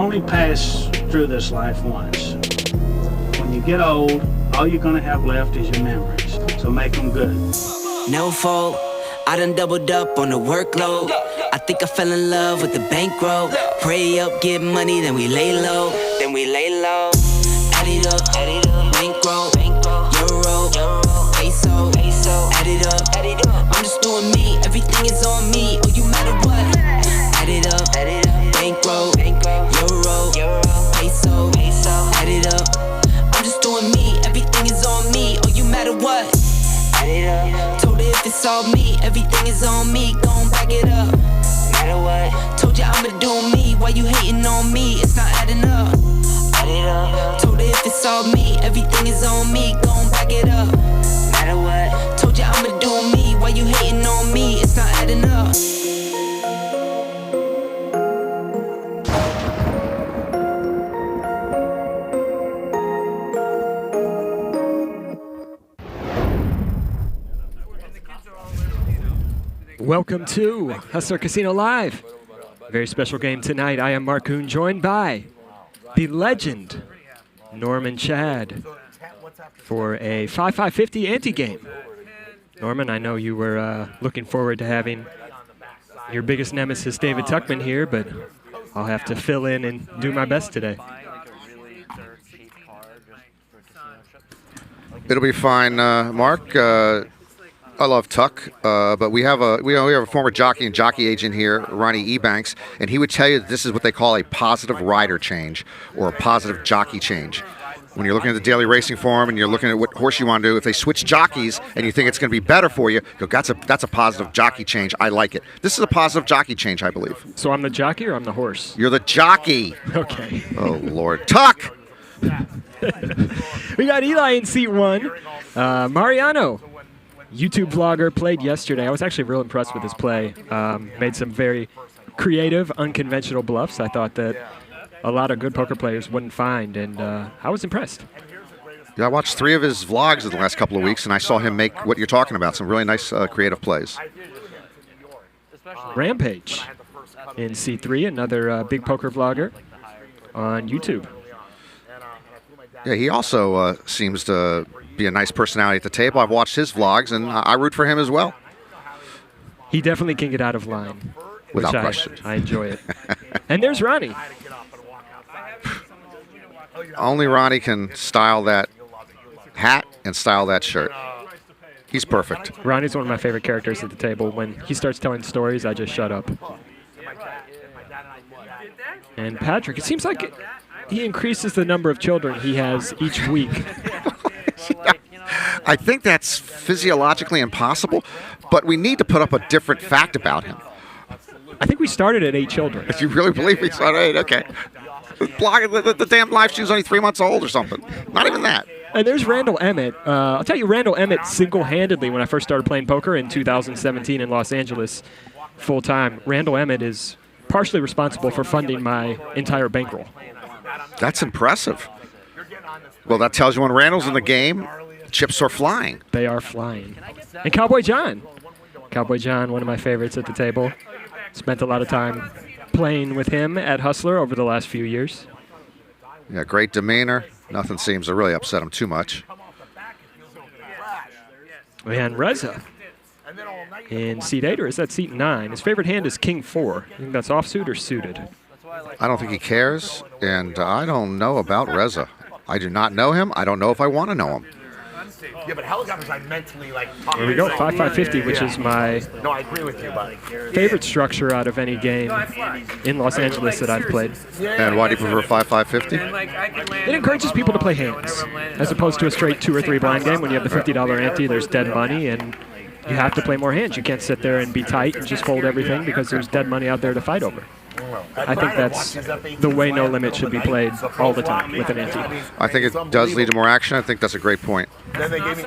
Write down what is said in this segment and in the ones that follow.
only pass through this life once. When you get old, all you're gonna have left is your memories. So make them good. No fault, I done doubled up on the workload. I think I fell in love with the bankroll. Pray up, get money, then we lay low. Add it up, bankroll, euro, peso, add it up. I'm just doing me, everything is on me. Oh, you matter what? Add it up, bankroll, euro, peso, add it up. I'm just doing me, everything is on me. Oh, you matter what? Add it up. Told her if it's all me, everything is on me. Gon' back it up. Matter what? Told you I'ma do me. Why you hating on me? It's not adding up. Add it up. Told her if it's all me, everything is on me. Gon' back it up. Matter what? Told you I'ma do me. Why you hating on me? It's not adding up. Welcome to Hustler Casino Live. Very special game tonight. I am Marcoon, joined by the legend, Norman Chad, for a 5-5-50 ante-game. Norman, I know you were looking forward to having your biggest nemesis, David Tuckman, here, but I'll have to fill in and do my best today. It'll be fine, Mark. I love Tuck, but we have a former jockey and jockey agent here, Ronnie Ebanks, and he would tell you that this is what they call a positive rider change or a positive jockey change. When you're looking at the daily racing form and you're looking at what horse you want to do, if they switch jockeys and you think it's going to be better for you, go, that's a positive jockey change. I like it. This is a positive jockey change, I believe. So I'm the jockey or I'm the horse? You're the jockey. Okay. Oh, Lord. Tuck! We got Eli in seat 1. Mariano, YouTube vlogger, played yesterday. I was actually real impressed with his play. Made some very creative, unconventional bluffs. I thought that a lot of good poker players wouldn't find, and I was impressed. Yeah, I watched 3 of his vlogs in the last couple of weeks, and I saw him make what you're talking about, some really nice creative plays. Rampage in seat 3, another big poker vlogger on YouTube. Yeah, he also seems to be a nice personality at the table. I've watched his vlogs, and I root for him as well. He definitely can get out of line. Without question. I enjoy it. And there's Ronnie. Only Ronnie can style that hat and style that shirt. He's perfect. Ronnie's one of my favorite characters at the table. When he starts telling stories, I just shut up. And Patrick, it seems like he increases the number of children he has each week. I think that's physiologically impossible, but we need to put up a different fact about him. I think we started at 8 children. If you really believe we started at 8, okay. The damn live stream's only 3 months old or something. Not even that. And there's Randall Emmett. I'll tell you, Randall Emmett single-handedly, when I first started playing poker in 2017 in Los Angeles full-time, Randall Emmett is partially responsible for funding my entire bankroll. That's impressive. Well, that tells you when Randall's in the game, chips are flying. They are flying. And Cowboy John. Cowboy John, one of my favorites at the table. Spent a lot of time playing with him at Hustler over the last few years. Yeah, great demeanor. Nothing seems to really upset him too much. And Reza in seat 8, or is that seat 9? His favorite hand is King 4. I think that's offsuit or suited. I don't think he cares, and I don't know about Reza. I do not know him. I don't know if I want to know him. Yeah, but helicopters, I mentally Here we go, 5-5-50, which is my I agree with you, buddy. favorite structure out of any game in Los Angeles that I've played. And why do you prefer 5-5-50? It encourages people to play hands, as opposed to a straight 2 or 3 blind game. When you have the $50 ante, there's dead money, and you have to play more hands. You can't sit there and be tight and just fold everything because there's dead money out there to fight over. I think that's the way No Limit should be played all the time with an ante. I think it does lead to more action. I think that's a great point. Then they gave me,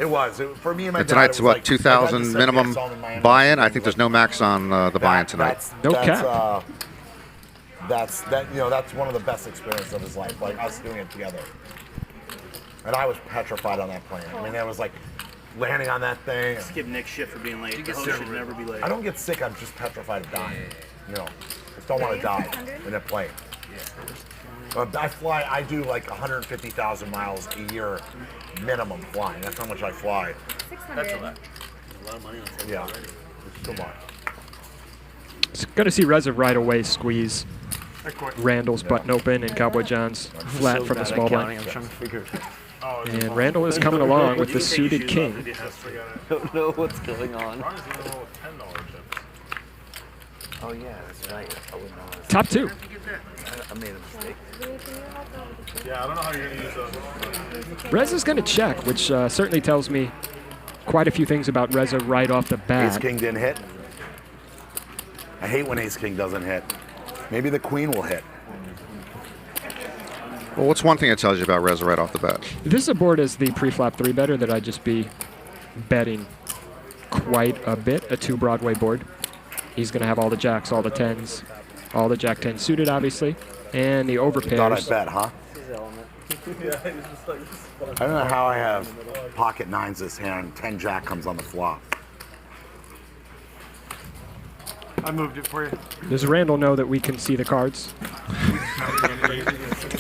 it was. For me and my And tonight's what, 2,000 minimum buy-in? I think there's no max on the buy-in tonight. No cap. That's one of the best experiences of his life, like us doing it together. And I was petrified on that plane. I mean, that was like landing on that thing. Just give Nick shit for being late. The host should never be late. I don't get sick. I'm just petrified of dying. You know, just don't want to die in a plane. I do like 150,000 miles a year minimum flying. That's how much I fly. 600. That's a lot of money on the table Yeah, already. it's too much. It's going to see Reza right away squeeze Randall's button open and Cowboy John's flat from the small blind. I'm trying to figure it out. And Randall is coming along with the suited king. I don't know what's going on. Oh yeah, that's right. I wouldn't know. Top two. I made a mistake. Yeah, I don't know how you're going to use those. Reza's going to check, which certainly tells me quite a few things about Reza right off the Ace bat. King didn't hit. I hate when Ace King doesn't hit. Maybe the Queen will hit. Well, what's one thing it tells you about Reza right off the bat? If this is a board as the pre-flop 3-better that I'd just be betting quite a bit, a 2 Broadway board. He's going to have all the jacks, all the 10s, all the jack 10 suited, obviously, and the Thought I overpairs. bet, huh? I don't know how I have pocket 9s this hand. 10 jack comes on the flop. I moved it for you. Does Randall know that we can see the cards?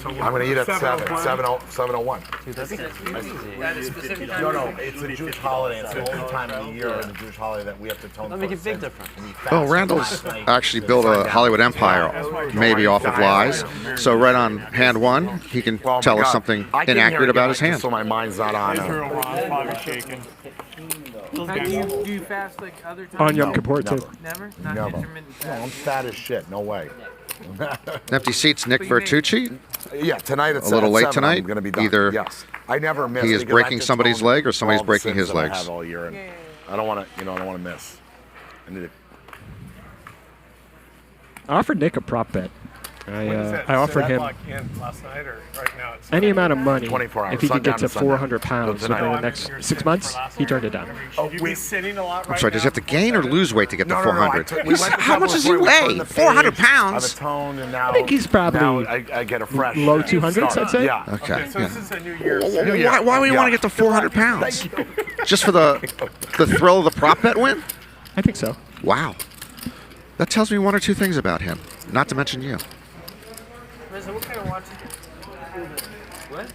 I'm going to eat at 7:01. That is specific time. No, it's a Jewish holiday. It's the only time of the year in the Jewish holiday that we have to tone. That make a big difference. Oh, Randall's actually built a Hollywood empire, maybe off of lies. So right on hand 1, he can tell us something inaccurate about his hand. So my mind's not on. Do you fast like other times? On Yom Kippur, too. Never? Not Never. intermittent No, I'm fat as shit. No way. Empty seats, Nick Vertucci. Yeah, tonight it's A little at late 7, tonight? I'm going to be done. Either yes, I never miss. he is because breaking I can somebody's tone leg or somebody's all the breaking sins his that I legs. have all year, and I don't want to. I don't want to miss. I need to. I offered Nick a prop bet. I offered him Last night or right now? It's any amount of money 24 hours, if he could get to sundown to 400 pounds sundown. within the next 6 months. He turned it down. Oh, you be sitting a lot right I'm sorry, does he have to gain or lose weight to get to No, 400? we went to How much does he Cowboys, we turned weigh? the 400 page. pounds? I've toned, and now I think he's probably now I get a fresh low 200s, start. I'd say. Yeah. Okay. So this is a new year. Why would you want to get to 400 pounds? Just for the thrill of the prop bet win? I think so. Wow. That tells me one or two things about him, not to mention you. Reza, what kind of watch? What?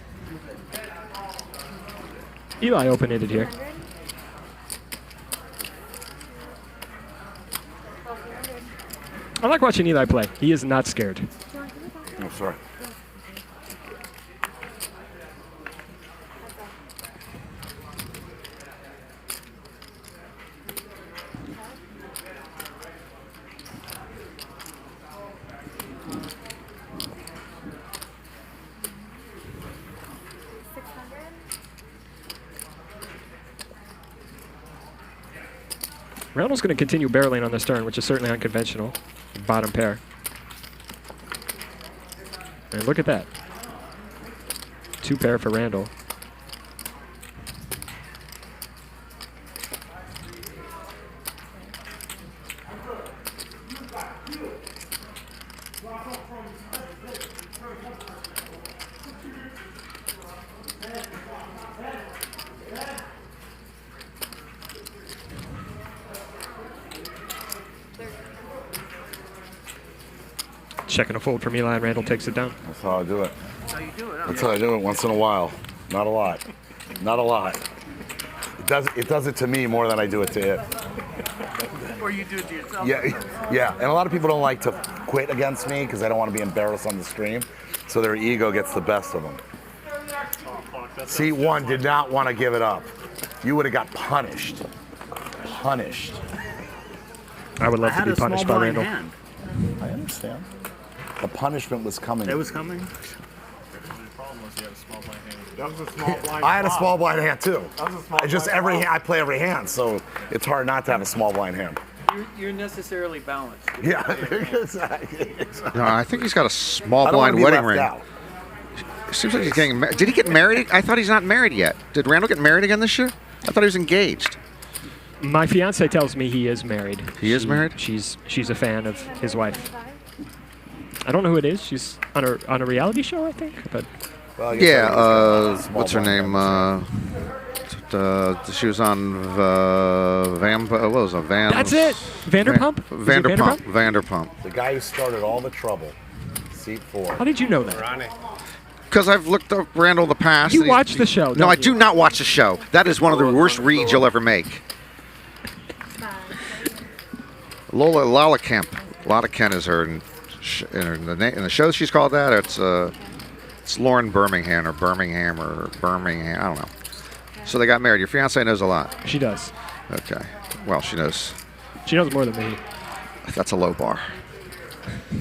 Eli opened it here. I like watching Eli play. He is not scared. Oh, sorry. Randall's going to continue barreling on this turn, which is certainly unconventional. Bottom pair. And look at that. 2 pair for Randall. Checking a fold from Eli, and Randall takes it down. That's how I do it. That's how you do it. Huh? That's how I do it once in a while. Not a lot. Not a lot. It does it to me more than I do it to it. Or you do it to yourself. Yeah. And a lot of people don't like to quit against me because they don't want to be embarrassed on the stream. So their ego gets the best of them. Seat 1 did not want to give it up. You would have got punished. Punished. I would love I to had be a small punished by blind Randall. hand. I understand. The punishment was coming. It was coming. That was a small blind. I had a small blind hand too. That was a small I play every hand, so it's hard not to have a small blind hand. You're necessarily balanced. Yeah, exactly. No, I think he's got a small I don't wanna blind be wedding left ring. out. Seems like he's getting married. Did he get married? I thought he's not married yet. Did Randall get married again this year? I thought he was engaged. My fiance tells me he is married. He is married? She's a fan of his wife. I don't know who it is. She's on a reality show, I think. But Well, I guess Yeah, everybody's got a small what's her blind name? She was on what was it? that's it. Vanderpump. Is it Vanderpump. Vanderpump. The guy who started all the trouble Seat 4. How did you know that? Ronnie. Because I've looked up Randall in the past. You and he's- watch the show, No, don't I you? do not watch the show. That is one of the worst reads you'll ever make. Lala Kemp. Lotta Kent is her. In the show she's called that. It's Lauren Birmingham or Birmingham. I don't know. So they got married. Your fiance knows a lot. She does. Okay. Well, she knows. She knows more than me. That's a low bar.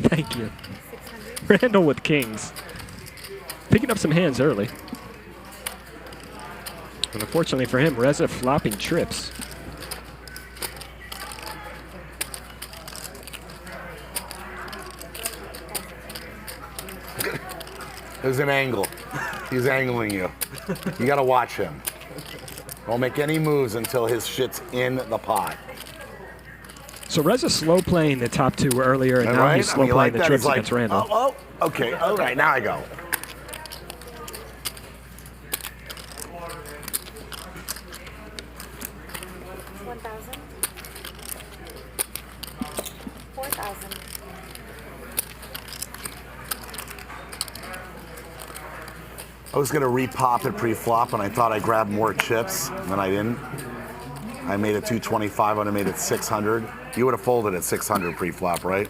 Thank you. Randall with kings. Picking up some hands early. But unfortunately for him, Reza flopping trips. There's an angle. He's angling you. You got to watch him. Don't make any moves until his shit's in the pot. So Reza slow playing the top two earlier, and All now right? he's slow I mean, playing like the that. trips He's like, against Randall. Oh, okay. All right, now I go. I was going to repop it pre-flop, and I thought I grabbed more chips, and then I didn't. I made it 225, I would have made it 600. You would have folded at 600 pre-flop, right?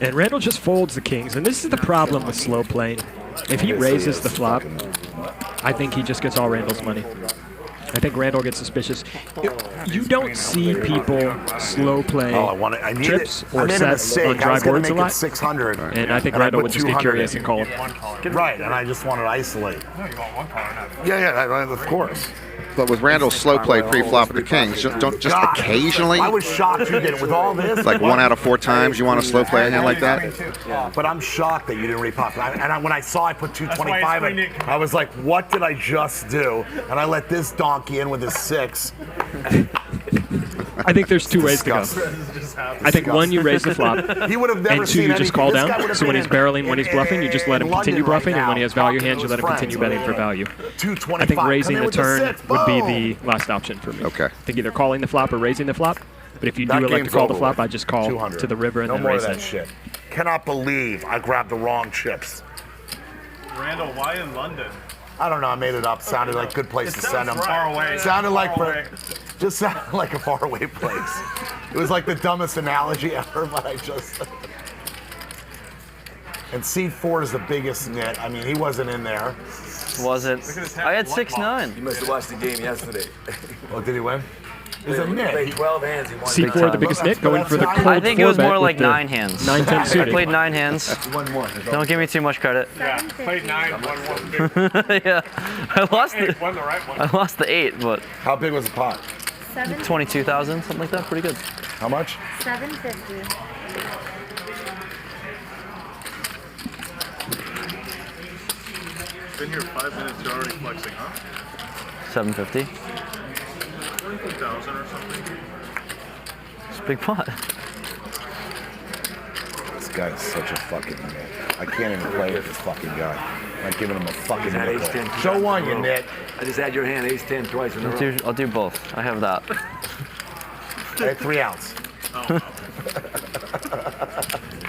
And Randall just folds the kings, and this is the problem with slow playing. If he raises the flop, I think he just gets all Randall's money. I think Randall gets suspicious. You don't see people slow play trips or sets on dry boards a lot. 600. And I think Randall would just get curious and call him. Right, and I just wanted to isolate. No, you want one card, not Yeah, of course. But with Randall's slow play pre-flop at the kings, don't just God, occasionally, I was shocked you did it with all this. like 1 out of 4 times, you want to slow play a hand like that? But I'm shocked that you didn't repop. When I saw I put 225 in, explained it. I was like, what did I just do? And I let this donkey in with his 6. I think there's two ways to go. I think one, you raise the flop, He would have never and two, seen you just call anything. This guy down. would have So when been he's barreling, when he's bluffing, you just let him in continue London right bluffing, and when he now, has value talking hands, you to let him his continue friends. betting for value. 225. I think raising Come the in with the turn 6. would be Boom. the last option for me. Okay. I think either calling the flop or raising the flop. But if you do That elect to game's call the over flop, with. I just call 200. to the river and no then more raise of that it. shit. Cannot believe I grabbed the wrong chips. Randall, why in London? I don't know. I made it up. Sounded like a good place to send them. Far away. Sounded like Far away. just sounded like a faraway place. It was like the dumbest analogy ever, but I just. And seed 4 is the biggest nit. I mean, he wasn't in there. Wasn't. I had 6-9. You must have watched the game yesterday. Oh, did he win? It was a He nit. played 12 hands. He won. C4, the biggest nit, going for the cold I think it was 4-bet more with like the 9 hands. 9-10 I suited. played 9 hands. He won one. Don't give me too much credit. Yeah, played 9, won 1 big. Yeah, I lost Hey, the won the right one. I lost the 8, but How big was the pot? 22,000, something like that. Pretty good. How much? 750. Been here 5 minutes, you're already flexing, huh? 750. 20,000 or something. It's a big pot. This guy is such a fucking nit. I can't even play with this fucking guy. I'm not giving him a fucking He's had nickel. ace-10 Show twice one, in a you row. nit. I just had your hand ace-10 twice in a row. I'll do both. I have that. I had 3 outs.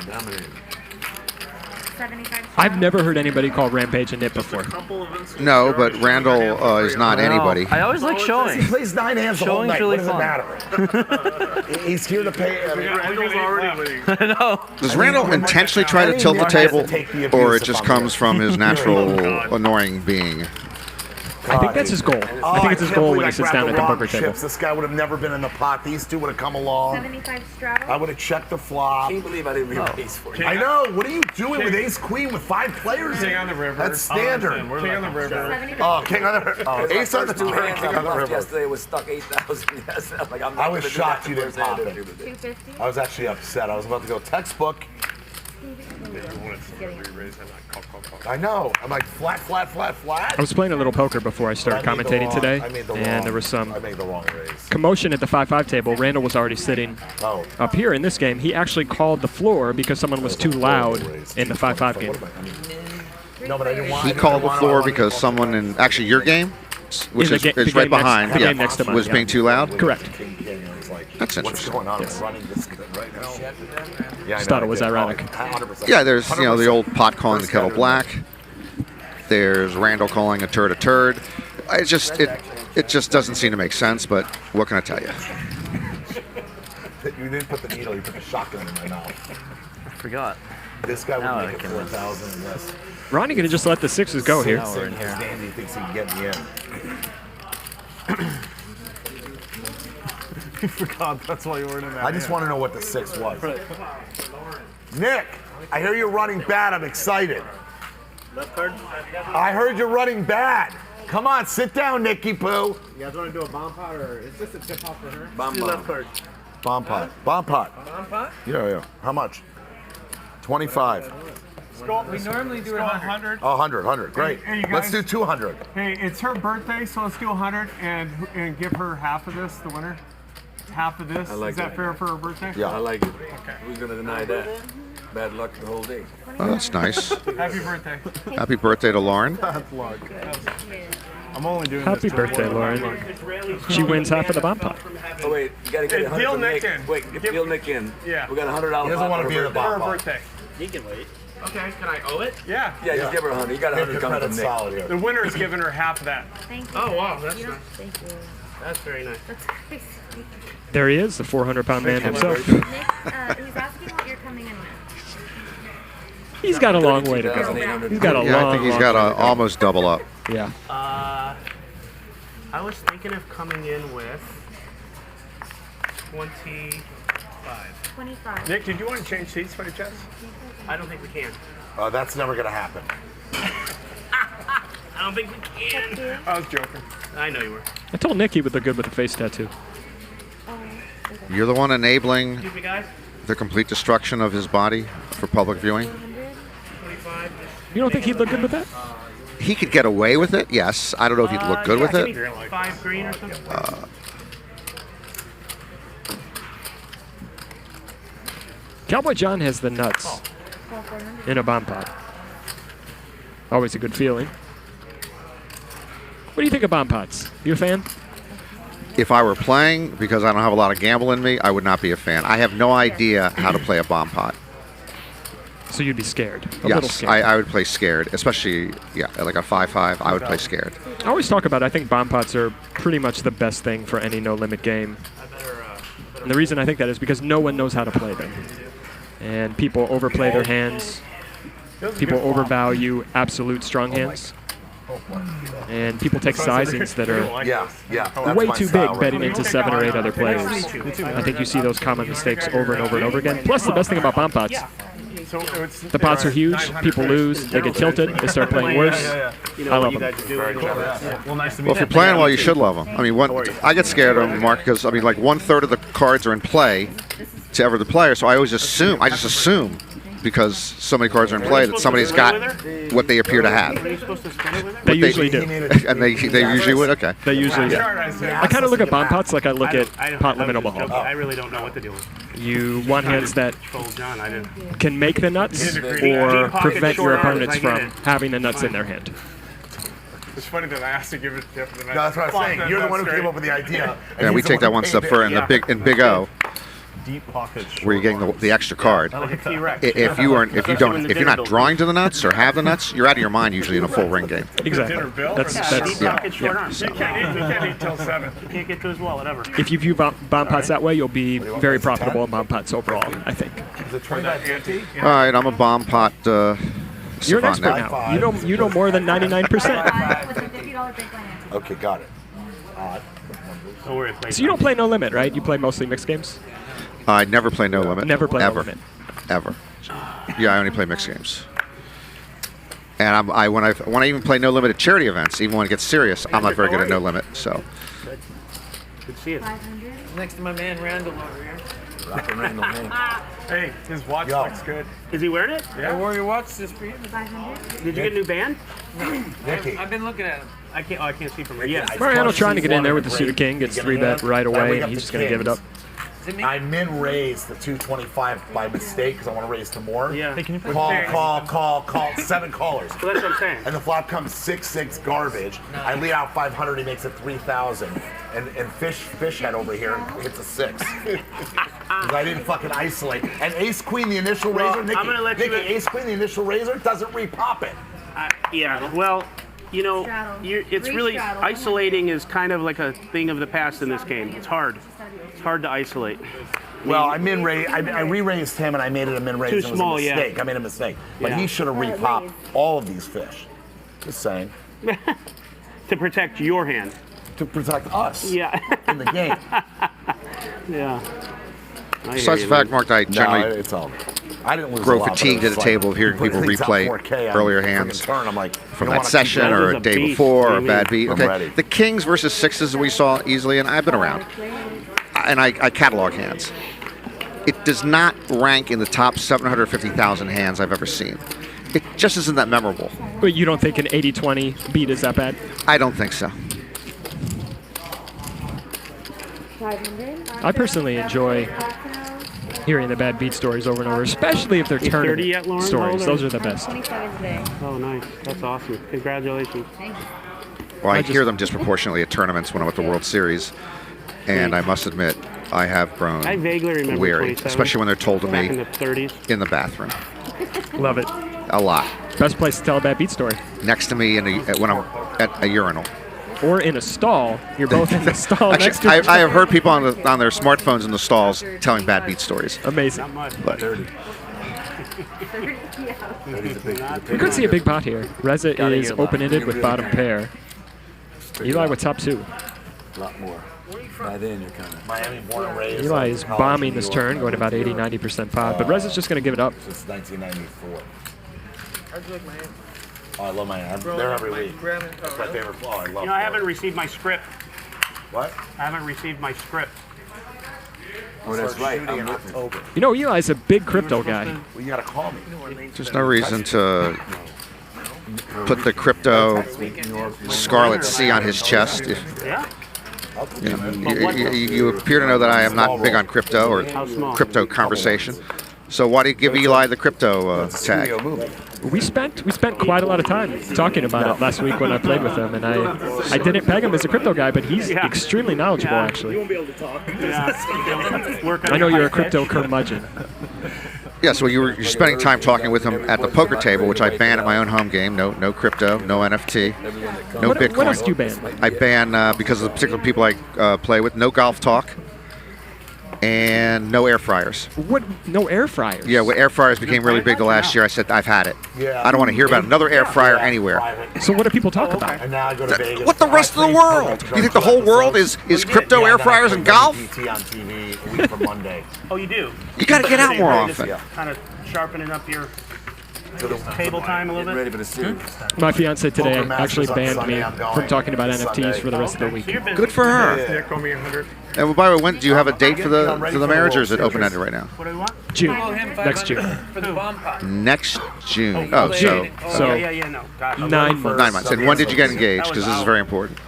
Dominated. 75. I've never heard anybody call Rampage a nit before. No, but Randall is not anybody. I always like He showing. plays 9 hands the whole Showing's night. really What does fun. it matter? He's here to pay. I mean, Randall's already winning. I know. Does Randall intentionally try to tilt the table, or it just comes from his natural annoying being? I think that's his goal. I think it's his goal when he sits down at the poker table. This guy would have never been in the pot. These two would have come along. 75 straddle. I would have checked the flop. Can't believe I didn't leave ace for you. I know. What are you doing with ace queen with 5 players? King on the river. That's standard. King on the river. 75. Oh, king on the river. Oh, ace on the First two turn, hands king I on the bluffed river. yesterday was stuck 8,000. Yes, I'm like, I'm not I was gonna do shocked that you the didn't first hand pop I it. did today. 250. I was actually upset. I was about to go textbook. I know. I'm like flat, flat, flat, flat. I was playing a little poker before I started I made the commentating wrong- today, I made the and wrong- there was some I made the wrong raise. commotion at the 5-5 table. Randall was already sitting Oh. up here in this game. He actually called the floor because someone was too loud in the 5-5 game. No, but I didn't want. He called the floor because someone in actually your game, which In the is the right game next- behind, the game next to mine, was yeah. being too loud. Correct. King, king, and I was like, That's What's interesting. going on? Yes. We're running this right now. Yeah, Just thought it was ironic. 100%. Yeah, there's the 100%. old pot calling the First kettle better black. There's Randall calling a turd. It just doesn't seem to make sense. But what can I tell you? You didn't put the needle. You put the shotgun in my mouth. I forgot. This guy Now would I make it can 4,000 in this. Ronnie gonna just let the sixes go here. Now we're in here. Dandy thinks he can get me in. You forgot. That's why you weren't in that. I just want to know what the 6 was. Nick, I hear you're running bad. I'm excited. Left card? I heard you're running bad. Come on, sit down, Nicky Poo. You guys want to do a bomb pot or is this a tip off for her? Bomb Two left card. Bomb pot. Bomb pot. Bomb pot? Yeah. How much? 25. We normally do 100. Oh, 100. Great. Hey, you Let's guys- do 200. Hey, it's her birthday, so let's do 100 and give her half of this, the winner. Half of this. I like Is that that. fair for her birthday? Yeah. I like it. Who's gonna deny that? Bad luck the whole day. Oh, that's nice. Happy birthday. Happy birthday to Lauren. Bad luck. I'm only doing Happy this to birthday, avoid Lauren. She wins half of the bomb pot. Oh wait, you gotta get Hey, 100 deal from Nick Nick. in. Wait, deal Nick in. Yeah. We got $100. He doesn't want to be in the for bomb her pot. birthday. He can wait. Okay, can I owe it? Yeah. Yeah, just give her 100. You got Nick, 100 your coming from credit's Nick. solid here. The winner is giving her half of that. Thank you. Oh, wow, that's You don't- nice. Thank you. That's very nice. That's very sweet. There he is, the 400-pound man himself. Nick, he's asking what you're coming in with. He's got a long way to go. 32,800. He's got a Yeah, I long, think he's long got way to to go. almost double up. Yeah. I was thinking of coming in with 25. 25. Nick, did you want to change seats by chance? I don't think we can. That's never going to happen. I don't think we can. I was joking. I know you were. I told Nick he would look good with a face tattoo. You're the one enabling Excuse me, guys. the complete destruction of his body for public viewing. 25. You don't think he'd look good with that? He could get away with it, yes. I don't know if he'd look good with give it. me 5 green or something. Cowboy John has the nuts in a bomb pot. Always a good feeling. What do you think of bomb pots? You a fan? If I were playing, because I don't have a lot of gamble in me, I would not be a fan. I have no idea how to play a bomb pot. So you'd be scared. A little Yes, scared. I would play scared, especially, like a 5-5, I would play scared. I always talk about I think bomb pots are pretty much the best thing for any no-limit game. And the reason I think that is because no one knows how to play them. And people overplay their hands. People overvalue absolute strong hands. And people take sizings that are Yeah. That's way my too style big right betting there. into 7 or 8 other players. I think you see those common mistakes over and over and over again. Plus, the best thing about bomb pots, So it's, the pots are huge, people lose, they get tilted, they start playing worse. You I know love what you them. guys do. Well, nice to meet Well, if you're playing well, you should love them. I mean, I get scared of them, Mark, because, like 1/3 of the cards are in play to ever the player, so I just assume, because so many cards are in play, that somebody's got what they appear to have. Are you supposed to spin it with it? They usually do. And they usually would? Okay. They usually do. I kind of look at bomb pots like I look at pot limit I was just overhaul. joking. I really don't know what to do with. You want hands that Troll John, I didn't. can make the nuts or prevent your opponents from having the nuts in their hand. It's funny that I asked to give it to him. No, that's what I'm saying. You're the one who came up with the idea. Yeah, we take that one step further in Big O, Deep pockets. where you're getting the extra card. Like a T-Rex. If you're not drawing to the nuts or have the nuts, you're out of your mind usually in a full ring game. Exactly. That's Deep yeah. pocket, short arm. You can't eat till 7. You can't get to his wall, whatever. if you view bomb pots that way, you'll be very profitable in bomb pots overall, I think. Is it 20 All right, I'm a bomb pot You're an savant expert now. now. You know more than 99%. With a $50 big line. Okay, got it. Don't worry, play. So you don't play no limit, right? You play mostly mixed games? I never play no limit. Never play no ever. limit. Ever. Yeah, I only play mixed games. And when I even play no limit at charity events, even when it gets serious, I'm not very good at no limit. So Good to see you. 500. Next to my man Randall over here. Rockin' Randall, hey. Hey, his watch looks good. Is he wearing it? Yeah. I wore your watch this for you. 500. Did you get a new band? Nicky. I've been looking at him. I can't see from here. Yes. Mariano trying to get in there with the suited king, gets 3-bet right away, and he's just going to give it up. I min raised the 225 by mistake because I want to raise to more. Yeah. Hey, can you Call, 7 callers. Well, that's what I'm saying. And the flop comes 6-6 garbage. I lead out 500, he makes it 3,000. And fish head over here hits a 6. Because I didn't fucking isolate. And ace queen, the initial razor, Nikki, I'm gonna let you ace queen, the initial razor doesn't repop it. Yeah, well, you know, it's really, isolating is kind of like a thing of the past in this game. It's hard. It's hard to isolate. Well, I re-raised him and I made it a min raise. Too small, it was a mistake. I made a mistake. But he should have repopped all of these fish. Just saying. To protect your hand. To protect us. Yeah. In the game. Yeah. Besides the fact, Mark, I generally I didn't lose grow fatigued at the table of hearing people replay earlier hands from that session or a day before or a bad beat. Okay, the kings versus sixes we saw easily, and I've been around, and I catalog hands. It does not rank in the top 750,000 hands I've ever seen. It just isn't that memorable. But you don't think an 80-20 beat is that bad? I don't think so. I personally enjoy hearing the bad beat stories over and over, especially if they're tournament stories. Those are the best. Oh, nice. That's awesome. Congratulations. Well, I hear them disproportionately at tournaments when I'm at the World Series, and I must admit, I have grown weary, especially when they're told to me in the bathroom. Love it. A lot. Best place to tell a bad beat story. Next to me when I'm at a urinal. Or in a stall. You're both in the stall Actually, next to each I other. have heard people on their smartphones in the stalls telling bad beat stories. Amazing. But we could see a big pot here. Reza is open-ended with bottom pair. Eli with top 2. A lot more. By then, you're kind of Miami born and raised. Eli is bombing this turn, going about 80-90% pot, but Reza's just going to give it up. Since 1994. How'd you like my hand? Oh, I love my hand. They're every week. That's my favorite. Oh, I love. You know, I haven't received my script. What? I haven't received my script. Oh, that's right. I'm with it. You know, Eli's a big crypto guy. Well, you gotta call me. there's no reason to put the crypto scarlet C on his chest. Yeah? You appear to know that I am not big on crypto or crypto conversation. So why do you give Eli the crypto tag? We spent quite a lot of time talking about it last week when I played with him, and I didn't peg him as a crypto guy, but he's extremely knowledgeable, actually. You won't be able to talk. Yeah. I know you're a crypto curmudgeon. Yeah, so you're spending time talking with him at the poker table, which I ban at my own home game. No crypto, no NFT, no Bitcoin. What else do you ban? I ban, because of the particular people I play with, no golf talk. And no air fryers. What? No air fryers? Yeah, when air fryers became really big the last year, I said, I've had it. Yeah. I don't want to hear about another air fryer anywhere. So what do people talk about? And now I go to Vegas. What the rest of the world? You think the whole world is crypto air fryers and golf? PT on TV a week from Monday. Oh, you do? You got to get out more often. Kind of sharpening up your table time a little bit? ready for the series. My fiance today actually banned me from talking about NFTs for the rest of the week. Good for her. Yeah, call me 100. And by the way, when do you have a date for the marriage, or is it open-ended right now? What do we want? June. Next June. For the bomb pot. Next June. Oh, so No. Gosh. 9 months. 9 months. And when did you get engaged? Because this is very important.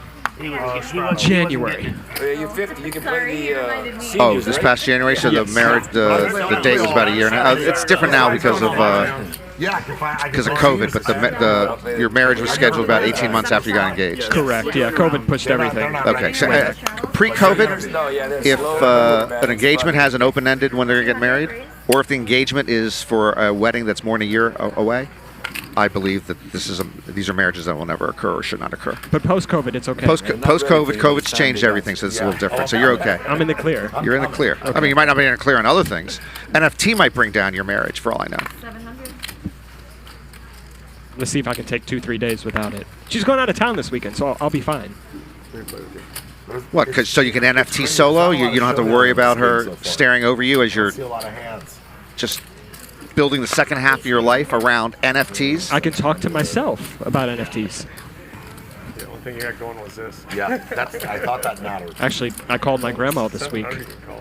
January. You're 50. You can play the Oh, seniors, this right? past January. So the marriage, the date was about a year now. It's different now because of COVID. But your marriage was scheduled about 18 months after you got engaged. Correct. Yeah, COVID pushed everything. Okay. So pre-COVID, if an engagement has an open-ended when they're going to get married, or if the engagement is for a wedding that's more than a year away, I believe that these are marriages that will never occur or should not occur. But post-COVID, it's okay. Post-COVID, COVID's changed everything, so it's a little different. So you're okay. I'm in the clear. You're in the clear. Okay. I mean, you might not be in the clear on other things. NFT might bring down your marriage, for all I know. 700. Let's see if I can take 2-3 days without it. She's going out of town this weekend, so I'll be fine. What? So you can NFT solo? You don't have to worry about her staring over you as you're just building the second half of your life around NFTs? I can talk to myself about NFTs. The only thing you got going was this. Yeah, I thought that mattered. Actually, I called my grandma this week.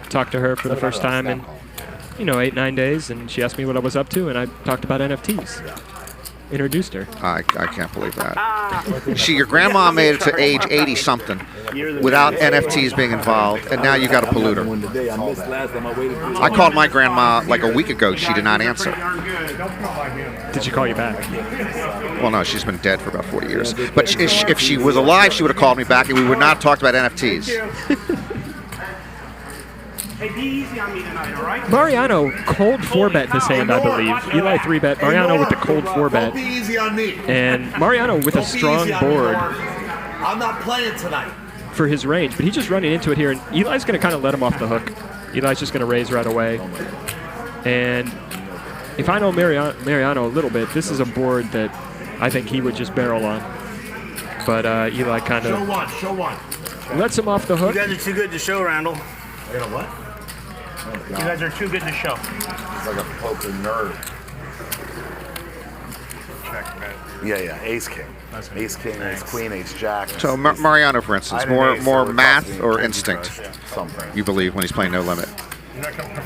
Talked to her for the first time in, 8-9 days, and she asked me what I was up to, and I talked about NFTs. introduced her. I can't believe that. Your grandma made it to age 80-something without NFTs being involved, and now you got a polluter. I called my grandma like a week ago. She did not answer. Did she call you back? Well, no, she's been dead for about 40 years. But if she was alive, she would have called me back, and we would not have talked about NFTs. Hey, be easy on me tonight, all right? Mariano cold 4-bet this hand, I believe. Eli 3-bet, Mariano with the cold 4-bet. Be easy on me. And Mariano with a strong board I'm not playing tonight. for his range, but he's just running into it here, and Eli's going to kind of let him off the hook. Eli's just going to raise right away. And if I know Mariano a little bit, this is a board that I think he would just barrel on. But Eli kind of Show one. lets him off the hook. You guys are too good to show, Randall. You know what? You guys are too good to show. He's like a poker nerd. Yeah, ace king. Ace king, ace queen, ace jack. So Mariano, for instance, more math or instinct, Something. you believe, when he's playing no limit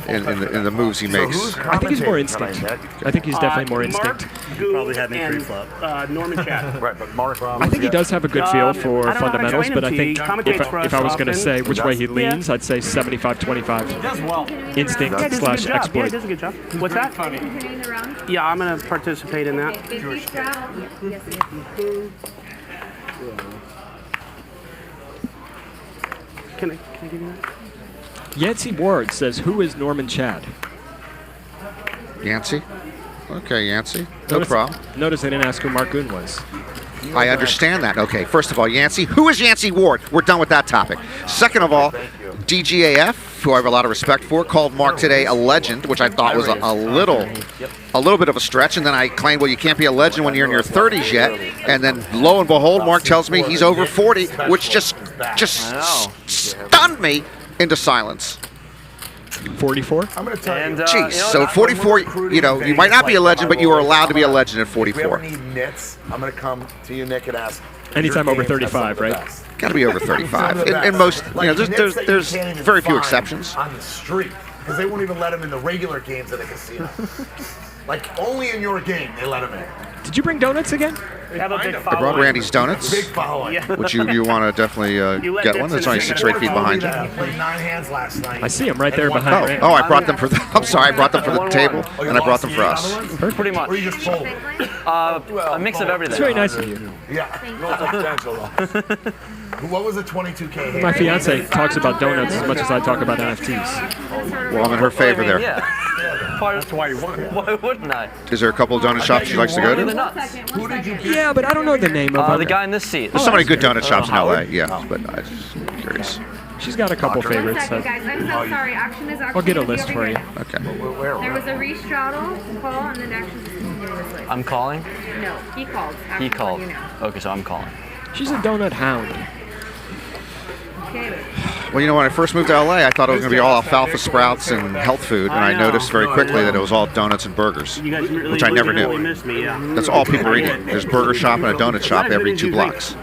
in the moves he makes? I think he's more instinct. I think he's definitely more instinct. Probably had me pre-flop. Norman Chad. Right, but Mark. I think he does have a good feel for I don't know, I fundamentals, join but I him think too. He commentates for us if I was going to often. say which way he Yeah. leans, I'd say 75-25. Does well. Instinct Yeah, he does a good slash job. Yeah, exploit. he does a good job. What's that? Continuing the round. Yeah, I'm going to participate in that. Okay, each round. Yes, yes. Can I give you that? Yancey Ward says, "Who is Norman Chad?" Yancey? Okay, Yancey. No problem. Notice I didn't ask who Mark Goon was. I understand that. Okay, first of all, Yancey. Who is Yancey Ward? We're done with that topic. Second of all, DGAF, who I have a lot of respect for, called Mark today a legend, which I thought was a little bit of a stretch. And then I claimed, well, you can't be a legend when you're in your 30s yet. And then lo and behold, Mark tells me he's over 40, which just stunned me into silence. 44? I'm going to tell you. Jeez, so 44, you might not be a legend, but you are allowed to be a legend at If we 44. ever need nits, I'm going to come to you, Nick, and ask. Anytime your over games have 35, some of the right? best. Got to be over 35. In most, there's very few exceptions. On the street, because they won't even let them in the regular games at a casino. Like, only in your game, they let them in. Did you bring donuts again? We have a big I brought following. Randy's Donuts, Big following. which you want to definitely get one. It's only 6 or 8 feet behind you. I played 9 hands last night. I see him right there behind Randy. Oh, I brought them for the. I'm sorry, I brought them for the table, and I brought them for us. Pretty much. Or you just fold. A mix of everything. It's very nice of you. Yeah. What was the 22K? My fiance talks about donuts as much as I talk about NFTs. Well, I'm in her favor there. Yeah. That's why you won. Why wouldn't I? Is there a couple of donut shops she likes to go The to? nuts. Who did you Yeah, but I don't know the name of The them. guy in this seat. There's so many good donut shops in LA. Yeah, but I'm just curious. She's got a couple One favorites. second, guys. I'm so sorry. Action is actually I'll get a gonna be list over for you. here. Okay. There was a restraddle call, and then action is continuing this way. I'm calling. No, he called. He Action called. You now. Okay, so I'm calling. She's a donut hound. Okay. Well, when I first moved to LA, I thought it was going to be all alfalfa sprouts and health food, and I noticed very quickly that it was all donuts and burgers, You guys really, which I never really knew. miss me, yeah. That's all people are eating. There's a burger shop and a donut shop every 2 blocks.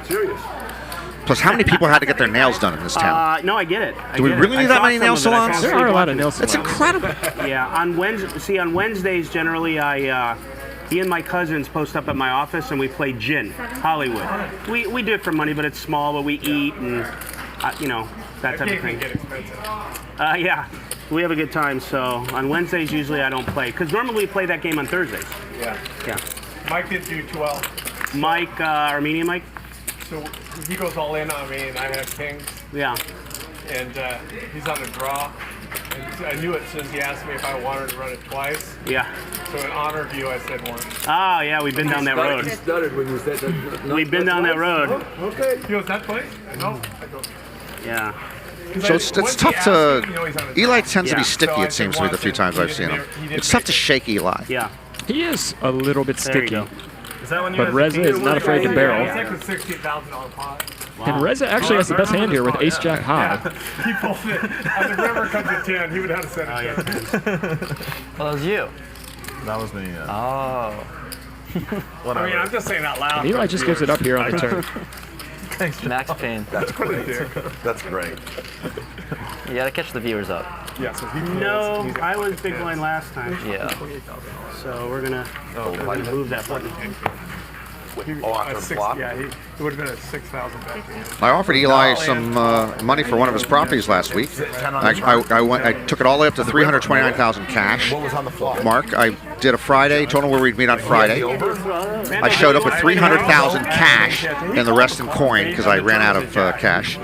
Plus, how many people had to get their nails done in this town? No, I get it. Do we really need that many nail salons? There are a lot of nail It's salons. incredible. Yeah, on Wednesdays generally me and my cousins post up at my office and we play gin, Hollywood. We do it for money, but it's small, but we eat and that type of thing. Yeah, we have a good time. So on Wednesdays usually I don't play because normally we play that game on Thursdays. Yeah. Mike did do 12. Mike, Armenian Mike. So he goes all in on me, and I have kings, Yeah. and he's on a draw. And I knew it since he asked me if I wanted to run it twice. Yeah. So in honor of you, I said once. Oh yeah, we've been down that road. He stuttered when you said that. We've been down that road. Okay. He goes, that twice? No. I go, Yeah. So it's tough to. Eli tends to be sticky, it seems to me, the few times I've seen him. It's tough to shake Eli. Yeah. He is a little bit There you sticky. go. Is that when you But guys- Reza is not afraid to barrel. It's like a $16,000 pot. And Reza actually has the best hand here with ace jack high. He pulled it. As the river comes at 10, he would have to send it. Well, that was you. That was me. Oh. I mean, I'm just saying out loud. And Eli just gives it up here on the turn. Max Payne. That's great. That's great. You gotta catch the viewers up. Yeah, so No, I was big blind last time. Yeah. So we're gonna move that button. Yeah, it would have been a 6,000 bet. I offered Eli some money for one of his properties last week. I took it all the way up to 329,000 cash. What was on the flop? Mark, I did a Friday, told him where we'd meet on Friday. I showed up with 300,000 cash and the rest in coin because I ran out of cash.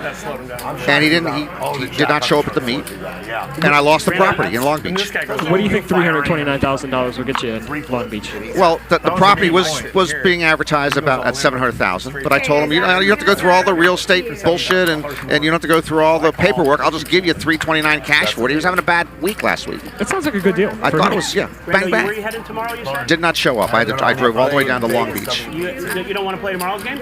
And he did not show up at the meet. And I lost the property in Long Beach. What do you think $329,000 will get you in Long Beach? Well, the property was being advertised about at 700,000, but I told him you don't have to go through all the real estate bullshit and you don't have to go through all the paperwork. I'll just give you 329 cash for it. He was having a bad week last week. That sounds like a good deal. I thought it was bang Where are you bang. heading tomorrow, you said? Did not show up. I drove all the way down to Long Beach. You don't want to play tomorrow's game?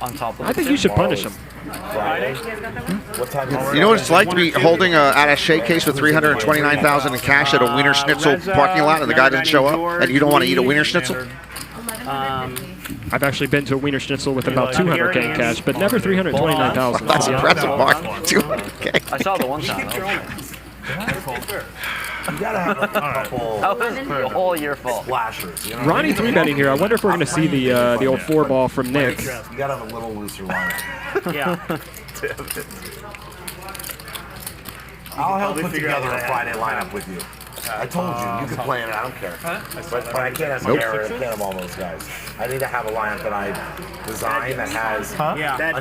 On top of I think you should punish him. Friday? What time You know what it's like to be holding an attaché case with 329,000 in cash at a Wiener Schnitzel parking lot and the guy doesn't show up and you don't want to eat a Wiener Schnitzel? I've actually been to a Wiener Schnitzel with about 200K in cash, but never 329,000. That's impressive, Mark. 200K. I saw the one time. You gotta have a couple That was the whole year fault. splashers. You know Ronnie 3-betting here. I wonder if we're going to see the old 4-ball from Nick. You gotta have a little looser lineup. Yeah. I'll help put together a Friday lineup with you. I told you, you can play in it, I don't care. But I can't have Gerry, I can't have all those guys. I need to have a lineup that I design that has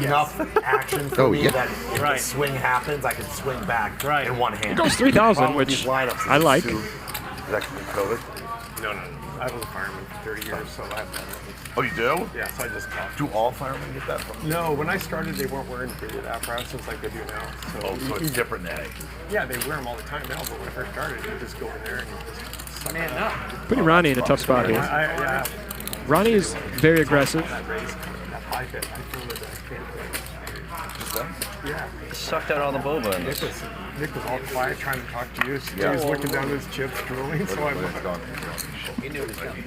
enough action for me that if the swing happens, I can swing back in one hand. It goes 3,000, which I like. Is that COVID? No. I was a fireman for 30 years, so I have that. Oh, you do? Yeah, so I just talked. Do all firemen get that from? No, when I started, they weren't wearing fitted apparatus like they do now. So it's different now. Yeah, they wear them all the time now, but when I first started, you just go in there and you just suck it up. Putting Ronnie in a tough spot here. Yeah. Ronnie is very aggressive. That race, that 5 hit, I filmed it at Yeah. Sucked out all the boba in Nick this. was all quiet trying to talk to you. He was looking down at his chips, drooling, so I went. He knew it was coming.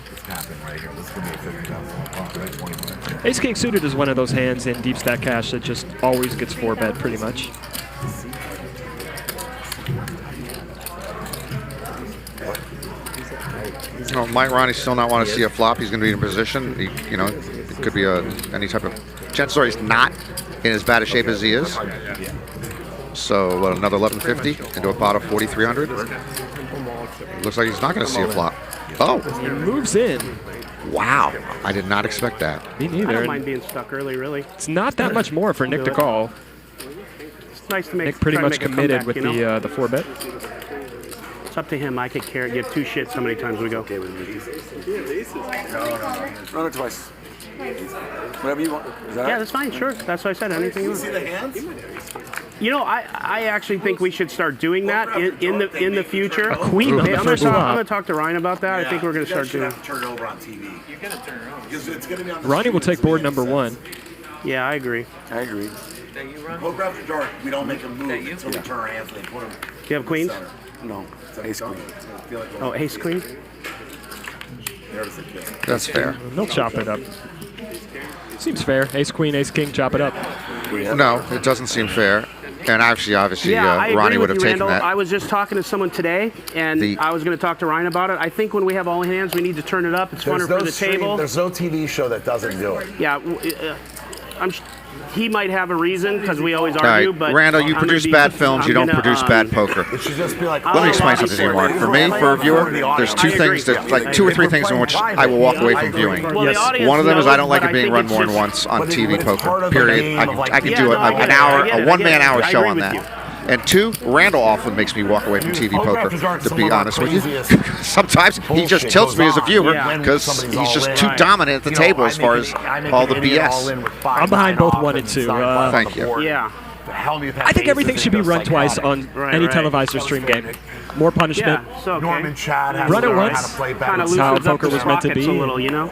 This happened right here. This is going to be a 50,000 right? 20 Ace King suited is one of those hands in deep stack cash that just always gets 4-bet pretty much. No, might Ronnie still not want to see a flop? He's going to be in position. It could be any type of. Chances are he's not in as bad a shape as he is. So what, another 1150 into a pot of 4,300. Looks like he's not going to see a flop. Oh, he moves in. Wow, I did not expect that. Me neither. I don't mind being stuck early, really. It's not that much more for Nick to call. It's nice to make. Nick pretty try to much make a committed comeback, with you know? the 4-bet. It's up to him. I could give two shits how many times we go. Run it twice. Whatever you want. Yeah, that's fine. Sure. That's what I said. Anything you want. See the hands? You know, I actually think we should start doing that in the future. A queen on Hey, the I'm first gonna flop. talk to Ryan about that. I think we're gonna start doing. Turn it over on TV. You gotta turn it on. Because it's gonna be on the Ronnie will take board number 1. Yeah, I agree. I agree. Poker after dark, we don't make them move until we turn our hands and they put them. Do you have queens? No. Ace queen. Oh, ace queen. That's fair. They'll chop it up. Seems fair. Ace queen, ace king, chop it up. No, it doesn't seem fair. And obviously, I agree Ronnie with would have you, taken Randall. that. I was just talking to someone today, and I was going to talk to Ryan about it. I think when we have all hands, we need to turn it up. It's funner for the table. There's no TV show that doesn't do it. Yeah, he might have a reason because we always argue. But Randall, you produce bad films. You don't produce bad poker. It should just be like. Let me explain something to you, Mark. For me, for a viewer, there's two things that, like 2 or 3 things in which I will walk away from viewing. One of them is I don't like it being run more than once on TV poker. Period. I can do an hour, a one-man hour show on that. And 2, Randall often makes me walk away from TV poker, to be honest with you. Sometimes he just tilts me as a viewer because he's just too dominant at the table as far as all the BS. I'm behind both 1 and 2. Thank you. Yeah. I think everything should be run twice on any televised or stream game. More punishment. Yeah, so okay. Norman Chad has Run to it learn once. how to play Kind of better. how loosens up poker the was meant to sprockets be. a little, you know.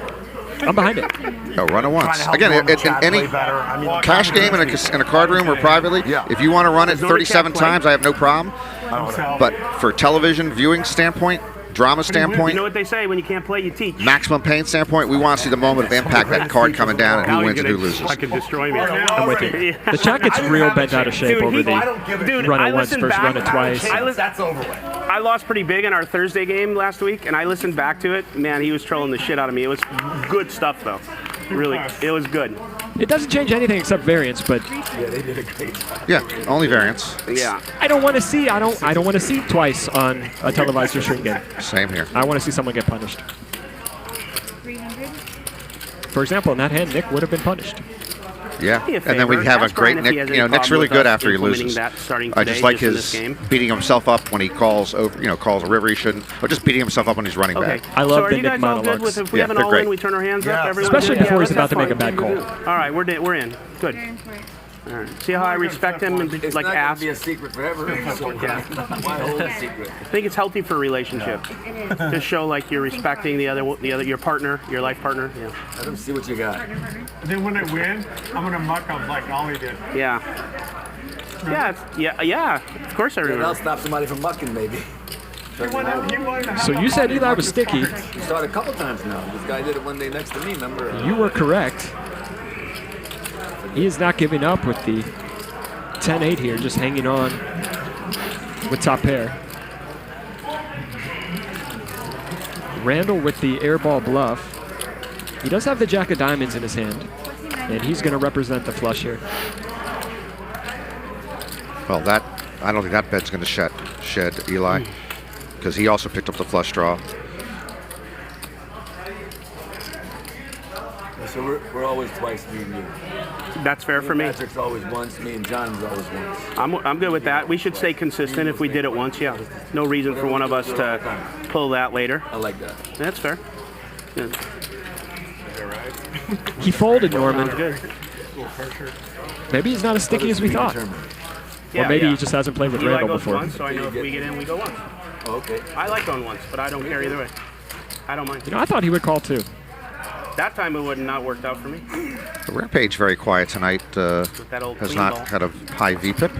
I'm behind it. No, run it once. Trying to help Again, Norman in Chad any play better. I mean, cash game in a card room or privately, if you want to run it 37 times, I have no problem. But for television viewing standpoint, drama standpoint, You know what they say, when you can't play, you teach. maximum pain standpoint, we want to see the moment of impact, that card coming down, and who wins and who loses. Fucking destroy me. I'm with you. The chat gets real bent out of shape over the run it once versus run it twice. That's over with. I lost pretty big in our Thursday game last week, and I listened back to it. Man, he was trolling the shit out of me. It was good stuff, though. Really, it was good. It doesn't change anything except variance, but Yeah, they did a great job. Yeah, only variance. Yeah. I don't want to see. I don't want to see twice on a televised restraint game. Same here. I want to see someone get punished. 300. For example, in that hand, Nick would have been punished. Yeah, Be a and then we'd favor. have a Ask great Bryan if he Nick. has You any know, Nick's problem really with good us after he implementing loses. that starting I just today, like just in his this game. beating himself up when he calls over. You know, calls a river he shouldn't, or just beating himself up when he's running Okay. back. I love so are the you Nick guys all good monologues. with if we Yeah, have an they're all-in, great. we turn our hands up? Yeah. Everyone Especially good? before he's that's about to make a fine. bad call. All right, we're in. Good. All right. See how I respect him and It's like not ask? gonna be a secret forever. So why hold a secret? I think it's healthy for relationships. To show like you're respecting the other your partner, your life partner. Yeah. Let them see what you got. And then when I win, I'm gonna muck them like Ollie did. Yeah. Yeah. Of course I And I'll remember. stop somebody from mucking, maybe. He wanted to have So you said Eli was sticky. You saw it a couple times now. This guy did it one day next to me, remember? You were correct. He is not giving up with the 10-8 here, just hanging on with top pair. Randall with the airball bluff. He does have the jack of diamonds in his hand, and he's going to represent the flush here. Well, I don't think that bed's going to shed Eli, because he also picked up the flush draw. So we're always twice, me and you. That's fair for me. Patrick's always once, me and John's always once. I'm good with that. We should stay consistent if we did it once. Yeah. No reason for one of us to pull that later. I like that. That's fair. Yeah. He folded, Norman. Good. Maybe he's not as sticky as we thought. Or maybe he just hasn't played with Eli Randall goes before. once, so I know if we get in, we go once. Oh, okay. I like going once, but I don't care either way. I don't mind. You know, I thought he would call too. That time it would not worked out for me. The Rampage very quiet tonight. With that old Has clean not ball. had a high VPIP.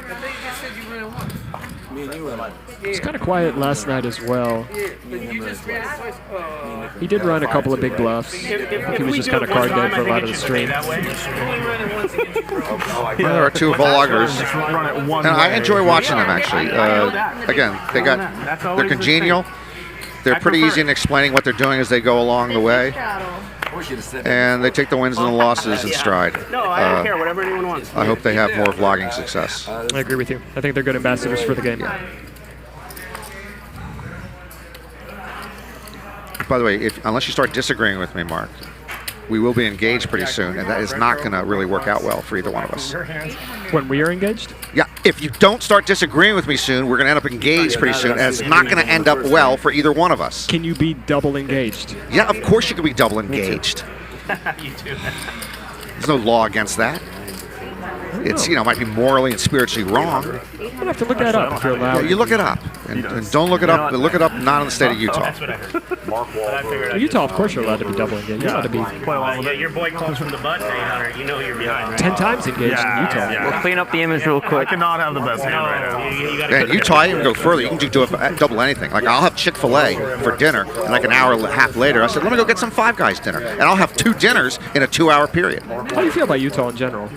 Me and you were like, He's kind of quiet last night as well. He did run a couple of big bluffs. He was just kind of card dead for a lot of the stream. Well, there are two vloggers, and I enjoy watching them actually. Again, they're congenial. They're pretty easy in explaining what they're doing as they go along the way, and they take the wins and the losses in stride. No, I don't care. Whatever anyone wants. I hope they have more vlogging success. I agree with you. I think they're good ambassadors for the game. By the way, unless you start disagreeing with me, Mark, we will be engaged pretty soon, and that is not going to really work out well for either one of us. When we are engaged? Yeah, if you don't start disagreeing with me soon, we're going to end up engaged pretty soon, and it's not going to end up well for either one of us. Can you be double engaged? Yeah, of course you can be double engaged. You too. There's no law against that. It's, you know, might be morally and spiritually wrong. I'd have to look that up if you're Yeah, allowed. you look it up. And don't look it up. Look it up not in the state of Utah. That's what I heard. Well, Utah, of course, you're allowed to be double engaged. You're allowed to be Your boy calls from the butt, 800. You know you're behind. Right? 10 times engaged in Utah. We'll clean up the image real quick. I cannot have the best hand right now. And Utah, I even go further. You can do double anything. Like, I'll have Chick-fil-A for dinner, and like an hour and a half later, I said, let me go get some Five Guys dinner. And I'll have 2 dinners in a 2-hour period. How do you feel about Utah in general?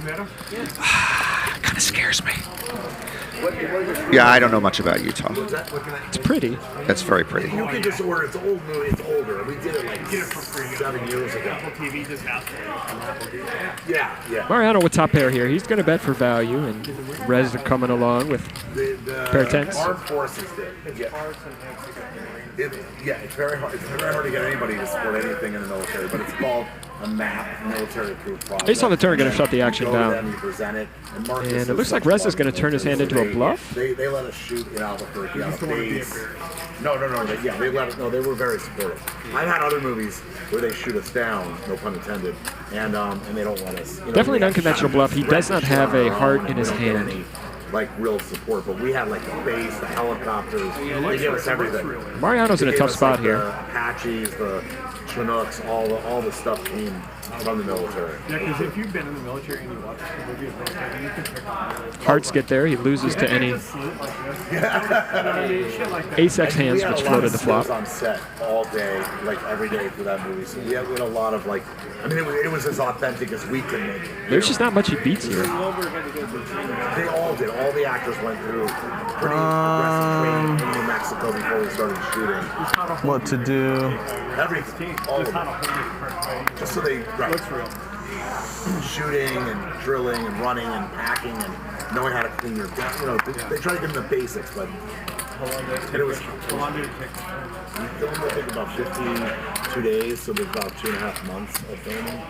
Kind of scares me. Yeah, I don't know much about Utah. It's pretty. It's very pretty. You can just order. It's old movie. It's older. We did it like 7 years ago. Apple TV just asked for Yeah. Mariano with top pair here. He's going to bet for value, and Rez are coming along with pair tens. Armed forces did. It's very hard. It's very hard to get anybody to support anything in the military, but it's called a MAP, military-approved project. Based on the turn, going to shut the action You go to down. them, you present it, and Marcus And it is looks like such Rez is going to turn his hand into a bluff. They let us shoot in Albuquerque on a base. No. They were very supportive. I've had other movies where they shoot us down, no pun intended, and they don't let us. Definitely an unconventional bluff. He does not have a heart in his We don't get hand. any, like real support, but we had like the base, the helicopters. They gave us everything. Mariano's in a They gave tough us, spot like, here. The Apaches, the Chinooks, all the stuff came from the military. Yeah, because if you've been in the military and you watch the movie of military, you can pick up. Hearts get there. He loses to any ace-x hands, which floated the flop. On set all day, like every day for that movie. So we had a lot of like, I mean, it was as authentic as we could make it. There's just not much he beats here. They all did. All the actors went through pretty aggressive training in New Mexico before we started shooting. What to do? Everything. All of it. Just so they shooting and drilling and running and packing and knowing how to clean your gun. You know, they try to give them the basics, but it was. How long did it take? We filmed, I think, about 52 days, so there's about 2.5 months of filming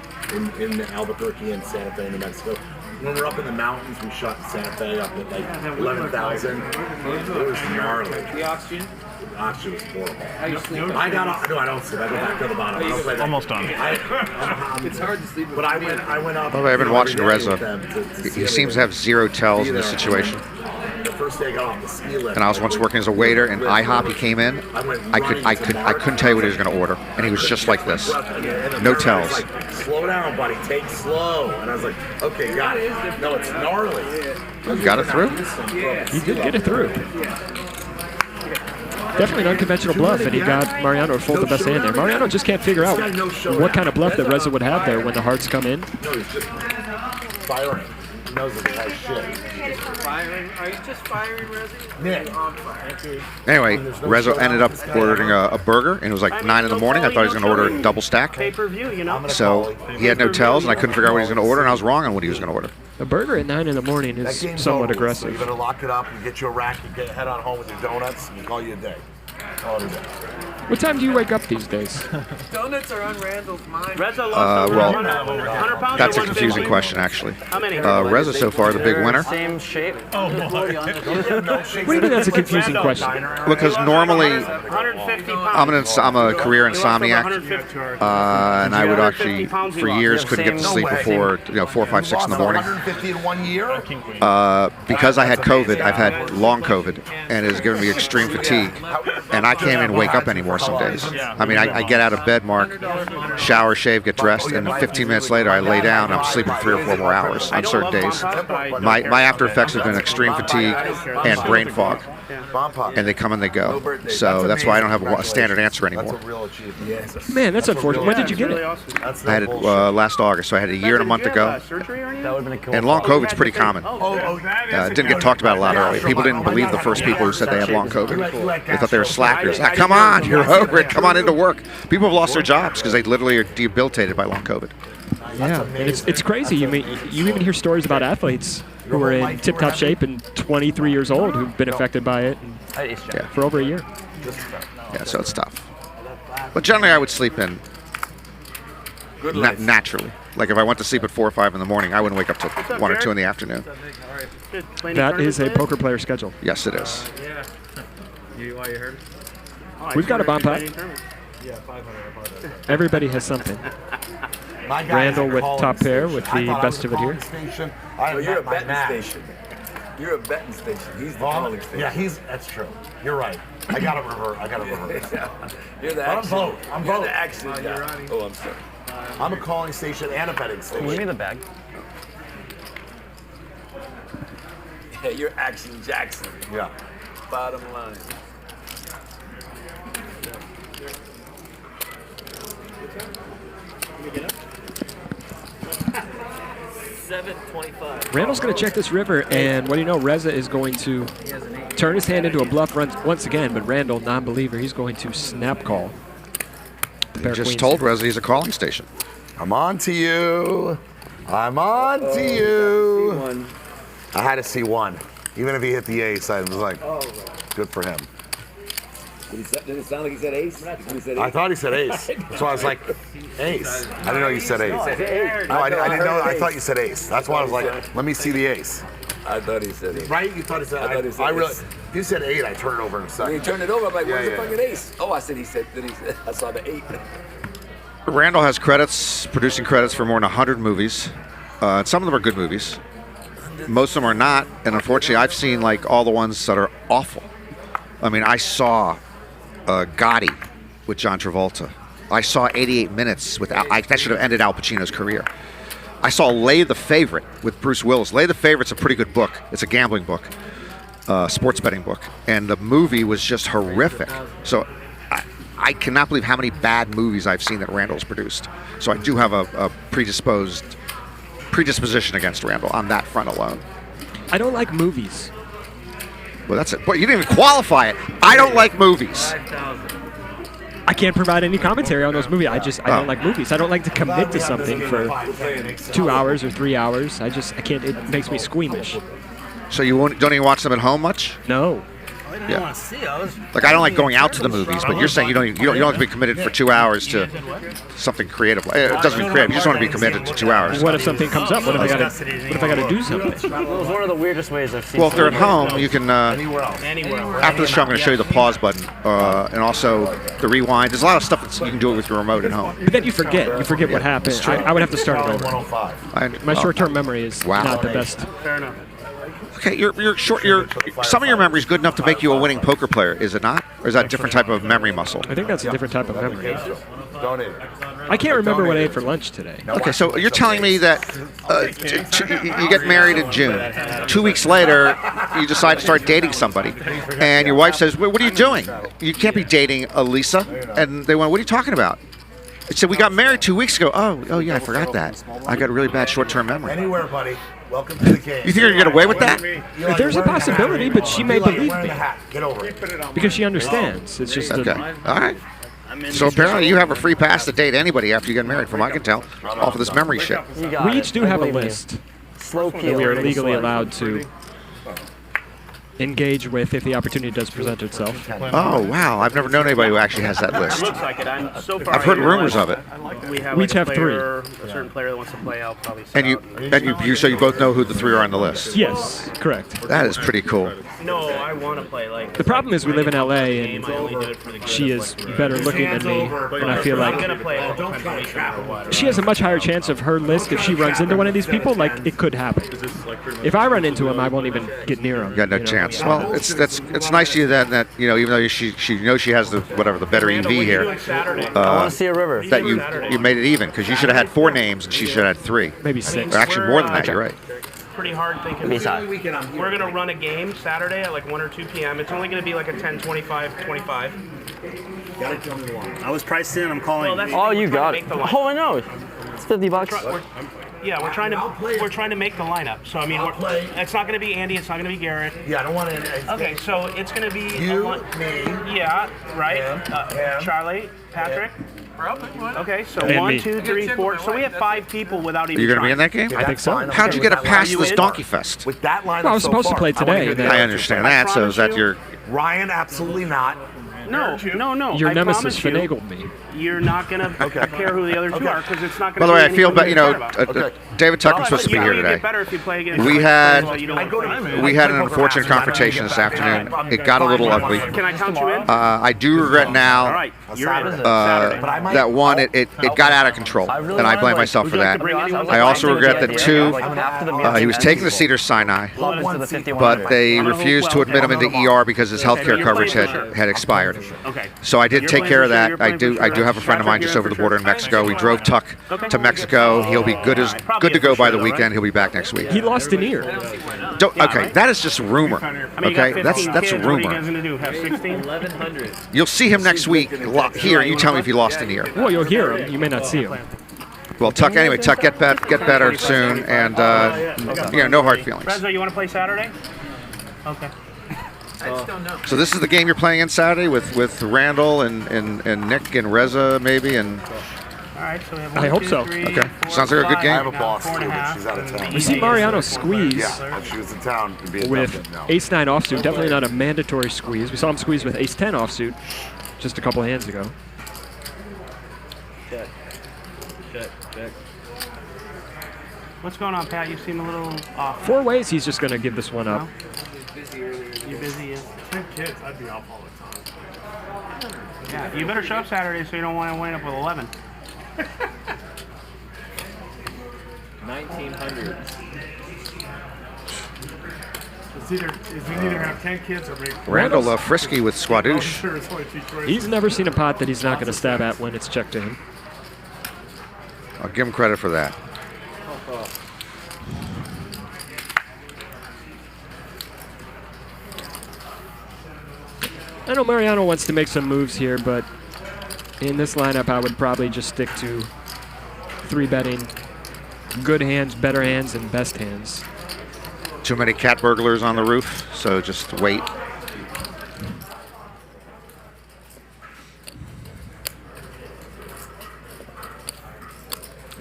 in Albuquerque and Santa Fe, New Mexico. When we're up in the mountains, we shot in Santa Fe up at like 11,000. It was gnarly. The oxygen? The oxygen was horrible. How you sleep? I don't sleep. I go back to the bottom. I don't play that. Almost done. It's hard to sleep. But I went up. Well, I've been watching Reza. He seems to have zero tells in this situation. The first day I got off the ski lift. And I was once working as a waiter, and IHOP, he came in. I couldn't tell you what he was going to order, and he was just like this, no tells. Like, slow down, buddy. Take slow. And I was like, okay, got it. No, it's gnarly. You got it through. He did get it through. Definitely an unconventional bluff, and he got Mariano to fold the best hand there. Mariano just can't figure out what kind of bluff that Reza would have there when the hearts come in. No, he's just firing. He knows that he has shit. Firing? Are you just firing, Reza? Yeah. Anyway, Reza ended up ordering a burger, and it was like 9 in the morning. I thought he was going to order a double stack. Pay-per-view, you know. So he had no tells, and I couldn't figure out what he was going to order, and I was wrong on what he was going to order. A burger at 9 in the morning is somewhat aggressive. So you better lock it up and get you a rack and head on home with your donuts, and you call you a day. Call it a day. What time do you wake up these days? Donuts are on Randall's mind. Reza lost well, 100 pounds. That's a confusing question, actually. How many? Reza so far the big winner. Same shape. What do you mean that's a confusing question? Because normally 150 pounds. I'm a career insomniac, and I would actually for years couldn't get to sleep before 4, 5, 6 in the morning. 150 in 1 year? Because I had COVID, I've had long COVID, and it has given me extreme fatigue, and I can't even wake up anymore some days. I mean, I get out of bed, Mark, shower, shave, get dressed, and 15 minutes later I lay down and I'm sleeping 3 or 4 more hours on certain days. My after effects have been extreme fatigue and brain fog. And they come and they go. So that's why I don't have a standard answer anymore. Man, that's unfortunate. When did you get it? I had it last August, so I had a year and a month ago. And long COVID's pretty common. It didn't get talked about a lot earlier. People didn't believe the first people who said they had long COVID. They thought they were slackers. Ah, come on, you're over it. Come on into work. People have lost their jobs because they literally are debilitated by long COVID. Yeah, and it's crazy. You even hear stories about athletes who are in tip-top shape and 23 years old who've been affected by it for over a year. Yeah, so it's tough. But generally, I would sleep in naturally. Like if I went to sleep at 4 or 5 in the morning, I wouldn't wake up till 1 or 2 in the afternoon. That is a poker player schedule. Yes, it is. Why you heard? We've got a bomb pot. Everybody has something. Randall with top pair with the best of it here. Well, you're a betting station. You're a betting station. He's the calling station. Yeah, that's true. You're right. I got to reverse. You're the I'm action. both. I'm You're both. the action guy. Oh, I'm sorry. I'm a calling station and a betting station. Give me the bag. Yeah, you're Action Jackson. Yeah. Bottom line. Randall's going to check this river, and what do you know? Reza is going to turn his hand into a bluff once again, but Randall, non-believer, he's going to snap call. He just told Reza he's a calling station. I'm on to you. I'm on to you. I had to see one. Even if he hit the ace, I was like, good for him. Did it sound like he said ace? I thought he said ace. So I was like, ace. I didn't know you said ace. No, I didn't know. I thought you said ace. That's why I was like, let me see the ace. I thought he said ace. Right? You thought he said I thought he said really, ace. you said 8, I turned it over in a second. When he turned it over, I'm like, where's Yeah, the fucking ace? Oh, I said he said, I saw the 8. Randall has producing credits for more than 100 movies. Some of them are good movies. Most of them are not, and unfortunately, I've seen like all the ones that are awful. I mean, I saw Gotti with John Travolta. I saw 88 minutes with that should have ended Al Pacino's career. I saw Lay the Favorite with Bruce Willis. Lay the Favorite's a pretty good book. It's a gambling book, sports betting book, and the movie was just horrific. So I cannot believe how many bad movies I've seen that Randall's produced. So I do have a predisposition against Randall on that front alone. I don't like movies. Well, that's it. But you didn't even qualify it. I don't like movies. I can't provide any commentary on those movies. I don't like movies. I don't like to commit to something for 2 hours or 3 hours. I can't. It makes me squeamish. So you don't even watch them at home much? No. Yeah. Like I don't like going out to the movies, but you're saying you don't have to be committed for 2 hours to something creative. It doesn't mean creative. You just want to be committed to 2 hours. What if something comes up? What if I got to do something? It was one of the weirdest ways I've seen. Well, if they're at home, you can. After the show, I'm going to show you the pause button and also the rewind. There's a lot of stuff that you can do it with your remote at home. But then you forget. You forget what happened. I would have to start it over. My short-term memory is not the best. Fair enough. Okay, some of your memory is good enough to make you a winning poker player, is it not? Or is that a different type of memory muscle? I think that's a different type of memory. I can't remember what I ate for lunch today. Okay, so you're telling me that you get married in June. 2 weeks later, you decide to start dating somebody. And your wife says, what are you doing? You can't be dating Elisa. And they went, what are you talking about? I said, we got married 2 weeks ago. Oh yeah, I forgot that. I got a really bad short-term memory. Anywhere, buddy. Welcome to the game. You think you're going to get away with that? There's a possibility, but she may believe me. Get over it. Because she understands. It's just okay. All right. So apparently you have a free pass to date anybody after you get married, from what I can tell, off of this memory shit. We each do have a list that we are legally allowed to engage with if the opportunity does present itself. Oh, wow. I've never known anybody who actually has that list. Looks like it. I've heard rumors of it. We each have three. A certain player that wants to play out probably. And so you both know who the three are on the list? Yes, correct. That is pretty cool. No, I want to play like. The problem is we live in LA and she is better looking than me, and I feel like she has a much higher chance of her list if she runs into one of these people. Like it could happen. If I run into him, I won't even get near him. You got no chance. Well, it's nice to you that even though she knows she has the better EV here. I want to see a river. That you made it even, because you should have had 4 names and she should have had 3. Maybe 6. Or actually more than that. You're right. Pretty hard thinking. We're going to run a game Saturday at like 1 or 2 p.m. It's only going to be like a 10, 25, 25. I was priced in. I'm calling. Oh, you got it. Oh, I know. It's $50. Yeah, we're trying to make the lineup. So I mean, it's not going to be Andy. It's not going to be Garrett. Yeah, I don't want to. Okay, so it's going to be you, me. Yeah, right. Charlie, Patrick. Okay, so And 1, me. 2, 3, 4. So we have 5 people without even. Are you going to be in trying. that game? I think so. How'd you get a pass to this Donkey Fest? With that lineup Well, I was supposed to play today. I understand that. So is that your? Ryan, absolutely not. No. Your I nemesis promise you, finagled me. You're not going to care who the other two are because it's not going to. By the way, I feel bad. bad. David Tucker's supposed to be here today. We had an unfortunate confrontation this afternoon. It got a little ugly. Can I count you in? I do regret now. All right, you're in. That one, it got out of control, and I blame myself for that. I also regret that 2, he was taken to Cedars-Sinai, but they refused to admit him into ER because his health care coverage had expired. Okay. So I did take care of that. I do have a friend of mine just over the border in Mexico. We drove Tuck to Mexico. He'll be good to go by the weekend. He'll be back next week. He lost an ear. Okay, that is just rumor. Okay, that's rumor. You'll see him next week here. You tell me if he lost an ear. Well, you'll hear him. You may not see him. Well, Tuck, get better soon, and no hard feelings. Fresno, you want to play Saturday? Okay. So this is the game you're playing in Saturday with Randall and Nick and Reza maybe and. All right, so we have I hope so. Okay, sounds like a good game. I have a boss too, but she's out of town. We see Mariano squeeze Yeah, if she was in town, it'd be a with nothing. No. Ace-9 offsuit. Definitely not a mandatory squeeze. We saw him squeeze with Ace-10 offsuit just a couple of hands ago. Check. What's going on, Pat? You seem a little off. 4 ways he's just going to give this one up. You're busy. Yeah. 10 kids, I'd be off all the time. Yeah, you better show up Saturday so you don't want to wind up with 11. 1900. It's either gonna have 10 kids or make. Randall frisky with Squadouche. Sure, it's only 2 choices. He's never seen a pot that he's not going to stab at when it's checked to him. I'll give him credit for that. I know Mariano wants to make some moves here, but in this lineup, I would probably just stick to 3-betting good hands, better hands, and best hands. Too many cat burglars on the roof, so just wait.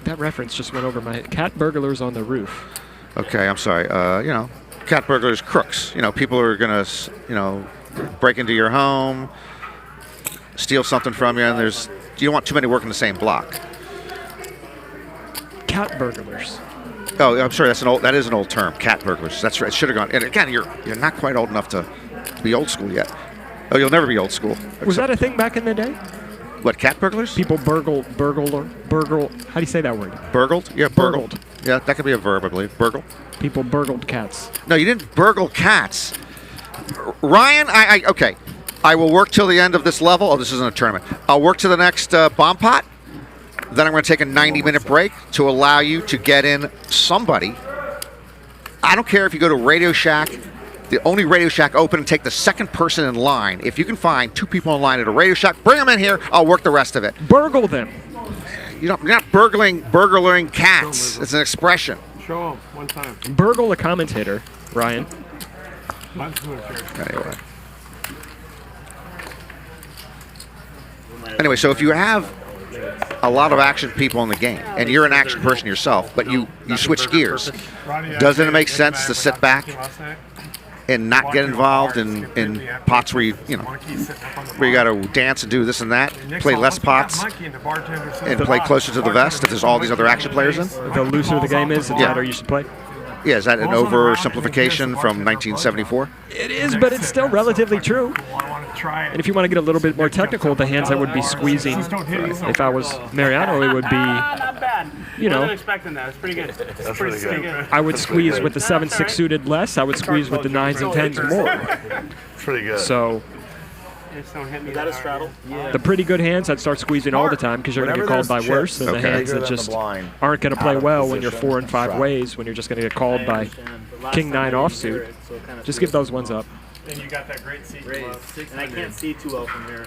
That reference just went over my head. Cat burglars on the roof. Okay, I'm sorry. You know, cat burglars, crooks. You know, people are gonna, you know, break into your home, steal something from you, and you don't want too many working the same block. Cat burglars. Oh, I'm sorry. That is an old term. Cat burglars. That's right. It should have gone. And again, you're not quite old enough to be old school yet. Oh, you'll never be old school. Was that a thing back in the day? What, cat burglars? People burgle. How do you say that word? Burgled? Yeah, burgled. Yeah, that could be a verb, I believe. Burgle. People burgled cats. No, you didn't burgle cats. Ryan, okay. I will work till the end of this level. Oh, this isn't a tournament. I'll work to the next bomb pot. Then I'm going to take a 90-minute break to allow you to get in somebody. I don't care if you go to Radio Shack, the only Radio Shack open, and take the second person in line. If you can find 2 people in line at a Radio Shack, bring them in here. I'll work the rest of it. Burgle them. You're not burgling cats. It's an expression. Show them one time. Burgle a commentator, Ryan. Anyway, so if you have a lot of action people in the game, and you're an action person yourself, but you switch gears, doesn't it make sense to sit back and not get involved in pots where you got to dance and do this and that, play less pots, and play closer to the vest if there's all these other action players in? The looser the game is, the better you should play. Yeah, is that an oversimplification from 1974? It is, but it's still relatively true. And if you want to get a little bit more technical, the hands I would be squeezing, if I was Mariano, it would be, not bad. you know. Wasn't expecting that. It's pretty good. That's pretty good. I would squeeze with the 7-6 suited less. I would squeeze with the 9s and 10s more. Pretty good. So Just don't hit me. Is that a straddle? Yeah. the pretty good hands, I'd start squeezing all the time because you're going to get called by worse than the hands that just aren't going to play well when you're 4 and 5 ways, when you're just going to get called by King 9 offsuit. Just give those ones up. And you got that great seat. And I can't see too well from here.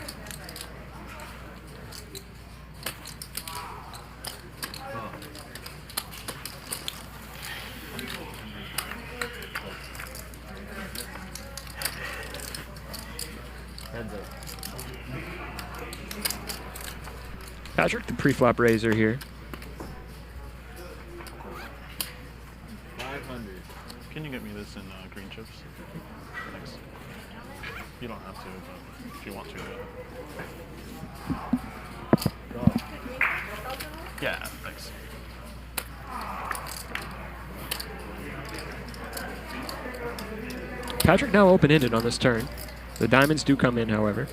Patrick, the pre-flop raiser here. 500. Can you get me this in green chips? Thanks. You don't have to, but if you want to. Yeah, thanks. Patrick now open-ended on this turn. The diamonds do come in, however.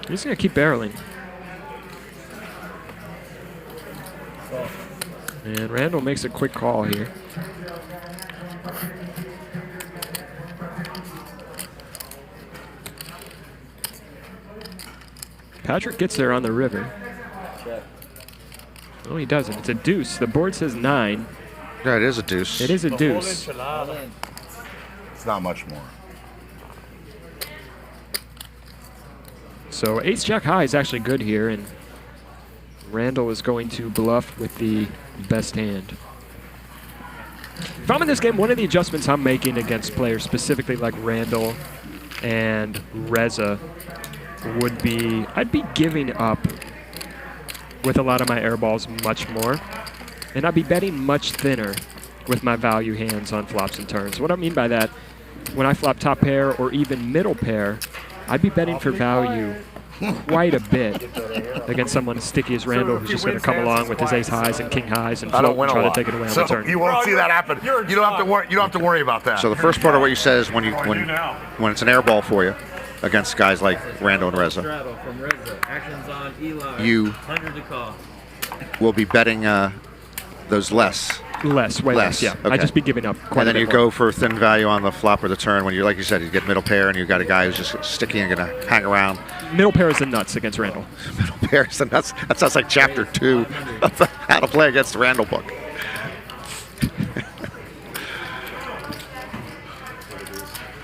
He's going to keep barreling. And Randall makes a quick call here. Patrick gets there on the river. Oh, he doesn't. It's a deuce. The board says 9. Yeah, it is a deuce. It is a deuce. It's not much more. So ace-jack high is actually good here, and Randall is going to bluff with the best hand. If I'm in this game, one of the adjustments I'm making against players specifically like Randall and Reza would be I'd be giving up with a lot of my air balls much more, and I'd be betting much thinner with my value hands on flops and turns. What I mean by that, when I flop top pair or even middle pair, I'd be betting for value quite a bit against someone as sticky as Randall, who's just going to come along with his ace highs and king highs and float and try to take it away on the turn. You won't see that happen. You don't have to worry about that. So the first part of what you said is when it's an air ball for you against guys like Randall and Reza, From Reza. Actions on Eli. you 100 to call. will be betting those less. Less, way less. Yeah, Okay. I'd just be giving up quite And then a you bit go more. for thin value on the flop or the turn when you, like you said, you get middle pair and you got a guy who's just sticky and going to hang around. Middle pair is the nuts against Randall. Middle pairs, and that sounds like chapter 2 of the How to Play Against the Randall book.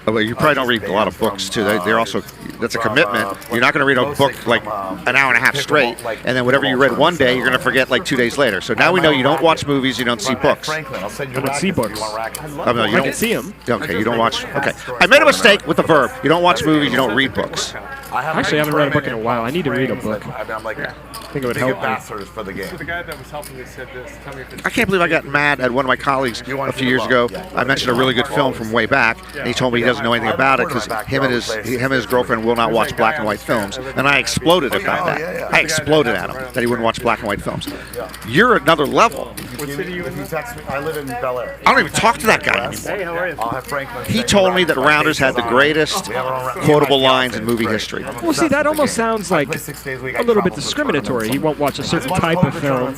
Oh, well, you probably don't read a lot of books too. They're also, that's a commitment. You're not going to read a book like an hour and a half straight, and then whatever you read one day, you're going to forget like 2 days later. So now we know you don't watch movies, you don't see books. I don't see books. Oh, no, you I don't can see them. Okay, you don't watch. Okay, I made a mistake with the verb. You don't watch movies, you don't read books. Actually, I haven't read a book in a while. I need to read a book. I'm like, I think it would help me. ambassadors for the game. So the guy that was helping me said this. Tell me if it's I can't believe I got mad at one of my colleagues a few years ago. I mentioned a really good film from way back, and he told me he doesn't know anything about it because him and his girlfriend will not watch black and white films. And I exploded about that. I exploded at him that he wouldn't watch black and white films. You're another level. What city you in? He texts me. I live in Bel Air. I don't even talk to that guy anymore. Hey, how are you? I'll have Franklin. He told me that Rounders had the greatest quotable lines in movie history. Well, see, that almost sounds like a little bit discriminatory. He won't watch a certain type of film.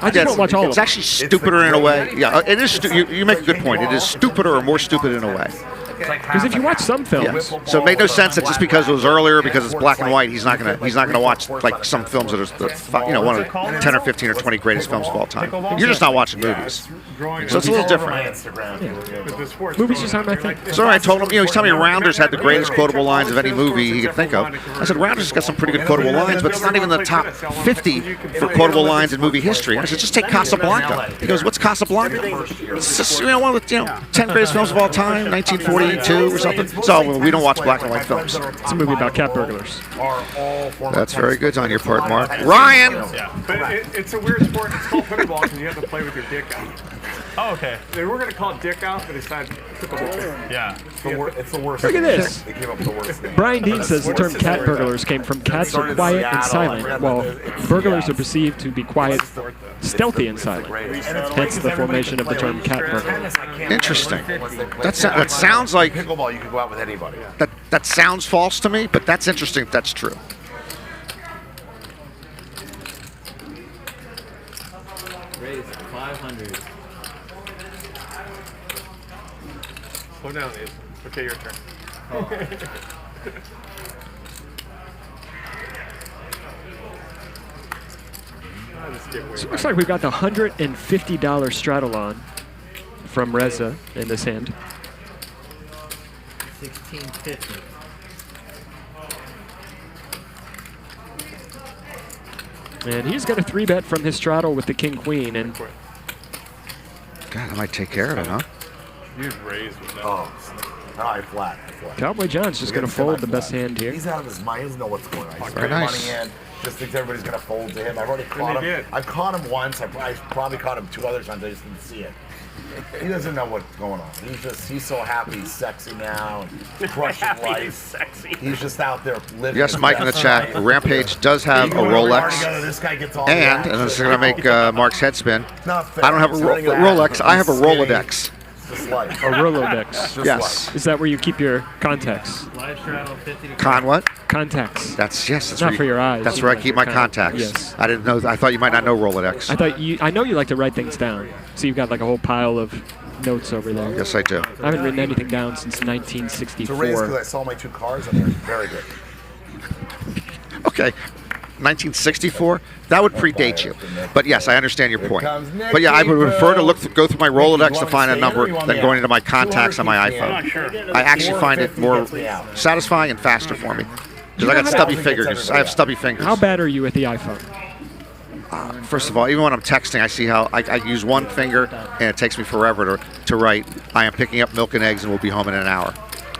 I just won't watch all of It's them. actually stupider in a way. Yeah, it is. You make a good point. It is stupider or more stupid in a way. Because if you watch some films, Yes. So it made no sense that just because it was earlier, because it's black and white, he's not gonna watch like some films that are one of the 10 or 15 or 20 greatest films of all time. You're just not watching movies. So it's a little different. movies just aren't my thing. So I told him, he's telling me Rounders had the greatest quotable lines of any movie he could think of. I said, Rounders has got some pretty good quotable lines, but it's not even the top 50 for quotable lines in movie history. I said, just take Casablanca. He goes, what's Casablanca? It's just, one of the 10 greatest films of all time, 1942 or something. So we don't watch black and white films. It's a movie about cat burglars. That's very good on your part, Mark. Ryan! Yeah, but it's a weird sport. It's called pickleball because you have to play with your dick out. Oh, okay. They were going to call it dick out, but they decided pickleball. Yeah. It's the worst. Look at this. They came up with the worst name. Brian Dean says the term cat burglars came from cats are quiet and silent, while burglars are perceived to be quiet, stealthy, and silent. Hence the formation of the term cat burglar. Interesting. That sounds like Pickleball, you can go out with anybody. that sounds false to me, but that's interesting if that's true. Raise 500. Slow down, Ace. Okay, your turn. So it looks like we've got the $150 straddle on from Reza in this hand. 1650. And he's got a 3-bet from his straddle with the king-queen. And God, I might take care of it, huh? You'd raise with that. Oh, I flat. Cowboy John's just going to fold the best hand here. He's out of his mind. He doesn't know what's going on. He's Very putting nice. money in. Just thinks everybody's going to fold to him. I've already caught he him. did. I've caught him once. I probably caught him 2 other times. I just didn't see it. He doesn't know what's going on. He's so happy. He's sexy now. And crushing life. Sexy. He's just out there living. Yes, his Mike in the best chat. life. Rampage does have a You go Rolex. together, this guy gets all the And action. this is going to make Mark's head spin. Not fair. I don't have a He's running around, Rolex. I have a he's skinny. Rolodex. Just life. A Rolodex. Just Yes. Is that where you keep your contacts? Live straddle 50 to Con what? Contacts. That's Not where for your eyes. That's You where I like keep your my contacts. contacts. Yes. I didn't know. I thought you might not know Rolodex. I know you like to write things down. So you've got like a whole pile of notes over there. Yes, I do. I haven't written anything down since To raise because 1964. I saw my 2 cars in there. Very good. Okay. 1964, that would predate you. But yes, I understand your point. But yeah, I would prefer to go through my Rolodex to find a number than going into my contacts on my iPhone. I actually find it more satisfying and faster for me. Because I got stubby fingers. I have stubby fingers. How bad are you with the iPhone? First of all, even when I'm texting, I see how I use one finger and it takes me forever to write, I am picking up milk and eggs and will be home in an hour.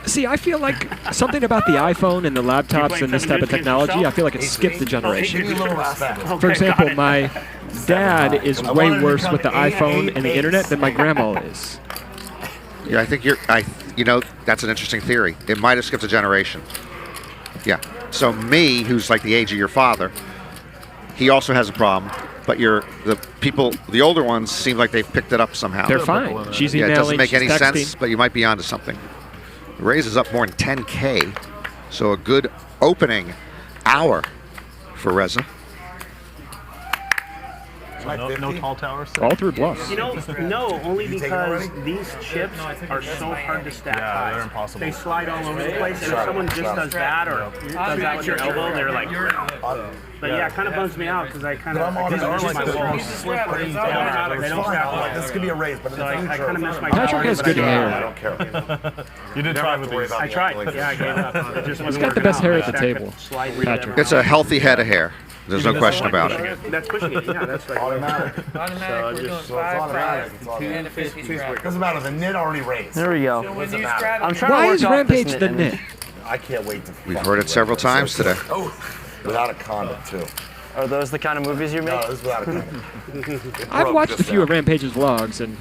See, I feel like something about the iPhone and the laptops and this type of technology, I feel like it skipped a generation. For example, my dad is way worse with the iPhone and the internet than my grandma is. Yeah, I think that's an interesting theory. It might have skipped a generation. Yeah. So me, who's like the age of your father, he also has a problem. But the older ones seem like they've picked it up somehow. They're fine. She's emailing, it doesn't make she's any texting. sense, but you might be onto something. The raise is up more than 10K, so a good opening hour for Reza. No tall towers. All through bluffs. You know, no, only You take it because already? these chips are so hard to stack Yeah, they're high. impossible. They slide all over the place, and if someone just does that or does that with your elbow, they're like. But yeah, it kind of bums me out because I kind of miss my walls. They don't stack Like, this could be a raise, but in the So future, I kind of miss my Patrick guard, has but good hair. I don't care. You did try with these. I tried. Yeah, I gave up. It just wasn't got the working best out. hair My at the stack table, kept sliding Patrick. whatever. It's a healthy head of hair. There's no question about pushing it. That's pushing it. Yeah, that's like Automatic. Automatic, we're doing So it's automatic. It's automatic. Doesn't matter. The knit already raised. There we go. When you matter? straddle, I'm trying Why to work is off Rampage this the knit. knit? I can't wait to. We've heard it several times today. Without a condom, too. Are those the kind of movies you make? No, this is without a condom. I've watched a just few now. of Rampage's vlogs, and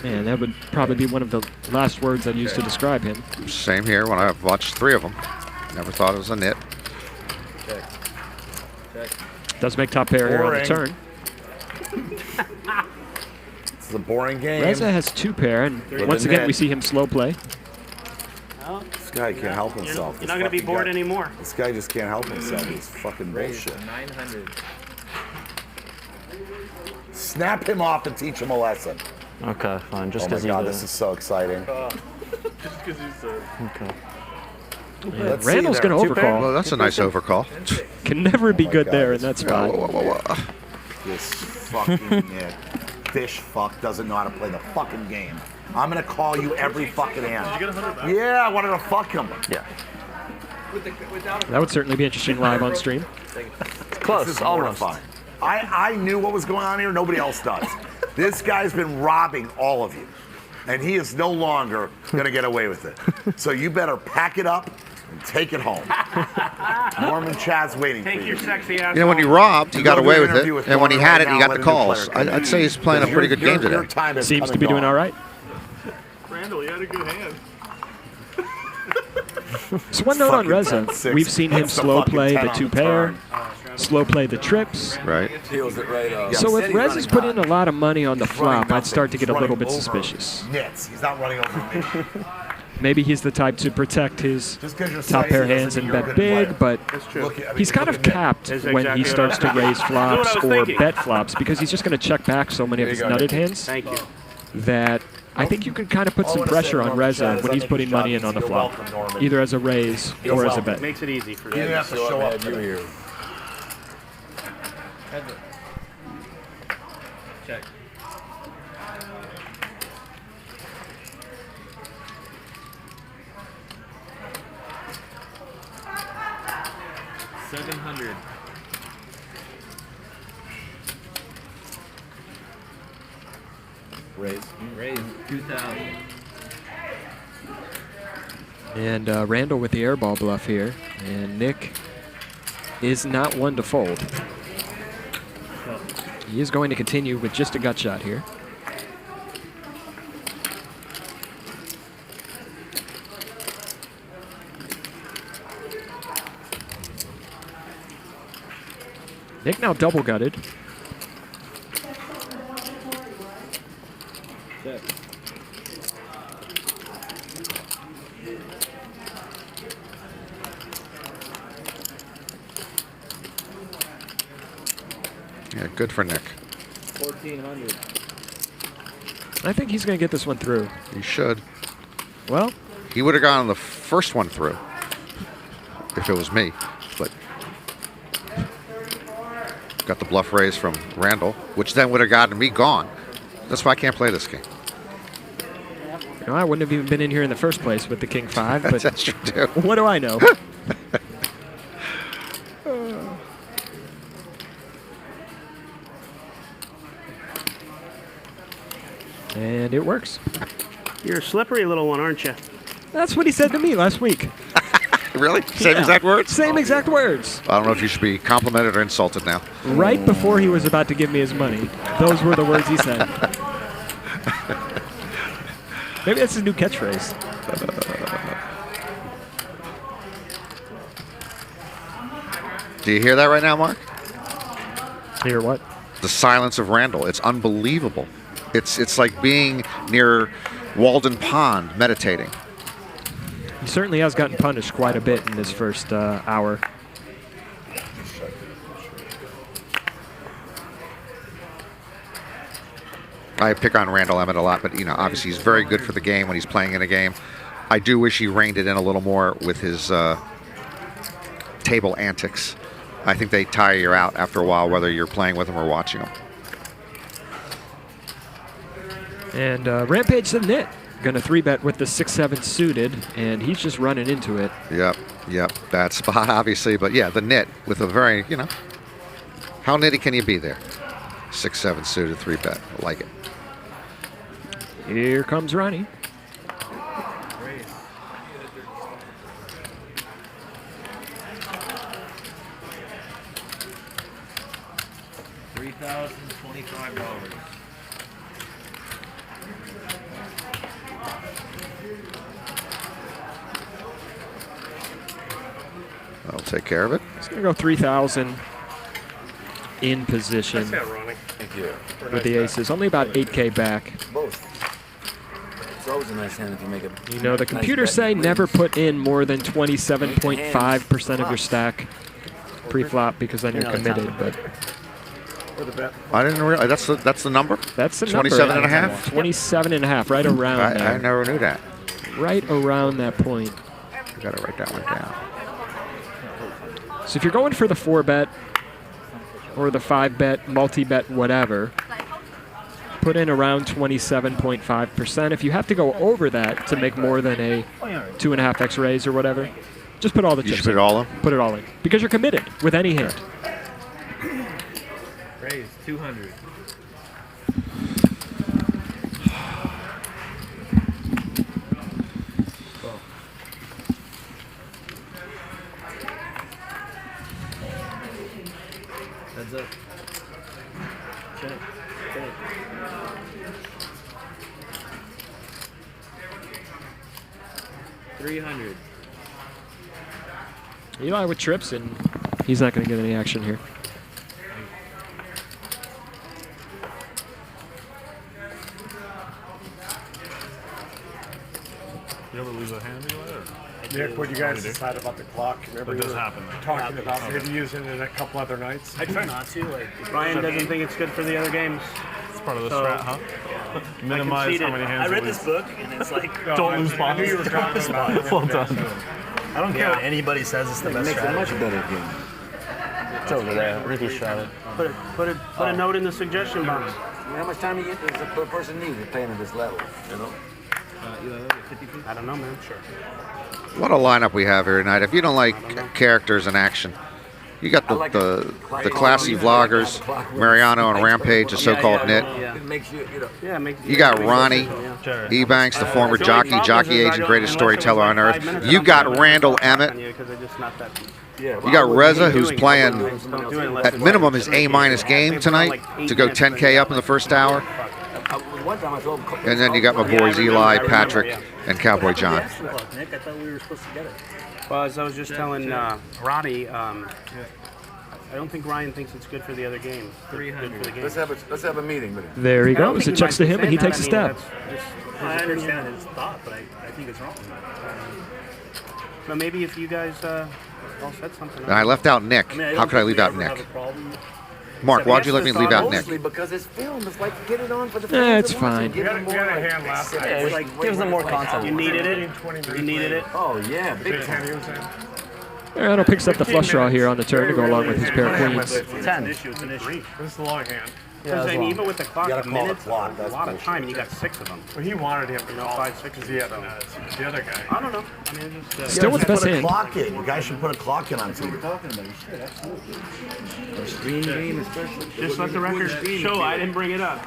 man, that would probably be one of the last words I'd use to describe him. Same here when I've watched 3 of them. Never thought it was a knit. Does make top pair here on the Boring. turn. This is a boring game. Reza has 2 pair, and once again we see him slow play. This guy can't help himself. You're not going to be bored anymore. This guy just can't help himself. He's fucking bullshit. 900. Snap him off and teach him a lesson. Okay, fine. Just Oh my because God, you this is so exciting. Just because he's Okay. Let's see Randall's there. going to Two pair? overcall. Well, that's a nice overcall. Can never be my good God, there in this that spot. Whoa, whoa, whoa. This fucking fish fuck doesn't know how to play the fucking game. I'm gonna call you every fucking hand. Did you get 100 back? Yeah, I wanted to fuck him. Yeah. That would certainly be interesting live on stream. Close, This is almost. mortifying. I knew what was going on here. Nobody else does. This guy's been robbing all of you, and he is no longer gonna get away with it. So you better pack it up and take it home. Norman Chad's waiting for Take you. your sexy ass. You know, when he home. robbed, he got Go do away an with it. interview with And when he Norman had right it, he now, got the let a new calls. player come in. I'd say he's playing a pretty good game Your today. time has Seems come to and be doing gone. all right. Randall, you had a good hand. So one note on Fucking Reza, 10-6. we've seen him That's the slow fucking play 10 the on 2 the pair, turn. slow play the trips. Right. Heals it right up. So if Said he's Reza's running put in hot. a lot of money on the He's running flop, I'd nothing. start to get a He's little bit running over suspicious. Nits. He's not running over me. Maybe he's the type to protect his Just 'cause you're top slicey pair doesn't hands mean and you're a bet good player. big, but That's true. Look at- I mean, he's kind look of at Nit. capped That's when exactly he what starts I- to raise That's flops what I was or thinking. bet flops because he's just going to check back so many of his There you go, nutted hands Thank you. that I think you can kind of put some pressure on Reza when he's putting money in on the flop, either as a raise or as a bet. Makes it easy for You you. didn't have to show up. You here. Check. $700. Raise. Raise 2,000. And Randall with the airball bluff here, and Nick is not one to fold. He is going to continue with just a gut shot here. Nick now double gutted. Check. Yeah, good for Nick. 1,400. I think he's going to get this one through. He should. Well, He would have gotten the first one through if it was me, but got the bluff raise from Randall, which then would have gotten me gone. That's why I can't play this game. you know, I wouldn't have even been in here in the first place with the King 5, but That's true too. what do I know? And it works. You're a slippery little one, aren't you? That's what he said to me last week. Really? Same Yeah. exact words? Same exact words. I don't know if you should be complimented or insulted now. Right before he was about to give me his money. Those were the words he said. Maybe that's his new catchphrase. Do you hear that right now, Mark? Hear what? The silence of Randall. It's unbelievable. It's like being near Walden Pond meditating. He certainly has gotten punished quite a bit in this first hour. I pick on Randall Emmett a lot, but you know, obviously he's very good for the game when he's playing in a game. I do wish he reined it in a little more with his table antics. I think they tire you out after a while, whether you're playing with them or watching them. And Rampage the Nit going to 3-bet with the 6-7 suited, and he's just running into it. Yep, that spot obviously, but yeah, the Nit with a very, you know, how nitty can you be there? 6-7 suited 3-bet, I like it. Here comes Ronnie. $3,025. I'll take care of it. It's going to go 3,000 in position Thank you. with the aces. Only about 8K back. Both. It's always a nice hand if you make it. You know, the computers say never put in more than 27.5% of your stack pre-flop because then you're committed. But I didn't realize that's the number. That's the number. 27 and a half. 27 and a half, right around there. I never knew that. Right around that point. I got to write that one down. So if you're going for the 4-bet or the 5-bet, multi-bet, whatever, put in around 27.5%. If you have to go over that to make more than a 2.5x raise or whatever, just put all the chips in. You should put it all in? Put it all in. Because you're committed with any hand. Raise 200. Heads up. Check. 300. Eli with trips, and he's not going to get any action here. You ever lose a hand, Eli? Nick, what you guys decide about the clock? Remember It does you were happen. talking about maybe using it in a couple other nights? I try not to. Like, Bryan doesn't think it's good for the other games. It's part of the strat, huh? Minimize how many hands I read you lose. this book, and it's like, Don't lose bonds. I knew you were talking about it. Well done. I don't care what anybody says it's the best Makes it a strategy. much better game. It's over there. Ricky shot it. Put a note in the suggestion box. How much time does a person need to play at this level? You know? I don't know, man. Sure. What a lineup we have here tonight. If you don't like characters in action, you got the classy vloggers, Mariano and Rampage, the so-called Nit. It makes you, you know. You got Ronnie Ebanks, the former jockey agent, greatest storyteller on earth. You got Randall Emmett. You got Reza, who's playing at minimum his A- game tonight to go 10K up in the first hour. And then you got my boys Eli, Patrick, and Cowboy John. Nick, I thought we were supposed to get it. Well, as I was just telling Roddy, I don't think Ryan thinks it's good for the other games. Good for the game. Let's have a meeting with him. There he goes. It checks to him, and he takes a step. I understand his thought, but I think it's wrong. But maybe if you guys all said something. And I left out Nick. How could I leave out Nick? Mark, why'd you let me leave out Nick? Mostly because it's film. It's like get it on for the fans. It's fine. We had a hand last night. Yeah, it's like gives them more content. You needed it. You needed it. Oh yeah, big Big time. hand he was in. Mariano picks up the flush draw here on the turn to go along with his pair of queens. 10. This is the long hand. Because even with the clock, You gotta call the minutes, clock, a that's lot of bullshit. time, and you got 6 of them. Well, he wanted him to call 5, 6 because he had the other guy. I don't know. I mean, it's just, Still with the best Put a hand. clock in. You guys should put a clock in on TV. Screen game, especially. just let the record show. I didn't bring it up.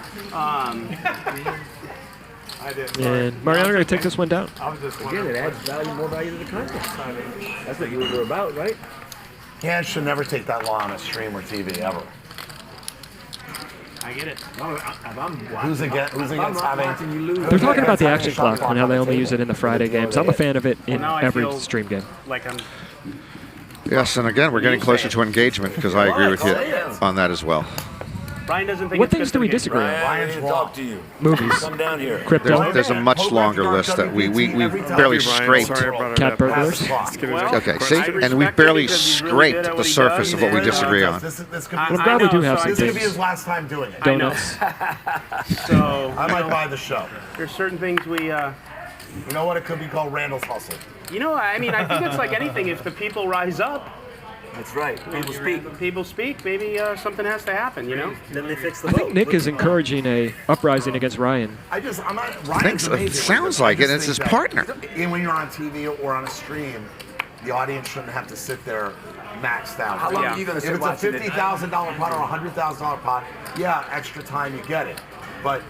I did. And Mariano going to take this one down. I was just Again, wondering. it adds value, more value to the content. That's what you were about, right? Hands should never take that long on a stream or TV ever. I get it. Who's against having? You lose. They're talking about the action clock and how they only use it in the Friday games. I'm a fan of it in Now I every feel stream game. Like I'm. Yes, and again, we're getting closer to engagement because I agree with you on that as well. Ryan doesn't think What it's good things for do we the game. disagree on? Ryan, I need to talk to you. Movies. Come down here. Crypto. There's a much longer list that we barely scraped. Cat burglars. Okay, see? And we barely scraped the surface of what we disagree on. I'm glad we do have some This could be his things. last time doing it. Donuts. So I might buy the show. there's certain things we. You know what? It could be called Randall's Hustle. You know, I mean, I think it's like anything. If the people rise up, That's right. People speak. people speak. Maybe something has to happen. You know. Then they fix the I think Nick is encouraging a uprising against Ryan. I'm not. Thinks- Ryan's amazing. it sounds like I it, just and it's his think partner. that when you're on TV or on a stream, the audience shouldn't have to sit there maxed out. How long are you gonna If sit it's a watching it? $50,000 pot or a $100,000 pot, yeah, extra time you get it. But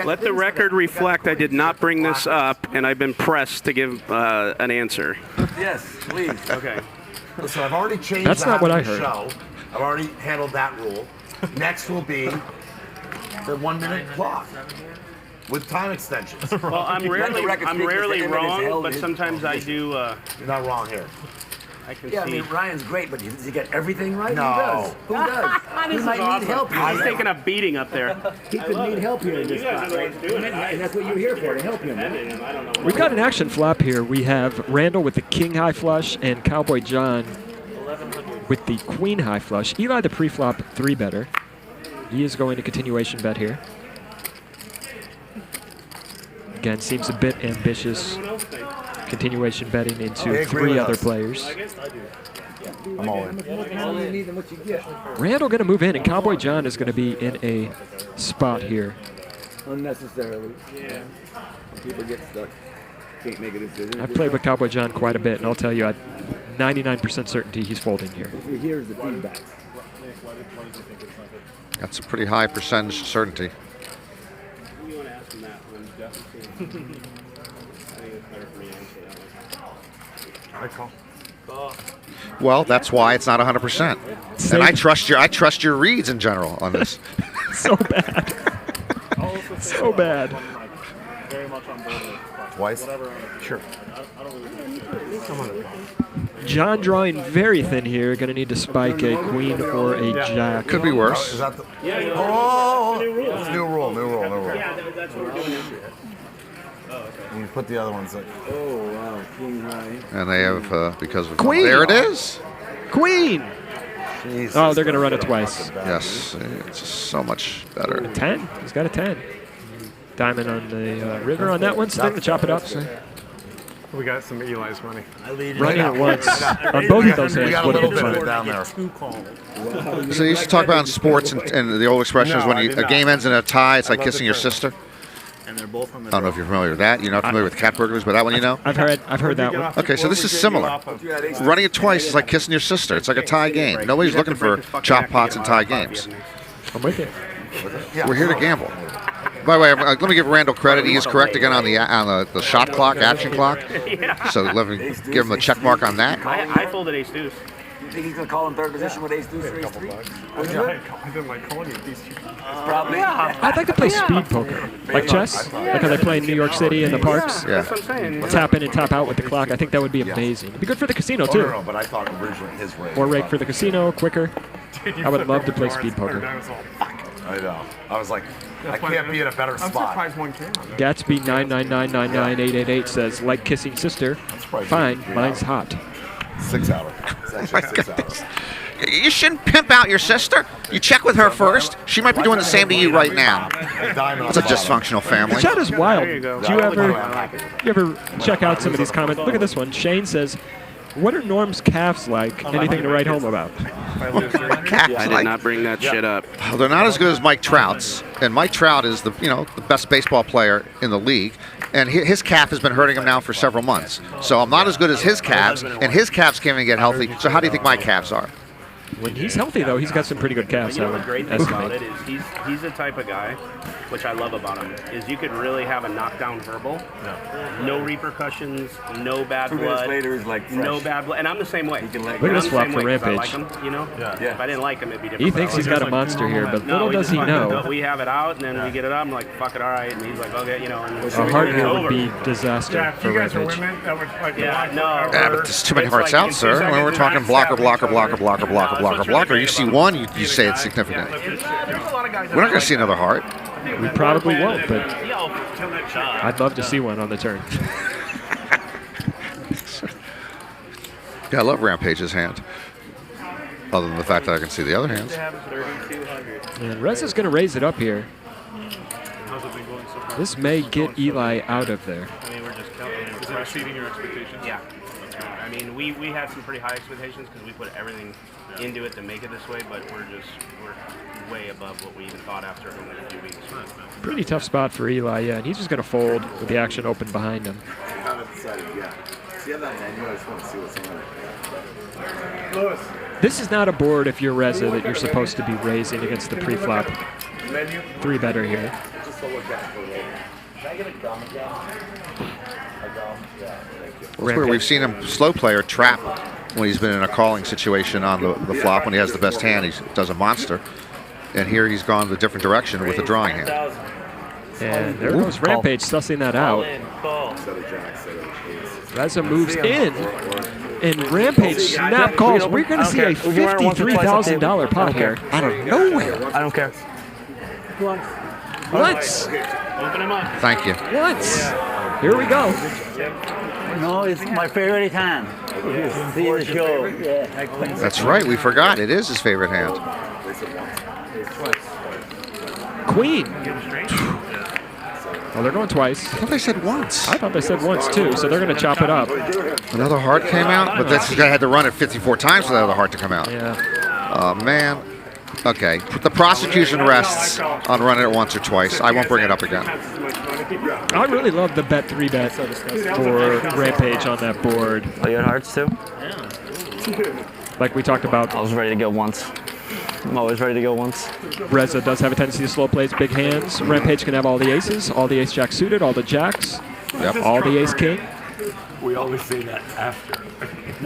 Let the record reflect I did not bring this up, and I've been pressed to give an answer. Yes, please. Okay. listen, I've already changed That's the not what half I of the heard. show. I've already handled that rule. Next will be the 1 minute clock with time extensions. Well, I'm rarely wrong, held but his- sometimes I do. You're not wrong here. I can Yeah, I see. mean, Ryan's great, but does he get everything right? No. Who does? Who does? He This is might awesome. need help here. He's taking a beating up there. He could need help here in this spot, right? And that's what you're here for, to help him, right? We've got an action flop here. We have Randall with the king high flush and Cowboy John with the queen high flush. Eli the pre-flop 3-better. He is going to continuation bet here. Again, seems a bit ambitious. Continuation betting into 3 other players. I'm all in. Randall going to move in, and Cowboy John is going to be in a spot here. Unnecessarily. Yeah. People get stuck. Can't make a decision. I've played with Cowboy John quite a bit, and I'll tell you, at 99% certainty he's folding here. Here's the feedback. That's a pretty high percentage certainty. You want to ask him that one? I think it's better for me to answer that one. I call. Well, that's why it's not 100%. And I trust your reads in general on this. So bad. So bad. Very much on board with Twice? Sure. John drawing very thin here. Going to need to spike a queen or a jack. Could be worse. Is that the? Yeah, Oh, it's new rule. yeah, that's what we're doing. And you put the other ones in. Oh, wow. King high. And they have, because of... Queen. There it is. Queen! Jesus. Oh, they're going to run it twice. Yes, it's so much better. 10. He's got a 10. Diamond on the river on that one, so they're going to chop it up. We got some Eli's money. Running it once on both of those We hands got a would have little been bit of fun. it down there. So you used to talk about in sports and the old expression is when a game ends in a tie, it's like kissing your sister. And they're both on the I don't know if you're familiar with that. You're not familiar with cat burglars, but that one you know? I've heard that one. Okay, so this is similar. Running it twice is like kissing your sister. It's like a tie game. Nobody's looking for chop pots and tie games. I'm with you. We're here to gamble. By the way, let me give Randall credit. He is correct again on the shot clock, action clock. So let me give him a check mark on that. I folded ace deuce. You think he's going to call in third position with ace deuce or ace three? I didn't like calling you these two. Probably. I'd like to play speed poker, like chess, like how they play in New York City in the parks. Yeah. That's what I'm saying. Tap in and tap out with the clock. I think that would be amazing. It'd be good for the casino No, too. but I thought originally his rate. More rake for the casino, quicker. Dude, I would love to play speed poker. I was all, fuck. I know. I was like, I That's why can't be in a better I'm spot. surprised one came on. Gatsby 999998888 says, like kissing sister. Fine, mine's hot. 6 hour. It's actually 6 hours. You shouldn't pimp out your sister. You check with her first. She might be doing the same to you right now. It's a dysfunctional family. The chat is wild. There you go. Do you ever check out some of these comments? Look at this one. Shane says, what are Norm's calves like? Anything to write home about? I did not bring that shit up. Well, they're not as good as Mike Trout's, and Mike Trout is the best baseball player in the league, and his calf has been hurting him now for several months. So I'm not as good as his calves, and his calves can't even get healthy. So how do you think my calves are? When he's healthy, though, he's got some pretty good calves. You know I the would great thing about estimate. it is he's the type of guy, which I love about him, is you could really have a knockdown verbal, no repercussions, no bad 2 minutes blood, later, he's like fresh. no bad blood, and I'm the same way. He can let Look at I'm this the flop same for way 'cause I Rampage. like him, you know. Yeah. If I didn't like him, it'd be different. He thinks he's got a monster here, but little does he know, We have it out, and then we get it up. I'm like, fuck it, all right. And he's like, okay, you know. And a heart it's here over. would be disaster Yeah, if for you guys are Rampage. women, that would like Yeah, watch no. forever. Yeah, but there's too many It's hearts like out, in 2 sir. When we're seconds, talking you're blocker, not blocker, stabbing each blocker, blocker, blocker, blocker, blocker. You see one, you say it's significant. We're not going to see another heart. We probably won't, but I'd love to see one on the turn. Yeah, I love Rampage's hand. Other than the fact that I can see the other hands. And Reza's going to raise it up here. This may get Eli out of there. I mean, we're just counting. Is it exceeding your expectations? Yeah. I mean, we had some pretty high expectations because we put everything into it to make it this way, but we're way above what we even thought after only a few weeks. Pretty tough spot for Eli, yeah. And he's just going to fold with the action open behind him. I haven't decided yet. See on that menu, I just want to see what's on it. This is not a board, if you're Reza, that you're supposed to be raising against the pre-flop. Three better here. Just to look at for later. Can I get a gum again? A gum? Yeah, thank you. That's where we've seen him slow player trap when he's been in a calling situation on the flop. When he has the best hand, he does a monster. And here he's gone the different direction with the drawing hand. And there goes Rampage sussing that out. Reza moves in. And Rampage snap calls. We're going to see a $53,000 pot here out of nowhere. I don't care. Once. Open him up. Thank you. Once. Here we go. No, it's my favorite hand. See the show. Yeah. That's right. We forgot. It is his favorite hand. Queen. Oh, they're going twice. I thought they said once. I thought they said once too, so they're going to chop it up. Another heart came out, but this guy had to run it 54 times for that other heart to come out. Yeah. Oh, man. Okay. The prosecution rests on running it once or twice. I won't bring it up again. I really love the bet 3-bet for Rampage on that board. Oh, you had hearts too? Like we talked about. I was ready to go once. I'm always ready to go once. Reza does have a tendency to slow plays big hands. Rampage can have all the aces, all the ace-jack suited, all the jacks, all the ace-king. We always say that after.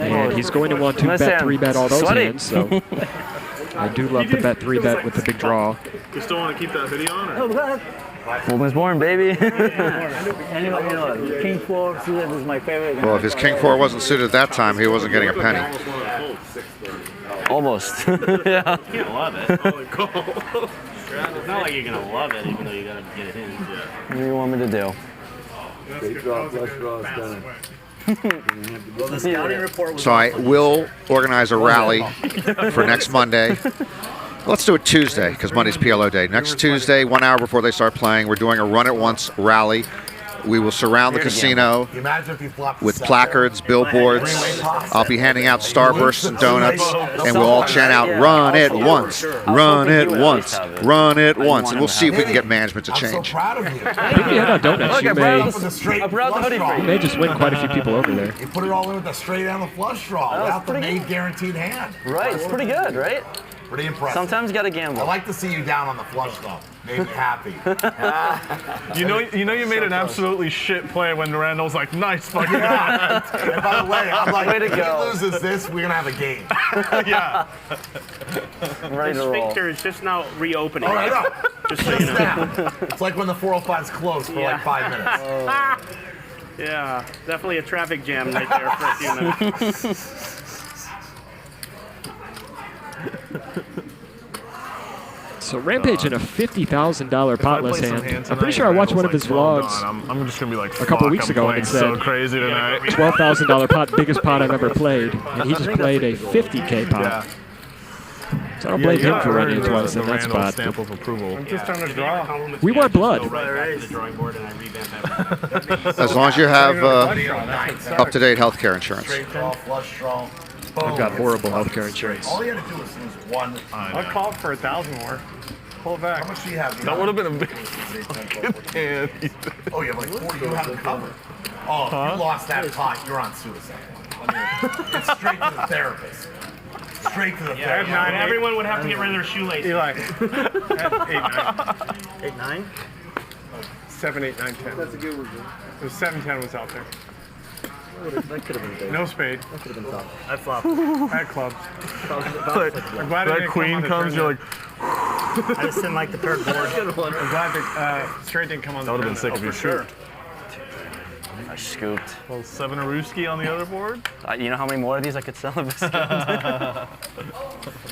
And he's going to want to bet 3-bet all those hands, so I do love the bet 3-bet with the big draw. You still want to keep that hoodie on? Or? Woman's born, baby. Anyway, you know, King 4 suited is my favorite. Well, if his King 4 wasn't suited at that time, he wasn't getting a penny. Almost. Yeah. You can't love it. It's not like you're going to love it, even though you got to get it in. What do you want me to do? So I will organize a rally for next Monday. Let's do it Tuesday, because Monday's PLO day. Next Tuesday, 1 hour before they start playing, we're doing a run-it-once rally. We will surround the casino with placards, billboards. I'll be handing out Starbursts and donuts, and we'll all chant out, "Run it once, run it once, run it once." And we'll see if we can get management to change. I think if you hand out donuts, you may just win quite a few people over there. You put it all in with the straight and the flush draw without the made guaranteed hand. Right, it's pretty good, right? Pretty impressive. Sometimes you gotta gamble. I like to see you down on the flush draw. Made me happy. You know you made an absolutely shit play when Randall's like, nice fucking And by the way, I'm like, Way to if go. he loses this, we're gonna have a game. Yeah. I'm ready The to roll. sphincter is just now reopening. Oh, I know. Just so you know. It's like when the 405's closed for like 5 minutes. Yeah, definitely a traffic jam right there for a few minutes. So Rampage in a $50,000 potless hand. I'm pretty sure I watched one of his vlogs I'm just gonna be like, a couple weeks ago and it said so crazy tonight. $12,000 pot, biggest pot I've ever played, and he just played a $50K pot. Yeah. So I don't blame him for running it twice in that spot. Stamp of approval. I'm just trying to draw. We want blood. Right back to the drawing board and I revamp everything. As long as you have up-to-date health care insurance. Straight draw, flush draw. I've got horrible healthcare insurance. All you had to do was lose one. I called for 1,000 more. Pull it back. How much do you have? That would have been a big fucking hand. Oh, you have like 40. You have it covered. Oh, if you lost that pot, you're on suicide. It's straight to the therapist. Straight to the therapist. Everyone would have to get rid of their shoelaces. Eli. 8, 9? 7, 8, 9, 10. That's a good one. So 7, 10 was out there. That could have been big. No spade. That could have been tough. I flopped. I had clubs. I'm glad that queen comes, you're like, I just didn't like the third board. I'm glad the straight didn't come on. That would have been sick if you shoot. I scooped. Well, 7 Aruski on the other board. You know how many more of these I could sell if I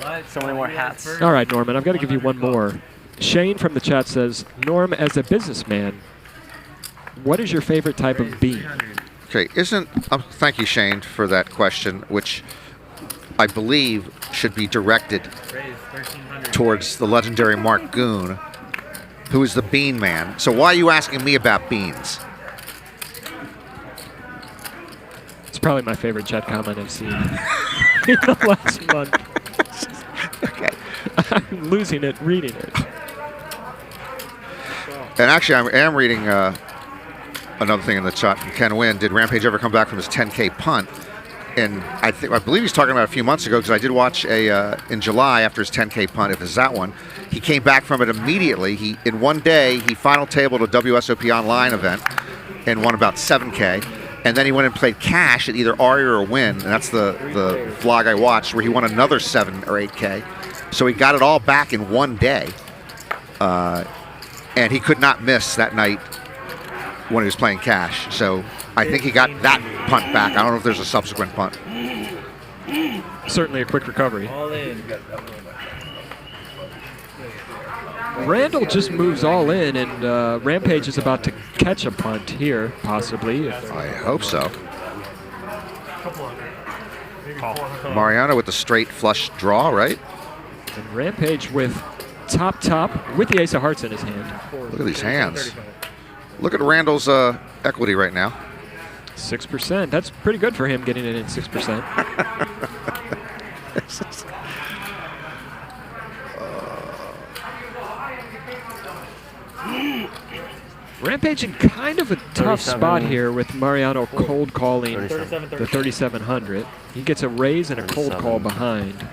scooped? So many more hats. All right, Norman, I've got to give you one more. Shane from the chat says, Norm, as a businessman, what is your favorite type of bean? Okay, thank you, Shane, for that question, which I believe should be directed towards the legendary Mark Goon, who is the bean man. So why are you asking me about beans? It's probably my favorite chat comment I've seen in the last month. Okay. I'm losing it reading it. And actually, I am reading another thing in the chat. Ken Wynn, did Rampage ever come back from his 10K punt? And I believe he's talking about a few months ago, because I did watch in July after his 10K punt, if it's that one, he came back from it immediately. In one day, he final tabled a WSOP online event and won about 7K. And then he went and played cash at either Aria or Win, and that's the vlog I watched, where he won another 7 or 8K. So he got it all back in one day. And he could not miss that night when he was playing cash. So I think he got that punt back. I don't know if there's a subsequent punt. Certainly a quick recovery. Randall just moves all in, and Rampage is about to catch a punt here, possibly. I hope so. Mariano with the straight flush draw, right? And Rampage with top with the ace of hearts in his hand. Look at these hands. Look at Randall's equity right now. 6%. That's pretty good for him, getting it in 6%. Rampage in kind of a tough spot here with Mariano cold calling the 3,700. He gets a raise and a cold call behind.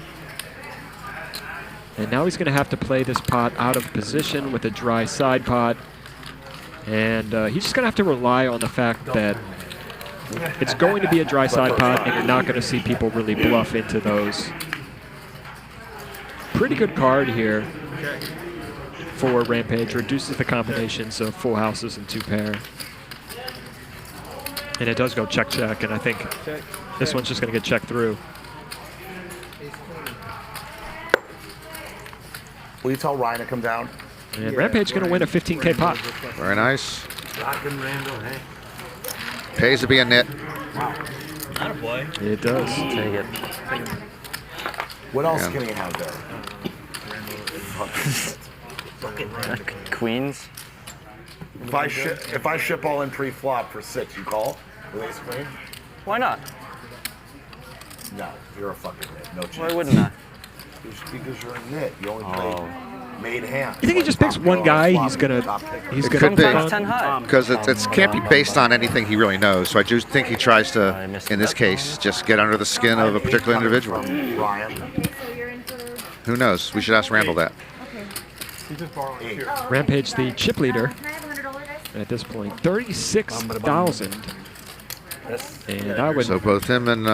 And now he's going to have to play this pot out of position with a dry side pot. And he's just going to have to rely on the fact that it's going to be a dry side pot, and you're not going to see people really bluff into those. Pretty good card here for Rampage. Reduces the combinations of full houses and 2 pair. And it does go check, and I think this one's just going to get checked through. Will you tell Ryan to come down? And Rampage going to win a 15K pot. Very nice. Rockin' Randall, hey. Pays to be a nit. Not a boy. It does. Take it. What else can he have there? Queens. If I ship all in pre-flop for 6, you call? Release queen? Why not? No, you're a fucking nit. No chance. Why wouldn't I? Because you're a nit. You only play made hand. You think he just picks one guy? He's gonna sometimes 10 high. Because it can't be based on anything he really knows. So I do think he tries to, in this case, just get under the skin of a particular individual. Who knows? We should ask Randall that. Rampage, the chip leader at this point, 36,000. And I would. So both him and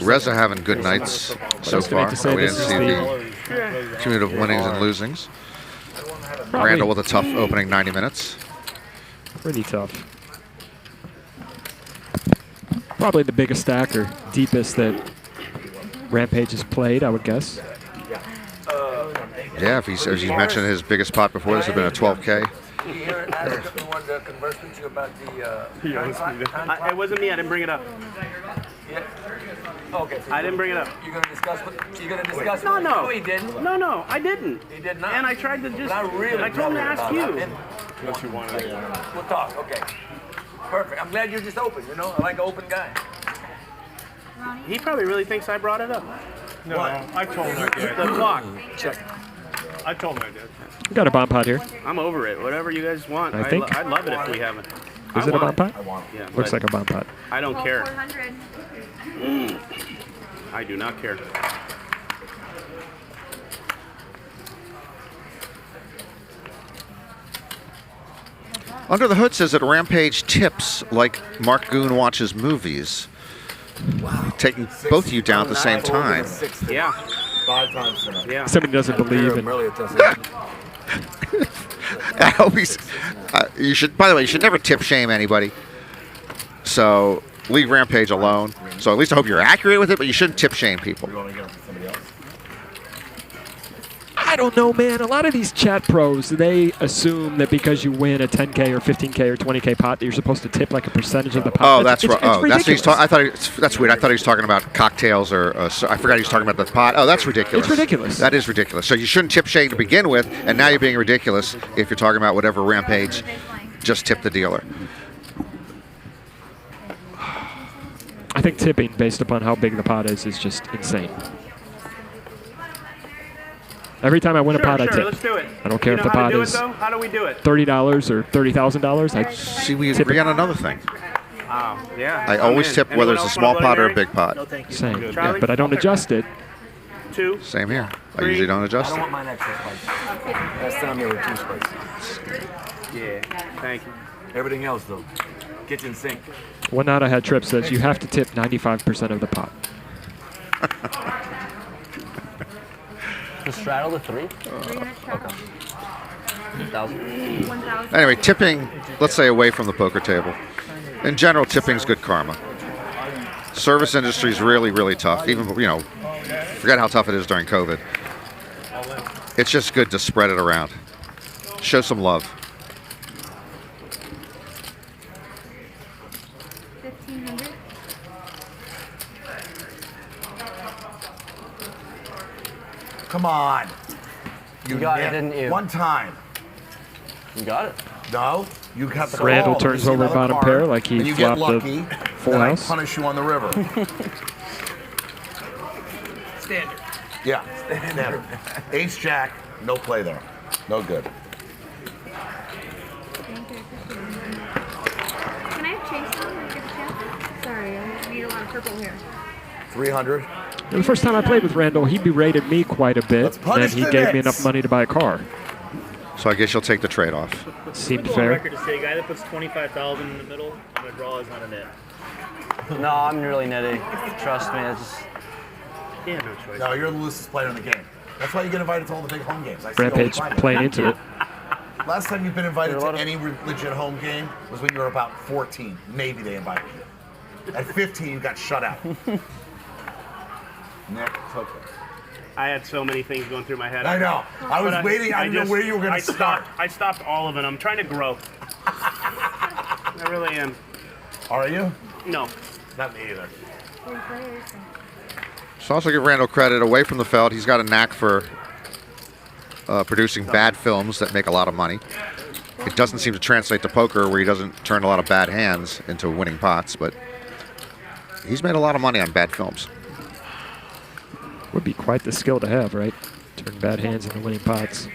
Reza having good nights so far. We didn't see the cumulative winnings and losings. Randall with a tough opening 90 minutes. Pretty tough. Probably the biggest stack or deepest that Rampage has played, I would guess. Yeah, if he's, as you mentioned, his biggest pot before this has been a 12K. It wasn't me. I didn't bring it up. Okay. I didn't bring it up. You're gonna discuss what? You're gonna discuss? No, no. No, he didn't. No, I didn't. He did not. And I tried to just. I told him to ask you. What you wanted. We'll talk. Okay. Perfect. I'm glad you're just open. You know, I like an open guy. He probably really thinks I brought it up. No, I told him I did. The clock. Check. I told him I did. We got a bomb pot here. I'm over it. Whatever you guys want. I think. I'd love it if we haven't. Is it a bomb pot? Yeah. Looks like a bomb pot. I don't care. I do not care. Under the Hood says that Rampage tips like Mark Goon watches movies. Wow. Taking both of you down at the same time. Yeah. 5 times tonight. Yeah. Somebody doesn't believe in. I hope he's. You should. By the way, you should never tip shame anybody. So leave Rampage alone. So at least I hope you're accurate with it, but you shouldn't tip shame people. I don't know, man. A lot of these chat pros, they assume that because you win a 10K or 15K or 20K pot, that you're supposed to tip like a percentage of the pot. Oh, that's right. Oh, that's what he's talking. I thought that's weird. I thought he was talking about cocktails or I forgot he was talking about the pot. Oh, that's ridiculous. It's ridiculous. That is ridiculous. So you shouldn't tip shame to begin with, and now you're being ridiculous if you're talking about whatever Rampage. Just tip the dealer. I think tipping based upon how big the pot is just insane. Every time I win a pot, I tip. Let's do it. I don't care if the pot is How do we do it? $30 or $30,000. I see. We agree on another thing. Yeah. I always tip whether it's a small pot or a big pot. No, thank you. Same. Yeah, but I don't adjust it. 2. Same here. I usually don't adjust I it. don't want mine extra spicy. Last time they were too spicy. Yeah. Thank you. Everything else though, kitchen sink. One night I had Trip says you have to tip 95% of the pot. The straddle the 3? Okay. 1,000. Anyway, tipping, let's say away from the poker table. In general, tipping's good karma. Service industry is really, really tough. Even, forget how tough it is during COVID. It's just good to spread it around. Show some love. 1,500. Come on. You got it, didn't you? One time. You got it. No, you have to Randall call. turns You see over another bottom card, pair like he and you get flopped lucky, the full then house. I punish you on the river. Standard. Yeah, standard. Ace Jack, no play there. No good. Can I have chase on? Get the chance? Sorry, I need a lot of purple here. 300. The first time I played with Randall, he berated me quite a bit, and punish he the gave me Knicks. enough money to buy a car. So I guess you'll take the trade-off. Seemed On fair. record to say, a guy that puts 25,000 in the middle on a draw is not a net. No, I'm really nitty. Trust me. It's just... Yeah, no choice. No, you're the loosest player in the game. That's why you get invited to all the big home games. I see all the Rampage time. playing into it. Last time you've been invited to any legit home game was when you were about 14. Maybe they invited you. At 15, you got shut out. Nick took it. I had so many things going through my head. I know. I was But waiting. I didn't know where you were going to start. I stopped all of it. I'm trying to grow. I really am. Are you? No. Not me either. So also give Randall credit. Away from the Feld, he's got a knack for producing bad films that make a lot of money. It doesn't seem to translate to poker, where he doesn't turn a lot of bad hands into winning pots, but he's made a lot of money on bad films. Would be quite the skill to have, right? Turn bad hands into winning pots.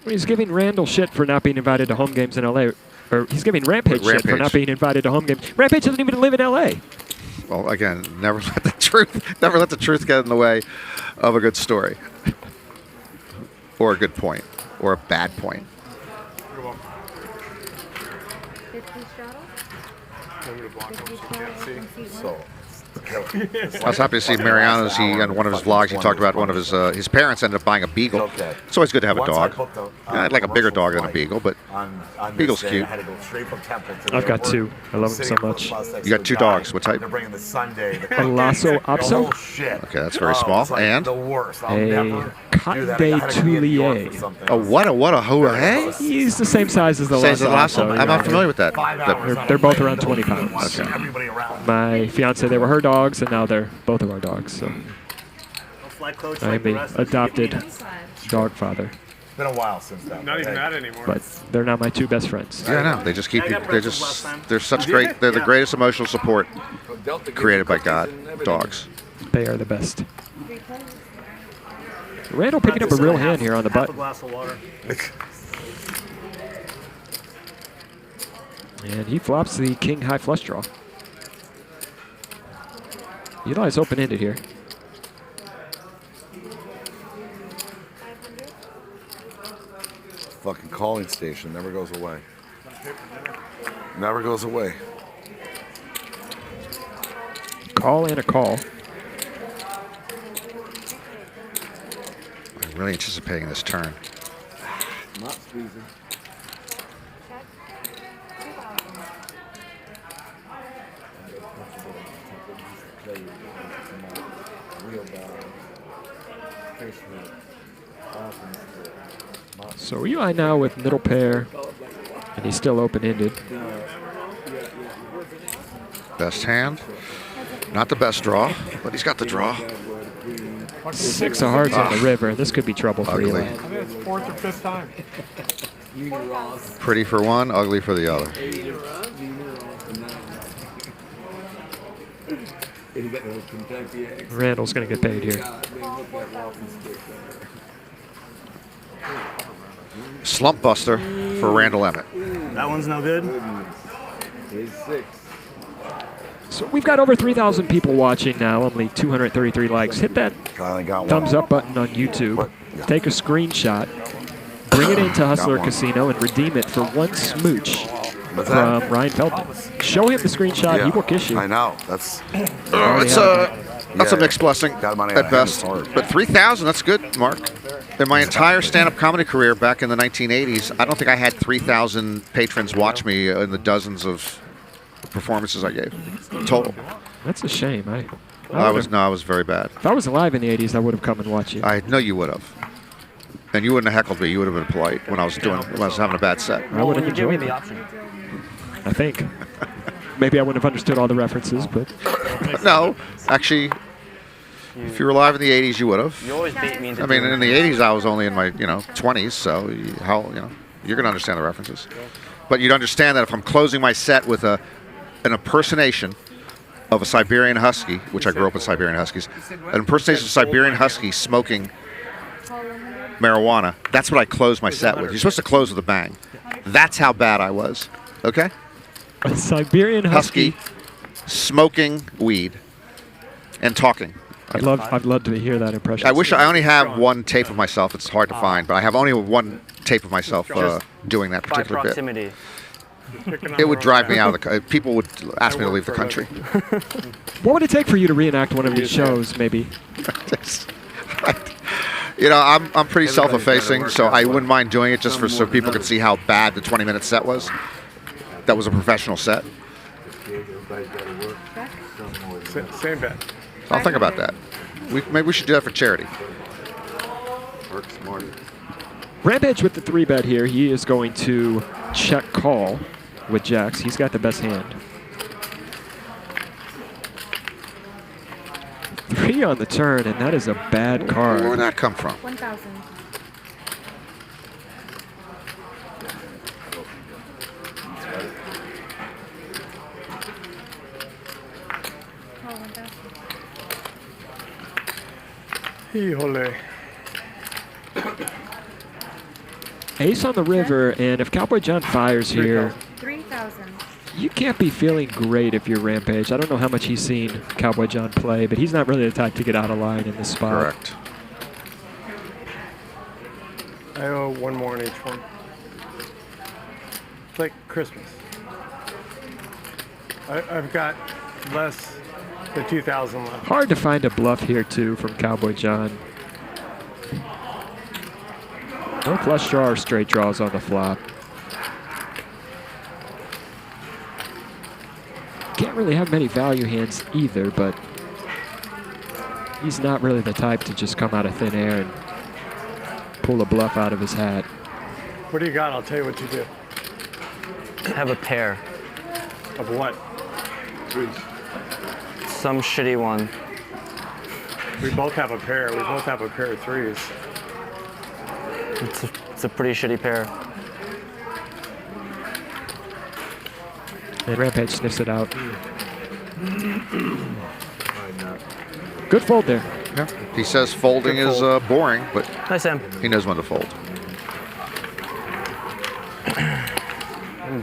He's giving Randall shit for not being invited to home games in LA. Or he's giving Rampage shit for not being invited to home games. Rampage doesn't even live in LA. Well, again, never let the truth get in the way of a good story. Or a good point. Or a bad point. 50 straddle. So, I was happy to see Mariano's. On one of his vlogs, he talked about one of his parents ended up buying a beagle. Okay. It's always good to have a Once dog. I booked a, I'd like a bigger commercial dog than a flight beagle, but on beagle's this day, cute. I had to go straight from Temple to the I've got airport. two. I love them so Sitting for much. the bus next You got to two a guy. dogs. What type? They're bringing the Sunday. The A Lasso the Opso? whole shit. Okay, that's very Oh, small. it's like And? the worst. I'll A never Cotton do that. Bay I gotta be in New York for Toulier. something. What a hoa, hey? He's the same size as the Same as the Lasso. Lasso. I'm not familiar with that. 5 hours on They're a both plane, around the 20 whole time, pounds. watching everybody around. My fiance, they were her dogs, and now they're both of our dogs. So Flight coach I like am the the rest of us. adopted dog father. It's been a while since that. Not even hey. that anymore. But they're not my two best friends. Yeah, I know. They just keep I you. got They're pretzels last time. they're such great. They're the greatest emotional support Delta gives created you by cookies God. and everything. Dogs. They are the best. Randall picking up a real hand here on the Half a button. glass of water. And he flops the king high flush draw. Eli's open-ended here. Fucking calling station never goes away. Never goes away. Call and a call. I'm really anticipating this turn. Not squeezing. So Eli now with middle pair, and he's still open-ended. Best hand. Not the best draw, but he's got the draw. 6 of hearts on the river. This could be trouble for Eli. I think it's 4th or 5th time. Pretty for one, ugly for the other. Randall's going to get paid here. Slump buster for Randall Emmett. That one's no good. So we've got over 3,000 people watching now, only 233 likes. Hit that thumbs up button on YouTube. Take a screenshot. Bring it into Hustler Casino and redeem it for one smooch from Ryan Feldman. Show him the screenshot. He will kiss you. I know. That's a mixed blessing at best. But 3,000, that's good, Mark. In my entire stand-up comedy career back in the 1980s, I don't think I had 3,000 patrons watch me in the dozens of performances I gave total. That's a shame. I was very bad. If I was alive in the 80s, I would have come and watched you. I know you would have. And you wouldn't have heckled me. You would have been polite when I was having a bad set. I would have You give me enjoyed the it. option. I think. Maybe I wouldn't have understood all the references, but no, actually, if you were alive in the 80s, you would have. You always beat me into I mean, in the 80s, I was only in my 20s, so you're gonna understand the references. But you'd understand that if I'm closing my set with an impersonation of a Siberian Husky, which I grew up with Siberian Huskies, an impersonation of a Siberian Husky smoking marijuana, that's what I close my set with. You're supposed to close with a bang. That's how bad I was. Okay? a Siberian Husky smoking weed and talking. I'd love to hear that impression. I wish I only have one tape of myself. It's hard to find, but I have only one tape of myself doing that particular by proximity. bit. It would drive me out of the. People would ask me to leave the country. What would it take for you to reenact one of these shows, maybe? You know, I'm pretty self-effacing, so I wouldn't mind doing it just so people could see how bad the 20-minute set was. That was a professional set. Same bet. I'll think about that. Maybe we should do that for charity. Rampage with the 3-bet here. He is going to check call with jacks. He's got the best hand. 3 on the turn, and that is a bad card. Where did that come from? 1,000. Híjole. Ace on the river, and if Cowboy John fires here, 3,000. you can't be feeling great if you're Rampage. I don't know how much he's seen Cowboy John play, but he's not really the type to get out of line in this spot. Correct. I owe one more on each one. It's like Christmas. I've got less than 2,000 left. Hard to find a bluff here, too, from Cowboy John. No flush draw or straight draws on the flop. Can't really have many value hands either, but he's not really the type to just come out of thin air and pull a bluff out of his hat. What do you got? I'll tell you what you do. Have a pair. Of what? Some shitty one. We both have a pair. We both have a pair of threes. It's a pretty shitty pair. And Rampage sniffs it out. Good fold there. Yeah. He says folding is boring, but nice Sam. He knows when to fold.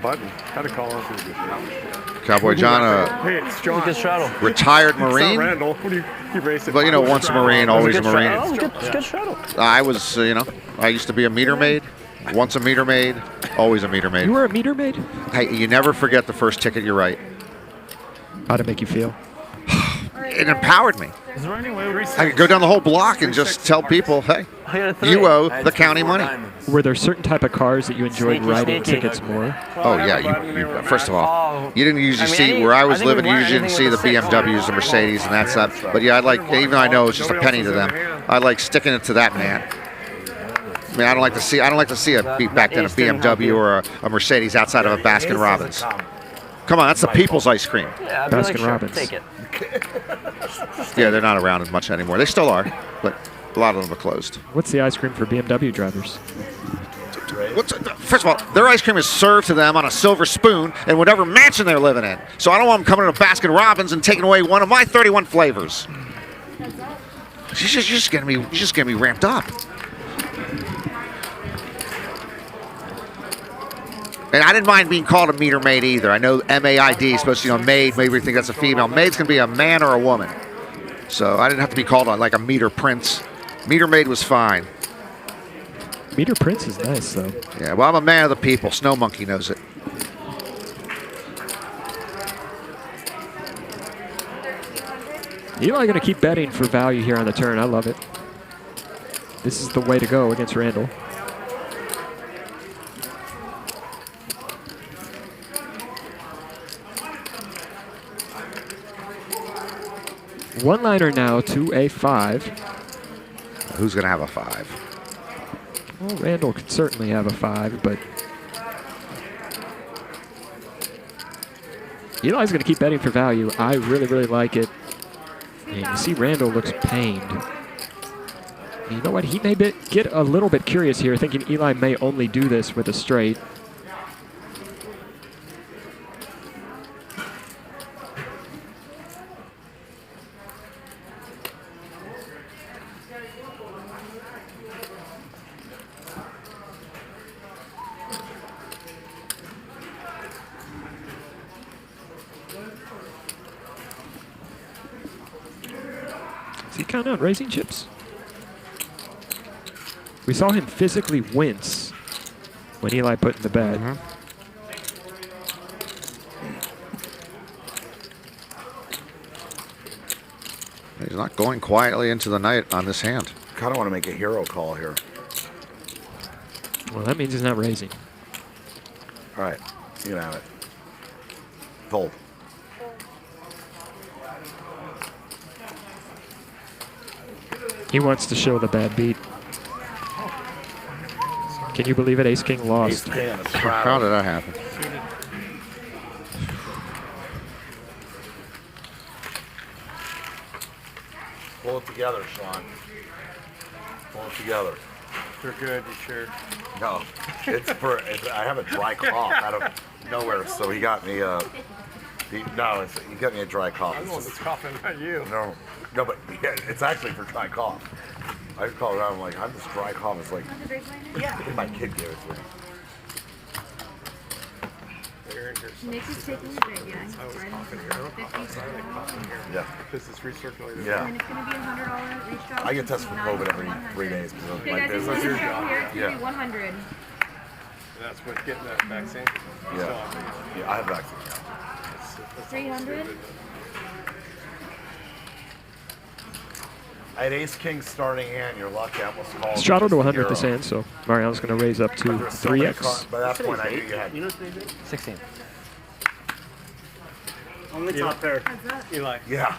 Button. Gotta call him. Cowboy John, Hey, it's John. Good straddle. retired It's not Marine. Randall. What do you race it? But you know, once a Marine, always a Marine. Oh, it's good straddle. I was, I used to be a meter maid. Once a meter maid, Always a meter maid. You were a meter maid? Hey, you never forget the first ticket you write. How'd it make you feel? It empowered me. Is there any way we I could go down the whole block and just tell people, hey, you owe the county money. Were there certain type of cars that you enjoyed riding tickets more? Oh, yeah. First of all, you didn't usually see, where I was living, you usually didn't see the BMWs, the Mercedes, and that stuff. But yeah, I like, even though I know it's just a penny to them, I like sticking it to that man. I mean, I don't like to see back then a BMW or a Mercedes outside of a Baskin Robbins. Come on, that's the people's ice cream. Yeah, I'd be like, Baskin sure, Robbins. take it. Yeah, they're not around as much anymore. They still are, but a lot of them are closed. What's the ice cream for BMW drivers? First of all, their ice cream is served to them on a silver spoon in whatever mansion they're living in. So I don't want them coming to Baskin Robbins and taking away one of my 31 flavors. You're just getting me ramped up. And I didn't mind being called a meter maid either. I know MAID is supposed to, maid, maybe we think that's a female. Maid's can be a man or a woman. So I didn't have to be called like a meter prince. Meter maid was fine. Meter prince is nice, though. Yeah, well, I'm a man of the people. Snow Monkey knows it. Eli going to keep betting for value here on the turn. I love it. This is the way to go against Randall. One-liner now to a 5. Who's going to have a 5? Well, Randall could certainly have a 5, but Eli's going to keep betting for value. I really, really like it. And you see Randall looks pained. And you know what? He may get a little bit curious here, thinking Eli may only do this with a straight. Is he counting on raising chips? We saw him physically wince when Eli put in the bet. He's not going quietly into the night on this hand. Kind of want to make a hero call here. Well, that means he's not raising. All right, you can have it. Fold. He wants to show the bad beat. Can you believe it? Ace King lost. Ace King on a How did that happen? Pull it together, Sean. Pull it together. You're good, you sure? No, I have a dry cough out of nowhere, so he got me he got me a dry cough. I'm the one that's coughing, not you. No, but yeah, it's actually for dry cough. I called around, I'm like, I'm this dry cough. It's like, my kid gave it to me. Nick is taking the drink, yeah. Yeah. This is recirculated. Yeah. And it's going to be $100 reach drop. I get tested for COVID every 3 days because of Okay, my guys, business. this is here. It's Yeah. going to be 100. That's what getting that vaccine? Yeah, I have vaccine. 300. I had Ace King starting hand. You're lucky. I almost called. Straddle to 100 this hand, so Mariano's going to raise up to 3x. By that point, I knew you had. 16. Only top pair. Eli. Yeah.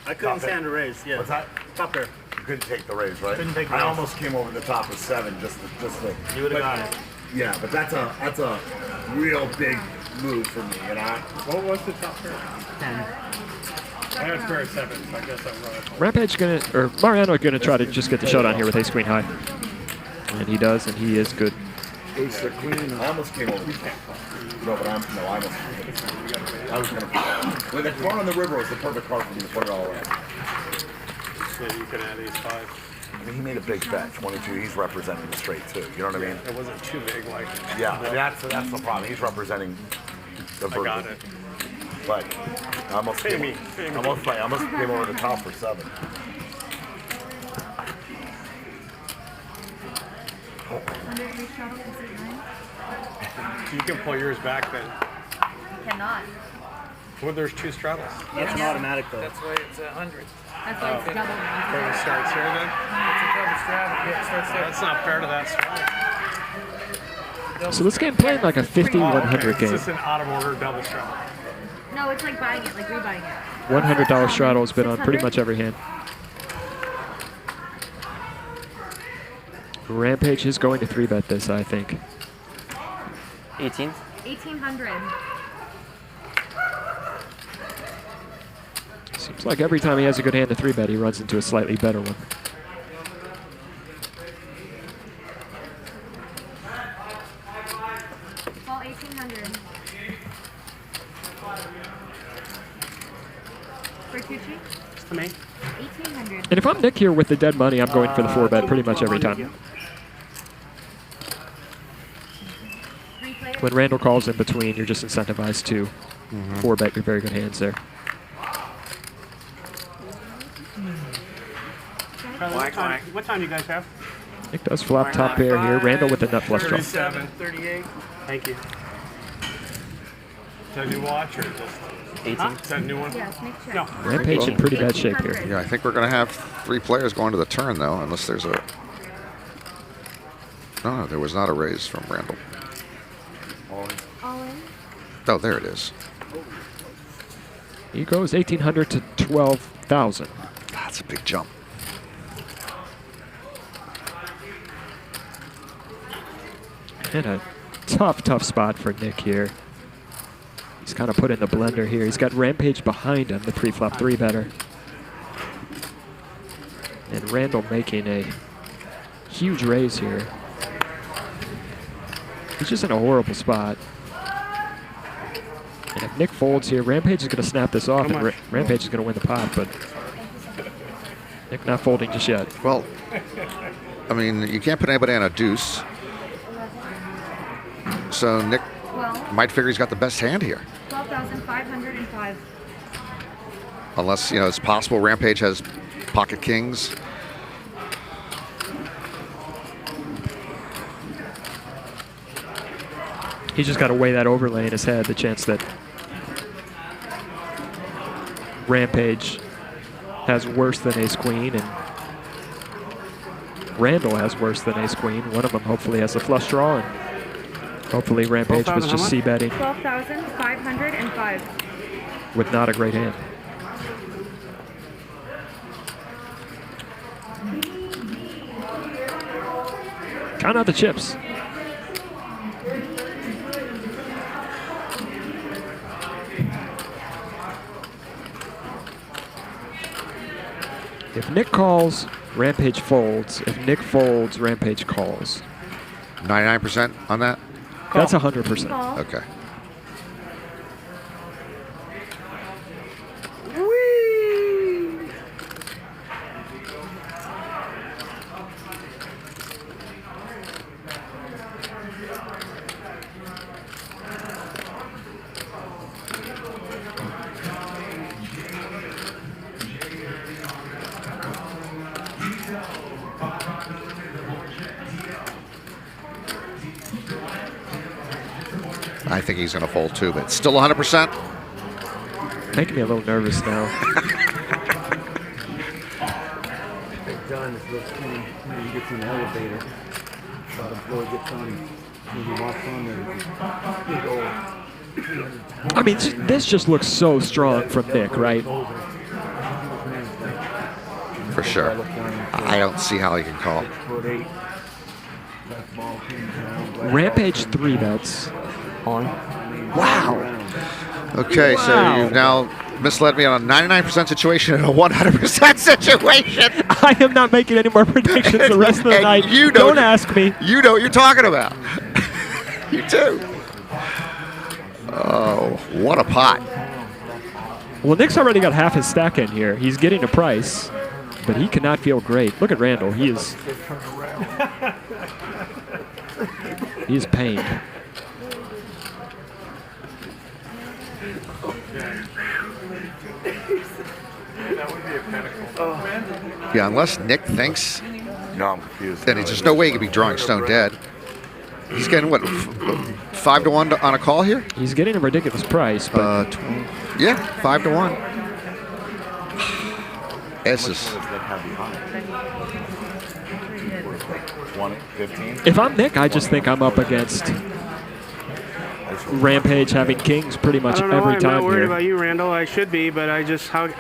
I couldn't Top pair. stand a raise. Yeah. What's that? Top pair. You couldn't take the raise, right? Couldn't take the I raise. almost came over the top of 7 just to. You would've got it. Yeah, but that's a real big move for me, you know. What was the top pair? 10. I had a pair of 7, so I guess I'm right. Rampage Mariano gonna try to just get the showdown here with Ace Queen High, and he does, and he is good. Ace or Queen. I almost came over. No, but I almost. I was gonna. When the card on the river was the perfect card for me to put it all in. So you can add Ace 5. I mean, he made a big bet, 22. He's representing the straight too. You know what I mean? It wasn't too big, like. Yeah, that's the problem. He's representing the version. I got it. But I almost Pay came, me. I almost came over the top for 7. You can pull yours back then. Cannot. Well, there's 2 straddles. That's an automatic though. That's why it's 100. That's why it's double now. Where it starts here then? It's a double straddle. Yeah, it starts there. That's not fair to that straddle. So this game playing like a 50-100 It's game. just an out of order double straddle. No, it's like buying it, like rebuying it. $100 straddle has been on pretty much every hand. Rampage is going to 3-bet this, I think. 18? 1,800. Seems like every time he has a good hand to 3-bet, he runs into a slightly better one. All 1,800. Vertucci? It's to me. 1,800. And if I'm Nick here with the dead money, I'm going for the 4-bet pretty much every time. 3 players. When Randall calls in between, you're just incentivized to 4-bet your very good hands there. What time do you guys have? Nick does flop top pair here. Randall with the nut flush draw. 37, 38. Thank you. Is that a new watch or just? 18? Huh? Is that a new one? Yes, make sure. No. Rampage in pretty bad shape here. Yeah, I think we're going to have 3 players going to the turn, though, unless there's a... No, there was not a raise from Randall. All in. Oh, there it is. He goes 1,800 to 12,000. That's a big jump. And a tough spot for Nick here. He's kind of put in the blender here. He's got Rampage behind him, the pre-flop 3-better. And Randall making a huge raise here. He's just in a horrible spot. And if Nick folds here, Rampage is going to snap this off, and Rampage is going to win the pot, but Nick not folding just yet. Well, I mean, you can't put anybody on a deuce. So Nick might figure he's got the best hand here. 12,505. Unless, you know, it's possible Rampage has pocket kings. He's just got to weigh that overlay in his head, the chance that Rampage has worse than ace-queen and Randall has worse than ace-queen. One of them hopefully has a flush draw, and hopefully Rampage was just c-betting 12,505. with not a great hand. Count out the chips. If Nick calls, Rampage folds. If Nick folds, Rampage calls. 99% on that? That's 100%. Okay. I think he's going to fold too, but still 100%. Making me a little nervous now. John is real skinny when he gets in the elevator. Bottom floor gets on him. When he walks on there, big old. I mean, this just looks so strong from Nick, right? For sure. I don't see how he can call. Rampage 3-bets. On. Wow. Okay, so you've now misled me on a 99% situation and a 100% situation. I am not making any more predictions the rest of the night. You Don't ask me. You know what you're talking about. You do. Oh, what a pot. Well, Nick's already got half his stack in here. He's getting a price, but he cannot feel great. Look at Randall. He is pained. Yeah, unless Nick thinks. No, I'm confused. Then there's just no way he could be drawing stone dead. He's getting what, 5 to 1 on a call here? He's getting a ridiculous price, but yeah, 5 to 1. S's. 20, 15. if I'm Nick, I just think I'm up against Rampage having kings pretty much every I'm time not worried here. about you, Randall. I should be, but I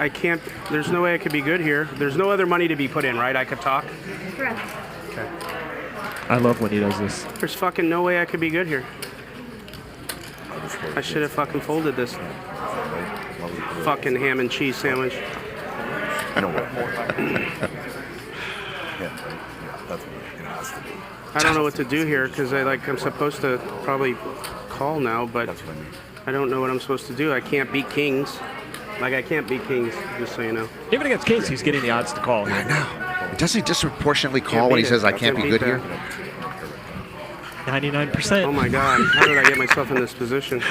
can't. There's no way I could be good here. There's no other money to be put in, right? I could talk. Correct. Okay. I love when he does this. There's fucking no way I could be good here. I should have fucking folded this fucking ham and cheese sandwich. No way. That's what it has to be. I don't know what to do here because I'm supposed to probably call now, but I don't know what I'm supposed to do. I can't beat kings. I can't beat kings, just so you know. Even against kings, he's getting the odds to call. I know. Doesn't he disproportionately call when he says, I can't be good here? 99%. Oh my God, how did I get myself in this position?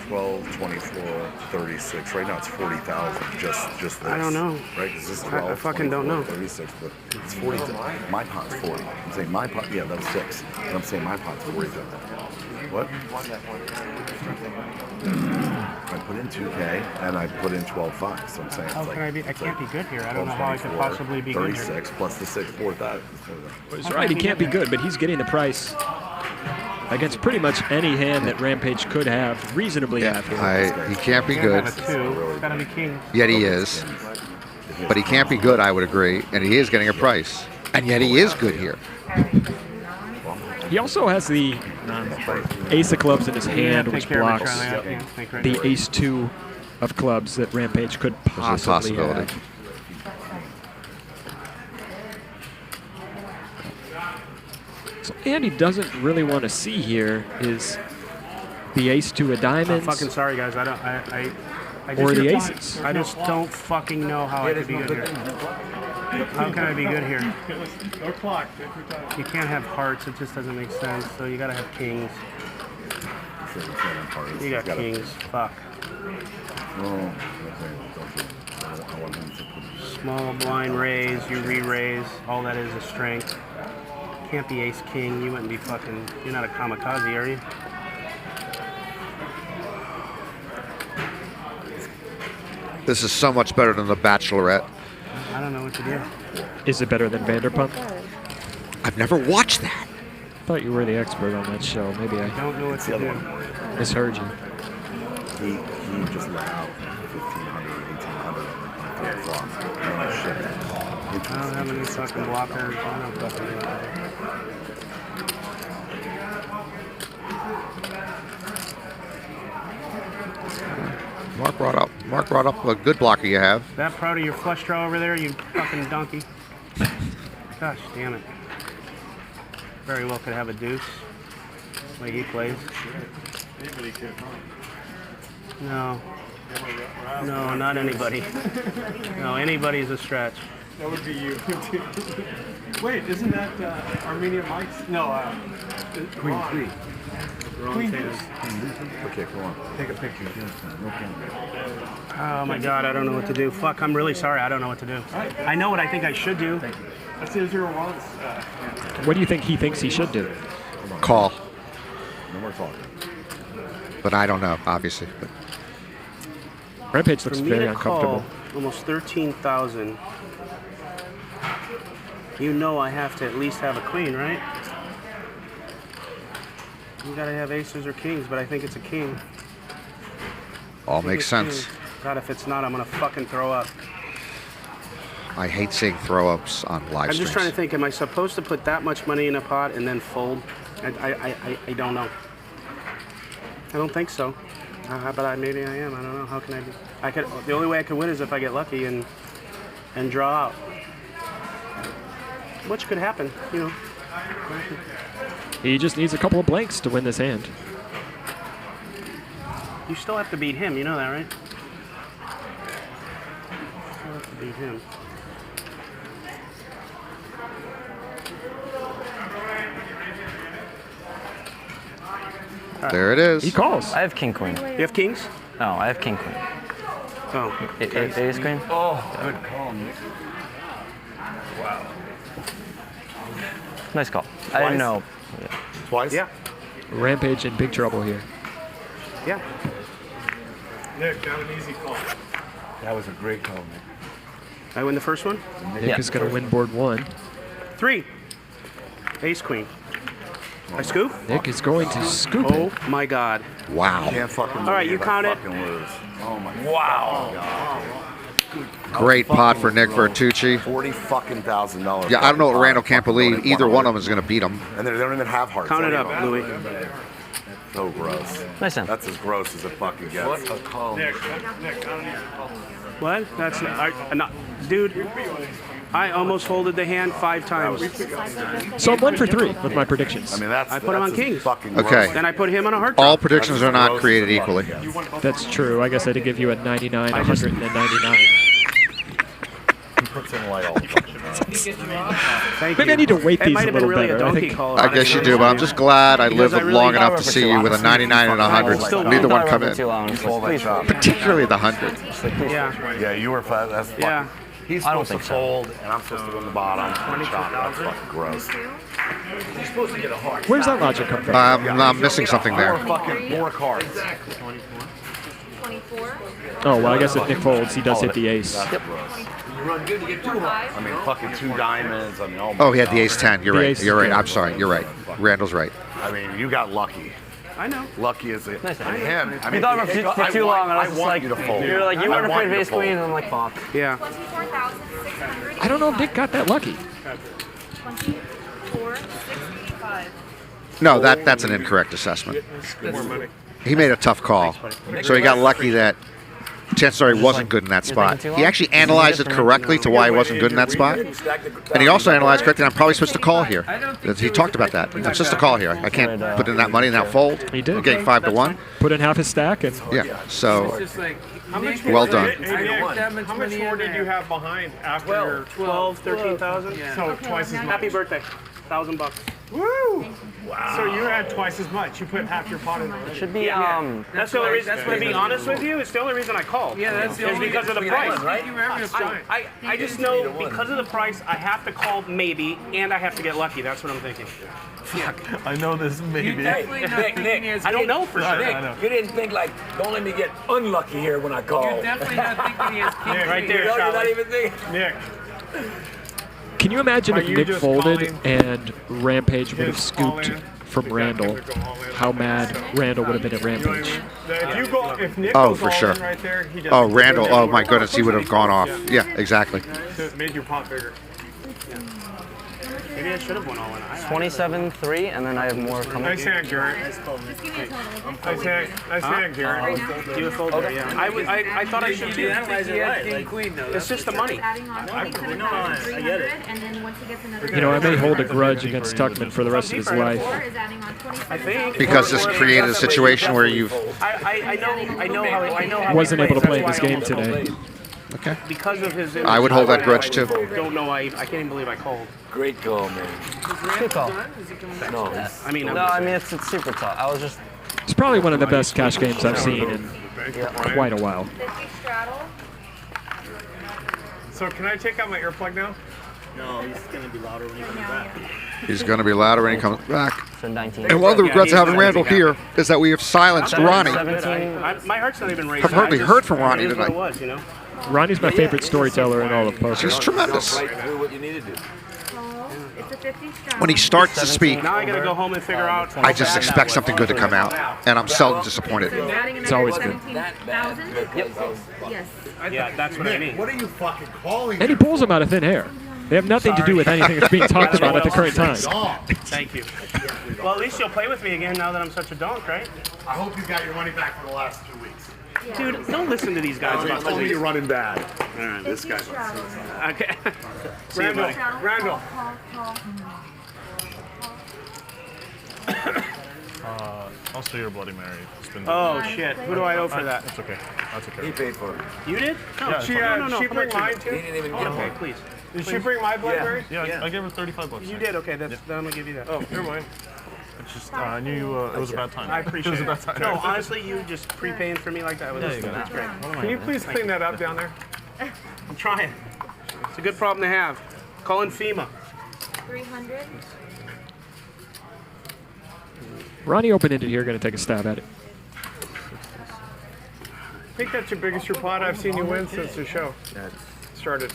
12, 24, 36. Right now it's 40,000. Just this. I don't know. Right? Is this 12, I fucking don't know. 36, but it's 40. My pot's 40. I'm saying my pot. Yeah, that's 6. And I'm saying my pot's 40,000. What? I put in 2K and I put in 12.5. So I'm saying How can I be? I can't be good here. I don't know how I could possibly be good here. 36 plus the 6, 4,000. He's right. He can't be good, but he's getting the price against pretty much any hand that Rampage could have, reasonably have here. He can't be good. It's gotta be king. Yet he is. But he can't be good, I would agree. And he is getting a price. And yet he is good here. He also has the ace of clubs in his hand, which blocks the ace-2 of clubs that Rampage could possibly have. So Andy doesn't really want to see here is the ace-2 of diamonds. I'm fucking sorry, guys. I just or the aces. I just don't fucking know how I could be good here. How can I be good here? You can't have hearts. It just doesn't make sense. So you gotta have kings. You got kings. Fuck. Small blind raise. You re-raise. All that is strength. Can't be ace king. You wouldn't be fucking. You're not a kamikaze, are you? This is so much better than The Bachelorette. I don't know what to do. Is it better than Vanderpump? I've never watched that. I thought you were the expert on that show. Maybe I don't know what to do. Misheard you. He just let out 1,500, 1,800 on the flop. I don't have any fucking blockers. I don't fucking know. Mark brought up a good blocker you have. That proud of your flush draw over there, you fucking donkey. Gosh damn it. Very well could have a deuce. The way he plays. No. No, not anybody. No, anybody's a stretch. That would be you. Wait, isn't that Armenian Mike's? No, Queen 3. Queen 3. Okay, come on. Take a picture. Oh my God, I don't know what to do. Fuck, I'm really sorry. I don't know what to do. I know what I think I should do. That's 0-0-1. What do you think he thinks he should do? Call. No more talking. But I don't know, obviously. But. Rampage looks For me very to uncomfortable. Call almost 13,000. You know I have to at least have a queen, right? You gotta have aces or kings, but I think it's a king. All makes sense. King. God, if it's not, I'm gonna fucking throw up. I hate seeing throw-ups on live I'm streams. just trying to think, am I supposed to put that much money in a pot and then fold? I don't know. I don't think so. But maybe I am. I don't know. How can I be? The only way I could win is if I get lucky and draw out. Which could happen, you know. He just needs a couple of blanks to win this hand. You still have to beat him, you know that, right? You still have to beat him. There it is. He calls. I have king queen. You have kings? No, I have king queen. Oh. Ace queen? Oh, good call, Nick. Wow. Nice call. I didn't know. Twice? Yeah. Rampage in big trouble here. Yeah. Nick, not an easy call. That was a great call, man. I win the first one? Nick is going to win board 1. 3. Ace queen. I scoop? Nick is going to scoop Oh it. my God. Wow. Can't fucking All right, you count it. lose. Oh my Wow. Great pot for Nick Vertucci. $40,000. Yeah, I don't know what Randall can't believe. Either one of them is going to beat him. And they don't even have hearts. Count it up, anymore. Louis. So gross. Nice one. That's as gross as it fucking gets. What a call. Nick, I don't need to call. What? That's not, dude. I almost folded the hand 5 times. So I'm 1 for 3 with my predictions. I mean, that's. I put him on kings. Fucking Okay. gross. Then I put him on a heart All drop. predictions are not created equally. That's true. I guess I did give you a 99, 100, and a 99. He puts in light all the fucking time. Thank Maybe you. I need to weight It these might a have been little really a better. I donkey think. call. I guess you do, but I'm just glad I lived Because I really long enough to thought see you with a 99 and a 100. Neither one come in. Particularly the 100. Yeah. Yeah, you were fat. That's fucking. Yeah. He's I don't supposed to think so. fold, and I'm supposed to win the bottom. That's fucking gross. You're supposed to get a heart. Where's that logic come from? I'm missing something there. Four cards. 24. Oh, well, I guess if Nick folds, he does hit the ace. You run good, you get 2 hearts. I mean, fucking 2 diamonds. I mean, Oh, he had the ace 10. You're The right. ace You're right. 10. I'm sorry. You're right. Randall's right. I mean, you got lucky. I know. Lucky is it. Nice. And him. I You mean, thought for too long, and I was just want like, you to fold. you were like, you weren't I want afraid of you to ace fold. queen, and I'm like, fuck. Yeah. 24,600. I don't know if Nick got that lucky. 24,685. No, that's an incorrect assessment. More money. He made a tough call. So he got lucky that chances are he wasn't good in that spot. He actually analyzed it correctly to why he wasn't good in that spot. And he also analyzed correctly, I'm probably supposed to call here. He talked about that. I'm supposed to call here. I can't put in that money and now fold. He did. Getting 5 to 1. Put in half his stack, and Yeah. So It's like, well done. Hey, Nick, how much more did you have behind after your 12, 13,000. So twice as much. Happy birthday. $1,000. Woo! Wow. So you had twice as much. You put half your pot in there. It should be, That's the only reason. To be honest with you, it's the only reason I called. Yeah, that's the Is only because of the reason we price. won, right? I just know because of the price, I have to call maybe, and I have to get lucky. That's what I'm thinking. I know this maybe. Hey, Nick, I don't know for sure. Nick, you didn't think like, don't let me get unlucky here when I call. You're definitely not thinking he has king. Right You there, know, you're not Charlie. even thinking. Nick, can you imagine Are if you Nick just folded calling and Rampage would have his scooped all-in? from Randall? How mad Randall would have been at Rampage. if you go, if Nick Oh, goes for all sure. in right there, he does. Oh, Randall. Oh, my goodness. He would have gone off. Yeah, exactly. So it made your pot bigger. Maybe I should have won all in. 27-3, and then I have more coming. Nice hand, Gerry. Just give me a total. Nice hand, Gerry. You would fold there, yeah. I thought I should too. It's just the money. Adding on 27,300, and then once he gets another. You know, I may hold a grudge against Tuckman for the rest of his life. Four is adding on 27,000. I think. Because this created a situation where you've... I know how. Wasn't he able to plays. play That's this why I game almost today. called. Okay. Because of his. I would hold that grudge too. Don't know why. I can't even believe I called. Great call, man. Good call. No, I mean, No, I mean, it's super tough. I was just, It's probably one of the best cash games I've seen in quite a while. 50 straddle. So can I take out my earplug now? No, he's going to be louder when he comes back. He's going to be louder when he comes back. so 19. And one of the regrets of having Randall here is that we have silenced Ronnie. 17. My heart's not even raised. I've hardly heard from Ronnie It is what tonight. it was, you know. Ronnie's my favorite storyteller in all of poker. He's tremendous. right, do what you need to do. It's a 50 straddle. When he starts to speak, Now I gotta go home and figure out. I just expect something good to come out, and I'm seldom disappointed. Adding It's always another good. 17,000. Yes. Yeah, that's what I mean. What are you fucking calling? And he pulls them out of thin air. They have nothing to do with anything that's being talked about at the current time. Thank you. Well, at least you'll play with me again now that I'm such a donk, right? I hope you got your money back for the last 2 weeks. Dude, don't listen to these guys about Told me you're this. running bad. All right, this guy. Straddle. Okay. See you, buddy. Randall. Call. I'll steal your Bloody Mary. It's been Oh shit! Who do I owe for that? That's okay. That's okay. He paid for it. You did? No, Yeah, She, no. she Come bring on, mine He too? didn't even get Okay, one. please. Did she bring my Blackberry? Yeah, I gave her $35. You did. Okay, then I'm gonna give you that. Oh, never mind. It's just I knew it was a bad time. I appreciate It it. was a bad time. No, honestly, you just prepaying for me like that. That's great. Can you please clean that up down there? I'm trying. It's a good problem to have. Call in FEMA. 300. Ronnie open-ended here, going to take a stab at it. I think that's your biggest pot I've seen you win since the show started.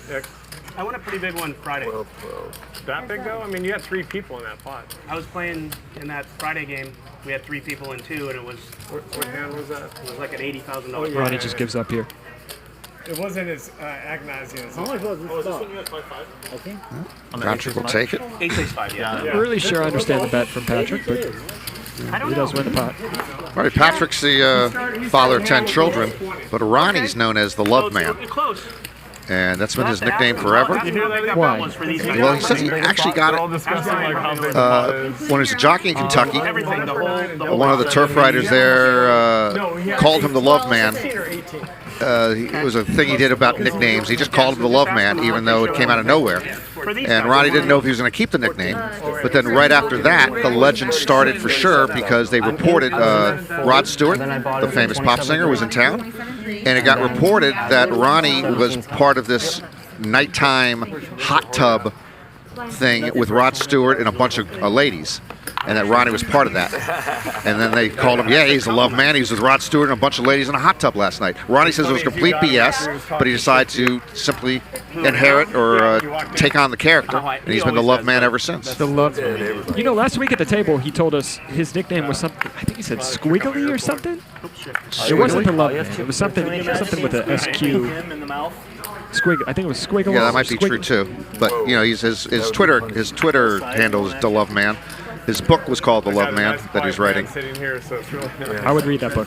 I won a pretty big one Friday. That big though? I mean, you had 3 people in that pot. I was playing in that Friday game. We had 3 people in 2, and it was. What hand was that? It was like an $80,000. Oh, yeah. Ronnie just gives up here. It wasn't as agonizing as. How much was this is this spot? one you had 5-5? I think. Patrick will take it. 8-6-5, yeah. I'm not really sure I understand the bet from Patrick, but he does win the pot. All right, Patrick's the father of 10 children, but Ronnie's known as the Love Man. Close. And that's been his nickname forever. Why? Well, he says he actually got it when he was a jockey in Kentucky. One of the turf riders there called him the Love Man. It was a thing he did about nicknames. He just called him the Love Man, even though it came out of nowhere. And Ronnie didn't know if he was going to keep the nickname. But then right after that, the legend started for sure because they reported Rod Stewart, the famous pop singer, was in town. And it got reported that Ronnie was part of this nighttime hot tub thing with Rod Stewart and a bunch of ladies. And that Ronnie was part of that. And then they called him, yeah, he's a love man. He was with Rod Stewart and a bunch of ladies in a hot tub last night. Ronnie says it was complete BS, but he decided to simply inherit or take on the character. And he's been the love man ever since. The Love Man. You know, last week at the table, he told us his nickname was something, I think he said Squiggly or something? It wasn't the Love Man. It was something with a SQ. Squig, I think it was Squiggle. Yeah, that might be true too. But you know, his Twitter handle is the Love Man. His book was called The Love Man that he's writing. I would read that book.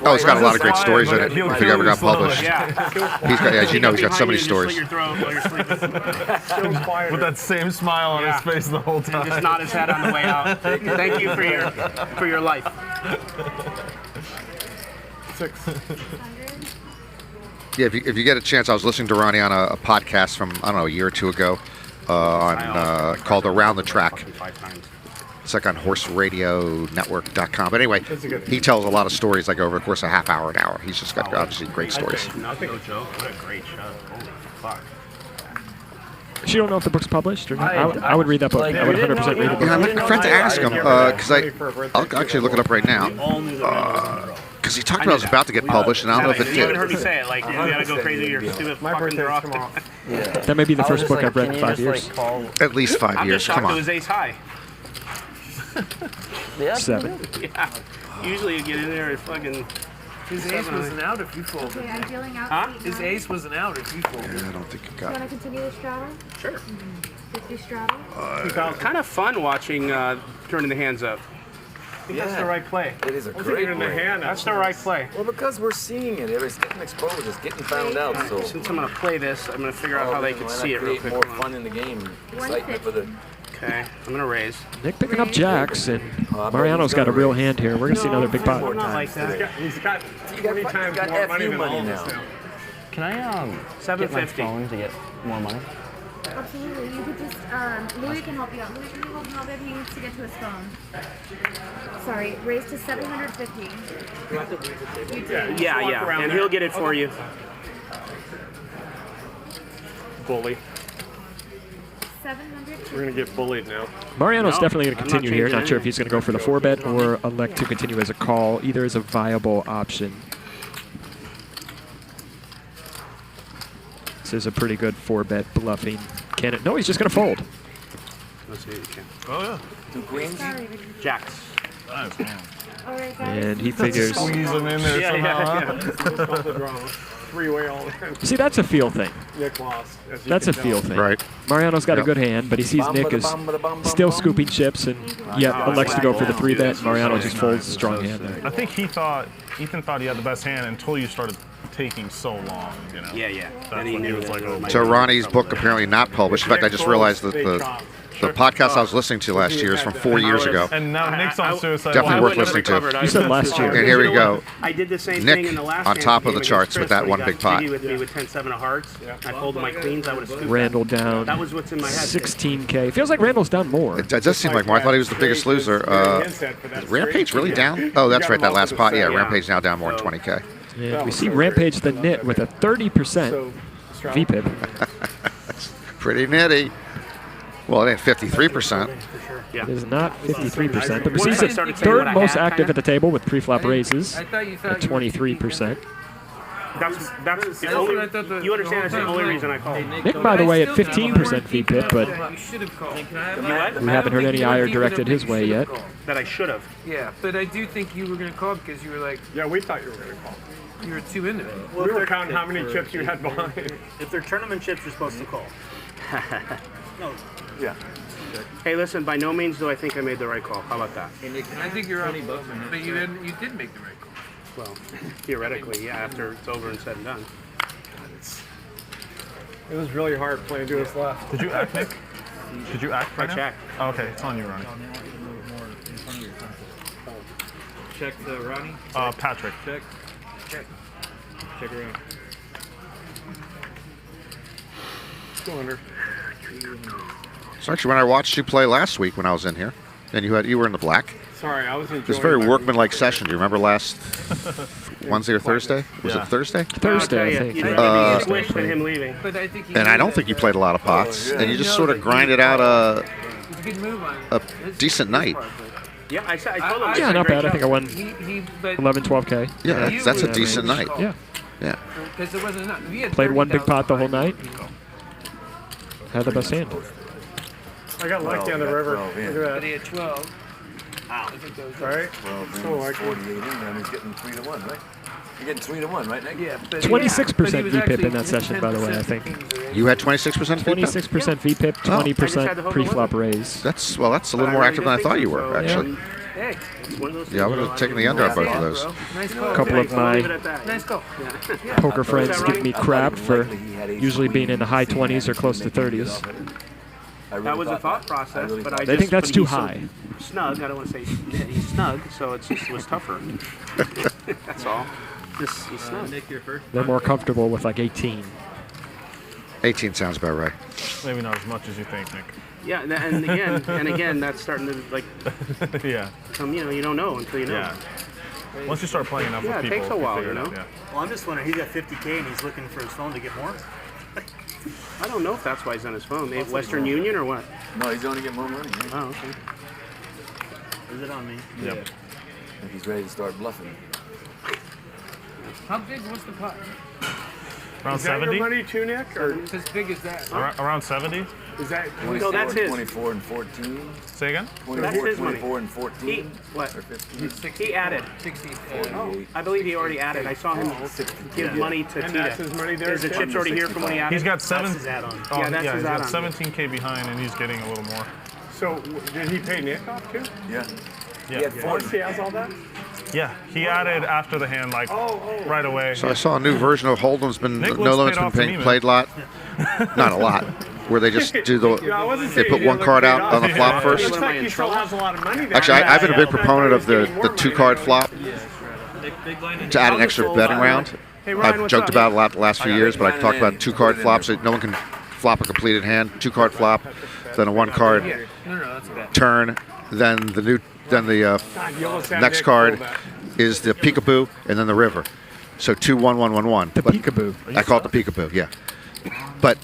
Oh, it's got a lot of great stories in it. If it ever got published, he's got, as you know, he's got so many stories. With that same smile on his face the whole time. Just nod his head on the way out. Thank you for your life. 6. Yeah, if you get a chance, I was listening to Ronnie on a podcast from, I don't know, a year or 2 ago called Around the Track. It's like on horseradionetwork.com. But anyway, he tells a lot of stories like over the course of a half hour, an hour. He's just got obviously great stories. Nothing, Joe. What a great show. Holy fuck. So you don't know if the book's published or not? I would read that book. I would 100% read the book. Yeah, I forgot to ask him because I'll actually look it up right now. Because he talked about it was about to get published, and I don't know if it You haven't did. heard me say it. Like, you gotta go crazy. You're stupid fucking draw. That may be the first book I've read in 5 years. At least 5 I'm years. just shocked Come it on. was ace high. 7. Yeah. Usually you get in there and fucking. His ace wasn't out if you folded. Okay, I'm dealing out. Huh? His ace wasn't out if you folded. Yeah, I don't think you Do you got want it. to continue the straddle? Sure. 50 straddle? Kind of fun watching turning the hands up. I think that's the right play. It is a Once great you get in the play. hand, That's the right play. Well, because we're seeing it. It's getting exposed. It's getting found out. So Since I'm gonna play this, I'm gonna figure out how they can see it real quick. more fun in the game. Excitement for the. Okay, I'm gonna raise. Nick picking up jacks, and Mariano's got a real hand here. We're going to see another big pot. I'm not like that. He's got 20 times more money than all of us now. Can I get my 750. phone to get more money? Absolutely. You could just, Louis can help you out. Louis, can you hold him up if he needs to get to his phone? Sorry, raise to 750. Yeah, and he'll get it for you. Bully. 700. We're going to get bullied now. Mariano's definitely going to I'm not continue here. changing Not sure if he's going to go for the 4-bet or elect to continue as a call. Either is a viable option. This is a pretty good 4-bet bluffing candidate. No, he's just going to fold. Let's see if you can. Oh, yeah. 2 queens. Jacks. Nice, man. All right, guys. And he figures. Squeeze them in there somehow. Yeah. 3-way all the time. See, that's a feel thing. Nick lost. That's a feel thing. Right. Mariano's got Yep. a good hand, but he sees Nick is still scooping chips and yet elects to go for the 3-bet. Mariano just folds a strong hand there. I think Ethan thought he had the best hand until you started taking so long, you know. Yeah. That's Then he when he knew was like, oh, So Ronnie's book apparently not published. In fact, I just realized that the podcast I was listening to last year is from 4 years ago. And now Nick's on suicide. Definitely worth listening to. You said last year. And here we go. I did the same Nick thing in the last on hand top of game the charts against with Chris that when one he big got pot. jiggy with me with 10-7 of hearts. I folded my queens. I would have scooped. Randall down That was what's in my head. 16K. Feels like Randall's down more. It does seem like more. I thought he was the biggest loser. Is Rampage really down? Oh, that's right. That last pot. Yeah, Rampage now down more than 20K. And we see Rampage the Knit with a 30% VPIP. Pretty nitty. Well, it ain't 53%. Yeah. It is not 53%, but Once Receiv's I started saying third what I most had, active kinda. at the table with pre-flop raises I thought you at thought you were 23%. That's the That's only. what I thought the- You understand? That's the the whole only thing. reason I called. Nick, by the way, at 15% VPIP, but You should have called. we haven't heard any ire directed his way yet. That I should have. Yeah, but I do think you were going to call because you were like, Yeah, we thought you were going to call. you were too into it. Well, we were counting how many chips you had behind. If they're tournament chips, you're supposed to call. No. Yeah. Hey, listen. By no means do I think I made the right call. How about that? I think you're up, but you did make the right call. Well, theoretically, yeah. After it's over and said and done. It was really hard playing to his left. Did you act, Nick? Did you act right I now? checked. Oh, okay, it's on you, Ronnie. Check the Ronnie. Patrick. Check. Check. Check around. Go under. So actually, when I watched you play last week when I was in here, and you were in the black. Sorry, I was enjoying It was a very my- workmanlike session. Do you remember last Wednesday or Thursday? Was Yeah. it Thursday? Thursday, I think. You yeah. didn't switch than him leaving. But I think And I don't think you played a lot of pots, and you just sort of grinded out a It's a good move on a decent night. Yeah, I told him. I Yeah, said, not great bad. I job. think I won but 11, 12K. Yeah, You that's a were- decent night. Yeah. Yeah. because there wasn't enough. If he had Played one big pot the whole 30,000 night. Had the best hand. I got lucky on the river. Look yeah. at But that. he had 12. I think that was right. 12 So lucky. 48 in, and he's getting 3 to 1, right? You're getting 3 to 1, right, Nick? Yeah. but 26% he was VPIP in actually that session, by the way, I think. 10% You had 26% VPIP? 26% VPIP, I just had to 20% hold the pre-flop raise. That's a little But I more really active than I did thought think you so, were, so, actually. Hey, It's one of those Yeah, I would things, have you taken know, the under on I- both of those. nice call. A couple of So I'll leave it my at that. Nice call. poker friends give me crap for usually being in the high 20s or close to 30s. That was a thought process, but I They just, think that's but too he's so high. Snug. I don't want to say he's snug, so it was tougher. That's all. Just he's snug. Nick, you're first. They're more comfortable with like 18. 18 sounds about right. Maybe not as much as you think, Nick. Yeah, and again, that's starting to like Yeah. come. You don't know until you know. Yeah. Once you start playing enough Yeah, with it people, takes a while, figure you it out, know? yeah. Well, I'm just wondering, he's got 50K and he's looking for his phone to get more. I don't know if that's why he's on his phone. Maybe Western Union or what? No, he's going to get more money. Yeah. Oh, okay. Is it on me? Yep. I think he's ready to start bluffing. How big was the pot? Around Is that 70? your money too, Nick? Or as big as that? Around 70? Is that? No, that's his. 24 and 14. Say again? 24, That's his money. 24 and 14. He what? Or 15. He added. 60. Oh, I believe he already added. I saw him give money to And that's his Tita. money there. Is the too? chips already here from when he added? He's got That's 7. his add-on. Oh, Yeah, that's yeah, his he's got add-on. 17K behind, and he's getting a little more. So did he pay Nick off too? Yeah. Yeah. He had 40. Once he has all that? Yeah, he added after the hand, like right away. So I saw a new version of Hold'em's been Nick no looks limit's paid been off to me, man. played a lot, not a lot, where they just do Yeah, I wasn't they saying put you one look card paid out off. on the flop Yeah. first. Looks like he still has a lot of money there. Actually, I've been a big I proponent of thought he was the getting more two-card flop Nick, big blind. to add an extra betting round. Hey, Ryan, I've what's joked up? about it a lot the last few years, but I've talked about two-card flops. So no one can flop a completed hand. Two-card flop, then a one-card No, that's bad. turn, then the God, you almost had next Nick card pull that. is the peekaboo, and then the river. So 2-1-1-1-1. The But peekaboo. I call it the peekaboo, yeah. But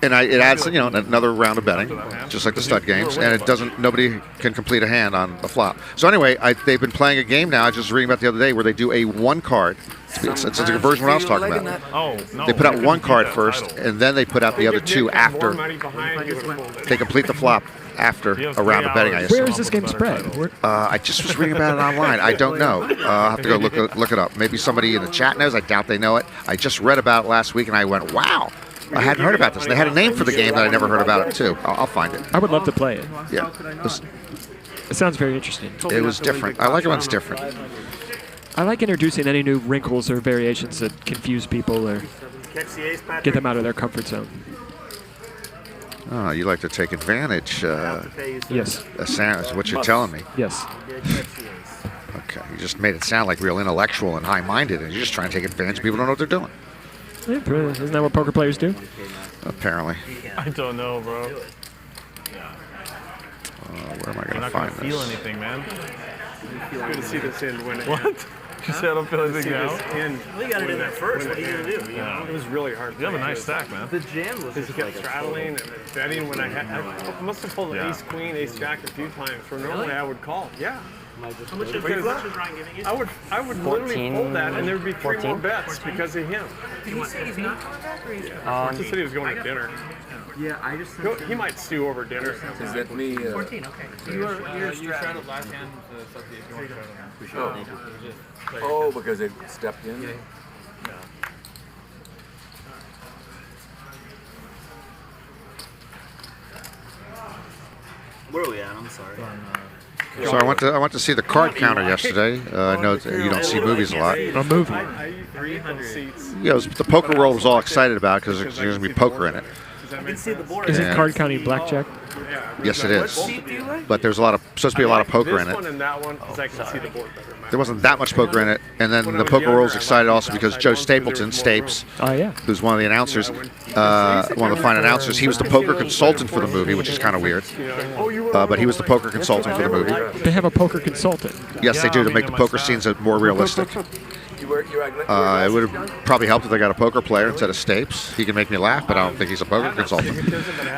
it adds another round of betting, just like the stud games, and it doesn't. Nobody can complete a hand on a flop. So anyway, they've been playing a game now. I was just reading about the other day where they do a one card. It's a version of what I was talking about. Oh, no. They put out Nick one didn't card beat that first, title. and then they put out the other two More after money behind, he would've pulled it. they complete the flop after He has a round of 3 betting. I hours. assume. Where is this game spread? Where- I just was reading about it online. I don't know. I'll have to go look it up. Maybe somebody in the chat knows. I doubt they know it. I just read about it last week, and I went, wow. I hadn't heard about this. And they had a name for the game that I never heard about it, too. I'll find it. I would love to play it. Yeah. It sounds very interesting. It was different. I like it when it's different. I like introducing any new wrinkles or variations that confuse people or Catch the ace, Patrick. get them out of their comfort zone. Oh, you like to take advantage. Yes. Is what you're telling me. Yes. Yeah, catch the ace. Okay. You just made it sound like real intellectual and high-minded, and you're just trying to take advantage of people who don't know what they're doing. Yeah, isn't that what poker players do? Apparently. I don't know, bro. Where am I You're going to not find gonna feel this? anything, man. Good to see this end winning. What? You said I don't feel anything now. Well, you got it in there first. What are you gonna do? You know? It was really hard. You have a nice stack, man. The jam was Because just you kept like straddling and then betting when I must have pulled an ace queen, ace jack a few times. Where normally I would call. Yeah. How much is Ryan giving you? I would literally fold that, and there would be 3 more bets because of him. Did he say he's not going back or he's He said he was going to dinner. Yeah, I just. He might stew over dinner. Is that me? 14? Okay. So you're straddled. last hand to set the if you want to try Oh, because they stepped in? Yeah. Where are we at? I'm sorry. So I went to see the card counter yesterday. I know that you don't see movies a lot. A movie. 300 seats. Yeah, the poker world was all excited about because there's going to be poker in it. I can see the board. Is it card counting blackjack? Yes, it is. But there's supposed to be a lot of poker in This it. one and that one because I can see the board better. There wasn't that much poker in it, and then the poker world was excited also because Joe Stapleton, Stapes, who's one of the announcers, one of the fine announcers, he was the poker consultant for the movie, which is kind of weird. But he was the poker consultant for the movie. They have a poker consultant. Yes, they do, to make the poker scenes more realistic. It would have probably helped if they got a poker player instead of Stapes. He can make me laugh, but I don't think he's a poker consultant.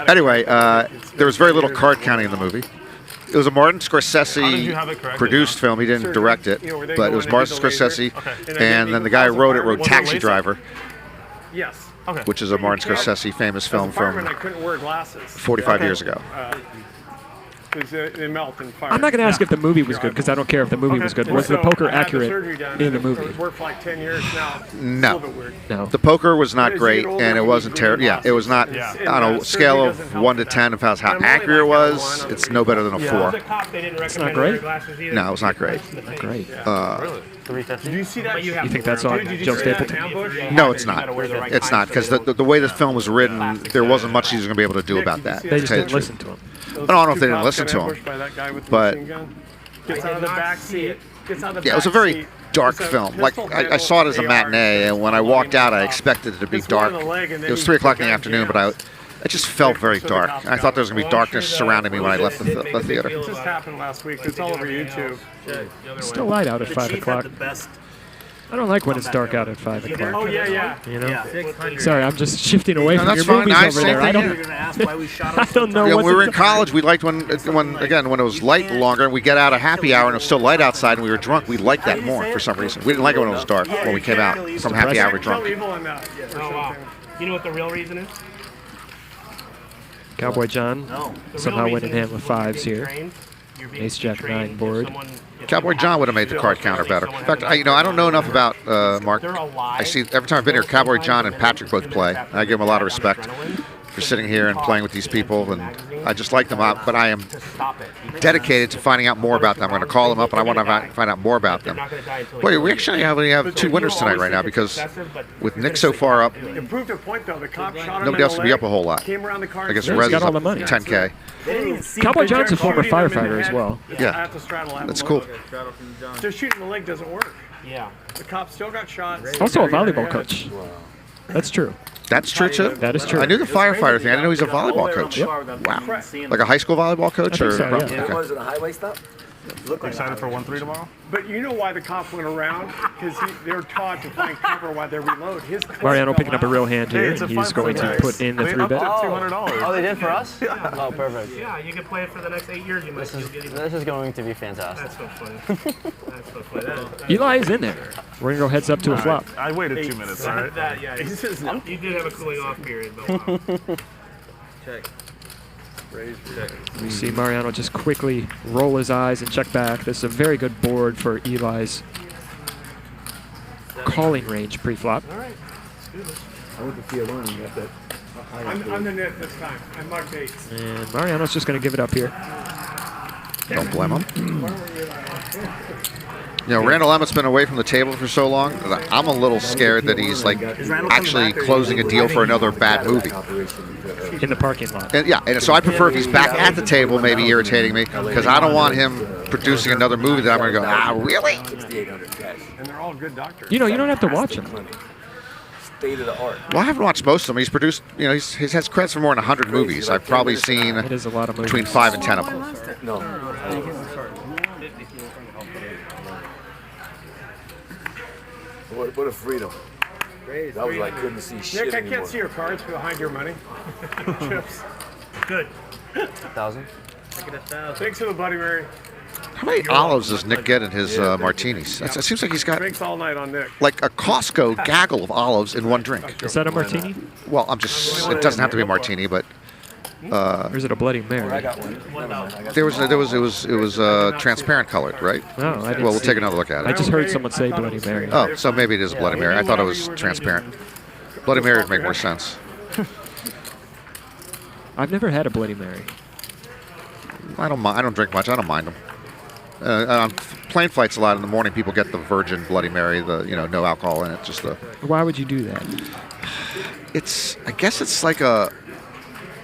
Anyway, there was very little card counting in the movie. It was a Martin Scorsese produced film. He didn't direct it, but it was Martin Scorsese, and then the guy who wrote it wrote Taxi Driver, Yes. which is a Martin Scorsese famous film from I couldn't wear glasses. 45 years ago. Because they melt in fire. I'm not going to ask if the movie was good because I don't care if the movie was good. Was the poker accurate in the movie? It was worked for like 10 years now. No. No. The poker was not great, and it wasn't terrible. Yeah, it was not on a scale of 1 to 10 of how accurate it was. It's no better than a 4. It's not great. No, it was not great. Not great. Did you see that? You think that's on Joe Stapleton? No, it's not. It's not, because the way the film was written, there wasn't much he was going to be able to do about that. They just didn't listen to him. I don't know if they didn't listen to him, but Gets out of the back seat. yeah, it was a very dark film. Like I saw it as a matinee, and when I walked out, I expected it to be dark. It was 3 o'clock in the afternoon, but it just felt very dark. And I thought there was going to be darkness surrounding me when I left the theater. It just happened last week. It's all over YouTube. It's still light out at 5 o'clock. I don't like when it's dark out at 5 o'clock. Oh, yeah. You know? Sorry, I'm just shifting away from your movies over there. I don't know. Yeah, what when we were in college, we liked when it was light longer, and we get out a happy hour and it was still light outside, and we were drunk. We liked that more for some reason. We didn't like it when it was dark. When we came out from happy hour drunk. You know what the real reason is? Cowboy John somehow winning hand with 5s here. Ace Jack 9 board. Cowboy John would have made the card counter better. In fact, I don't know enough about Mark. I see every time I've been here, Cowboy John and Patrick both play. I give them a lot of respect for sitting here and playing with these people, and I just like them up. But I am dedicated to finding out more about them. I'm going to call them up, and I want to find out more about them. Boy, we actually only have 2 winners tonight right now because with Nick so far up, It proved a point though. The cop shot him nobody else can be up a a whole lot. Came around the car. I guess He's Rez got is all up the money. 10K. Cowboy John's a former firefighter as well. Yeah, that's cool. Just shooting the leg doesn't work. Yeah. The cop still got shot. Also a volleyball coach. That's true. That's true too. That is true. I knew the firefighter thing. I didn't know he's a volleyball coach. Yep. Wow. Like a high school volleyball coach, or so, yeah. okay. Was it a highway stop? Look excited for 1-3 tomorrow? But you know why the cop went around? Because they're taught to find cover while they reload. His Mariano picking up a real hand here. it's a He's fun going to place. put in the 3-bet. $200. Oh, they did for us? Oh, perfect. Yeah, you can play it for the next 8 years. You might still get it. This is going to be fantastic. That's so funny. That's so funny. Eli is in there. We're going to go heads up to a flop. I waited 2 minutes, all right? That, yeah, you did have a cooling off period, but wow. Check. We see Mariano just quickly roll his eyes and check back. This is a very good board for Eli's calling range pre-flop. All right. I went to Fialoni and got that. I'm the net this time. I'm Mark Bates. And Mariano's just going to give it up here. Don't blame him. You know, Randall Emmett's been away from the table for so long that I'm a little scared that he's like actually closing a deal for another bad movie. In the parking lot. And yeah, and so I prefer if he's back at the table, maybe irritating me, because I don't want him producing another movie that I'm going to go, really? And they're all good doctors. You know, you don't have to watch him. State of the art. Well, I haven't watched most of them. He's produced, you know, he has credits for more than 100 movies. I've probably seen It is a lot of movies. between 5 and 10 of them. No. What a freedom. That was like couldn't see shit Nick, I anymore. can't see your cards behind your money. Chips. Good. 1,000. I get 1,000. Thanks for the Bloody Mary. How many olives does Nick get in his martinis? It seems like he's got Drinks all night on Nick. like a Costco gaggle of olives in one drink. Is that a martini? Well, I'm just. It doesn't have to be a martini, but. Or is it a Bloody Mary? I got one. It was transparent colored, right? No, I didn't Well, we'll see take it. another look at I it. just heard someone say Bloody Mary. Oh, so maybe it is a Bloody Mary. I thought it was transparent. Bloody Mary would make more sense. I've never had a Bloody Mary. I don't mind. I don't drink much. I don't mind them. On plane flights, a lot in the morning, people get the virgin Bloody Mary, the no alcohol in it. Just the. Why would you do that? It's. I guess it's like a.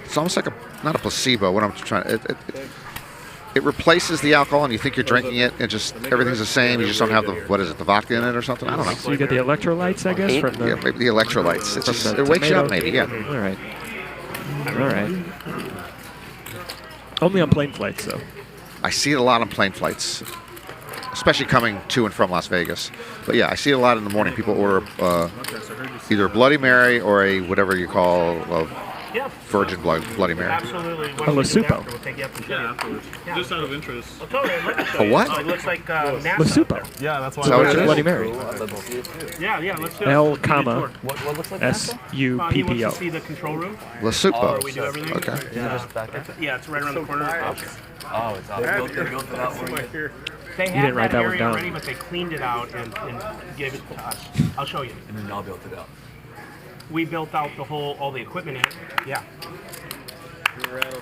It's almost like a not a placebo. What I'm trying. It replaces the alcohol, and you think you're drinking it, and just everything's the same. You just don't have the vodka in it or something. I don't know. So you get the electrolytes, I guess, from the. Yeah, maybe the electrolytes. It's just, the it wakes you up, tomato. maybe. Yeah. All right. All right. Only on plane flights, though. I see it a lot on plane flights, especially coming to and from Las Vegas. But yeah, I see it a lot in the morning. People order either a Bloody Mary or a whatever you call a virgin Bloody Mary. Absolutely. A Lasupo. We'll take you up and show you. Yeah. Just out of interest. I'll totally look at A what? Oh, it looks like NASA. Lasupo. Yeah, that's why. So it's a Bloody Mary. Yeah, let's do it. L, Give me a comma, tour. What looks like He S-U-P-P-O. wants to see the control room. Lasupo. We do everything. Okay. Yeah, it's right around the corner. Oh, it's out. They built it out for you. They You had didn't write that one area down. already, but they cleaned it out and gave it to us. I'll show you. And then y'all built it out. We built out all the equipment in it. Yeah.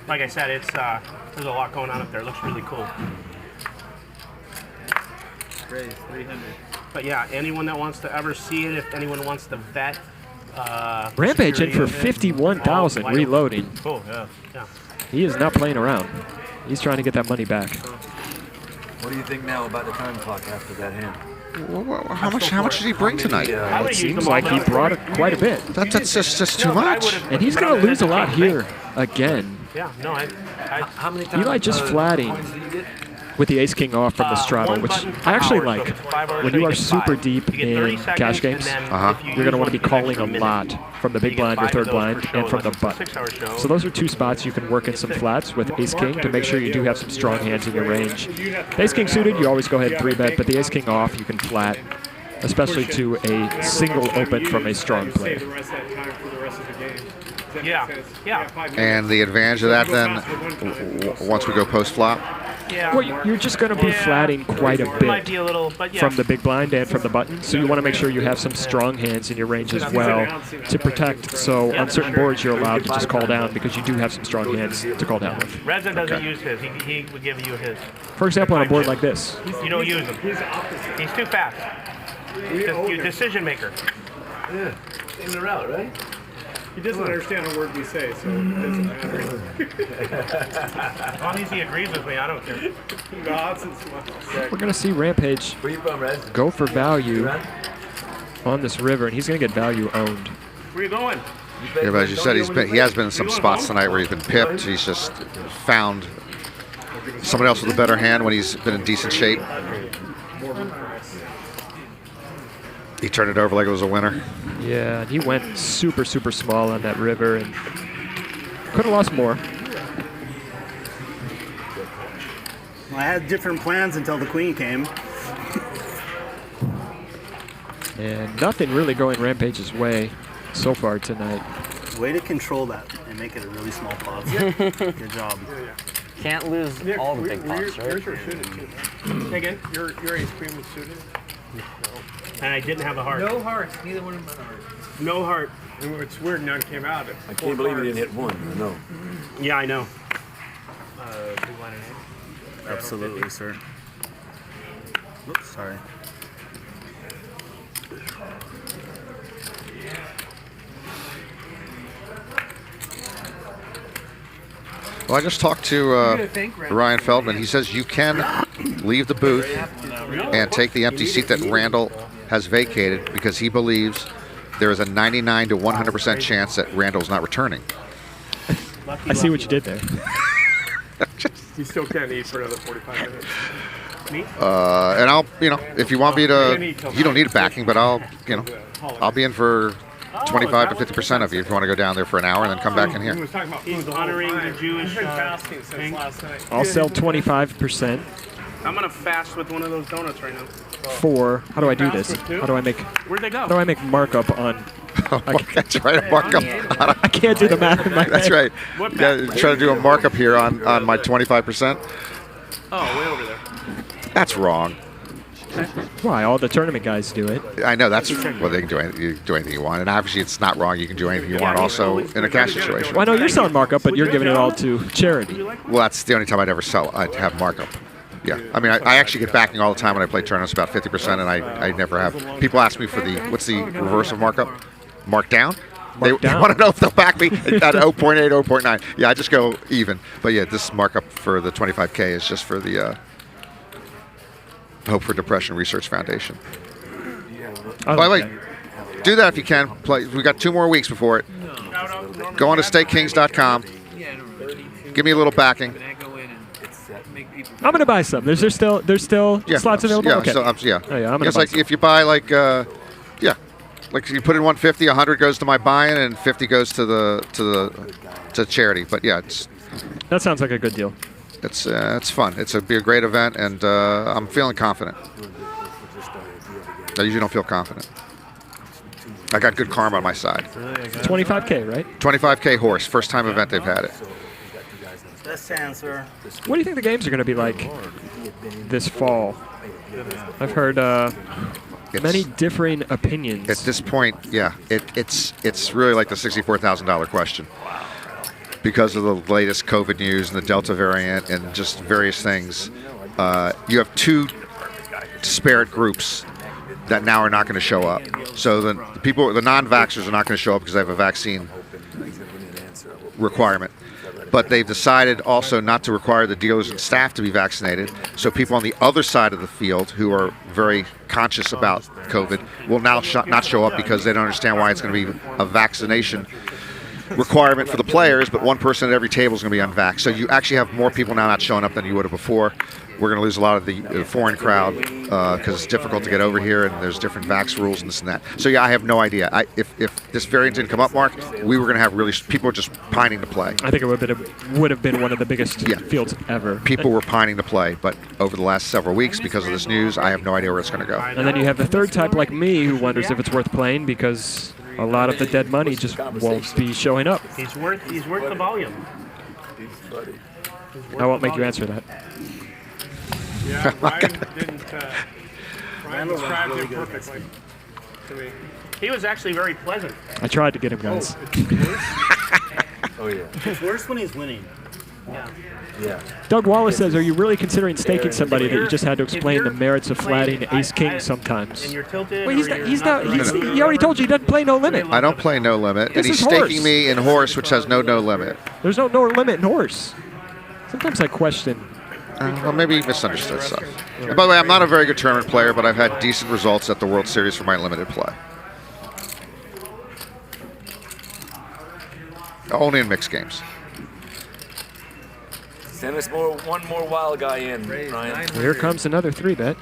Like I said, it's there's a lot going on up there. It looks really cool. Raise 300. But yeah, anyone that wants to ever see it, if anyone wants to vet. Rampage in security for of it, 51,000 all wide reloading. open. Cool. Yeah. He is not playing around. He's trying to get that money back. What do you think now about the time clock after that hand? How much did he bring tonight? It seems like he brought it quite a bit. That's just too much. And he's going to lose a lot here again. Yeah. No, How many times? Eli just flatting with the ace-king off from the straddle, which I actually like. When you are super deep in cash games, you're going to want to be calling a lot from the big blind or third blind and from the button. So those are two spots you can work in some flats with ace-king to make sure you do have some strong hands in your range. The ace-king suited, you always go ahead and 3-bet, but the ace-king off, you can flat, especially to a single open from a strong player. Yeah. And the advantage of that then, once we go post-flop? Yeah. Well, you're just going to be flatting quite a Might bit be a little, but yeah. from the big blind and from the button, so you want to make sure you have some strong hands in your range as well to protect. So on certain boards, you're allowed to just call down because you do have some strong hands to call down with. Reza doesn't use his. He would give you his. For example, on a board like this. You don't use him. He's too fast. You're decision maker. Yeah. In the route, right? He doesn't understand a word we say, so it doesn't matter. As long as he agrees with me, I don't care. We're going to see Rampage Where you from, Rez? go for value on this river, and he's going to get value owned. Where you going? Yeah, but as you said, he has been in some spots tonight where he's been pipped. He's just found someone else with a better hand when he's been in decent shape. He turned it over like it was a winner. Yeah, and he went super, super small on that river and could have lost more. Well, I had different plans until the queen came. And nothing really going Rampage's way so far tonight. Way to control that and make it a really small pot. Good job. Can't lose all the big pots, right? Yours are suited too. Say again? Your ace queen was suited? And I didn't have a heart. No hearts. Neither one of them had a heart. No heart. It's weird none came out. I can't believe you didn't hit one. I know. Yeah, I know. Absolutely, sir. Oops, sorry. Well, I just talked to Ryan Feldman. He says you can leave the booth and take the empty seat that Randall has vacated because he believes there is a 99 to 100% chance that Randall's not returning. I see what you did there. You still can't eat for another 45 minutes. Me? And I'll, if you want me to, you don't need backing, but I'll be in for 25 to 50% of you if you want to go down there for an hour and then come back in here. He's honoring the Jewish thing. I'll sell 25%. I'm gonna fast with one of those donuts right now. For how do I do this? How do I make? Where'd they go? How do I make markup on? That's right, a markup. I can't do the math in my That's head. right. Yeah, try to do a markup here on my 25%. Oh, way over there. That's wrong. Why? All the tournament guys do it. I know that's well. They can do anything you want, and obviously it's not wrong. You can do anything you want, also in a cash situation. Well, I know you're selling markup, but you're giving it all to charity. Well, that's the only time I'd ever sell. I'd have markup. Yeah, I mean, I actually get backing all the time when I play tournaments, about 50%, and I never have. People ask me for what's the reverse of markup? Mark down? They want to know if they'll back me at 0.8, 0.9. Yeah, I just go even. But yeah, this markup for the 25K is just for the Hope for Depression Research Foundation. By the way, do that if you can. We got 2 more weeks before it. Go on to StakeKings.com. Give me a little backing. I'm gonna buy some. There's still slots available. Yeah, okay. so, Oh, yeah, I'm gonna it's buy like some. if you buy like like you put in 150, 100 goes to my buy-in, and 50 goes to charity. But yeah, that sounds like a good deal. It's fun. It's be a great event, and I'm feeling confident. I usually don't feel confident. I got good karma on my side. 25K, right? 25K horse, first time event they've had it. Best answer. What do you think the games are going to be like this fall? I've heard many differing opinions. At this point, yeah, it's really like the $64,000 question. Because of the latest COVID news and the Delta variant and just various things, you have 2 disparate groups that now are not going to show up. So the non-vaxxers are not going to show up because they have a vaccine requirement. But they've decided also not to require the dealers and staff to be vaccinated. So people on the other side of the field who are very conscious about COVID will now not show up because they don't understand why it's going to be a vaccination requirement for the players, but one person at every table is going to be unvaxxed. So you actually have more people now not showing up than you would have before. We're going to lose a lot of the foreign crowd because it's difficult to get over here, and there's different vax rules and this and that. So yeah, I have no idea. If this variant didn't come up, Mark, we were going to have people were just pining to play. I think it would have been one of the biggest fields ever. People were pining to play, but over the last several weeks, because of this news, I have no idea where it's going to go. And then you have the third type like me who wonders if it's worth playing because a lot of the dead money just won't be showing up. He's worth the volume. I won't make you answer that. Yeah, Bryan didn't. Bryan described him perfectly to me. He was actually very pleasant. I tried to get him, guys. Oh yeah. It's worse when he's winning. Yeah. Doug Wallace says, are you really considering staking somebody that you just had to explain the merits of flatting ace-king sometimes? And you're tilted. Well, he already told you he doesn't play no limit. I don't play no limit, and he's staking me in horse, which has no limit. There's no limit in horse. Sometimes I question. Well, maybe he misunderstood stuff. And by the way, I'm not a very good tournament player, but I've had decent results at the World Series for my limited play. Only in mixed games. Send us one more wild guy in, Bryan. Here comes another 3-bet.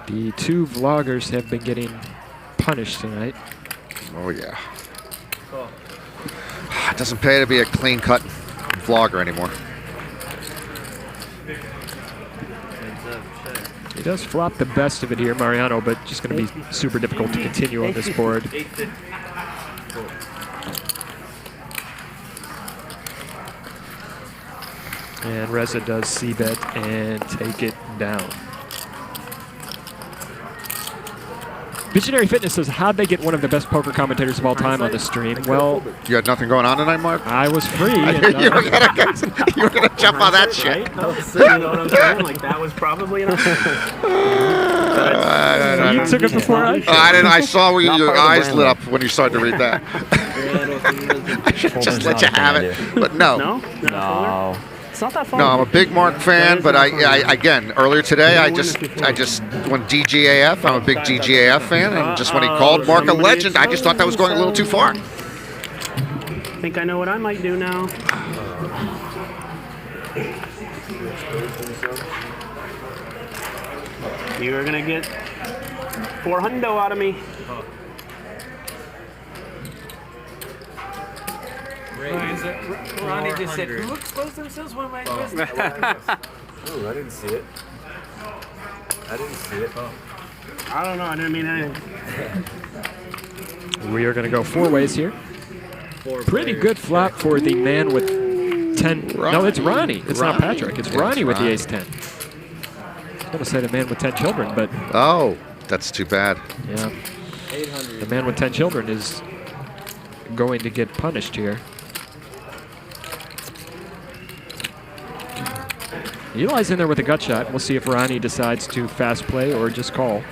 The 2 vloggers have been getting punished tonight. Oh, yeah. It doesn't pay to be a clean-cut vlogger anymore. He does flop the best of it here, Mariano, but just going to be super difficult to continue on this board. And Reza does c-bet and take it down. Visionary Fitness says, how'd they get one of the best poker commentators of all time on the stream? Well, you had nothing going on tonight, Mark? I was free. You were gonna jump on that shit. You know what I'm saying? Like, that was probably an option. You took it before I? I didn't. I saw where your eyes lit up when you started to read that. I should just let you have it. But no. It's not that fun. No, I'm a big Mark fan, but I again, earlier today, I just when DGAF, I'm a big DGAF fan, and just when he called Mark a legend, I just thought that was going a little too far. I think I know what I might do now. You're gonna get 400 out of me. Ronnie just said, who exposed themselves? What am I doing? Ooh, I didn't see it. I didn't see it. I don't know. I didn't mean anything. We are going to go 4 ways here. Pretty good flop for the man with 10. No, it's Ronnie. It's not Patrick. It's Ronnie with the ace-10. I was going to say the man with 10 children, but... Oh, that's too bad. Yeah. The man with 10 children is going to get punished here. Eli's in there with a gut shot. We'll see if Ronnie decides to fast play or just call.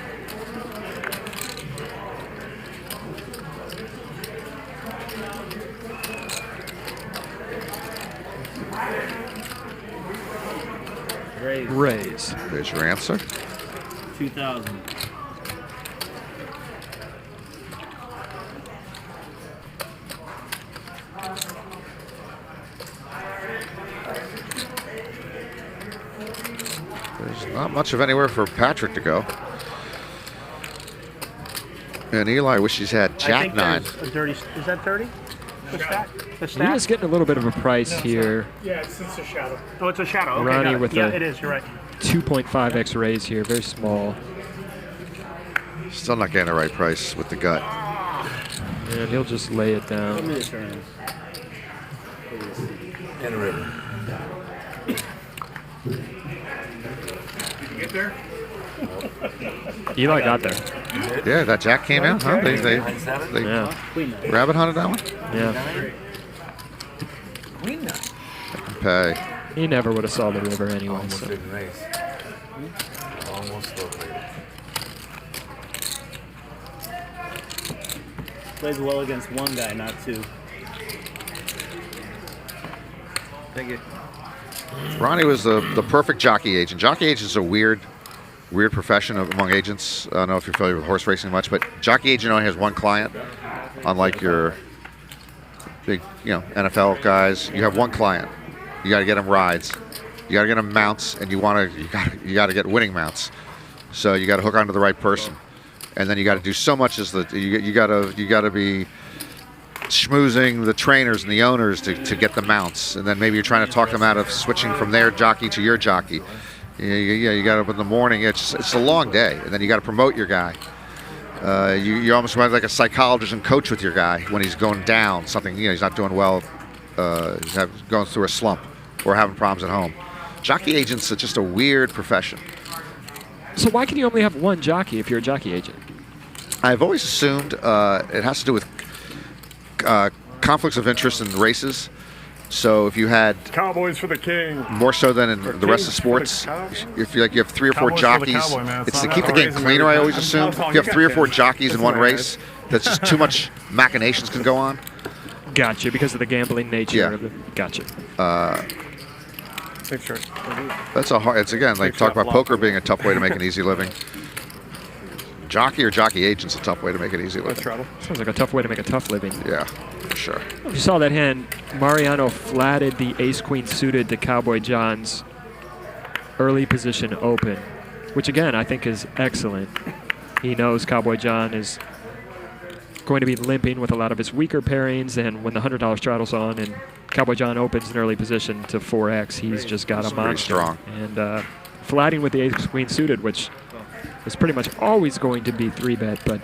Raise. There's your answer. 2,000. There's not much of anywhere for Patrick to go. And Eli wishes he had Jack 9. A dirty, is that 30? The stack? The stack? Eli's getting a little bit of a price here. Yeah, it's a shadow. Oh, it's a shadow. Okay, Ronnie with yeah, a it is. You're right. 2.5x raise here, very small. Still not getting the right price with the gut. And he'll just lay it down. And a river. Did you get there? Eli got there. Yeah, that Jack came out, huh? They yeah. rabbit hunted that one? Yeah. Queen 9. I can pay. He never would have saw the river anyway. Almost So. didn't raise. Almost located. Plays well against one guy, not two. Thank you. Ronnie was the perfect jockey agent. Jockey agent is a weird profession among agents. I don't know if you're familiar with horse racing much, but jockey agent only has one client. Unlike your big, NFL guys, you have one client. You got to get them rides, you got to get them mounts, and you got to get winning mounts. So you got to hook onto the right person, and then you got to do so much as you got to be schmoozing the trainers and the owners to get the mounts, and then maybe you're trying to talk them out of switching from their jockey to your jockey. You got up in the morning. It's a long day, and then you got to promote your guy. You almost want like a psychologist and coach with your guy when he's going down something. He's not doing well, he's going through a slump or having problems at home. Jockey agents are just a weird profession. So why can you only have one jockey if you're a jockey agent? I've always assumed it has to do with conflicts of interest in races. So if you had Cowboys for the king, more so than in the rest of sports, if you have 3 or 4 jockeys, it's to keep the game cleaner. I always assume if you have 3 or 4 jockeys in one race, that's just too much machinations can go on. Gotcha, because of the gambling nature of it. Gotcha. That's a hard. It's again like talk about poker being a tough way to make an easy living. Jockey or jockey agent's a tough way to make an easy living. Sounds like a tough way to make a tough living. Yeah, for sure. If you saw that hand, Mariano flatted the ace-queen suited to Cowboy John's early position open, which again I think is excellent. He knows Cowboy John is going to be limping with a lot of his weaker pairings, and when the $100 straddle's on and Cowboy John opens an early position to 4x, he's just got a monster. Strong. And flatting with the ace-queen suited, which is pretty much always going to be 3-bet, but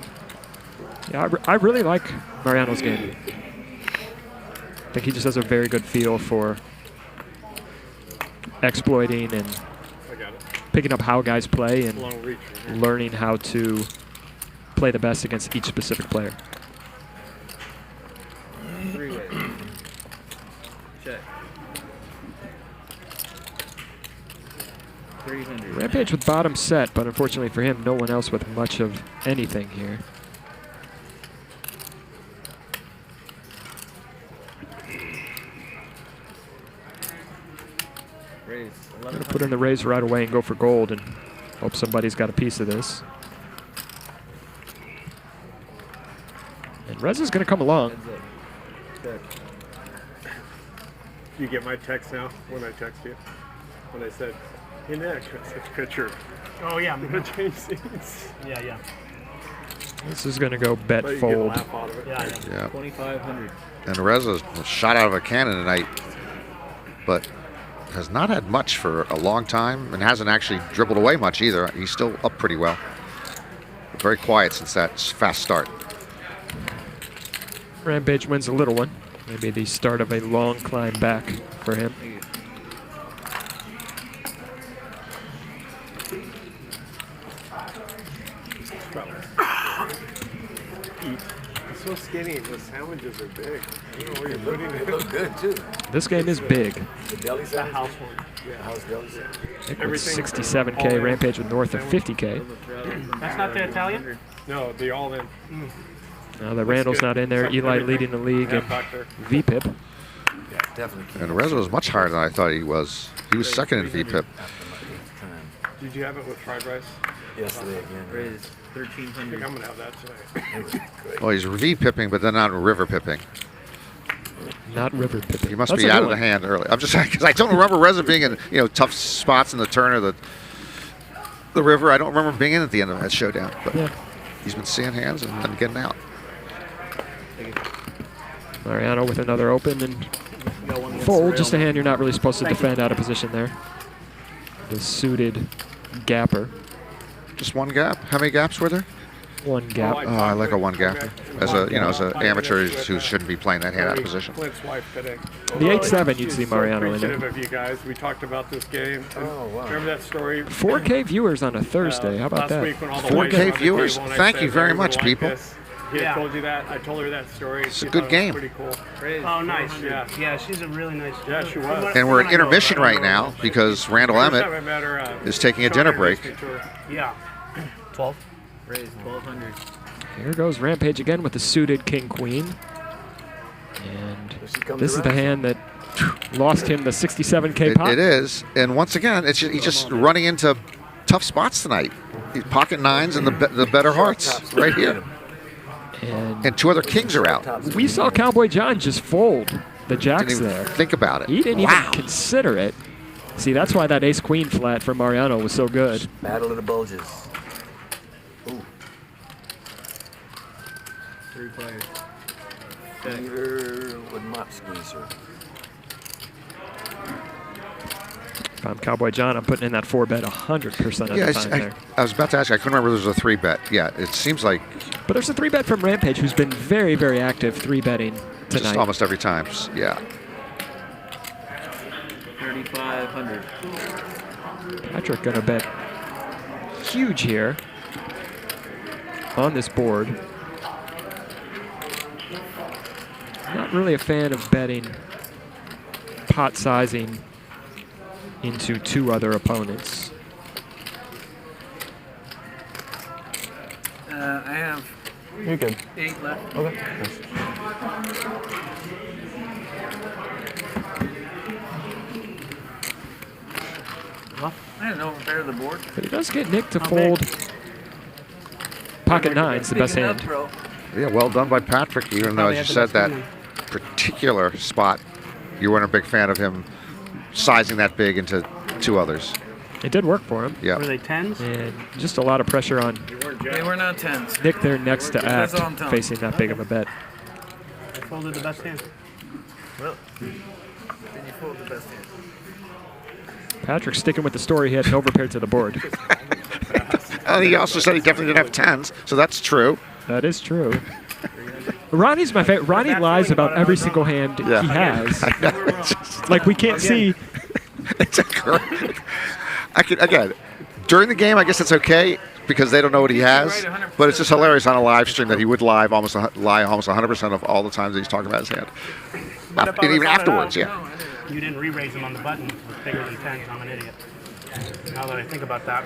yeah, I really like Mariano's game. I think he just has a very good feel for exploiting and picking up how guys play and learning how to play the best against each specific player. Check. 300. Rampage with bottom set, but unfortunately for him, no one else with much of anything here. I'm going to put in the raise right away and go for gold and hope somebody's got a piece of this. And Reza's going to come along. You get my text now when I text you? When I said He did a picture. Oh yeah. Change scenes. Yeah. This is going to go bet But you get a fold. laugh out of it. Yeah. Yeah. 2,500. And Reza's shot out of a cannon tonight, but has not had much for a long time and hasn't actually dribbled away much either. He's still up pretty well. Very quiet since that fast start. Rampage wins a little one. Maybe the start of a long climb back for him. He's so skinny. The sandwiches are big. I don't know where you're putting it. They look good too. This game is big. The deli The sandwich. house one. Yeah, house deli sandwich. Nick with Everything 67K, all in. Rampage with north of 50K. That's not the Italian? No, the all in. Now the Randall's good. not in there. Except Eli everything. leading the league Yeah, in back there. VPIP. Yeah, definitely. And Reza was much higher than I thought he was. He was second in VPIP. Did you have it with fried rice? Yesterday again. Raise I think 1,300. I'm gonna have that tonight. It was great. Well, he's V-pipping, but then not river pipping. Not river pipping. He must That's be a out good of the one. hand early. I'm just saying, because I don't remember Reza being in tough spots in the turn or the river. I don't remember him being in at the end of that showdown. But Yeah. he's been seeing hands and then getting out. Mariano with another open and fold. Just a hand you're not really supposed to defend out of position there. The suited gapper. Just one gap. How many gaps were there? One gap. Oh, I like a one gap. As an amateur who shouldn't be playing that hand out of position. Clint's wife today. The 8-7, you'd see She's so Mariano in there. appreciative of you guys. We talked about this game. Oh, wow. Remember that story? 4K viewers on a Thursday. How about last that? week when all the 4K wives were on the viewers? table and I Thank said, you very "We're gonna much, like people." this." He had told you that. I told her that story. It's a She good thought it game. was pretty cool. Oh, nice. Yeah. Yeah, she's a really nice. Yeah, she was. And we're at intermission right now because Randall First time I Emmett met her, is taking a Sean dinner break. introduced me to her. Yeah. 12. Raise 1,200. Here goes Rampage again with the suited king-queen. And this is the hand that lost him the 67K pot. It is. And once again, he's just running into tough spots tonight. These pocket nines and the better hearts right here. And two other kings are out. We saw Cowboy John just fold the jacks Didn't even there. think about it. He didn't Wow. even consider it. See, that's why that ace-queen flat for Mariano was so good. Battle of the Bulges. Ooh. 3 players. Peter with mop squeezer. If I'm Cowboy John, I'm putting in that 4-bet 100% of the time there. I was about to ask. I couldn't remember if there was a 3-bet. Yeah, it seems like But there's a 3-bet from Rampage, who's been very, very active 3-betting just tonight. almost every time. Yeah. 3,500. Patrick gonna bet huge here on this board. Not really a fan of betting pot sizing into two other opponents. I have You're good. 8 left. Okay. Well, I didn't overpair the board. But he does get Nick to How fold big? pocket nines, the best Big enough, hand. bro. Yeah, well done by Patrick, even though, Probably as you had the said, best that particular spot, you weren't a big fan of him sizing that big into two others. It did work for him. Yeah. Were they 10s? And just a lot of pressure on They were not 10s. Nick there next to That's act, all I'm telling facing that big of a bet. I folded the best hand. Well, then you fold the best hand. Patrick sticking with the story, he had an overpair to the board. And he also said he definitely didn't have tens, so that's true. That is true. Ronnie's my favorite. Ronnie lies about every single hand he has. I know, it's just- Like we can't see. It's a great. I could again during the game. I guess it's okay because they don't know what he has. But it's just hilarious on a live stream that he would lie almost 100% of all the times that he's talking about his hand. But if I And even was afterwards, someone yeah. else, You didn't re-raise him on the button. It was bigger than 10s. I'm an idiot. Now that I think about that.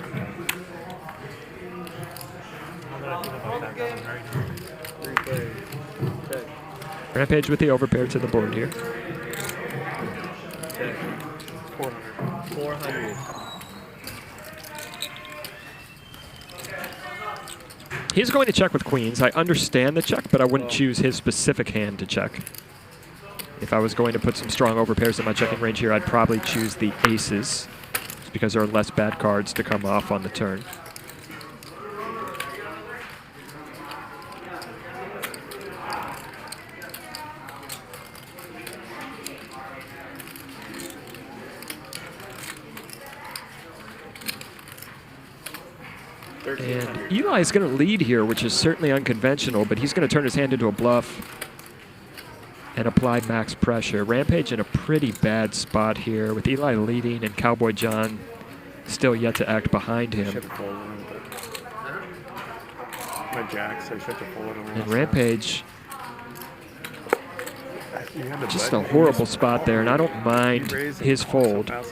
That was very good. Rampage with the overpair to the board here. 400. He's going to check with queens. I understand the check, but I wouldn't choose his specific hand to check. If I was going to put some strong overpairs in my checking range here, I'd probably choose the aces. Just because there are less bad cards to come off on the turn. And Eli is going to lead here, which is certainly unconventional, but he's going to turn his hand into a bluff and apply max pressure. Rampage in a pretty bad spot here with Eli leading and Cowboy John still yet to act behind him. My jacks, I should have folded them. And Rampage, just a horrible spot there, and I don't mind his fold. I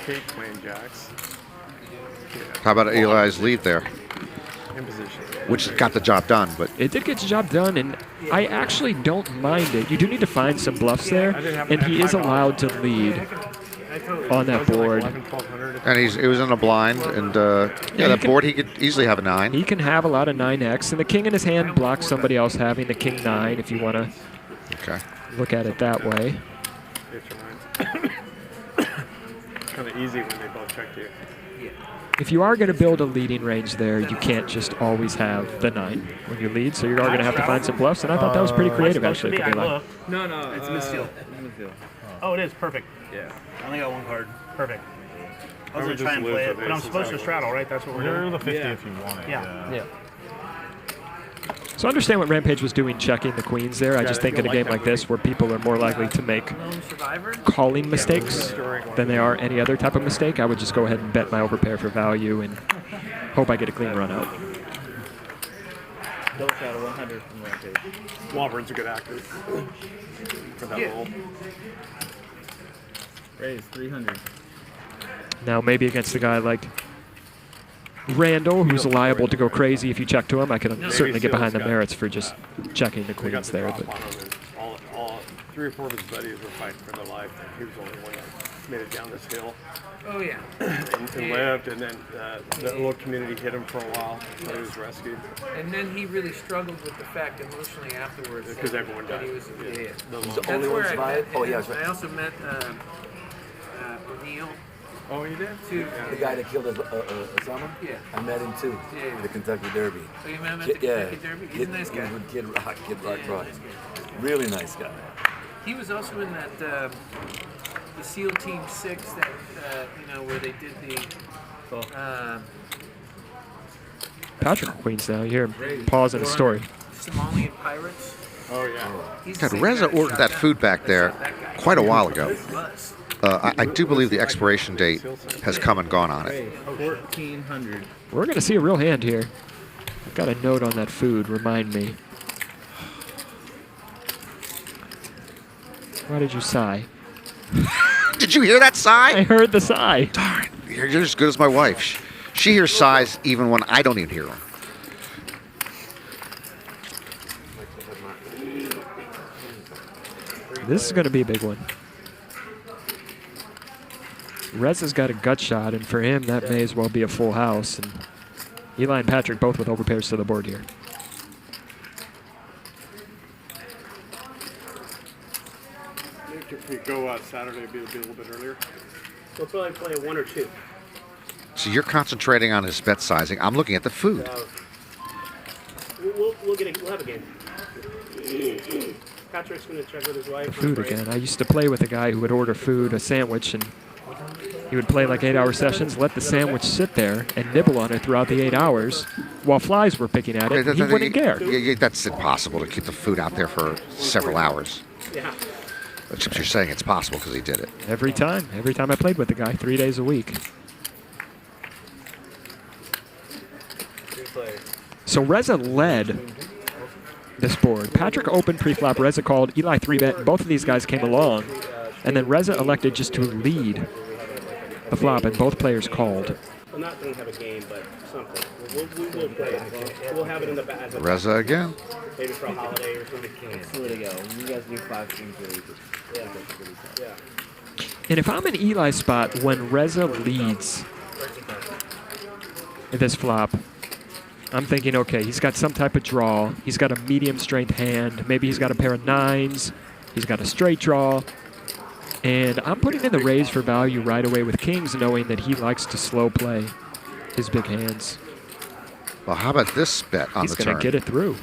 hate playing jacks. How about Eli's lead there? In position. Which got the job done, but it did get the job done, and I actually don't mind it. You do need to find some bluffs there, and he is allowed to lead on that board. And it was in a blind, and yeah, that board he could easily have a 9. He can have a lot of 9x, and the king in his hand blocks somebody else having the king 9 if you want to look at it that way. It's kind of easy when they both check you. If you are going to build a leading range there, you can't just always have the 9 when you lead, so you are going to have to find some bluffs, and I thought that was pretty creative, actually. No, it's a misdeal. Oh, it is perfect. Yeah. I only got one card. Perfect. I was going to try and play it, but I'm supposed to straddle, right? That's what we're doing. You're the 50 if you want it. Yeah. So I understand what Rampage was doing, checking the queens there. I just think in a game like this where people are more likely to make calling mistakes than they are any other type of mistake, I would just go ahead and bet my overpair for value and hope I get a clean run out. Double shadow 100 from Rampage. Walburn's a good actor for that role. Raise 300. Now maybe against a guy like Randall, who's liable to go crazy if you check to him, I can certainly get behind the merits for just checking the queens there. But all 3 or 4 of his buddies were fighting for their life. He was the only one that made it down this hill. Oh, yeah. and lived, and then the little community hit him for a while until he was rescued. And then he really struggled with the fact emotionally afterwards. Because everyone died. He was, He's the That's only one where I survived? met Oh, him. yeah, that's right. I also met O'Neill. Oh, you did? Too. The guy that killed Osama? Yeah. I met him too. Yeah. At the Kentucky Derby. Oh, you met him at the Kentucky Derby? He's a nice guy. He was with Kid Rock Rock. Really nice guy. He was also in that the SEAL Team 6 that where they did the Patrick Queens now, you hear him pause in the story. Somalian pirates. Oh yeah. God, Reza ordered that food back there quite a while ago. I do believe the expiration date has come and gone on it. 1,400. We're going to see a real hand here. I've got a note on that food, remind me. Why did you sigh? Did you hear that sigh? I heard the sigh. Darn, you're as good as my wife. She hears sighs even when I don't even hear them. This is going to be a big one. Reza's got a gut shot, and for him, that may as well be a full house. And Eli and Patrick both with overpairs to the board here. If we go Saturday, it'd be a little bit earlier. We'll probably play a 1 or 2. So you're concentrating on his bet sizing. I'm looking at the food. We'll have a game. Patrick's going to check with his wife. The food again. I used to play with a guy who would order food, a sandwich, and he would play like 8-hour sessions, let the sandwich sit there and nibble on it throughout the 8 hours while flies were picking at it. He wouldn't care. Yeah, that's impossible to keep the food out there for several hours. Yeah. Except you're saying it's possible because he did it. Every time I played with the guy, 3 days a week. So Reza led this board. Patrick opened pre-flop, Reza called, Eli 3-bet. Both of these guys came along, and then Reza elected just to lead the flop, and both players called. We're not going to have a game, but something. We'll play it. We'll have it in the back. Reza again. Maybe for a holiday or something. Way to go. You guys do 5 things really good. Yeah. And if I'm in Eli's spot, when Reza leads this flop, I'm thinking, okay, he's got some type of draw. He's got a medium strength hand. Maybe he's got a pair of 9s. He's got a straight draw. And I'm putting in the raise for value right away with kings, knowing that he likes to slow play his big hands. Well, how about this bet on He's the going turn? to get it through.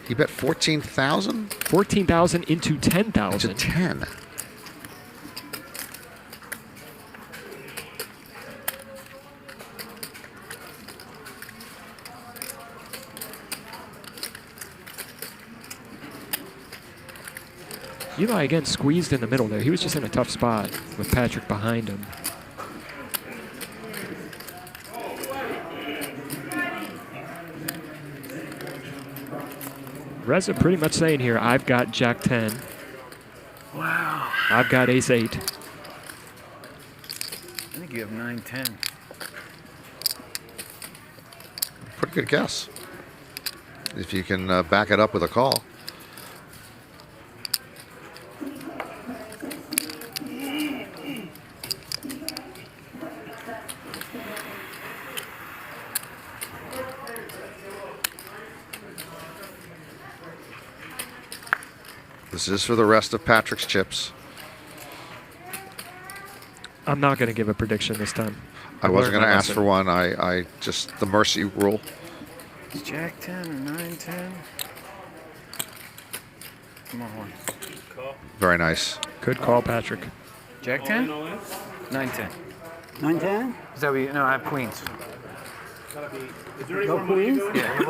He bet 14,000? 14,000 into 10,000. Into 10. Eli again squeezed in the middle there. He was just in a tough spot with Patrick behind him. Reza pretty much saying here, I've got Jack 10. Wow. I've got Ace 8. I think you have 9-10. Pretty good guess. If you can back it up with a call. This is for the rest of Patrick's chips. I'm not going to give a prediction this time. I wasn't going to ask for one. I just, the mercy rule. It's Jack 10 or 9-10. Come on, one. Very nice. Good call, Patrick. Jack 10? 9-10. 9-10? Is that what you, no, I have queens. Go queens? Yeah.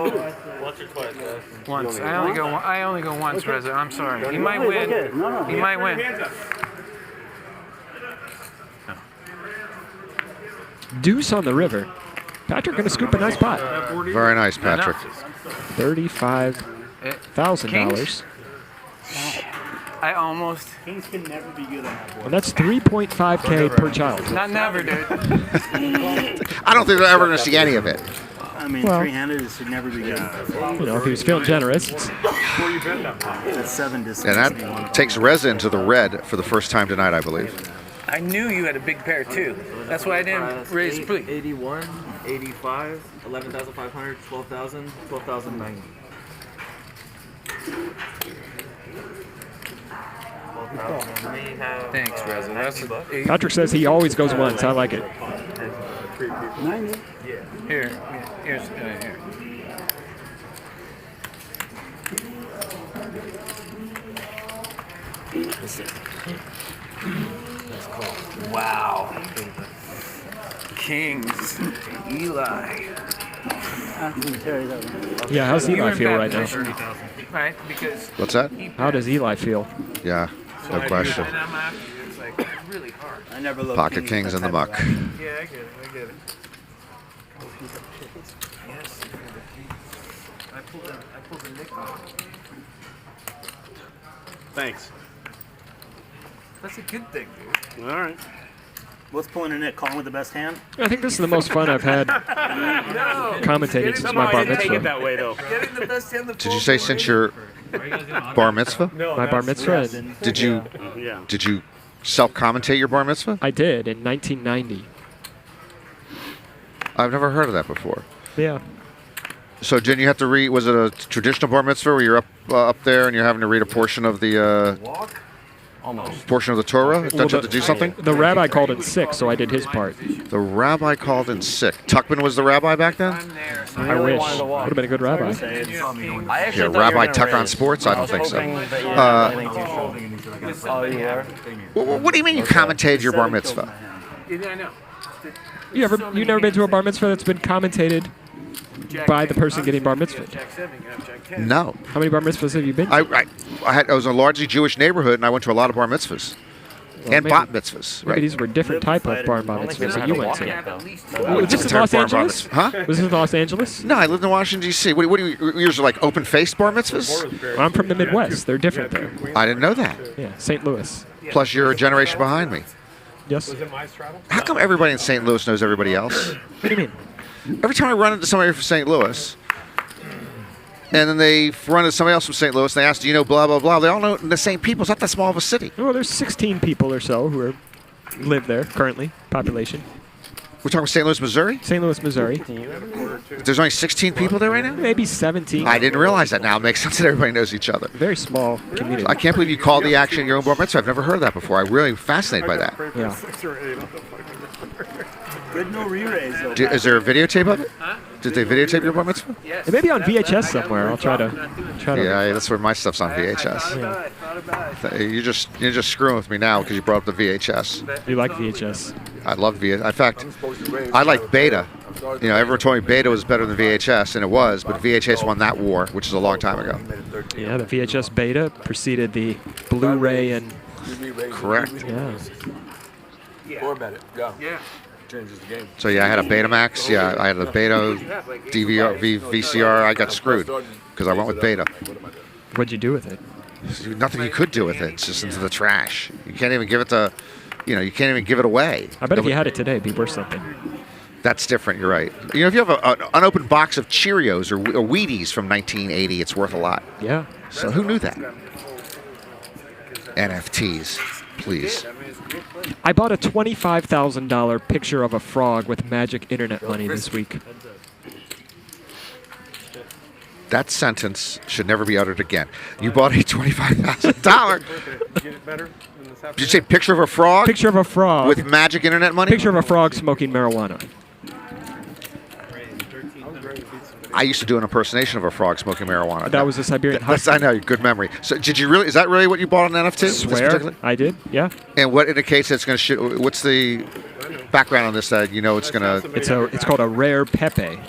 Once or twice, guys. Once. I only go once, Reza. I'm sorry. He might win. He might win. Deuce on the river. Patrick going to scoop a nice pot. Very nice, Patrick. $35,000. I almost. Kings can never be good on that board. And that's 3.5K per child. Not never, dude. I don't think they're ever going to see any of it. I mean, Well, three-handed should never be good. You know, if he was feeling generous. It's 7 to And 61. that takes Reza into the red for the first time tonight, I believe. I knew you had a big pair too. That's why I didn't raise please. 81, 85, 11,500, 12,000, 12,090. Thanks, Reza. That's Patrick says he always goes once. I like it. 90. Here, here's here. Wow. Kings. Eli. Yeah, how's You were Eli in feel bad right now? position, Right, because What's that? How does Eli feel? Yeah, no question. and I'm after you. It's like really hard. I never loved Pocket kings in the muck. Yeah, I get it. I get it. Yes. I pulled the nick off. Thanks. That's a good thing, dude. All right. What's pulling in it? Calling with the best hand? I think this is the most fun I've had commentating since my bar Take it mitzvah. that way, though. Getting the best hand. Did you say since your bar mitzvah? My bar mitzvah? Did you Yeah. did you self-commentate your bar mitzvah? I did in 1990. I've never heard of that before. Yeah. So didn't you have to read? Was it a traditional bar mitzvah where you're up there and you're having to read a portion of the portion of the Torah? Don't you have to do something? The rabbi called in sick, so I did his part. The rabbi called in sick. Tuckman was the rabbi back then? I wish. Would have been a good rabbi. Yeah, Rabbi Tuck on sports? I don't think so. What do you mean you commentated your bar mitzvah? I know. You never been to a bar mitzvah that's been commentated by the person getting bar mitzvah? Jack 7, you got Jack 10. No. How many bar mitzvahs have you been to? I was in a largely Jewish neighborhood, and I went to a lot of bar mitzvahs. And bat mitzvahs. Maybe these were different type of bar mitzvahs that you went to. Was this in Different Los bar Angeles? Huh? Was this in Los Angeles? No, I lived in Washington, D.C. What do you, yours are like open-faced bar mitzvahs? I'm from the Midwest. They're different there. I didn't know that. Yeah, St. Louis. Plus, you're a generation behind me. Yes. How come everybody in St. Louis knows everybody else? What do you mean? Every time I run into somebody from St. Louis, and then they run into somebody else from St. Louis, and they ask, do you know blah, blah, blah? They all know the same people. It's not that small of a city. Well, there's 16 people or so who live there currently, population. We're talking St. Louis, Missouri? St. Louis, Missouri. There's only 16 people there right now? Maybe 17. I didn't realize that now. It makes sense that everybody knows each other. Very small community. I can't believe you called the action your own bar mitzvah. I've never heard that before. I'm really fascinated by that. Yeah. Good no re-raise, though. Is there a videotape of it? Did they videotape your bar mitzvah? It may be on VHS somewhere. I'll try to. Yeah, that's where my stuff's on VHS. You're just screwing with me now because you brought up the VHS. You like VHS? I love VHS. In fact, I like Beta. You know, everyone told me Beta was better than VHS, and it was, but VHS won that war, which is a long time ago. Yeah, the VHS Beta preceded the Blu-ray and. Correct. Yeah. Or better. Go. Yeah. Changes the game. So yeah, I had a Betamax. Yeah, I had a Beta DVR, VCR. I got screwed because I went with Beta. What'd you do with it? Nothing you could do with it. It's just into the trash. You can't even give it to, you can't even give it away. I bet if you had it today, it'd be worth something. That's different. You're right. You know, if you have an unopened box of Cheerios or Wheaties from 1980, it's worth a lot. Yeah. So who knew that? NFTs, please. I bought a $25,000 picture of a frog with magic internet money this week. That sentence should never be uttered again. You bought a $25,000. Did you say picture of a frog? Picture of a frog. With magic internet money? Picture of a frog smoking marijuana. I used to do an impersonation of a frog smoking marijuana. That was a Siberian husky. I know, good memory. So did you really, is that really what you bought on NFT? Swear, I did, yeah. And what indicates that it's going to shoot, what's the background on this that you know it's going to? It's called a rare Pepe.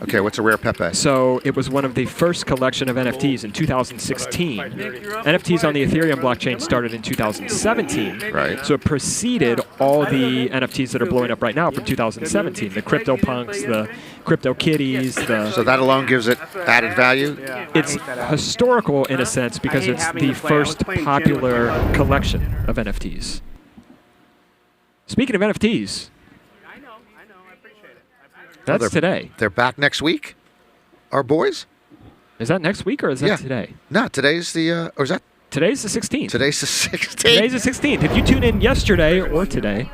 Okay, what's a rare Pepe? So it was one of the first collection of NFTs in 2016. NFTs on the Ethereum blockchain started in 2017. Right. So it preceded all the NFTs that are blowing up right now from 2017. The CryptoPunks, the CryptoKitties. So that alone gives it added value? It's historical in a sense because it's the first popular collection of NFTs. Speaking of NFTs. That's today. They're back next week? Our boys? Is that next week or is that today? No, today's the, or is that? Today's the 16th. Today's the 16th. Today's the 16th. If you tune in yesterday or today.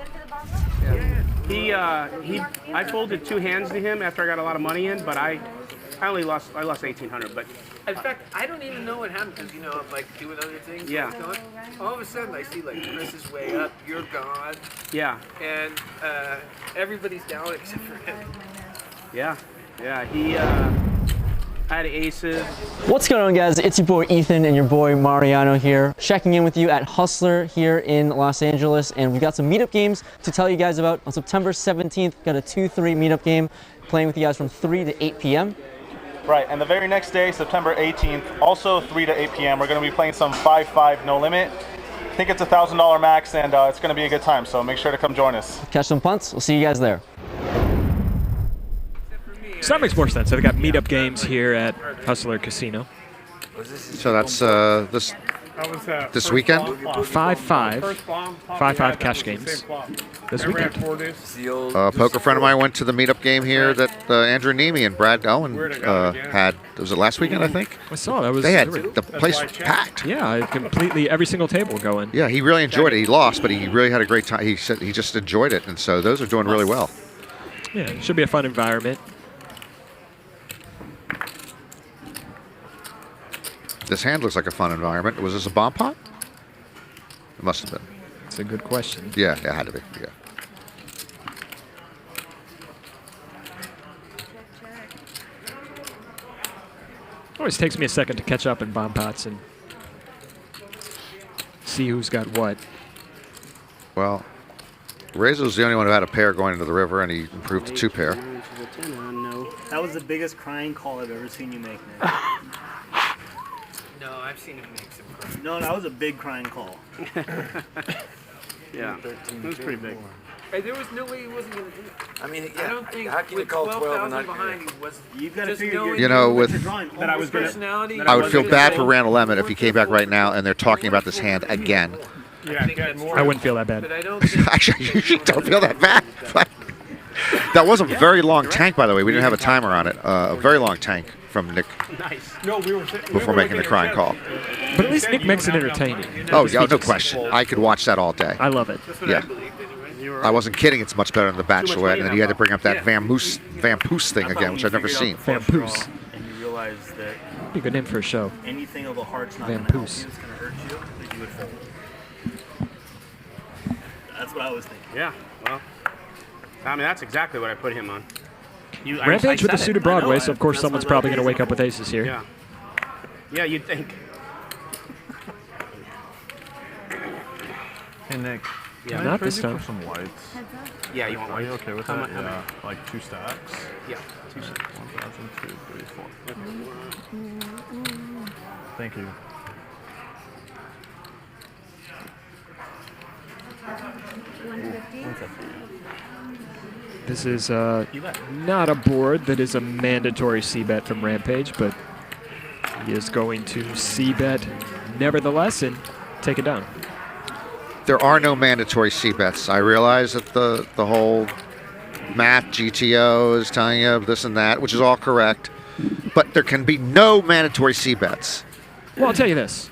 I folded 2 hands to him after I got a lot of money in, but I lost $1,800. But in fact, I don't even know what happened because I'm like doing other things. Yeah. All of a sudden, I see like Chris is way up, you're gone. Yeah. And everybody's down except for him. Yeah. He had aces. What's going on, guys? It's your boy Ethan and your boy Mariano here, checking in with you at Hustler here in Los Angeles, and we've got some meetup games to tell you guys about. On September 17th, got a 2-3 meetup game playing with you guys from 3 to 8 p.m. Right, and the very next day, September 18th, also 3 to 8 p.m., we're going to be playing some 5-5 no limit. I think it's a $1,000 max, and it's going to be a good time, so make sure to come join us. Catch some punts. We'll see you guys there. So that makes more sense. So they got meetup games here at Hustler Casino. So that's this weekend? 5-5 cash games this weekend. A poker friend of mine went to the meetup game here that Andrew Nemi and Brad Owen had. Was it last weekend, I think? I saw that. They had the place packed. Yeah, completely every single table going. Yeah, he really enjoyed it. He lost, but he really had a great time. He said he just enjoyed it, and so those are doing really well. Yeah, it should be a fun environment. This hand looks like a fun environment. Was this a bomb pot? It must have been. That's a good question. Yeah, it had to be. Yeah. Always takes me a second to catch up in bomb pots and see who's got what. Well, Rezo's the only one who had a pair going into the river, and he improved to 2 pair. That was the biggest crying call I've ever seen you make, man. No, I've seen him make some crying. No, that was a big crying call. Yeah, it was pretty big. Hey, there was no way he wasn't going to do it. I mean, I don't think how can you with call 12 and 12,000 not behind, he was. You've got to just figure knowing You know, with that I was personality. I would feel bad for Randall Emmett if he came back right now and they're talking about this hand again. I wouldn't feel that bad. But I don't think Actually, I usually don't feel that bad. That was a very long tank, by the way. We didn't have a timer on it. A very long tank from Nick before making the crying call. But at least Nick makes it entertaining. Oh, yeah, no question. I could watch that all day. I love it. Yeah. I wasn't kidding. It's much better than the Bachelorette. And then you had to bring up that Vamoose thing again, which I've never seen. Vamoose. And you realize that Be a good name for a show. anything of the heart's not going to help you, Vamoose. it's going to hurt you, that you would fold. That's what I was thinking. Yeah, well, I mean, that's exactly what I put him on. Rampage with a said suited it. Broadway, so of course someone's probably going to wake up with aces here. Yeah. Yeah, you'd think. Hey, Nick. Yeah. Not this time. For some whites. Yeah, you want Are you whites? okay with How that? mu- how Yeah, like 2 stacks. Yeah, 2 stacks. 1,000, 2, 3, 4. Thank you. This is not a board that is a mandatory c-bet from Rampage, but he is going to c-bet nevertheless and take it down. There are no mandatory c-bets. I realize that the whole math GTO is telling you this and that, which is all correct, but there can be no mandatory c-bets. Well, I'll tell you this.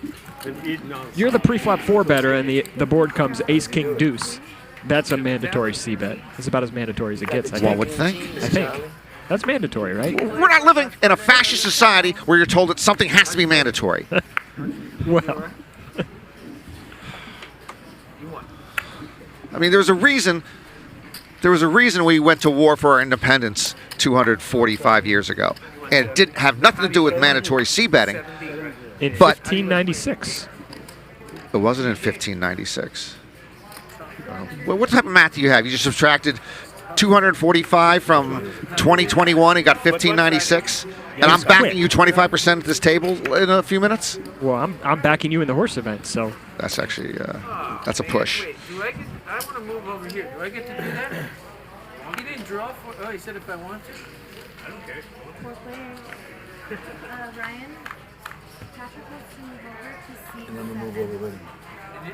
You're the pre-flop 4-better and the board comes ace, king, deuce. That's a mandatory c-bet. It's about as mandatory as it gets, I think. One would think. I think. That's mandatory, right? We're not living in a fascist society where you're told that something has to be mandatory. Well. I mean, there was a reason we went to war for our independence 245 years ago. And it didn't have nothing to do with mandatory c-betting. In 1596. It wasn't in 1596. Well, what type of math do you have? You just subtracted 245 from 2021 and got 1596? And I'm backing you 25% at this table in a few minutes? Well, I'm backing you in the horse event, so. That's actually, that's a push. Wait, I want to move over here. Do I get to do that? He didn't draw for. Oh, he said if I want to. I don't care. 4 players. Ryan, Patrick wants to move over to see. And I'm going to move over with him.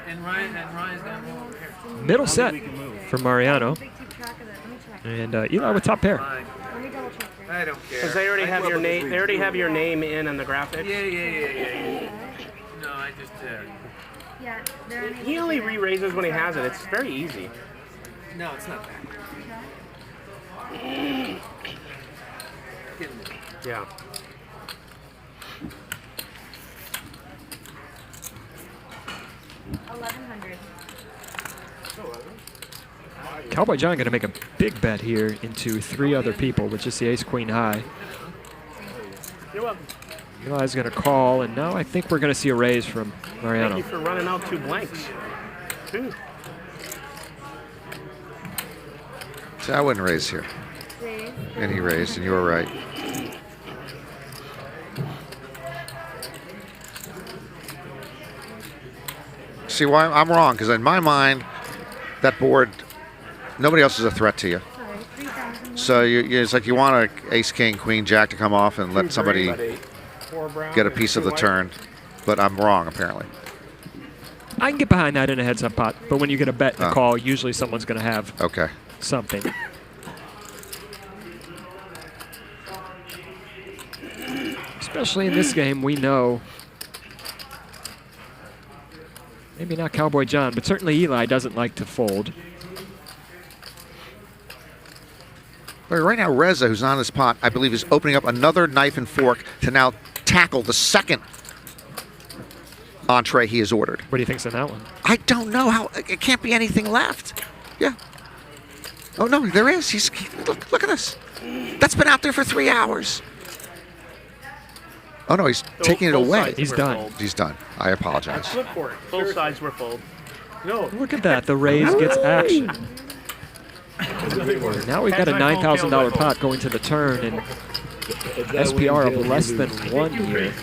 And Ryan's gonna move over here. Middle set for Mariano. And Eli with top pair. Let me double check here. I don't care. Because they already have your name. They already have your name in the graphics. Yeah. No, I just. Yeah, they're He only re-raises when he has it. It's very easy. No, it's not that. Yeah. Cowboy John going to make a big bet here into 3 other people with just the ace-queen high. You're welcome. Eli's going to call, and now I think we're going to see a raise from Mariano. Thank you for running out 2 blanks. See, I wouldn't raise here. And he raised, and you were right. See why I'm wrong? Because in my mind, that board, nobody else is a threat to you. So it's like you want a ace, king, queen, jack to come off and let somebody get a piece of the turn. But I'm wrong, apparently. I can get behind that in a heads-up pot, but when you get a bet and a call, usually someone's going to have something. Especially in this game, we know, maybe not Cowboy John, but certainly Eli doesn't like to fold. Right now, Reza, who's on this pot, I believe is opening up another knife and fork to now tackle the second entree he has ordered. What do you think's in that one? I don't know how. It can't be anything left. Yeah. Oh no, there is. Look at this. That's been out there for 3 hours. Oh no, he's taking it away. He's done. He's done. I apologize. Flip for it. Both sides were fold. No. Look at that. The raise gets action. Now we've got a $9,000 pot going to the turn and SPR of less than 1 here.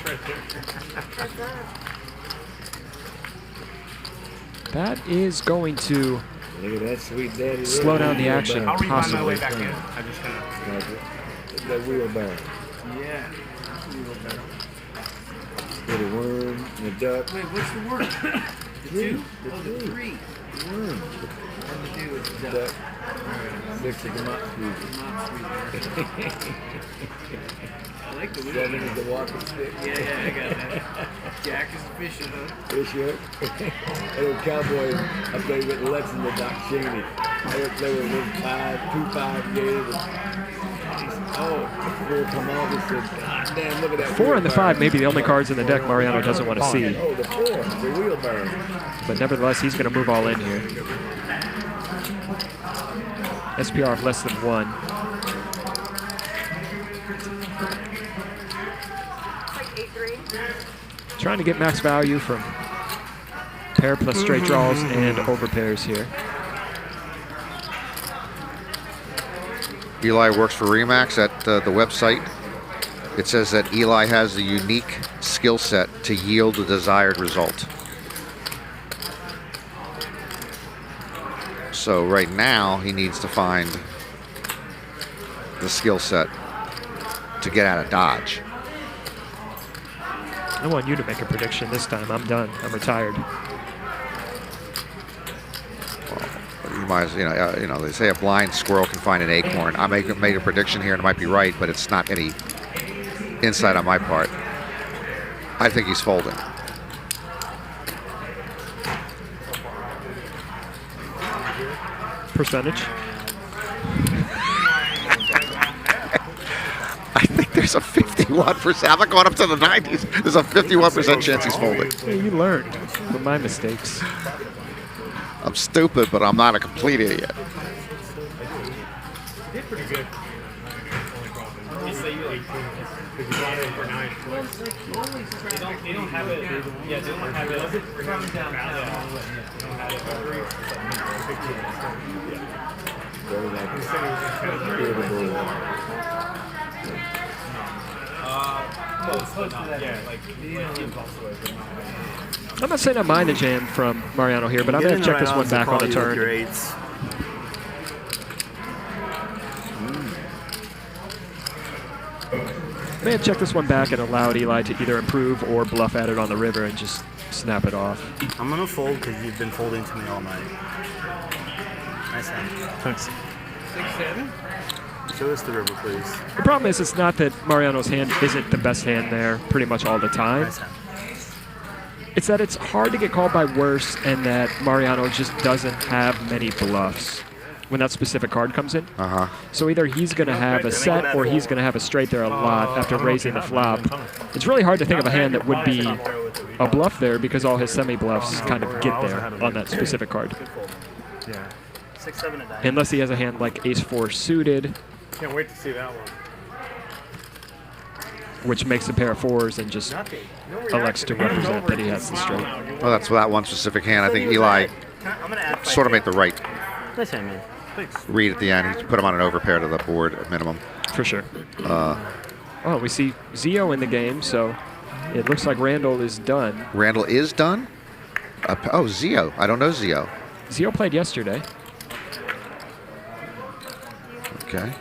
That is going to slow down the action I'll rewind my possibly. way back in. I just kind That wheelbarrow. Yeah. With a worm and a duck. Wait, what's the word? The 2? Oh, the 3. Worm. And the 2 is the Duck. duck. Six is the mop squeezer. I like the 7 is the walking stick. Yeah, I got that. Jack is the fish hook. Fish hook. Hey, cowboy, I played with Lex and the Doc Cheney. I played with 2-5 games. Oh, we'll come out and said, God damn, look at that. 4 and the 5 may be the only cards in the deck Mariano doesn't want to see. Oh, the 4, the wheelbarrow. But nevertheless, he's going to move all in here. SPR of less than 1. Trying to get max value from pair plus straight draws and overpairs here. Eli works for Remax at the website. It says that Eli has a unique skill set to yield the desired result. So right now, he needs to find the skill set to get out of dodge. I want you to make a prediction this time. I'm done. I'm retired. You might, you know, they say a blind squirrel can find an acorn. I made a prediction here, and it might be right, but it's not any insight on my part. I think he's folding. Percentage? I think there's a 51%. I'm not going up to the 90s. There's a 51% chance he's folding. Yeah, you learned from my mistakes. I'm stupid, but I'm not a complete idiot. Did pretty good. You say you like 18 because you got it for 9 points. They don't have it. Yeah, they don't have it. From downtown. Yeah, they don't have it. I'm not saying I mind a jam from Mariano here, but I'm going to check this one back on the turn. May have checked this one back and allowed Eli to either improve or bluff at it on the river and just snap it off. I'm going to fold because you've been folding to me all night. Nice hand. Thanks. 6-7? Show us the river, please. The problem is it's not that Mariano's hand isn't the best hand there pretty much all the time. Nice hand. It's that it's hard to get called by worse and that Mariano just doesn't have many bluffs when that specific card comes in. So either he's going to have a set or he's going to have a straight there a lot after raising the flop. It's really hard to think of a hand that would be a bluff there because all his semi-bluffs kind of get there on that specific card. Yeah. 6-7 and 9. Unless he has a hand like Ace-4 suited, Can't wait to see that one. which makes a pair of 4s and just elects to represent that he has the straight. Well, that's that one specific hand. I think Eli sort of made the right Nice hand, man. read at the end. He put him on an overpair to the board at minimum. For sure. Oh, we see Zio in the game, so it looks like Randall is done. Randall is done? Oh, Zio. I don't know Zio. Zio played yesterday. Okay.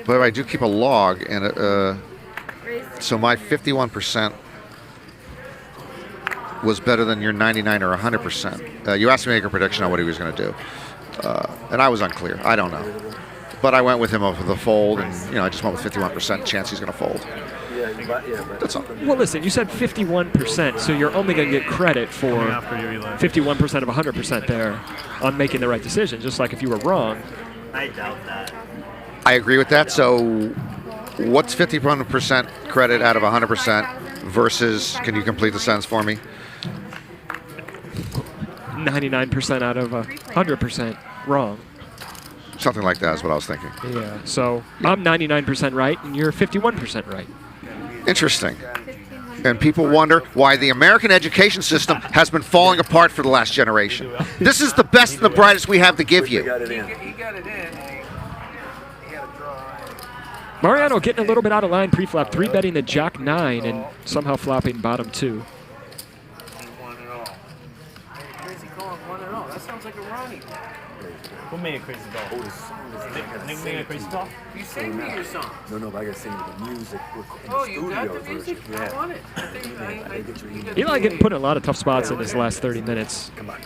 But I do keep a log, and so my 51% was better than your 99 or 100%. You asked me to make a prediction on what he was going to do, and I was unclear. I don't know, but I went with him over the fold, and I just went with 51% chance he's going to fold. That's all. Well, listen, you said 51%, so you're only going to get credit for 51% of 100% there on making the right decision, just like if you were wrong. I doubt that. I agree with that. So what's 51% credit out of 100% versus, can you complete the sentence for me? 99% out of 100% wrong. Something like that is what I was thinking. Yeah, so I'm 99% right, and you're 51% right. Interesting. And people wonder why the American education system has been falling apart for the last generation. This is the best and the brightest we have to give you. He got it in. Mariano getting a little bit out of line pre-flop, 3-betting the Jack 9 and somehow flopping bottom 2. Crazy calling 1-0. That sounds like a Ronnie. Who made a crazy ball? Nick made a crazy ball? You sang me your song. No, but I got to sing the music. Oh, you got the music? I want it. I think Eli getting put in a lot of tough spots in his last 30 minutes. Come on.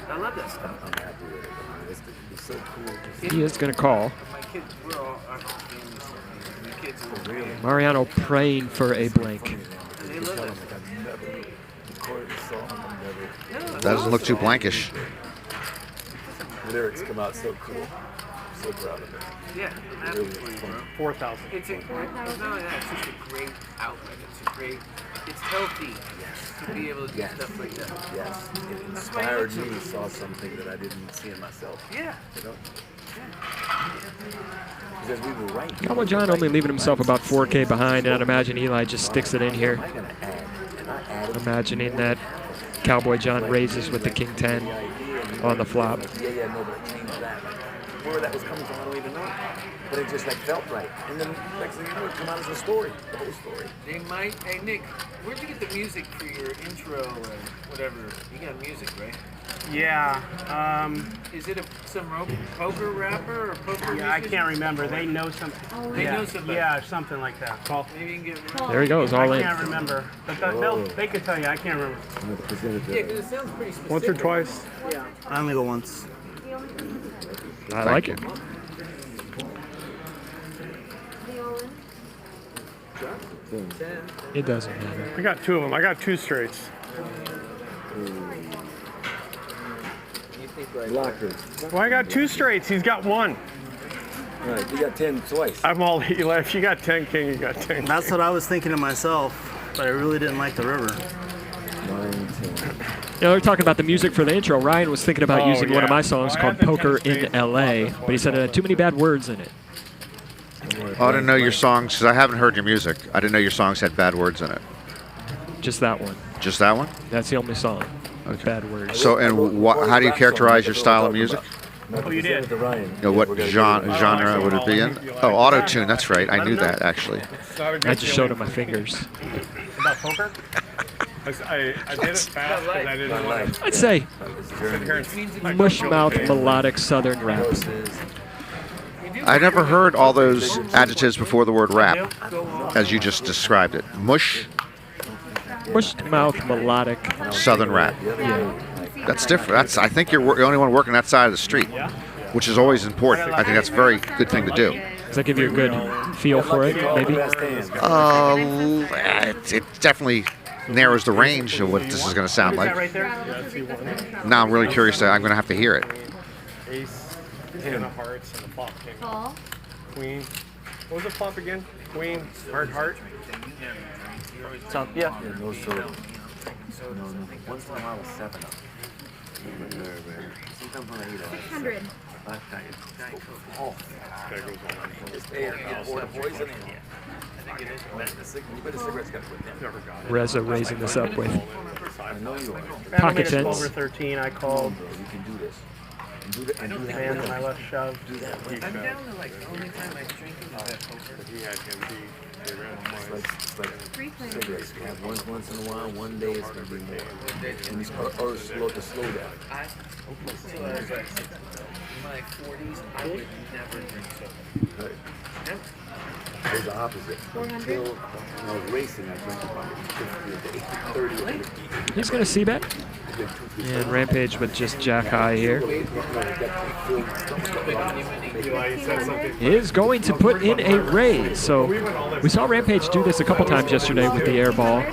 I love that stuff. I'm happy with it. It's so cool. He is going to call. My kids, we're all our kids are Mariano praying for a blank. and they love it. recorded the song and never. That doesn't look too blankish. The lyrics come out so cool. I'm so proud of it. Yeah, Really is fun. 4,000. it's a it's just a great outlet. It's healthy to be able to do stuff like that. Yes, it That's why I inspired look me so to saw something that I didn't see in myself. Yeah. You know? Because we were right. Cowboy John only leaving himself about 4K behind, and I'd imagine Eli just sticks it in here. Imagining that Cowboy John raises with the King 10 on the flop. Yeah, no, but change that. Like, where that was coming from, I don't even know. But it just like felt right. And then next thing you know, it come out as a story, the whole story. They might. Hey Nick, where'd you get the music for your intro and whatever? You got music, right? Yeah. Is it some poker rapper or poker? Yeah, I can't remember. They know something. They know somebody. Yeah, something like that. Call. Maybe you can get. There he goes, all I in. can't remember, but they could tell you. I can't remember. Yeah, because it sounds pretty specific. Once or twice? Yeah. I only go once. I like it. It doesn't matter. I got 2 of them. I got 2 straights. Blockers. Well, I got 2 straights. He's got 1. Right, you got 10 twice. I'm all if you got 10 king, you got 10. That's what I was thinking to myself, but I really didn't like the river. 9, 10. You know, they're talking about the music for the intro. Ryan was thinking about using one of my songs called Poker in LA, but he said it had too many bad words in it. Oh, I didn't know your songs, because I haven't heard your music. I didn't know your songs had bad words in it. Just that one. Just that one? That's the only song with bad words. So, and how do you characterize your style of music? Oh, you did? You know, what genre would it be in? Oh, auto-tune, that's right. I knew that, actually. I just showed him my fingers. About poker? I did it fast because I didn't want to. I'd say mush-mouth melodic southern rap. I never heard all those adjectives before the word rap, as you just described it. Mush-mouth melodic southern rap. Yeah. That's different. I think you're the only one working that side of the street, which is always important. I think that's a very good thing to do. Does that give you a good feel for it, maybe? It definitely narrows the range of what this is going to sound like. Now I'm really curious. I'm going to have to hear it. Ace, 10 of hearts, and a flop king. Queen. What was the flop again? Queen, heart. Yeah. No, so. No. Once in a while, 7 up. Sometimes when I eat 600. Oh, poison. Reza raising this up with Pocket pocket 12 tens. or 13. I called. You can do this. And my left shove. I'm down to like the only time I drink is at poker. It's like cigarettes. You have once in a while. One day it's going to be more. Or slow down. Until I was like in my 40s, I would never drink soda. Right. It was the opposite. 400. When I was racing, I drank about 50 a day, 30 a day. He's going to c-bet. And Rampage with just jack high here. He is going to put in a raise. So we saw Rampage do this a couple times yesterday with the air ball.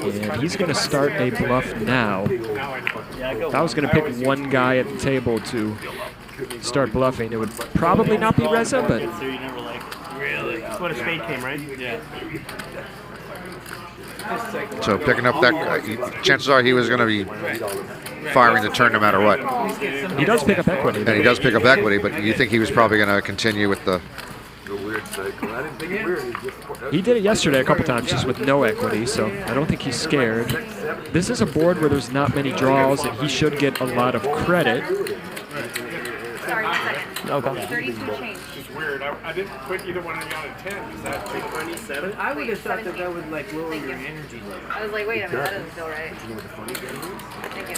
And he's going to start a bluff now. If I was going to pick one guy at the table to start bluffing, it would probably not be Reza, but... Really? That's what a spade came, right? Yeah. So picking up that, chances are he was going to be firing the turn no matter what. He does pick up equity. And he does pick up equity, but you think he was probably going to continue with the... He did it yesterday a couple times just with no equity, so I don't think he's scared. This is a board where there's not many draws, and he should get a lot of credit. Sorry, 1 second. Okay. 32 change. It's weird. I didn't put either one of you on a 10. Is that 27? I would have thought that would like lower your energy level. I was like, wait a minute, that doesn't feel right. Thank you.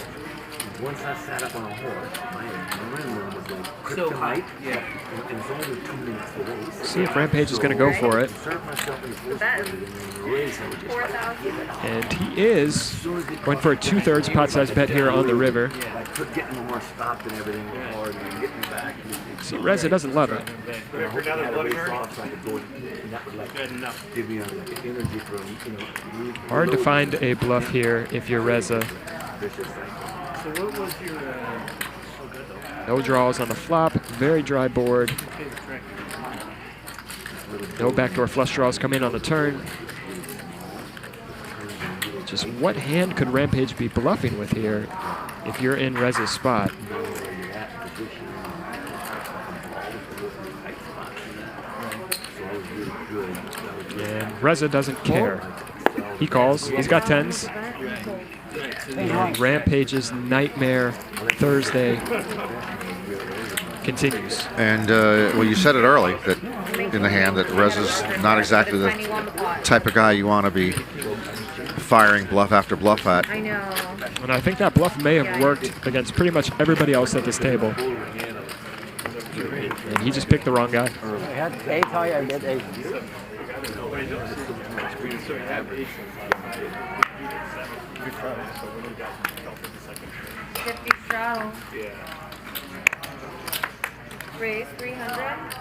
Once I sat up on a horse, my adrenaline was like kryptonite. Yeah. And it's only 2 minutes to race. See if Rampage is going to go for it. And he is going for a 2/3 pot size bet here on the river. Yeah, like getting the horse stopped and everything hard and getting back. See, Reza doesn't love it. Give me energy for, Hard to find a bluff here if you're Reza. So what was your? No draws on the flop. Very dry board. No backdoor flush draws come in on the turn. Just what hand could Rampage be bluffing with here if you're in Reza's spot? And Reza doesn't care. He calls. He's got 10s. And Rampage's Nightmare Thursday continues. And, well, you said it early that in the hand that Reza's not exactly the type of guy you want to be firing bluff after bluff at. I know. And I think that bluff may have worked against pretty much everybody else at this table. And he just picked the wrong guy. I had 8 high, I get 8. 50 straddle. Raise 300.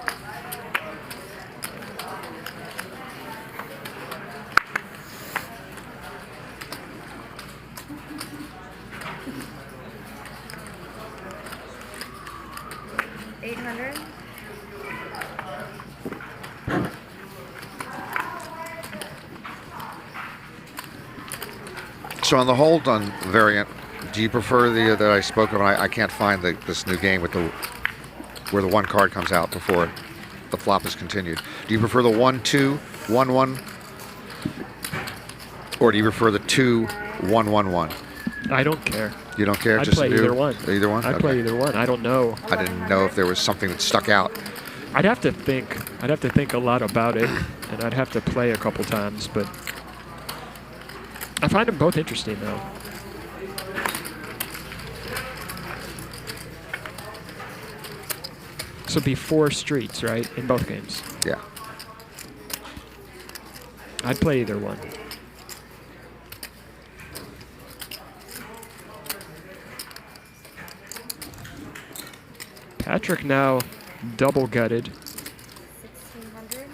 $800. So on the hold on variant, do you prefer the that I spoke of? I can't find this new game with the where the one card comes out before the flop is continued. Do you prefer the 1-2, 1-1, or do you prefer the 2-1-1-1? I don't care. You don't care? I Just play do? either one. Either one? I play either one. I don't know. I didn't know if there was something that stuck out. I'd have to think. I'd have to think a lot about it, and I'd have to play a couple times. But I find them both interesting, though. This would be 4 streets, right, in both games? Yeah. I'd play either one. Patrick now double gutted. 1600.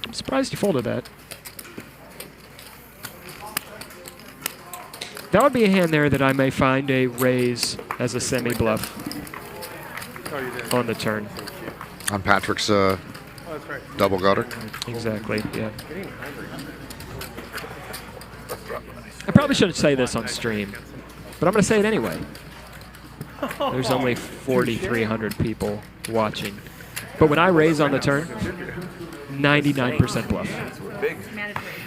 I'm surprised you folded that. That would be a hand there that I may find a raise as a semi-bluff on the turn. On Patrick's double gutter? Exactly, yeah. I probably shouldn't say this on stream, but I'm going to say it anyway. There's only 4,300 people watching. But when I raise on the turn, 99% bluff.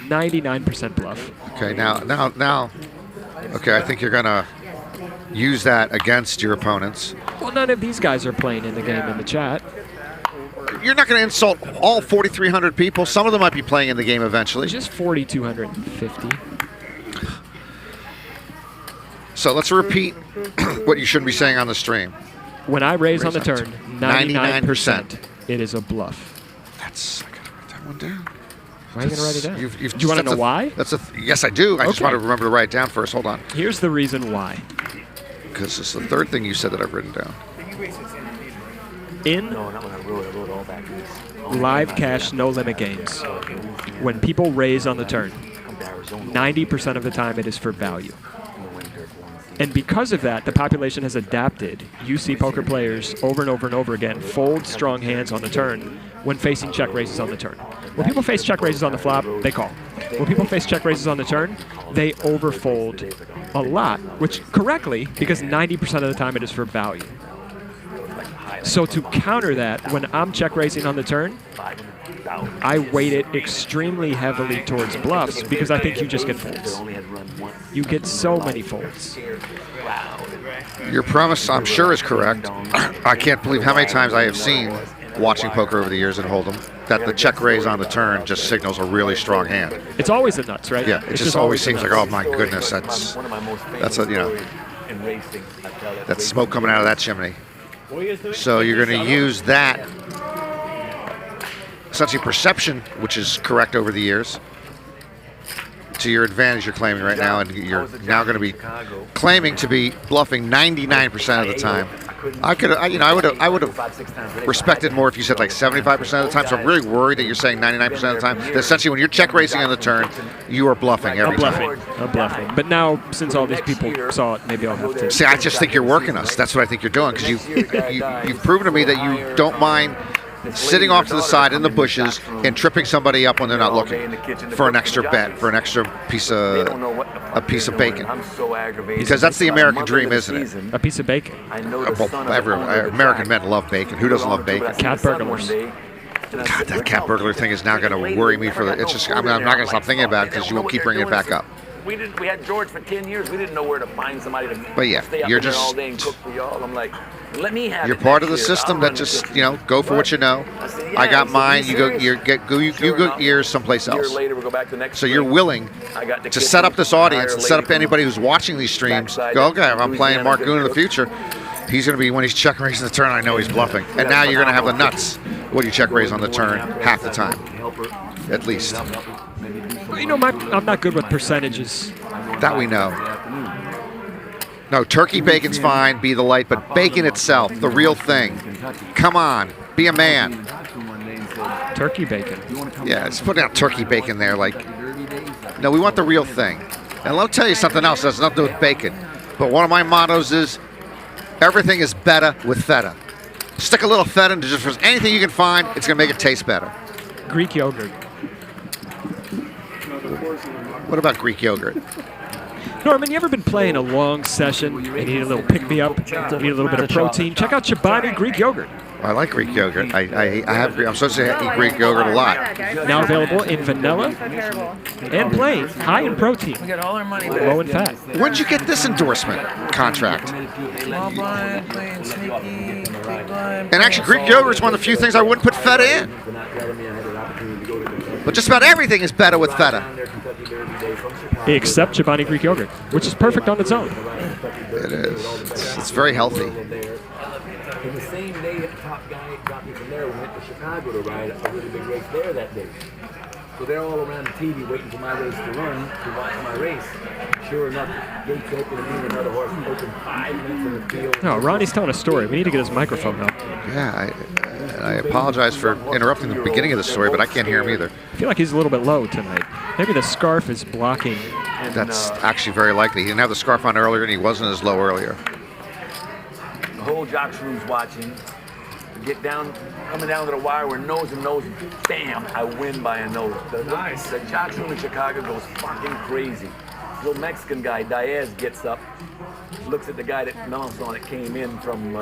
99% bluff. Okay, now. Okay, I think you're gonna use that against your opponents. Well, none of these guys are playing in the game in the chat. You're not gonna insult all 4,300 people. Some of them might be playing in the game eventually. Just 4,250. So let's repeat what you shouldn't be saying on the stream. When I raise on the turn, 99%, it is a bluff. That's, I gotta write that one down. Why are you going to write it down? Do you want to know why? Yes, I do. I just want to remember to write it down first. Hold on. Here's the reason why. Because it's the third thing you said that I've written down. In live cash no limit games, when people raise on the turn, 90% of the time it is for value. And because of that, the population has adapted. You see poker players over and over and over again fold strong hands on the turn when facing check raises on the turn. When people face check raises on the flop, they call. When people face check raises on the turn, they overfold a lot, which correctly, because 90% of the time it is for value. So to counter that, when I'm check raising on the turn, I weight it extremely heavily towards bluffs because I think you just get folds. You get so many folds. Your premise, I'm sure, is correct. I can't believe how many times I have seen, watching poker over the years and Hold'em, that the check raise on the turn just signals a really strong hand. It's always the nuts, right? Yeah, it just always seems like, oh my goodness, that's a, you know, that's smoke coming out of that chimney. So you're going to use that, essentially perception, which is correct over the years, to your advantage. You're claiming right now, and you're now going to be claiming to be bluffing 99% of the time. I would have respected more if you said like 75% of the time. So I'm really worried that you're saying 99% of the time. That essentially, when you're check raising on the turn, you are bluffing every time. I'm bluffing. But now, since all these people saw it, maybe I'll have to. See, I just think you're working us. That's what I think you're doing, because you've proven to me that you don't mind sitting off to the side in the bushes and tripping somebody up when they're not looking for an extra bet, for an extra piece of bacon. Because that's the American dream, isn't it? A piece of bacon. American men love bacon. Who doesn't love bacon? Cat burglars. God, that cat burglar thing is now going to worry me for the. It's just. I'm not going to stop thinking about it because you won't keep bringing it back up. We had George for 10 years. We didn't know where to find somebody to but yeah, stay up you're there just, all day and cook for y'all. I'm like, let me have you're it part of the next year. system that just, you know, go for what you know. I got mine. You go yours someplace else. Later, we'll go back to next so you're willing to set up this audience and set up anybody who's watching these streams. Go, okay, I'm playing Mark Goon in the future. He's going to be, when he's check raising the turn, I know he's bluffing. And now you're going to have the nuts. What do you check raise on the turn half the time, at least? You know, I'm not good with percentages. That we know. No, turkey bacon's fine, be the light, but bacon itself, the real thing. Come on, be a man. Turkey bacon. Yeah, it's putting out turkey bacon there. Like, no, we want the real thing. And let me tell you something else that has nothing to do with bacon. But one of my mottos is, everything is better with feta. Stick a little feta into just anything you can find, it's going to make it taste better. Greek yogurt. What about Greek yogurt? Norman, you ever been playing a long session and you need a little pick-me-up, you need a little bit of protein? Check out Chobani Greek yogurt. I like Greek yogurt. I'm supposed to eat Greek yogurt a lot. Now available in vanilla and plain, high in protein, low in fat. When did you get this endorsement contract? And actually, Greek yogurt is one of the few things I wouldn't put feta in. But just about everything is better with feta. Except Chobani Greek yogurt, which is perfect on its own. It is. It's very healthy. In the same day that the top guy got me from there, we went to Chicago to ride a really big race there that day. So they're all around the TV waiting for my race to run, to watch my race. Sure enough, gates open and me and another horse open 5 minutes in the field. No, Ronnie's telling a story. We need to get his microphone up. Yeah, I apologize for interrupting the beginning of the story, but I can't hear him either. I feel like he's a little bit low tonight. Maybe the scarf is blocking. That's actually very likely. He didn't have the scarf on earlier, and he wasn't as low earlier. The whole jocks room's watching. Get down, coming down to the wire, we're nose and nose, bam, I win by a nose. The jocks room in Chicago goes fucking crazy. Little Mexican guy, Diaz, gets up, looks at the guy that Melanson that came in from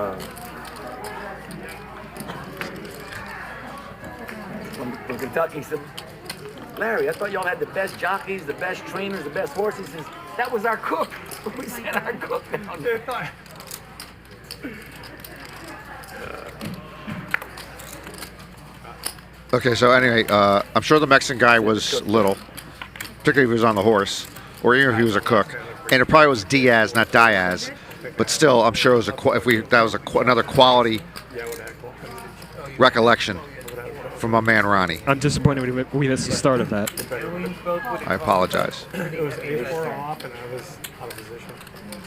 Kentucky. He said, Larry, I thought y'all had the best jockeys, the best trainers, the best horses. He says, that was our cook. We sent our cook down there. Okay, so anyway, I'm sure the Mexican guy was little, particularly if he was on the horse, or even if he was a cook. And it probably was Diaz, not Diaz. But still, I'm sure it was another quality recollection from my man Ronnie. I'm disappointed we missed the start of that. I apologize. It was A4 off and I was out of position.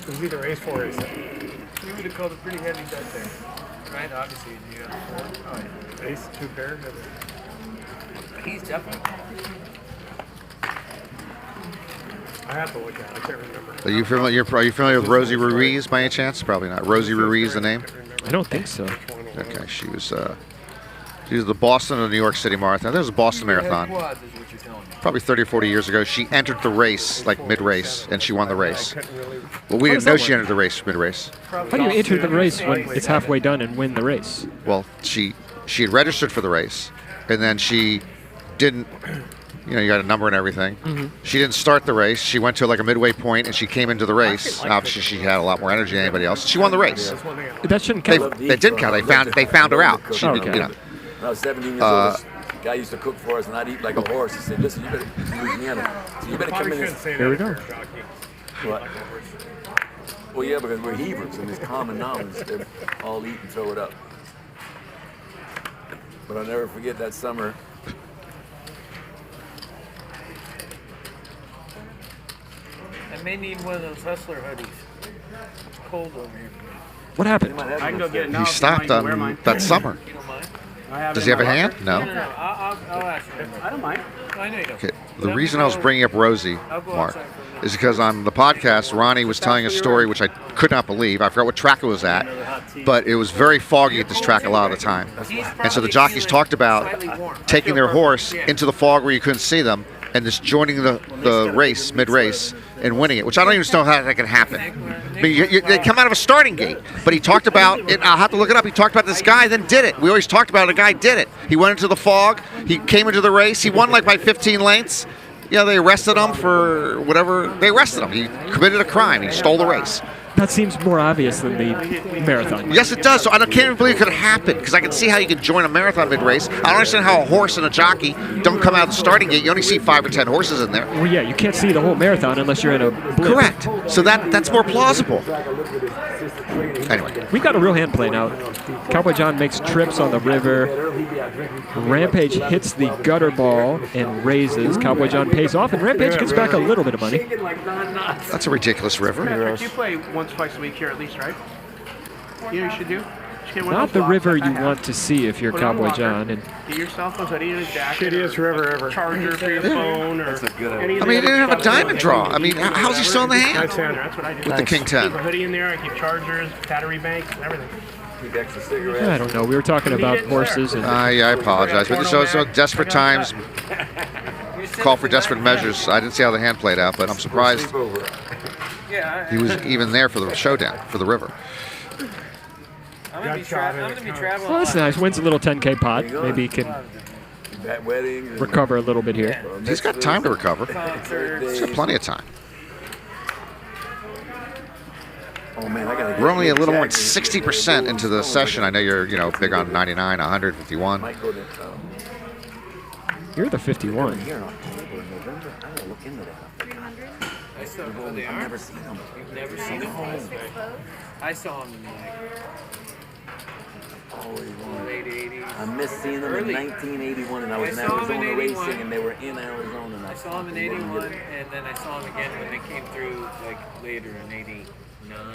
It was either A4 or A7. You would have called a pretty heavy bet there, right? Obviously, you got 4. Oh, yeah. Ace, 2 pair. He's definitely. I have to look at it. I can't remember. Are you familiar with Rosie Ruiz by any chance? Probably not. Rosie Ruiz, the name? I don't think so. Okay, she was the Boston or New York City Marathon. There's a Boston Marathon. what you're telling me. Probably 30 or 40 years ago, she entered the race, like mid-race, and she won the race. Well, we didn't know she entered the race mid-race. How do you enter the race when it's halfway done and win the race? Well, she had registered for the race, and then she didn't, you know, you got a number and everything. She didn't start the race. She went to like a midway point, and she came into the race. Obviously, she had a lot more energy than anybody else. She won the race. That shouldn't count. They did count. They found her out. She, okay. you know. When I was 17 years old, this guy used to cook for us, and I'd eat like a horse. He said, "Listen, you better, Louisiana, so you better come in." Here we go. What? Well, yeah, because we're Hebrews, and it's common knowledge that all eat and throw it up. But I'll never forget that summer. I may need one of those Hustler hoodies. It's cold over here. What happened? I can go get it now. He stopped that summer. Does he have a hand? No. I'll ask him. I don't mind. I know you don't. Okay. The reason I was bringing up Rosie, Mark, is because on the podcast, Ronnie was telling a story which I could not believe. I forgot what track it was at, but it was very foggy at this track a lot of the time. And so the jockeys talked about taking their horse into the fog where you couldn't see them and just joining the race, mid-race, and winning it, which I don't even know how that can happen. I mean, they come out of a starting gate, but he talked about it. I'll have to look it up. He talked about this guy, then did it. We always talked about it. A guy did it. He went into the fog. He came into the race. He won like by 15 lengths. You know, they arrested him for whatever. They arrested him. He committed a crime. He stole the race. That seems more obvious than the marathon. Yes, it does. So I can't even believe it could happen, because I can see how you can join a marathon mid-race. I don't understand how a horse and a jockey don't come out of the starting gate. You only see 5 or 10 horses in there. Well, yeah, you can't see the whole marathon unless you're in a blip. Correct. So that's more plausible. Anyway. We've got a real hand play now. Cowboy John makes trips on the river. Rampage hits the gutter ball and raises. Cowboy John pays off, and Rampage gets back a little bit of money. That's a ridiculous river. Patrick, you play once, twice a week here at least, right? You should do. Not the river you want to see if you're Cowboy John. And get yourself a hoodie and a jacket. Shittiest river ever. Charger for your phone, or I mean, he didn't have a diamond draw. I mean, how's he still in the hand? That's what I do. With the King 10. Keep a hoodie in there. I keep chargers, battery banks, and everything. Keep extra cigarettes. I don't know. We were talking about horses. And I apologize. But so desperate times call for desperate measures. I didn't see how the hand played out, but I'm surprised he was even there for the showdown, for the river. I'm going to be traveling. Well, that's nice. Wins a little 10K pot. Maybe he can recover a little bit here. He's got time to recover. He's got plenty of time. Oh man, I gotta We're only a little more than 60% into the session. I know you're, big on 99, 100, 51. You're the 51. I've never seen them. You've never seen them? I saw them in late 80s. I missed seeing them in 1981, and I was in Arizona racing, and they were in Arizona. And I saw them in 81, and then I saw them again when they came through later in 89.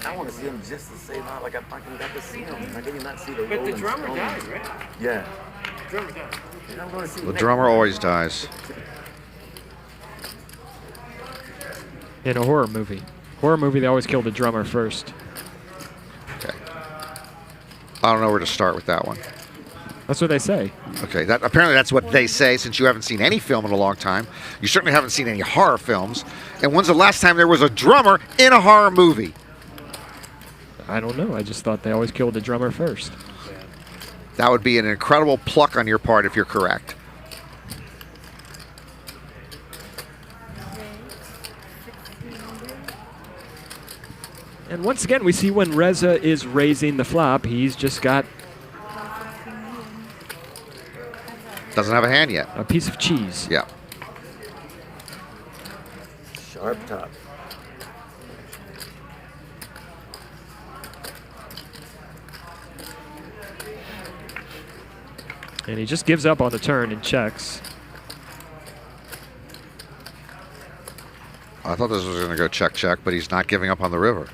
I want to see them just to say, not like I fucking got to see them. I did not see the But the Rolling drummer Stones. died, right? Yeah. The drummer died. And I'm going to see The drummer always dies. In a horror movie. Horror movie, they always kill the drummer first. Okay. I don't know where to start with that one. That's what they say. Okay, apparently that's what they say, since you haven't seen any film in a long time. You certainly haven't seen any horror films. And when's the last time there was a drummer in a horror movie? I don't know. I just thought they always killed the drummer first. That would be an incredible pluck on your part if you're correct. And once again, we see when Reza is raising the flop, he's just got Doesn't have a hand yet. a piece of cheese. Yeah. Sharp top. And he just gives up on the turn and checks. I thought this was going to go check, but he's not giving up on the river.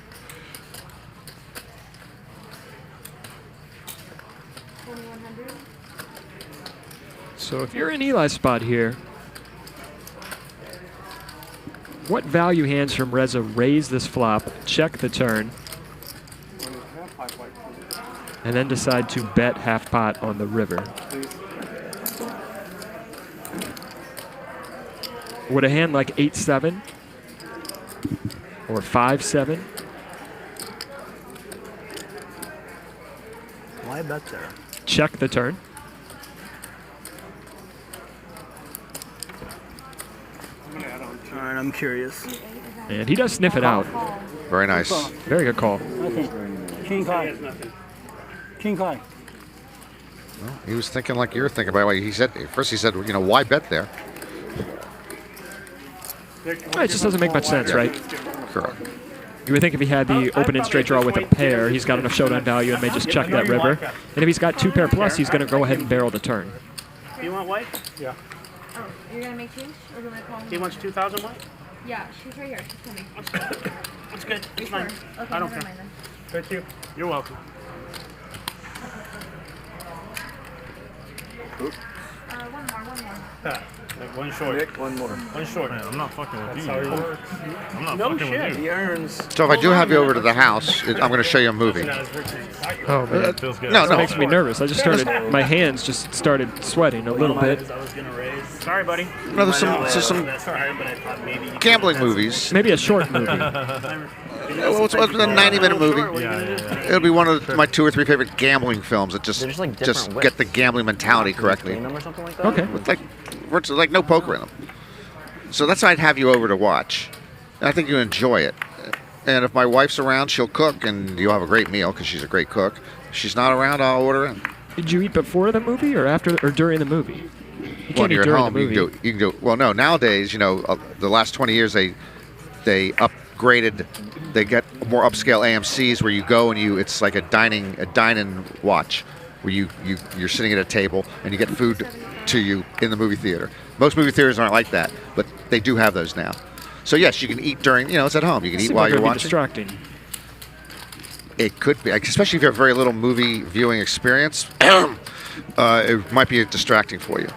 So if you're in Eli's spot here, what value hands from Reza raise this flop, check the turn, and then decide to bet half pot on the river? Would a hand like 8-7 or 5-7? Why bet there? Check the turn. All right, I'm curious. And he does sniff it out. Very nice. Very good call. Okay. King high. King high. Well, he was thinking like you're thinking. By the way, he said first. He said, you know, why bet there? Well, it just doesn't make much sense, right? Correct. You would think if he had the open and straight draw with a pair, he's got enough showdown value and may just check that river. And if he's got 2 pair plus, he's going to go ahead and barrel the turn. Do you want white? Yeah. Oh, you're gonna make change, or do you want to call me? He wants 2,000 white? Yeah, she's right here. She's coming. That's good. You It's fine. sure? Okay, I don't never care. mind then. Thank you. You're welcome. One more. Yeah. Like one short. Nick, one more. One short. Man, I'm not fucking with That's you. how he works. I'm not No fucking shit. with you. He earns. So if I do have you over to the house, I'm going to show you a movie. Oh, man. Feels good. No, This makes me nervous. I just started, my hands just started sweating a little bit. Sorry, buddy. No, there's some gambling movies. Maybe a short movie. Well, it's a 90-minute movie. It'll be one of my 2 or 3 favorite gambling films that just get the gambling mentality correctly. Okay. With like virtually like no poker in them. So that's what I'd have you over to watch. And I think you enjoy it. And if my wife's around, she'll cook, and you'll have a great meal because she's a great cook. If she's not around, I'll order in. Did you eat before the movie or after or during the movie? You When can't you're eat at during home, the you movie. can do. Well, no. Nowadays, you know, the last 20 years they upgraded. They get more upscale AMC's where you go and it's like a dining watch, where you're sitting at a table and you get food to you in the movie theater. Most movie theaters aren't like that, but they do have those now. So yes, you can eat during. You know, it's at home. You can eat Seems while like you're it'd be watching. distracting. It could be, especially if you have very little movie viewing experience. It might be distracting for you.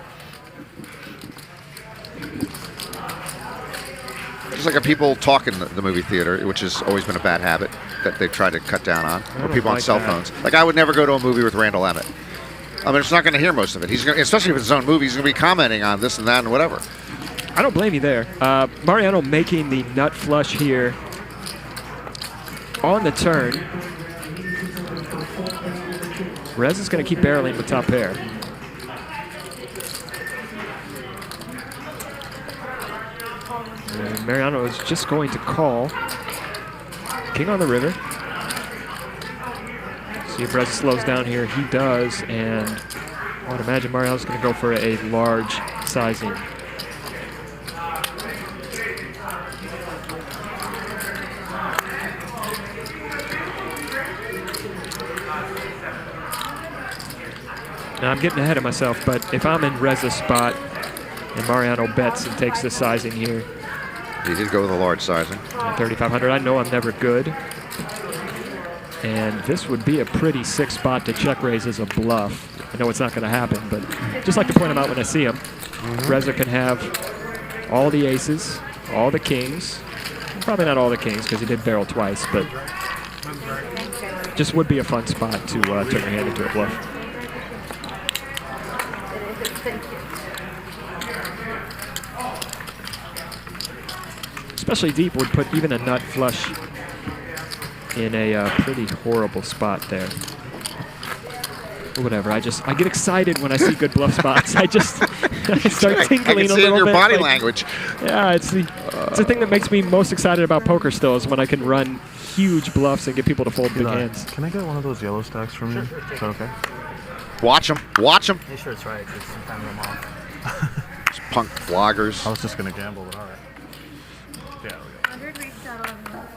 Just like people talk in the movie theater, which has always been a bad habit that they try to cut down on, or people on cell phones. Like I would never go to a movie with Randall Emmett. I mean, it's not going to hear most of it. He's gonna, especially if it's his own movie, he's going to be commenting on this and that and whatever. I don't blame you there. Mariano making the nut flush here on the turn. Rez is going to keep barreling with top pair. And Mariano is just going to call. King on the river. See if Rez slows down here. He does, and I would imagine Mariano's going to go for a large sizing. Now I'm getting ahead of myself, but if I'm in Rez's spot and Mariano bets and takes the sizing here. He did go with a large sizing. 3,500, I know I'm never good. And this would be a pretty sick spot to check raise as a bluff. I know it's not going to happen, but just like to point them out when I see them. Reza can have all the aces, all the kings. Probably not all the kings because he did barrel twice, but just would be a fun spot to turn your hand into a bluff. Especially deep would put even a nut flush in a pretty horrible spot there. Or whatever. I get excited when I see good bluff spots. I start tingling a little bit. I can see it in your body language. Yeah, it's the thing that makes me most excited about poker still is when I can run huge bluffs and get people to fold big hands. Can I get one of those yellow stacks from you? Is that okay? Watch them. Watch them. Make sure it's right, because sometimes I'm off. Punk vloggers. I was just going to gamble, but all right. Yeah, 100 reached out 11 months.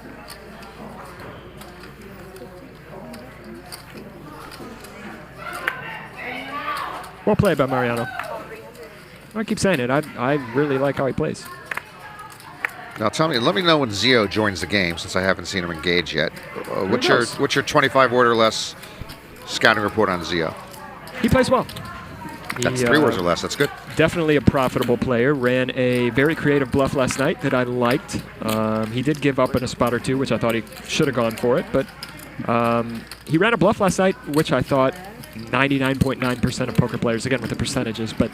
Well played by Mariano. I keep saying it. I really like how he plays. Now let me know when Zio joins the game, since I haven't seen him engage yet. What's your 25 word or less scouting report on Zio? He plays well. That's 3 words or less. That's good. Definitely a profitable player. Ran a very creative bluff last night that I liked. He did give up in a spot or two, which I thought he should have gone for it. But he ran a bluff last night, which I thought 99.9% of poker players, again with the percentages, but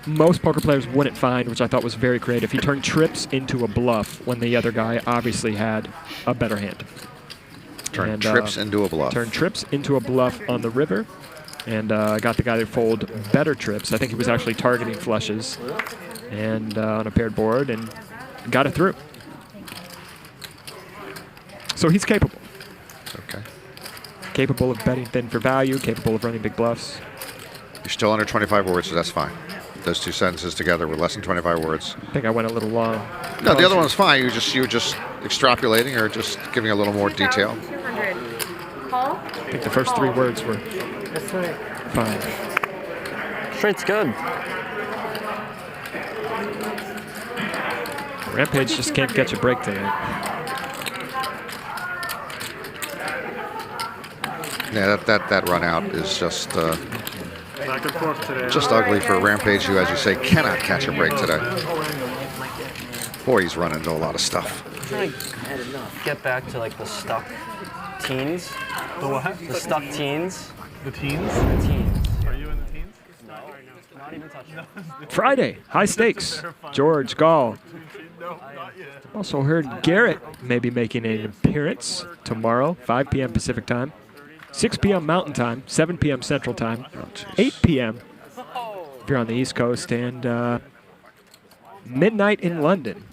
most poker players wouldn't find, which I thought was very creative. He turned trips into a bluff when the other guy obviously had a better hand. Turned trips into a bluff. Turned trips into a bluff on the river, and got the guy to fold better trips. I think he was actually targeting flushes and on a paired board, and got it through. So he's capable. Okay. Capable of betting thin for value, capable of running big bluffs. You're still under 25 words, so that's fine. Those two sentences together were less than 25 words. I think I went a little long. No, the other one was fine. You were just extrapolating or just giving a little more detail. 200. Call? I think the first 3 words were fine. Straight's good. Rampage just can't catch a break tonight. Yeah, that run out is just Back and forth today. just ugly for Rampage, who, as you say, cannot catch a break today. Boy, he's run into a lot of stuff. I'm trying to get back to like the stuck teens. The what? The stuck teens. The teens? The teens. Are you in the teens? No, not even touching. Friday, high stakes. George Gall. Also heard Garrett may be making an appearance tomorrow, 5 p.m. Pacific time, 6 p.m. Mountain time, 7 p.m. Central time, 8 p.m. if you're on the East Coast, and midnight in London.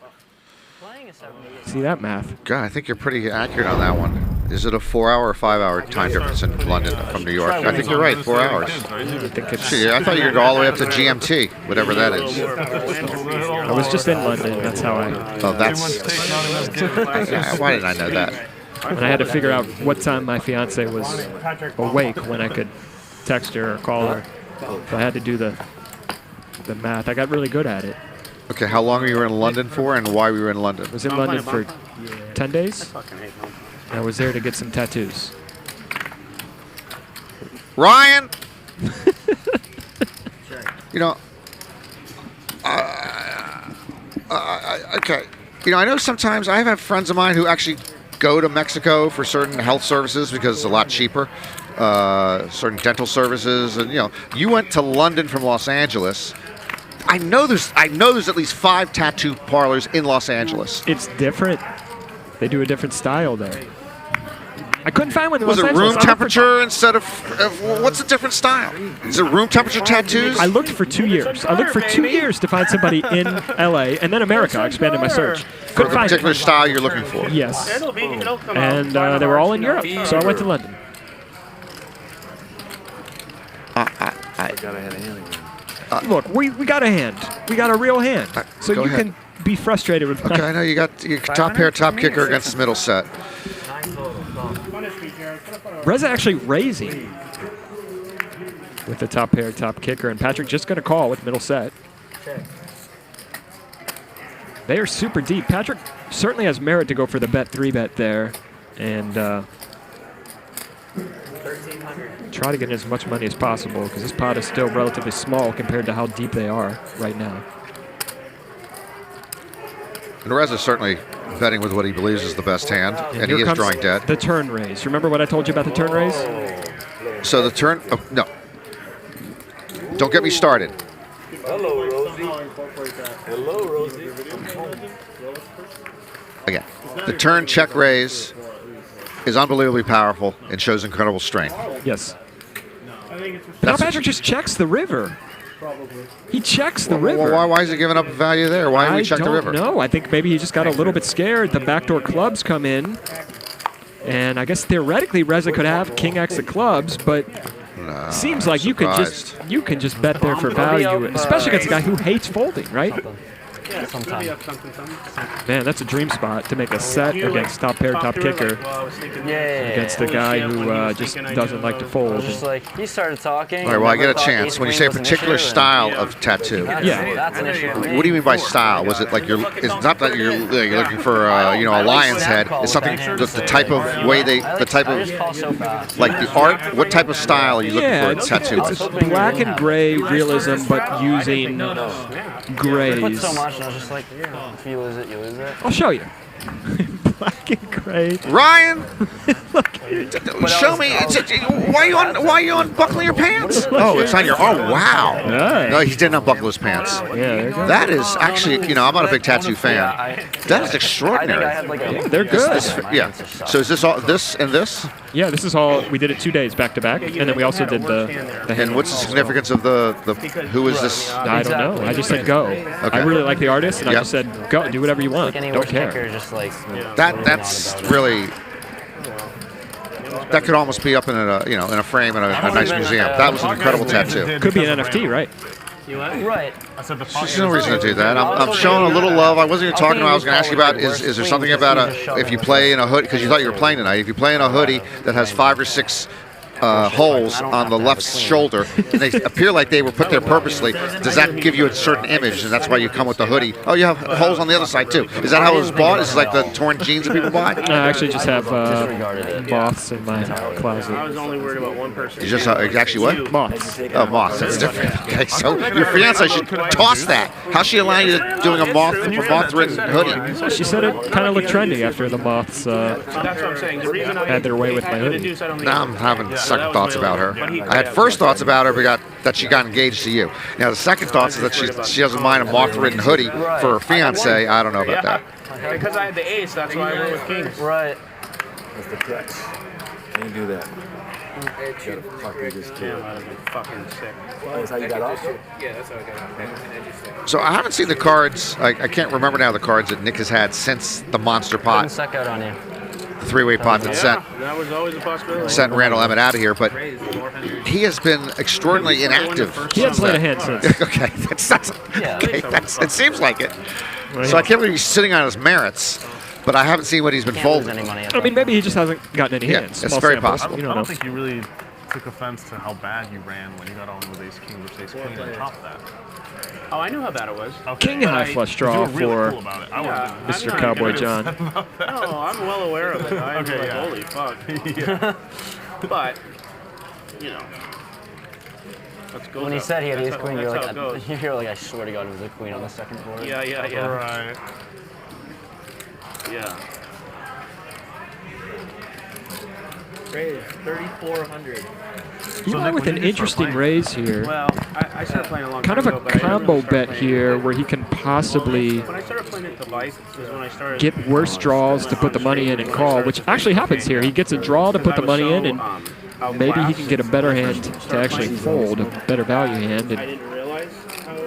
See that math? God, I think you're pretty accurate on that one. Is it a 4-hour or 5-hour time difference in London from New York? I think you're right, 4 hours. I think it's I thought you were all the way up to GMT, whatever that is. I was just in London. That's how I. Oh, that's. Yeah, why didn't I know that? And I had to figure out what time my fiance was awake when I could text her or call her. So I had to do the math. I got really good at it. Okay, how long were you in London for, and why were you in London? I was in London for 10 days. I was there to get some tattoos. Ryan! You know, okay. You know, I know sometimes I have friends of mine who actually go to Mexico for certain health services because it's a lot cheaper, certain dental services, and you went to London from Los Angeles. I know there's at least 5 tattoo parlors in Los Angeles. It's different. They do a different style there. I couldn't find one in Was Los it Angeles. room temperature instead of what's the different style? Is it room temperature tattoos? I looked for 2 years. I looked for 2 years to find somebody in LA, and then America. I expanded my search. For the particular style you're looking for. Yes. And they were all in Europe, so I went to London. Look, we got a hand. We got a real hand. So you can be frustrated with. Okay, I know you got your top pair, top kicker against the middle set. Reza actually raising with the top pair, top kicker, and Patrick just going to call with middle set. They are super deep. Patrick certainly has merit to go for the bet 3-bet there and try to get as much money as possible because this pot is still relatively small compared to how deep they are right now. And Reza's certainly betting with what he believes is the best hand, and he is drawing dead. The turn raise. Remember what I told you about the turn raise? So the turn, no. Don't get me started. Hello, Rosie. Hello, Rosie. Again, the turn check raise is unbelievably powerful and shows incredible strength. Yes. Now Patrick just checks the river. He checks the river. Well, why is he giving up value there? Why did we check the river? No, I think maybe he just got a little bit scared. The backdoor clubs come in, and I guess theoretically Reza could have King X of clubs, but seems like you can just bet there for value, especially against a guy who hates folding, right? Man, that's a dream spot to make a set against top pair, top kicker against a guy who just doesn't like to fold. Just like he started talking. All right, well, I get a chance. When you say a particular style of tattoo, that's an issue. what do you mean by style? Was it like it's not that you're looking for a lion's head. It's something the type of way the type of like the art. What type of style are you looking for in tattoo? It's black and gray realism, but using grays. Put so much, and I was just like, if you lose it, you lose it. I'll show you. Black and gray. Ryan! Look, Show me. Why are you unbuckling your pants? Oh, it's on your. Oh, wow. Nice. No, he didn't unbuckle his pants. Yeah, there you go. That is actually, I'm not a big tattoo fan. That is extraordinary. Yeah, they're good. Yeah. So is this all this and this? Yeah, this is all. We did it 2 days back to back, and then we also did the And what's the significance of the who is this? I don't know. I just said go. I really like the artist, and I just said go. Do whatever you want. Don't care. That's really. That could almost be up in a in a frame in a nice museum. That was an incredible tattoo. Could be an NFT, right? Right. There's no reason to do that. I'm showing a little love. I wasn't even talking about. I was going to ask you about is there something about if you play in a hoodie, because you thought you were playing tonight. If you play in a hoodie that has 5 or 6 holes on the left shoulder, and they appear like they were put there purposely, does that give you a certain image, and that's why you come with the hoodie? Oh, you have holes on the other side too. Is that how it was bought? Is it like the torn jeans that people buy? I actually just have moths in my closet. I was only worried about one person. You just actually what? Moths. Oh, moths. That's different. Okay, so your fiance should toss that. How's she allowing you to doing a moth-ridden hoodie? She said it kind of looked trendy after the moths That's what I'm saying. The reason had their way with my hoodie. Now I'm having second thoughts about her. I had first thoughts about her, but that she got engaged to you. Now the second thoughts is that she doesn't mind a moth-ridden hoodie for her fiance. I don't know about that. Because I had the ace, that's why I went with kings. Right. That's the crutch. Can't do that. Fucking sick. That's how you got off? Yeah, that's how I got off. So I haven't seen the cards. I can't remember now the cards that Nick has had since the Monster Pot. Suck out on you. The three-way pot that that was always a possibility. sent Randall Emmett out of here, but he has been extraordinarily inactive. He hasn't played a hand since. Okay, it seems like it. So I can't believe he's sitting on his merits, but I haven't seen what he's been folding. I mean, maybe he just hasn't gotten any hands. It's Small very sample. possible. You I don't don't know. think you really took offense to how bad you ran when you got on with ace king versus ace queen on top of that. Oh, I knew how bad it was. King high flush draw You were really for cool about it. I wasn't. Mr. Cowboy John. No, I'm well aware of it. I'm like, holy fuck. But, let's go. When he said he had ace queen, you're that's how it like, goes. you're like, I swear to God, it was a queen on the second board. Yeah. Right. Yeah. Raise 3,400. You went with an interesting raise here. Well, I started playing a long Kind time of a ago, but I combo really started bet playing here where he can possibly When I started playing at the Vice is when I started. get worse draws to put the money in and call, which actually happens here. He gets a draw to put the money in, and maybe he can get a better hand to actually fold, a better value hand. I And didn't realize how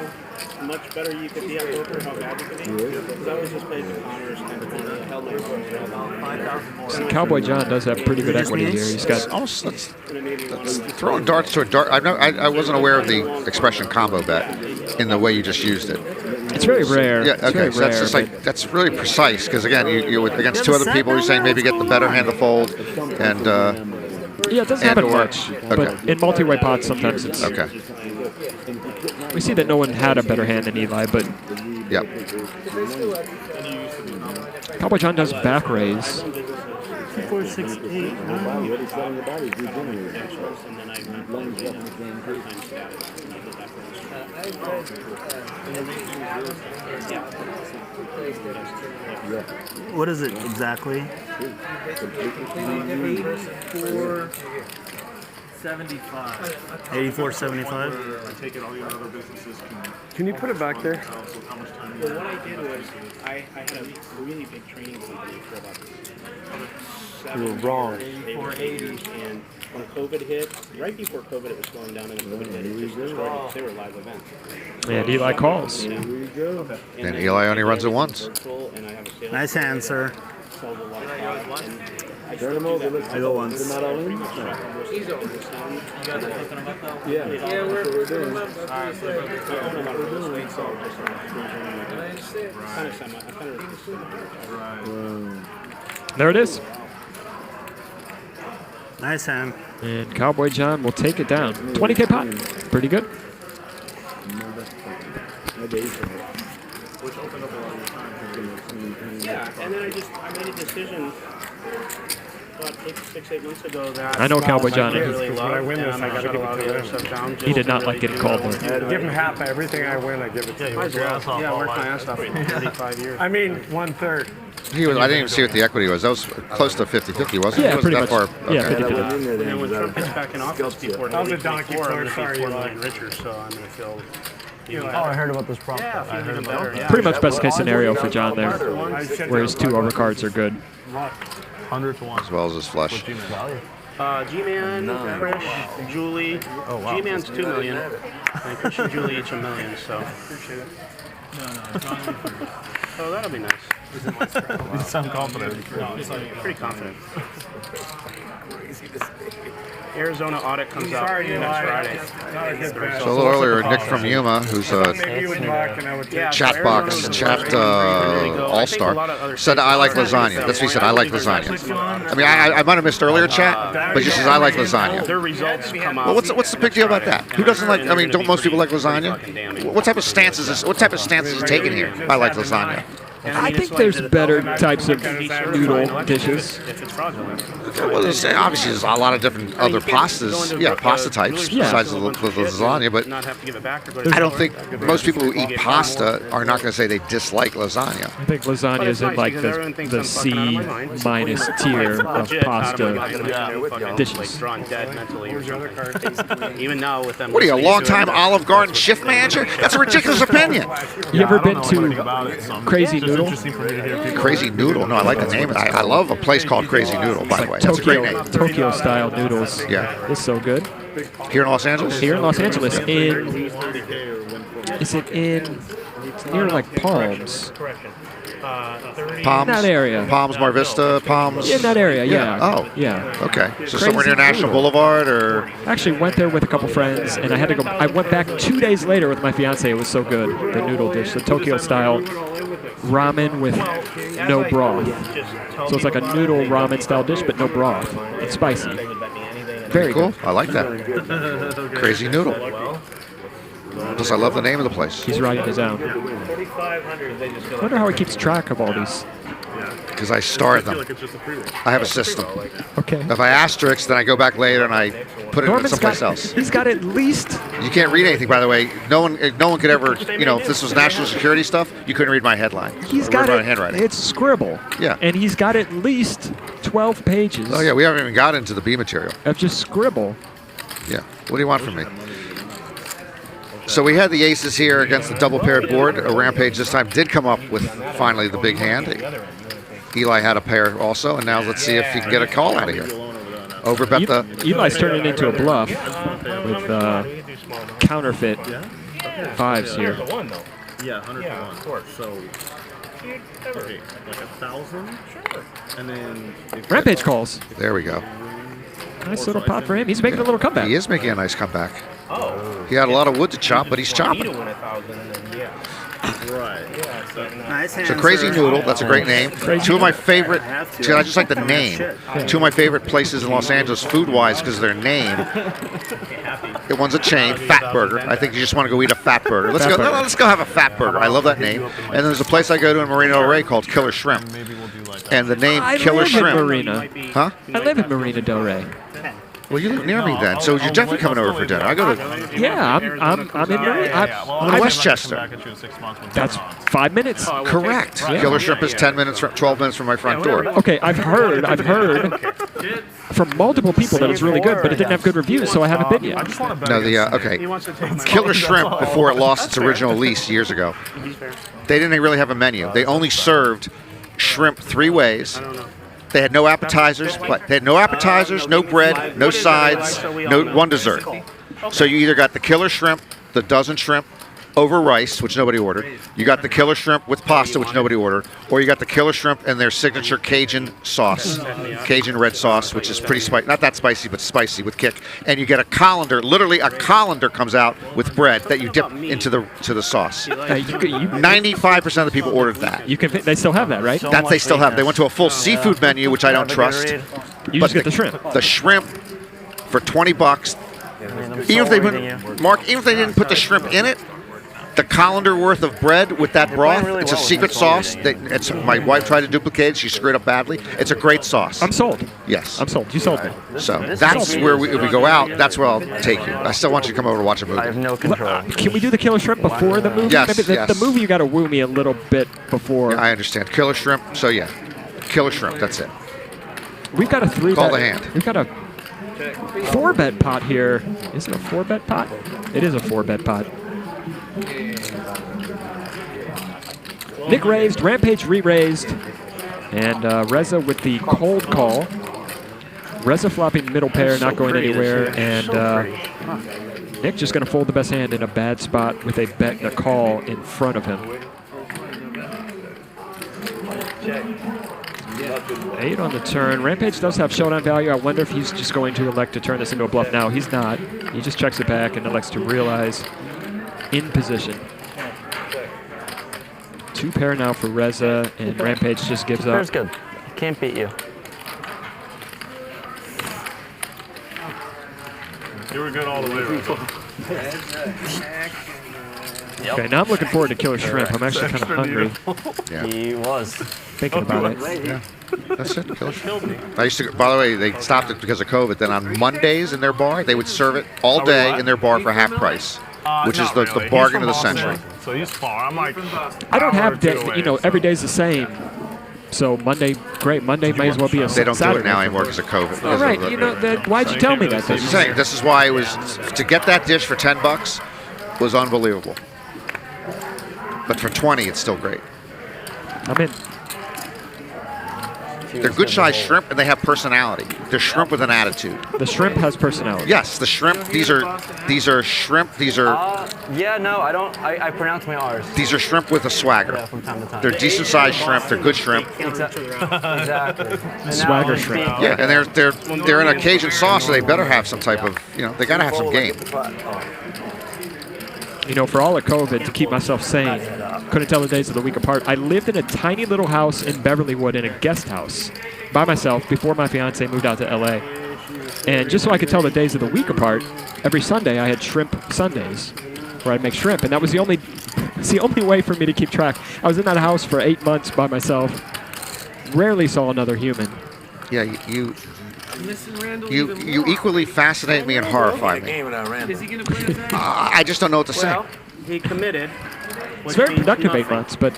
much better you could be at poker, how bad you could be. Because I always just played the counters and held my own. see, Cowboy John does have pretty good equity here. He's got Almost throwing darts to a dart. I wasn't aware of the expression combo bet in the way you just used it. It's very rare. Yeah, It's okay. very So that's rare, just but- like that's really precise because again, you would against two other people, you're saying maybe get the better hand to fold, and yeah, it doesn't happen much, but in multi-way pots sometimes it's okay. We see that no one had a better hand than Eli, but Yep. Cowboy John does back raise. 4, 6, 8, 9. What is it exactly? 84.75. 84.75. I take it all your other businesses Can you put it back there? Well, what I did was I had a really big training company for about 7 You were wrong. years. They were 80s, and when COVID hit, right before COVID, it was slowing down, and when COVID hit, it just destroyed. They were live events. And Eli calls. And Eli only runs it once. Nice hand, sir. I go once. He's over. You guys are talking about that? Yeah, we're doing There it is. Nice hand. And Cowboy John will take it down. 20K pot. Pretty good. Yeah, and then I made a decision about 6-8 months ago that I know Cowboy John. I really When I love, win this, and I I gotta shut a give lot it of to the other him. stuff down. He did not like getting called there. Give him half everything I win. I give it to you. Yeah, I worked my ass off for 35 years. I mean, 1/3. He was. I didn't even see what the equity was. That was close to 50-50, wasn't it? Yeah, It pretty wasn't much. that far. Yeah, Okay. 50-50. And then when Trump gets back in office before That was a 2024, I'm going to donkey be card, $4 sorry, million richer, so I'm going to feel even Oh, I better. heard about this prop. Yeah, I feel even better. Yeah. Pretty much best case scenario for John there, where his 2 overcards are good. 100 to 1. As well as his flush. G-Man, Chris, Julie. G-Man's $2 million. And Chris and Julie each $1 million, so appreciate it. Oh, that'll be nice. You sound confident. Pretty confident. Arizona audit comes out next Friday. So a little earlier, Nick from Yuma, who's a chat box, chat all-star, said, I like lasagna. That's what he said, I like lasagna. I mean, I might have missed earlier chat, but he says, I like lasagna. Their results come out. Well, what's the big deal about that? Who doesn't like, I mean, don't most people like lasagna? What type of stance is he taking here? I like lasagna. I think there's better types of noodle dishes. Well, obviously, there's a lot of different other pastas, pasta types besides the lasagna, but I don't think most people who eat pasta are not going to say they dislike lasagna. I think lasagna is in like the C minus tier of pasta dishes. Even now with them. What are you, a long-time Olive Garden shift manager? That's a ridiculous opinion. You ever been to Crazy Noodle? Crazy Noodle? No, I like the name. I love a place called Crazy Noodle, by the way. That's a great name. Tokyo style noodles. Yeah. It's so good. Here in Los Angeles? Here in Los Angeles. Is it in? It's near like Palms. Palms? That area. Palms, Mar Vista, Palms? In that area, yeah. Oh. Yeah. Okay. So Crazy somewhere near National Noodle. Boulevard, or? Actually went there with a couple friends, and I had to go. I went back 2 days later with my fiance. It was so good. The noodle dish, the Tokyo style ramen with no broth. So it's like a noodle ramen style dish, but no broth. It's spicy. Very cool. good. I like that. Crazy Noodle. Plus, I love the name of the place. He's writing it down. I wonder how he keeps track of all these. Because I star them. I have a system. Okay. If I asterisk, then I go back later and I put it in someplace else. He's got at least. You can't read anything, by the way. No one could ever, if this was national security stuff, you couldn't read my headline. He's got it. Handwriting. It's scribble. Yeah. And he's got at least 12 pages. Oh yeah, we haven't even got into the B material. Of just scribble. Yeah. What do you want from me? So we had the aces here against the double paired board. A Rampage this time did come up with finally the big hand. Eli had a pair also, and now let's see if he can get a call out of here. Overbet the. Eli's turning into a bluff with counterfeit fives here. Yeah, 100 to 1. Of course. So, okay, like 1,000. Sure. And then. Rampage calls. There we go. Nice little pot for him. He's making a little comeback. He is making a nice comeback. He had a lot of wood to chop, but he's chopping. Nice So Crazy Noodle, that's a great name. Two of my favorite, I just like the name. Two of my favorite places in Los Angeles food-wise because of their name. One's a chain, Fat Burger. I think you just want to go eat a Fat Burger. Let's go have a Fat Burger. I love that name. And then there's a place I go to in Marina Del Rey called Killer Shrimp. And the name Killer Shrimp. Huh? I live in Marina Del Rey. Well, you live near me then, so you're definitely coming over for dinner. I go to. Yeah, I'm in Marina. I'm in Westchester. That's 5 minutes. Correct. Killer Shrimp is 10 minutes, 12 minutes from my front door. Okay, I've heard from multiple people that it's really good, but it didn't have good reviews, so I haven't been yet. No, okay. Killer Shrimp, before it lost its original lease years ago, they didn't really have a menu. They only served shrimp 3 ways. They had no appetizers, no bread, no sides, one dessert. So you either got the Killer Shrimp, the dozen shrimp, over rice, which nobody ordered. You got the Killer Shrimp with pasta, which nobody ordered. Or you got the Killer Shrimp and their signature Cajun sauce, Cajun red sauce, which is pretty spicy. Not that spicy, but spicy with kick. And you get a colander. Literally, a colander comes out with bread that you dip into the sauce. 95% of the people ordered that. They still have that, right? That they still have. They went to a full seafood menu, which I don't trust. You just get the shrimp. The shrimp for $20. Even if they didn't put the shrimp in it, the colander worth of bread with that broth. really It's a well with secret this one, sauce. That my wife tried to duplicate it. She screwed up badly. It's a great sauce. I'm sold. Yes. I'm sold. You sold me. So that's where if we go out, that's where I'll take you. I still want you to come over to watch a movie. I have no control. Can we do the killer shrimp before the movie? Yes, Maybe yes. The movie, you got to woo me a little bit before. Yeah, I understand. Killer shrimp. So yeah, killer shrimp. That's it. We've got a 3-bet. Call the hand. We've got a 4-bet pot here. Is it a 4-bet pot? It is a 4-bet pot. Nick raised, Rampage re-raised, and Reza with the cold call. Reza flopping middle pair, not going anywhere, and Nick just going to fold the best hand in a bad spot with a bet and a call in front of him. 8 on the turn. Rampage does have showdown value. I wonder if he's just going to elect to turn this into a bluff now. He's not. He just checks it back and elects to realize in position. 2 pair now for Reza, and Rampage just gives up. Pair's good. Can't beat you. You were good all the way around. Okay, now I'm looking forward to Killer Shrimp. I'm actually kind of hungry. Yeah. He was. Thinking about it. Yeah. That's it. Killer shrimp. I used to. By the way, they stopped it because of COVID. Then on Mondays in their bar, they would serve it all day in their bar for half price, which is the bargain of the century. So he's far. I'm like, I don't have day, you know, every day's the same. So Monday, great. Monday may as well be a They don't Saturday. do it now anymore because of COVID. All right, you know, why'd you tell me that? I'm saying this is why it was to get that dish for $10 was unbelievable. But for 20, it's still great. I'm in. They're good sized shrimp and they have personality. They're shrimp with an attitude. The shrimp has personality. Yes, the shrimp. These are shrimp. These are. Yeah, no, I don't. I pronounce my R's. These are shrimp with a swagger. Yeah, from time to time. They're decent sized shrimp. They're good shrimp. Exactly. Swagger shrimp. Yeah, and they're in a Cajun sauce, so they better have some type of, you know, they gotta have some game. You know, for all of COVID, to keep myself sane, couldn't tell the days of the week apart. I lived in a tiny little house in Beverlywood in a guest house by myself before my fiance moved out to LA. And just so I could tell the days of the week apart, every Sunday I had shrimp Sundays where I'd make shrimp. And that was the only way for me to keep track. I was in that house for 8 months by myself. Rarely saw another human. Yeah, you equally fascinate me and horrify me. Is he going to play us I just don't know what to say. Well, he committed. It's very productive 8 months, but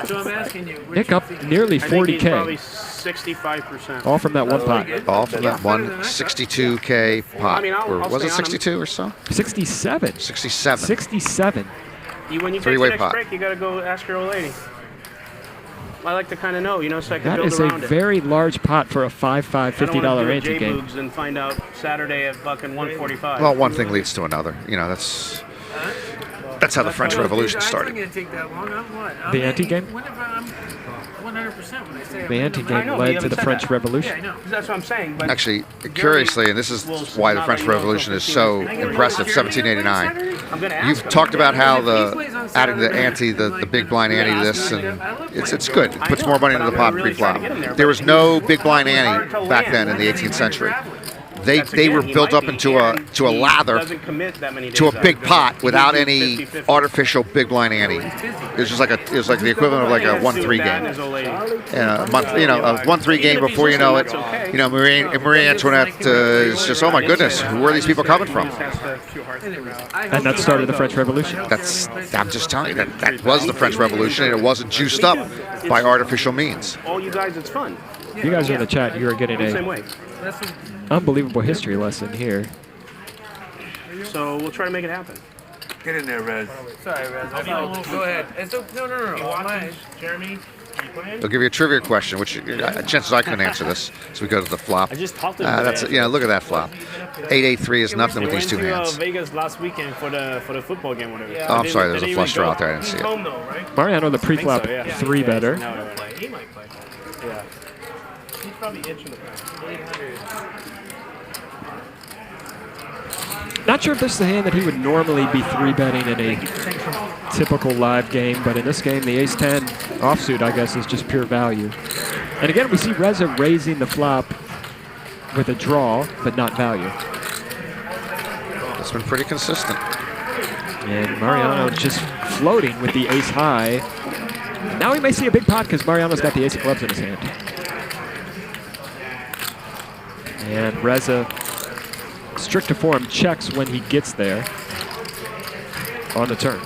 So I'm asking you. Nick up nearly I think he's probably 40K. 65%. All from that one pot. All from that one 62K pot. I mean, I'll Or was stay it on him. 62 or so? 67. 67. 67. When you take Three-way the next pot. break, you got to go ask your old lady. I like to kind of know, you know, so I can That build is a around it. very large pot for a 5-5 $50 ante game. J-Boogs and find out Saturday at fucking 145. Well, one thing leads to another. You know, that's how the French Revolution It's not started. going to take that long. I'm what? The ante game? Whenever I'm 100% when I say The ante I game know, but led you to haven't the said French that. Revolution. Yeah, I know. That's what I'm saying. But Actually, curiously, and this is why the French Revolution is so impressive, 1789. I'm going to ask You've him. talked about how adding the ante, the big blind ante to this, and it's good. It puts more money into the pot pre-flop. There was no big blind ante back then in the 18th century. They were built up into a lather, to a big pot without any artificial big blind ante. It was just like the equivalent of like a 1-3 game. And a month, you know, a 1-3 game before you know it. You know, Marie Antoinette is just, oh my goodness, where are these people coming from? And that started the French Revolution. I'm just telling you, that was the French Revolution, and it wasn't juiced up by artificial means. All you guys, it's fun. You guys are in the chat. You are getting The same a way. unbelievable history lesson here. So we'll try to make it happen. Get in there, Rez. Sorry, Rez. Go ahead. No. Jeremy, They'll give you a trivia question, which chances I couldn't answer this, so we go to the flop. I just talked to him That's today. look at that flop. 8-8-3 is nothing with these two We went hands. to Vegas last weekend for the football game, whatever. Oh, I'm sorry, there was a flush draw out there. I didn't see He's it. home though, right? Mariano, the pre-flop I think so, yeah. 3 better. No, he might play. Yeah. He's probably itching to play. 800. Not sure if this is a hand that he would normally be 3-betting in a typical live game, but in this game, the ace-10 offsuit, I guess, is just pure value. And again, we see Reza raising the flop with a draw, but not value. It's been pretty consistent. And Mariano just floating with the ace high. Now we may see a big pot because Mariano's got the ace of clubs in his hand. And Reza, strict to form, checks when he gets there on the turn.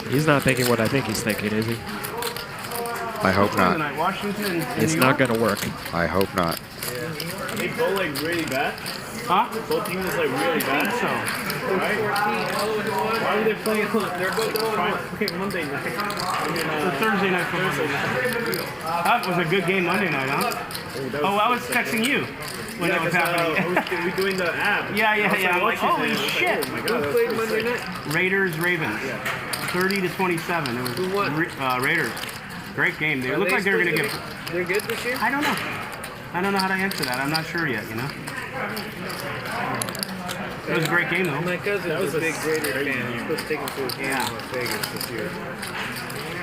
He's not thinking what I think he's thinking, is he? I hope not. Washington. It's not going to work. I hope not. Are they both like really bad? Huh? Both teams is like really bad. So. Right? Why were they playing? They're both playing Monday night. Thursday night football. That was a good game Monday night, huh? Oh, I was texting you when that was happening. I was doing the app. Yeah. I'm like, holy shit. Oh my God. Who played Monday night? Raiders, Ravens. 30-27. It was Who won? Raiders. Great game. They looked like they were going to get. They're good this year? I don't know. I don't know how to answer that. I'm not sure yet, you know? It was a great game, though. My cousin's a big Raiders fan. You're supposed to take him to a game in Las Vegas this year.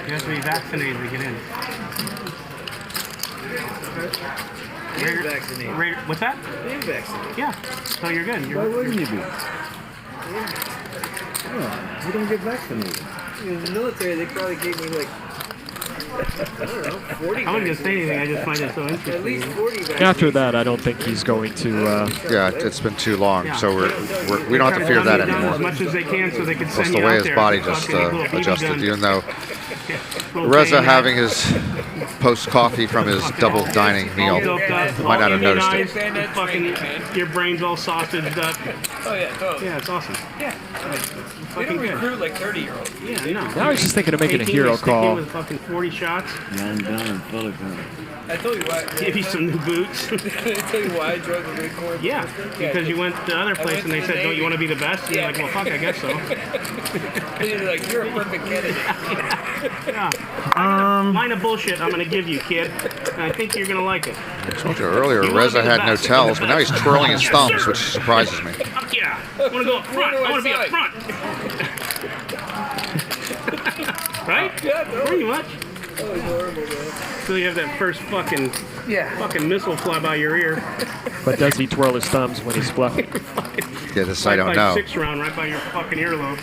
You have to be vaccinated to get in. You're vaccinated. What's that? You're vaccinated. Yeah. So you're good. Why wouldn't you be? You don't get vaccinated. In the military, they probably gave me like, I don't know, 40. I wasn't going to say anything. I just find it so interesting. At least 40 After that, I don't think he's going to. Yeah, it's been too long, so we don't have to fear that anymore. As much as they can, so they can That's send the you way out his there. body just adjusted, even though Reza having his post-coffee from his double dining meal might not have noticed it. Fucking, your brain's all sausaged up. Oh, yeah, totally. Yeah, it's awesome. Yeah. They don't recruit like 30-years. Yeah, I know. Now he's just thinking of making a 18, hero they stick you call. with fucking 40 shots. Man down and full of gun. I told you why. Give you some new boots. I tell you why I drove the big cord. Yeah, because you went to the other place and they said, don't you want to be the best? And you're like, well, fuck, I guess so. And you're like, you're a perfect candidate. Yeah. Line of bullshit I'm going to give you, kid. And I think you're going to like it. I told you earlier, Reza had no tells, but now he's twirling his thumbs, which surprises me. Fuck yeah. I want to go up front. I want to be up front. Right? Yeah, Pretty much. That was horrible, man. So you have that first fucking missile fly by your ear. But does he twirl his thumbs when he's bluffing? Yeah, this I don't know. 6 round right by your fucking earlobe.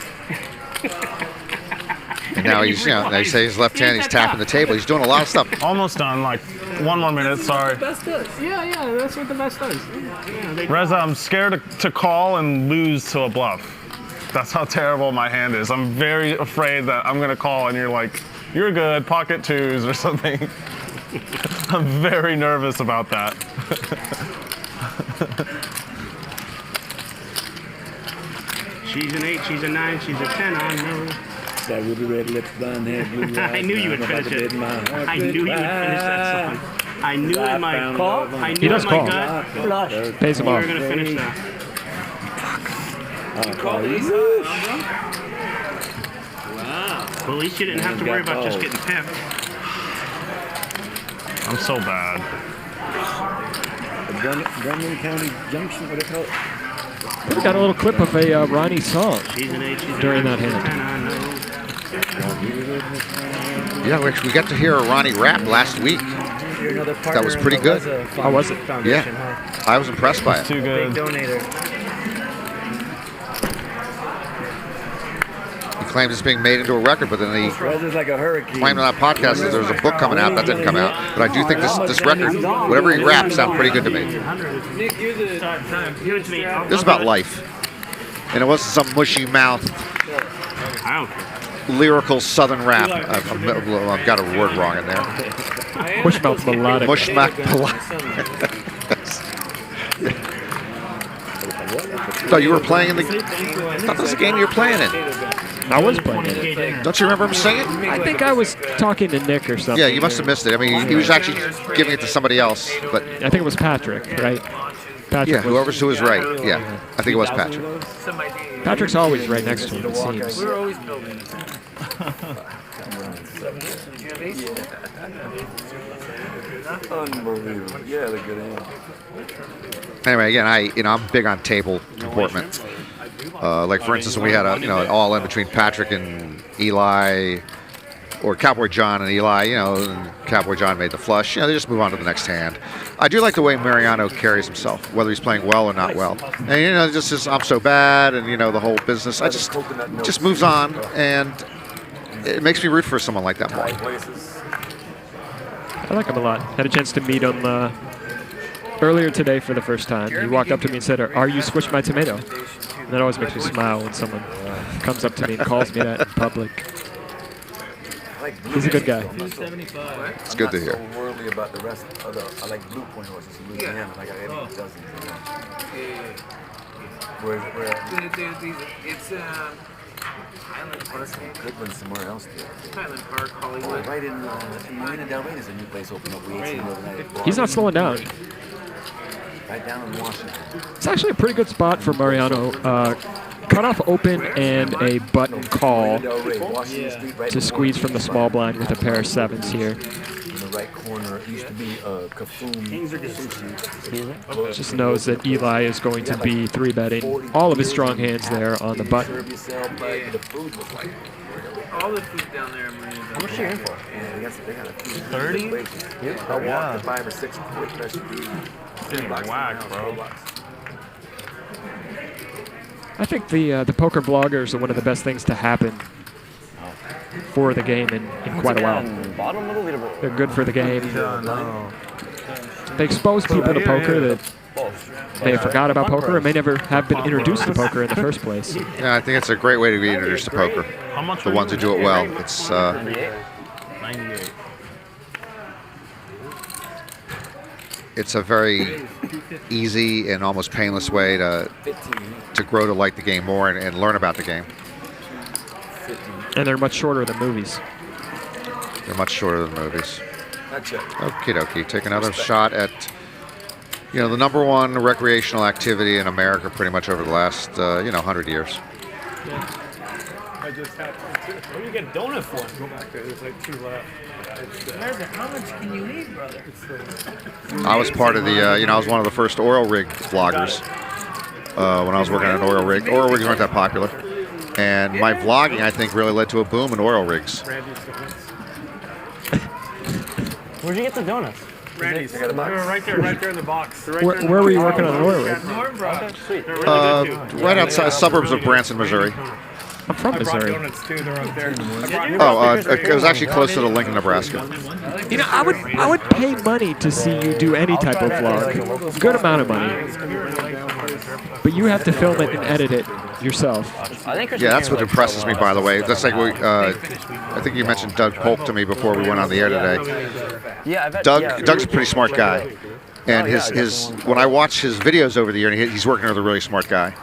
And now he's, now they say his left hand, he's tapping the table. He's doing a lot of stuff. Almost done, like 1 more minute, sorry. Best does. Yeah, that's what the best does. Yeah, Reza, I'm scared to call and lose to a bluff. That's how terrible my hand is. I'm very afraid that I'm gonna call and you're like, you're good, pocket twos or something. I'm very nervous about that. She's an 8, she's a 9, she's a 10, I know. That with the red lips, blonde hair, blue eyes. I knew you would finish it. I knew you would finish that song. I knew in my call. I knew in my gut. Flush. Pays him You were off. going to finish that. Wow. Well, at least you didn't have to worry about just getting pipped. I'm so bad. Drummond County Junction, what do you call it? We got a little clip of a Ronnie song She's an 8, she's during a 9, that hand. Yeah, we got to hear a Ronnie rap last week. That was pretty good. How was it? Yeah, I was impressed by it. Too good. He claims it's being made into a record, but then he Reza's like a hurricane. claimed on that podcast that there was a book coming out. That didn't come out. But I do think this record, whatever he raps, sounds pretty good to me. Nick, you're the Give it to me. This is about life. And it wasn't some mushy mouth, I don't care. lyrical southern rap. I've got a word wrong in there. Mushmouth melodic. Mushmack melodic. So you were playing in the... I thought that was a game you were playing in. I was playing it. Don't you remember him singing? I think I was talking to Nick or something. Yeah, you must have missed it. I mean, he was actually giving it to somebody else, but... I think it was Patrick, right? Patrick Yeah, who was right. Yeah, I think it was Patrick. Patrick's always right next to him, it seems. We're always building. Unbelievable. Yeah, they're good hand. Anyway, again, I'm big on table comportment. Like for instance, when we had an all in between Patrick and Eli, or Cowboy John and Eli, and Cowboy John made the flush. They just move on to the next hand. I do like the way Mariano carries himself, whether he's playing well or not well. And just says, I'm so bad, and the whole business. I just moves on, and it makes me root for someone like that more. I like him a lot. Had a chance to meet him earlier today for the first time. He walked up to me and said, "Are you Squish My Tomato?" And that always makes me smile when someone comes up to me and calls me that in public. He's a good guy. It's good to hear. I'm not so worldly about the rest of the. I like Blue Point horses in Louisiana. I got 8 dozens. It's Highland Park. Cleveland somewhere else. Highland Park, Hollywood. Right in Marina Del Rey, there's a new place opened up. We ate some the other night. He's not slowing down. Right down in Washington. It's actually a pretty good spot for Mariano. Cut off open and a button call to squeeze from the small blind with a pair of 7s here. In the right corner, it used to be Kafum. Just knows that Eli is going to be 3-betting all of his strong hands there on the button. All the food down there in Marina. How much are you in for? Yeah, they got a few. 30? Yeah. I walked to 5 or 6 quick recipes. Whack, bro. I think the poker vloggers are one of the best things to happen for the game in quite a while. They're good for the game. They expose people to poker that may have forgot about poker or may never have been introduced to poker in the first place. Yeah, I think it's a great way to be introduced to poker. The ones who do it well. It's 98. It's a very easy and almost painless way to grow to like the game more and learn about the game. And they're much shorter than movies. They're much shorter than movies. That's it. Okie dokie. Take another shot at the #1 recreational activity in America pretty much over the last 100 years. Yeah. I just had to. What do you get donut for? Go back there. There's like 2 left. How much can you eat, brother? I was part of the, I was one of the first oil rig vloggers when I was working on an oil rig. Oil rigs weren't that popular. And my vlogging, I think, really led to a boom in oil rigs. Where'd you get the donuts? Randy's. They were right there in the box. Where were you working on an oil rig? Right outside suburbs of Branson, Missouri. I'm from Missouri. Donuts too. They're up there. It was actually close to the Lincoln, Nebraska. I would pay money to see you do any type of vlog. Good amount of money. But you have to film it and edit it yourself. Yeah, that's what impresses me, by the way. That's like I think you mentioned Doug Polk to me before we went on the air today. Yeah, I bet. Doug's a pretty smart guy, and his when I watch his videos over the year, and he's working with a really smart guy,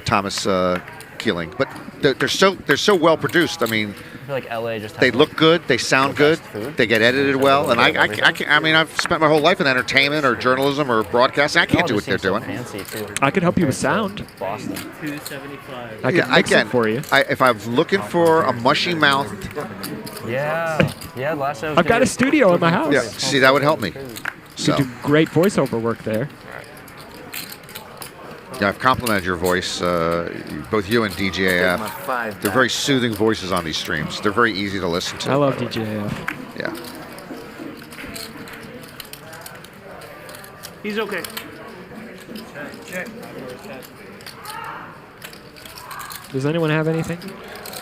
Thomas Keeling. But they're so well produced. I mean, like LA just they look good, they sound good, they get edited well, and I mean, I've spent my whole life in entertainment or journalism or broadcasting. I can't do what they're doing. I can help you with sound. Boston. $275. I can mix it for you. If I'm looking for a mushy mouth, Yeah. Last time I've got a studio in my house. yeah, see, that would help me. You do great voiceover work there. Yeah, I've complimented your voice, both you and DJAF. They're very soothing voices on these streams. They're very easy to listen to. I love DJAF. Yeah. He's okay. Check. Does anyone have anything?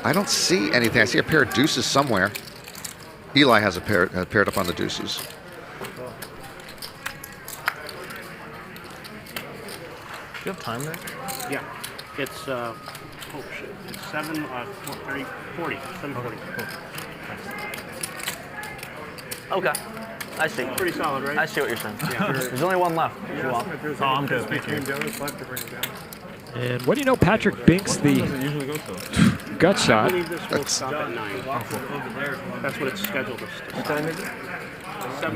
I don't see anything. I see a pair of deuces somewhere. Eli has paired up on the deuces. Do you have time there? Yeah. It's oh shit. It's 7:40. 7:40. Okay. I see. Pretty solid, right? I see what you're saying. Yeah. There's only one left. If you want. I'm good. Thank you. Donuts left to bring it down. And what do you know, Patrick Binks, the gut shot. I believe this will stop at 9. That's what it's scheduled to stop. What time is it?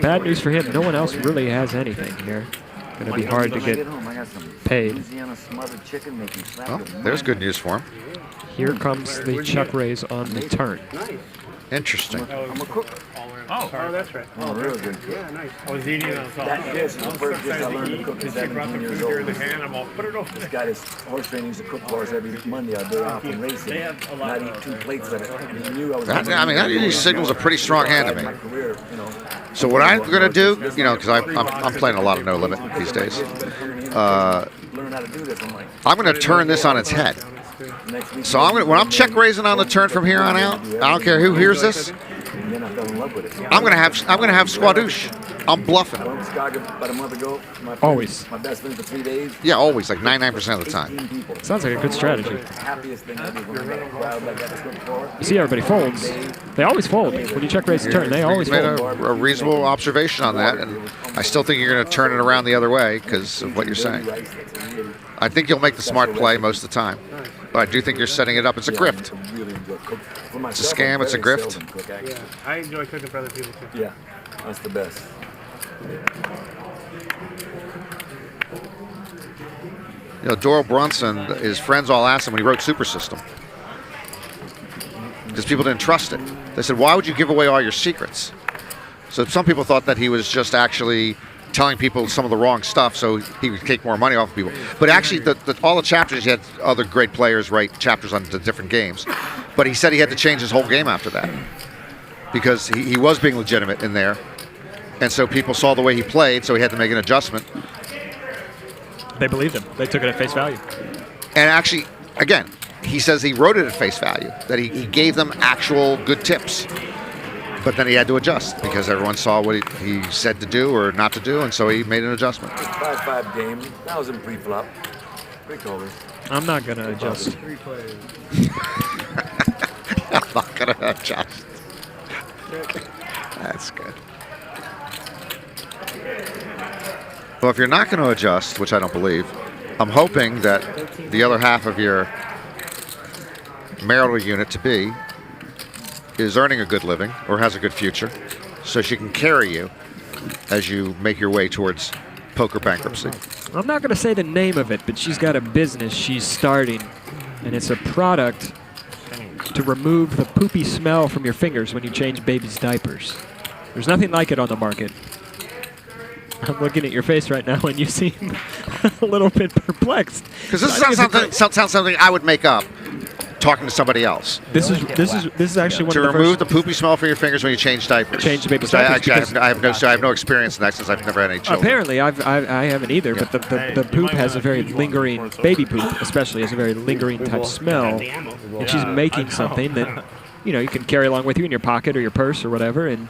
Bad news for him. No one else really has anything here. Going to be hard to get paid. Well, there's good news for him. Here comes the check raise on the turn. Interesting. I'm a cook. Oh, that's right. Oh, real good. Yeah, nice. I was eating on top. That dish is the first dish I learned to cook at She brought the 17 years food during old. the hand. I'm all, put it over This there. guy is horse training, used to cook for us every Monday. I'd day off and racing. They have a lot And I'd of- eat 2 plates of it. And he knew I was. That usually signals a pretty strong hand to me. My career, you know. So what I'm going to do, you know, because I'm playing a lot of no limit these days, Learn how to do this. I'm like, I'm going to turn this on its head. So when I'm check raising on the turn from here on out, I don't care who hears this. and then I fell in love with it. I'm going to have squadouche. I'm bluffing. I went to Chicago about a month ago. My friend, Always. My best friend for 3 days. Yeah, always, like 99% of the time. 18 people. Sounds like a good strategy. Happiest thing I did when I got a crowd like that to cook for. You see everybody folds. They always fold. When you check raise the turn, they always You made fold. a reasonable observation on that, and I still think you're going to turn it around the other way because of what you're saying. I think you'll make the smart play most of the time, but I do think you're setting it up. It's a grift. It's a scam. It's a grift. Yeah, I enjoy cooking for other people too. Yeah, that's the best. You know, Doyle Brunson, his friends all asked him when he wrote Super System, because people didn't trust it. They said, why would you give away all your secrets? So some people thought that he was just actually telling people some of the wrong stuff so he would take more money off of people. But actually, all the chapters, he had other great players write chapters on the different games. But he said he had to change his whole game after that because he was being legitimate in there. And so people saw the way he played, so he had to make an adjustment. They believed him. They took it at face value. And actually, again, he says he wrote it at face value, that he gave them actual good tips. But then he had to adjust because everyone saw what he said to do or not to do, and so he made an adjustment. 5-5 game. That was in pre-flop. Pretty cool. I'm not going to adjust. I'm not going to adjust. That's good. Well, if you're not going to adjust, which I don't believe, I'm hoping that the other half of your marital unit to be is earning a good living or has a good future, so she can carry you as you make your way towards poker bankruptcy. I'm not going to say the name of it, but she's got a business she's starting, and it's a product to remove the poopy smell from your fingers when you change babies' diapers. There's nothing like it on the market. I'm looking at your face right now, and you seem a little bit perplexed. Because this sounds something I would make up talking to somebody else. This is actually one to of the remove first the poopy smell from your fingers when you change diapers. Change the baby's Which diapers. I have no experience in that since I've never had any children. Apparently, I haven't either. But the poop has a very lingering, baby poop especially, has a very lingering type smell. And she's making something that you can carry along with you in your pocket or your purse or whatever, and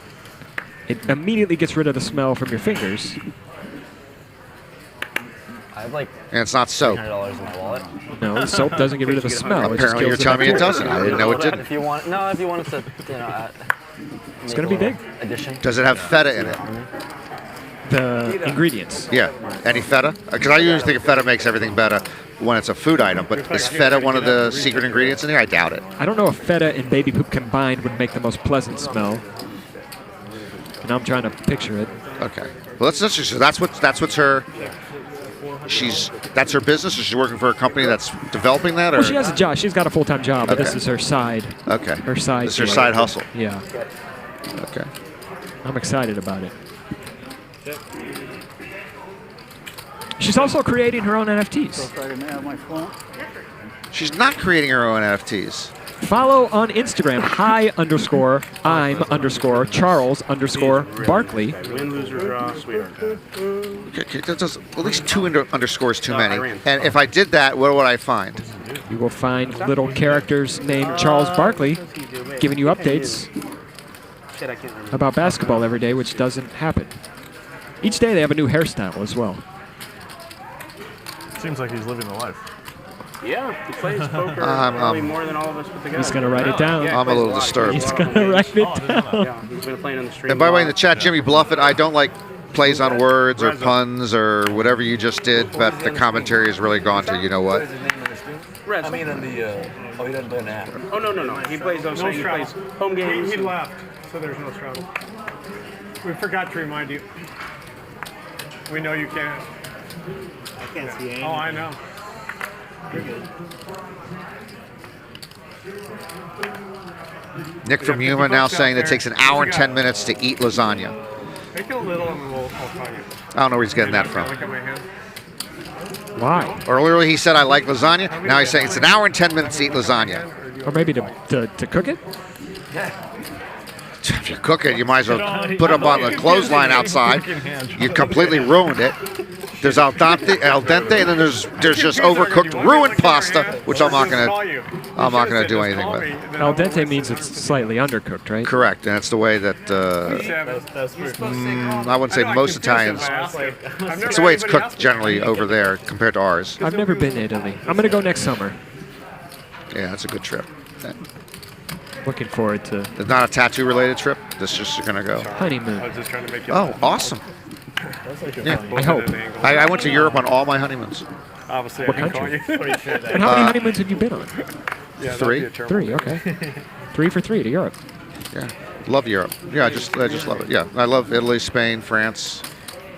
it immediately gets rid of the smell from your fingers. I have like and it's not soap. $300 in my wallet. No, the soap doesn't get rid of the smell. Apparently, you're telling me it doesn't. I didn't know it didn't. If you want to, it's going to be big. Addition. Does it have feta in it? The ingredients. Yeah. Any feta? Because I usually think feta makes everything better when it's a food item. But is feta one of the secret ingredients in here? I doubt it. I don't know if feta and baby poop combined would make the most pleasant smell. And I'm trying to picture it. Okay. Well, that's what's her. That's her business, or she's working for a company that's developing that, or Well, she has a job. She's got a full-time job, but this Okay. is her side. Okay. Her side. This is her gig. side hustle. Yeah. Okay. I'm excited about it. She's also creating her own NFTs. She's not creating her own NFTs. Follow on Instagram, hi_I'm_Charles_Barkley. Win, lose, or draw, sweetheart. Okay, that's at least two underscores too many. And if I did that, what would I find? You will find little characters named Charles Barkley giving you updates Shit, I can't remember. about basketball every day, which doesn't happen. Each day they have a new hairstyle as well. Seems like he's living the life. Yeah, he plays poker probably more than all of us put together. He's going to write it down. Yeah, I'm a little disturbed. He's going to write it down. Yeah, he's been playing on the street. And by the way, in the chat, Jimmy Bluffett, I don't like plays on words or puns or whatever you just did, but the commentary has really gone to you know what. I mean, on the he doesn't play an app. Oh no. He plays those. He plays home games. He left, so there's no struggle. We forgot to remind you. We know you can't. I can't see anything. Oh, I know. You're good. Nick from Yuma now saying it takes an hour and 10 minutes to eat lasagna. Make it a little and I'll tell you. I don't know where he's getting that from. Look at my hand. Why? Earlier he said I like lasagna. Now he's saying it's an hour and 10 minutes to eat lasagna. Or maybe to cook it? If you cook it, you might as well put it on the clothesline outside. You completely ruined it. There's al dente, and then there's just overcooked ruined pasta, which I'm not gonna do anything with. Al dente means it's slightly undercooked, right? Correct, and that's the way that I wouldn't say most Italians. It's the way it's cooked generally over there compared to ours. I've never been to Italy. I'm gonna go next summer. Yeah, that's a good trip. Looking forward to. It's not a tattoo-related trip. This is just gonna go. Honeymoon. I was just trying to make it. Oh, awesome. Yeah, I hope. I went to Europe on all my honeymoons. Obviously, What I didn't call country? you. And how many honeymoons have you been on? Yeah, that'd Three. be a terrible 3, okay. 3 for 3 to Europe. Yeah, love Europe. Yeah, I just love it. Yeah, I love Italy, Spain, France.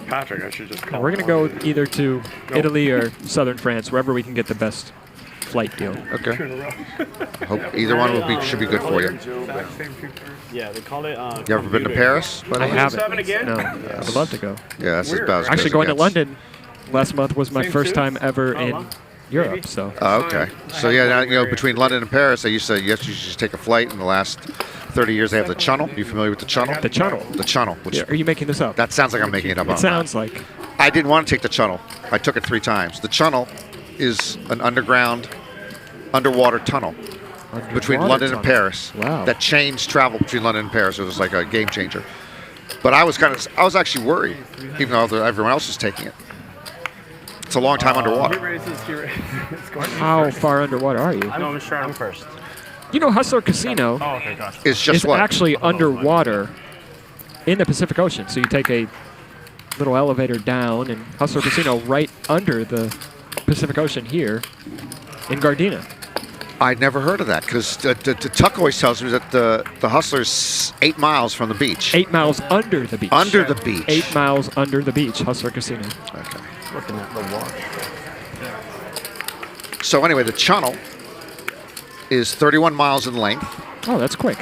Patrick, I should just call We're going to go either to Italy or southern France, wherever we can get the best flight deal. Okay. I hope either one should be good for you. Yeah, they call it. You ever been to Paris? I haven't. again? No, I would love to go. Yeah, that's about as good Actually, as it going to gets. London last month was my first time ever in Europe. So. Oh, okay. So yeah, now, between London and Paris, they used to you just take a flight. In the last 30 years, they have the Channel. You familiar with the Channel? The Channel. The Channel. Which Yeah, are you making this up? that sounds like I'm making it up. It sounds like. I didn't want to take the Channel. I took it 3 times. The Channel is an underwater tunnel between London and Paris. Wow. That changed travel between London and Paris. It was like a game changer. But I was actually worried, even though everyone else was taking it. It's a long time underwater. How far underwater are you? I'm first. You know, Hustler Casino It's just is what? actually underwater in the Pacific Ocean. So you take a little elevator down, and Hustler Casino right under the Pacific Ocean here in Gardena. I'd never heard of that because Tuck always tells me that the Hustler's 8 miles from the beach. 8 miles under the beach. Under the beach. 8 miles under the beach, Hustler Casino. Okay. Looking at the watch. So anyway, the Channel is 31 miles in length. Oh, that's quick.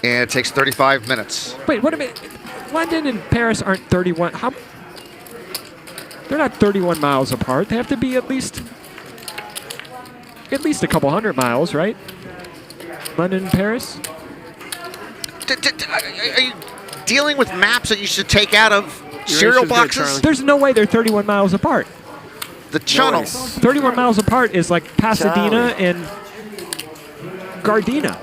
And it takes 35 minutes. Wait, what a minute. London and Paris aren't 31. How? They're not 31 miles apart. They have to be at least a couple hundred miles, right? London and Paris? Are you dealing with maps that you should take out of cereal boxes? There's no way they're 31 miles apart. The Channel. 31 miles apart is like Pasadena and Gardena.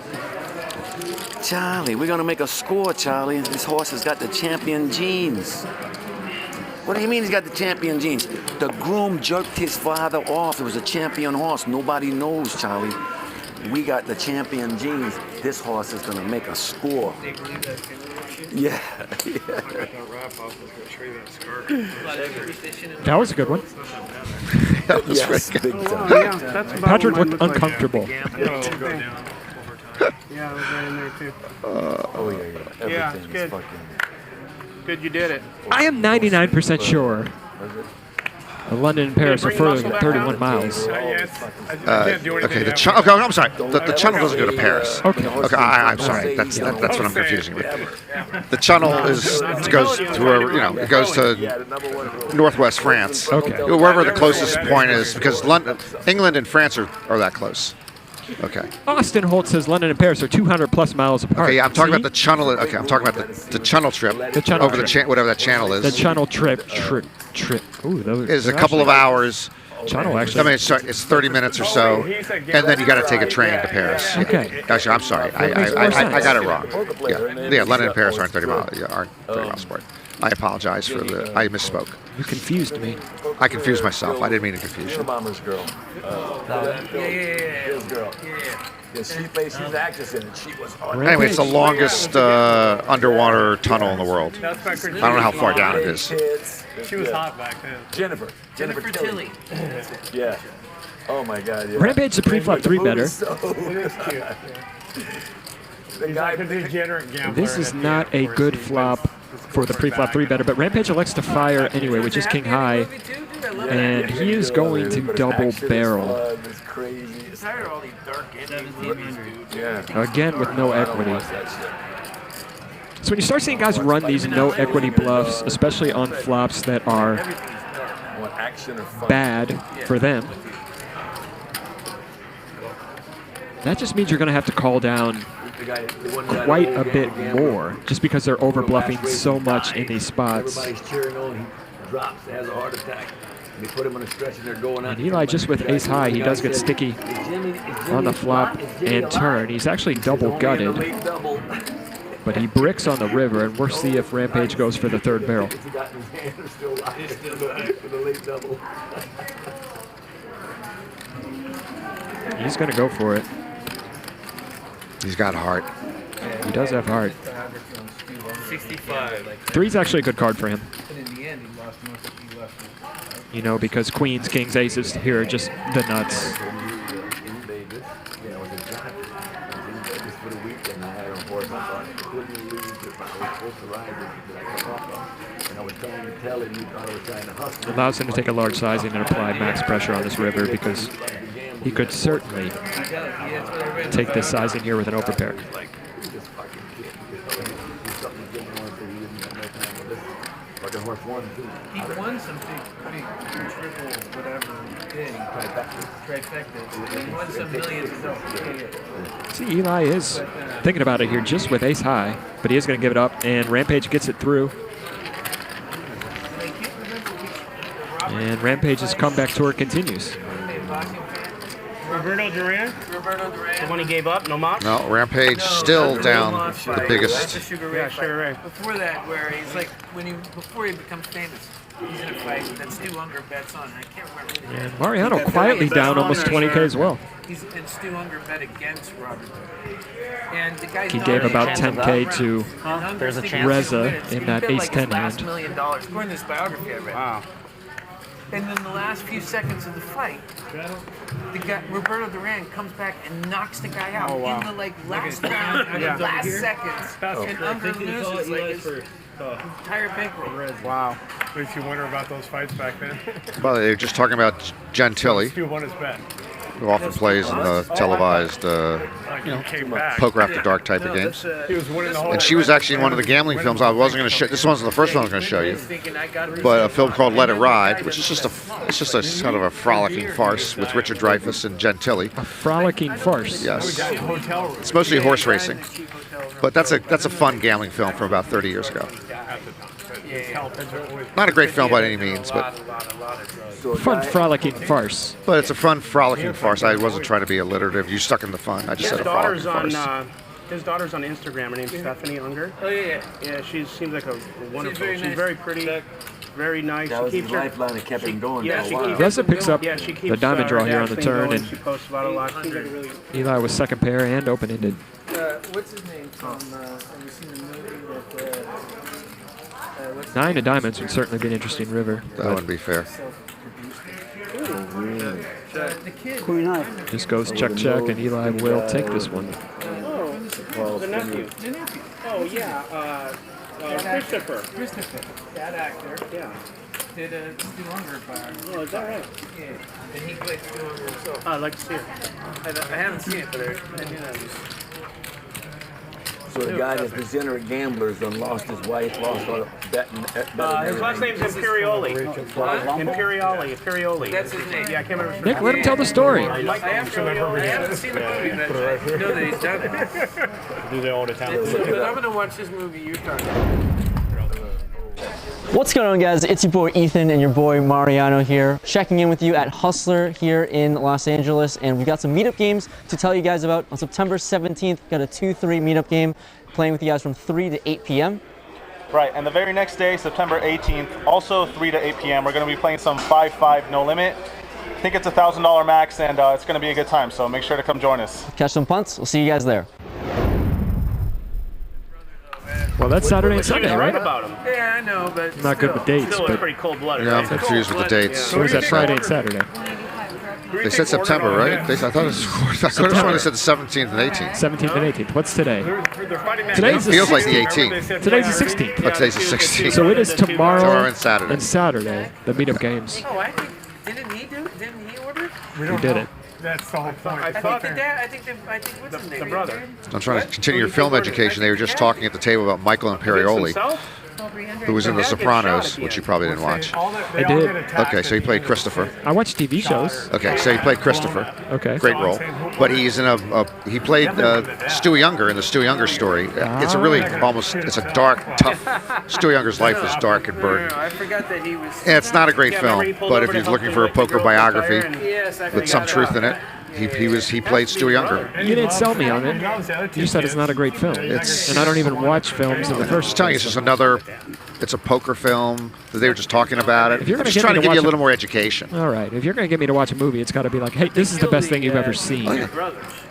Charlie, we're gonna make a score, Charlie. This horse has got the champion genes. What do you mean he's got the champion genes? The groom jerked his father off. It was a champion horse. Nobody knows, Charlie. We got the champion genes. This horse is gonna make a score. Yeah. That was a good one. That was Yes, really big good. time. That's about Patrick what looked mine looked like. uncomfortable. Yeah, I was right in there too. Oh, yeah. Yeah, Everything good. is fucking... Good, you did it. I am 99% sure London and Paris are further than 31 miles. Okay, the Channel. Okay, I'm sorry. The Channel doesn't go to Paris. Okay. Okay, I'm sorry. That's what I'm confusing with. The Channel goes through. It goes to northwest France. Okay. Wherever the closest point is, because England and France are that close. Okay. Austin Holt says London and Paris are 200 plus miles apart. Okay, yeah, I'm talking See? about the Channel. Okay, I'm talking about the Channel trip. The Channel over trip. whatever that channel is. The Channel trip. Ooh, those Is a couple of hours. Channel actually. I mean, it's 30 minutes or so, and then you got to take a train to Paris. Yeah. Okay. Actually, I'm sorry. I got it wrong. Yeah, London and Paris aren't 30 miles. Aren't 30 miles apart. I apologize for I misspoke. You confused me. I confused myself. I didn't mean to confuse you. Mama's girl. His girl. Yeah, she's an actress in it. She was on. Anyway, it's the longest underwater tunnel in the world. I don't know how far down it is. She was hot back then. Jennifer Tilly. Yeah. Oh my God. Yeah. Rampage the pre-flop 3 better. It is cute. He's like a degenerate gambler. This is not a good flop for the pre-flop 3 better, but Rampage elects to fire anyway, which is king high, and he is going to double barrel. tired of all these dark ending movies, dude. Yeah. Again with no equity. So when you start seeing guys run these no equity bluffs, especially on flops that are bad for them, that just means you're going to have to call down quite a bit more, just because they're over bluffing so much in these spots. Everybody's cheering on. He drops, has a heart attack. And they put him on a stretch and they're going out. And Eli, just with ace high, he does get sticky on the flop and turn. He's actually double gutted, but he bricks on the river, and we'll see if Rampage goes for the third barrel. He's going to go for it. He's got heart. He does have heart. 65. Three's actually a good card for him. And in the end, he lost most of he left. You know, because queens, kings, aces here are just the nuts. Allows him to take a large sizing and apply max pressure on this river, because he could certainly take this sizing here with an overpair. He won some big triple whatever thing. Trifecta. He won some millions of dollars. See, Eli is thinking about it here just with ace high, but he is going to give it up, and Rampage gets it through. And Rampage's comeback tour continues. Roberto Duran? The one he gave up, no mock? No, Rampage still down the biggest. Yeah, sure, right. Before that, where he's like, before he becomes famous, he's in a fight that Stu Unger bets on. I can't remember. And Mariano quietly down almost 20K as well. And Stu Unger bet against Robert. And the guy's He gave about 10K to There's Reza in that ace-10 last hand. $1 million, according to this biography I read. Wow. And then the last few seconds of the fight, the guy, Roberto Duran comes back and knocks the guy out in the last round, last seconds. And Unger loses his entire bankroll. Wow. Did you wonder about those fights back then? Well, they're just talking about Gentili, Stu won his bet. who often plays in the televised, poker after dark type of games. He was winning the whole And she was actually in one of the gambling films I wasn't going to show. This one's the first one I was going to show you, but a film called Let It Ride, which is just a kind of a frolicking farce with Richard Dreyfuss and Gentili. A frolicking farce. Yes. It's mostly horse racing, but that's a fun gambling film from about 30 years ago. Not a great film by any means, but fun frolicking farce. But it's a fun frolicking farce. I wasn't trying to be alliterative. You stuck in the fun. I just said a frolicking farce. His daughter's on Instagram. Her name's Stephanie Unger. Oh, yeah. Yeah, she seems like a wonderful. very She's nice. very pretty, very nice. That was his lifeline that kept him going. Yeah, for a she while. keeps Reza picks up she keeps, the diamond draw here on the that turn, going. and She posts about a lot. She's really Eli was second pair and open-ended. What's his name from, have you seen the movie that, what's 9 of diamonds would certainly be an interesting river. That wouldn't be fair. the kid? Just goes check, and Eli will take this one. the nephew. Oh yeah, Christopher. That actor. Yeah. Did a Stu Unger bar. Oh, is that right? Yeah. And he played Stu Unger himself. Oh, I'd like to see it. I haven't seen it, but I knew that was. So the guy that's degenerate gamblers and lost his wife, lost all the betting. His last name's Imperioli. Imperioli. That's his name. Yeah, I can't remember. Nick, let him tell the story. I haven't seen the movie, but I know that he's done it. Do they all the time? But I'm gonna watch this movie you're talking about. What's going on, guys? It's your boy Ethan and your boy Mariano here, checking in with you at Hustler here in Los Angeles, and we've got some meetup games to tell you guys about. On September 17th, got a 2-3 meetup game, playing with you guys from 3 to 8 p.m. Right, and the very next day, September 18th, also 3 to 8 p.m., we're going to be playing some 5-5 no limit. I think it's a $1,000 max, and it's going to be a good time, so make sure to come join us. Catch some punts. We'll see you guys there. Well, that's Saturday and Sunday, right? About him. Yeah, I know, but I'm not good with dates, Still but pretty cold-blooded. Yeah, I'm right? confused with the dates. so is that Friday and Saturday? They said September, right? I thought it was. I could have sworn they said the 17th and 18th. 17th and 18th. What's today? It Today's the feels like the 16th. 18th. Today's the 16th. Oh, today's the 16th. So it is tomorrow and Saturday. the meetup games. Oh, I think, didn't he order it? We did it. That's the whole point. I think the dad. I think what's his name? The brother. I'm trying to continue your film education. They were just talking at the table about Michael Imperioli, who was in The Sopranos, which you probably didn't watch. I did. Okay, so he played Christopher. I watched TV shows. Okay, so he played Christopher. Okay. Great role. But he's in he played Stu Younger in the Stu Younger story. It's a really it's a dark, tough, Stu Younger's life is dark and burdened. I forgot that he was. And it's not a great film, but if you're looking for a poker biography with some truth in it, he played Stu Younger. You didn't sell me on it. You said it's not a great film. And I don't even watch films in the first. I'm telling you, it's just it's a poker film. They were just talking about it. If you're I'm just trying to give you a little more education. All right. If you're going to get me to watch a movie, it's got to be like, hey, this is the best thing you've ever seen. Oh, yeah.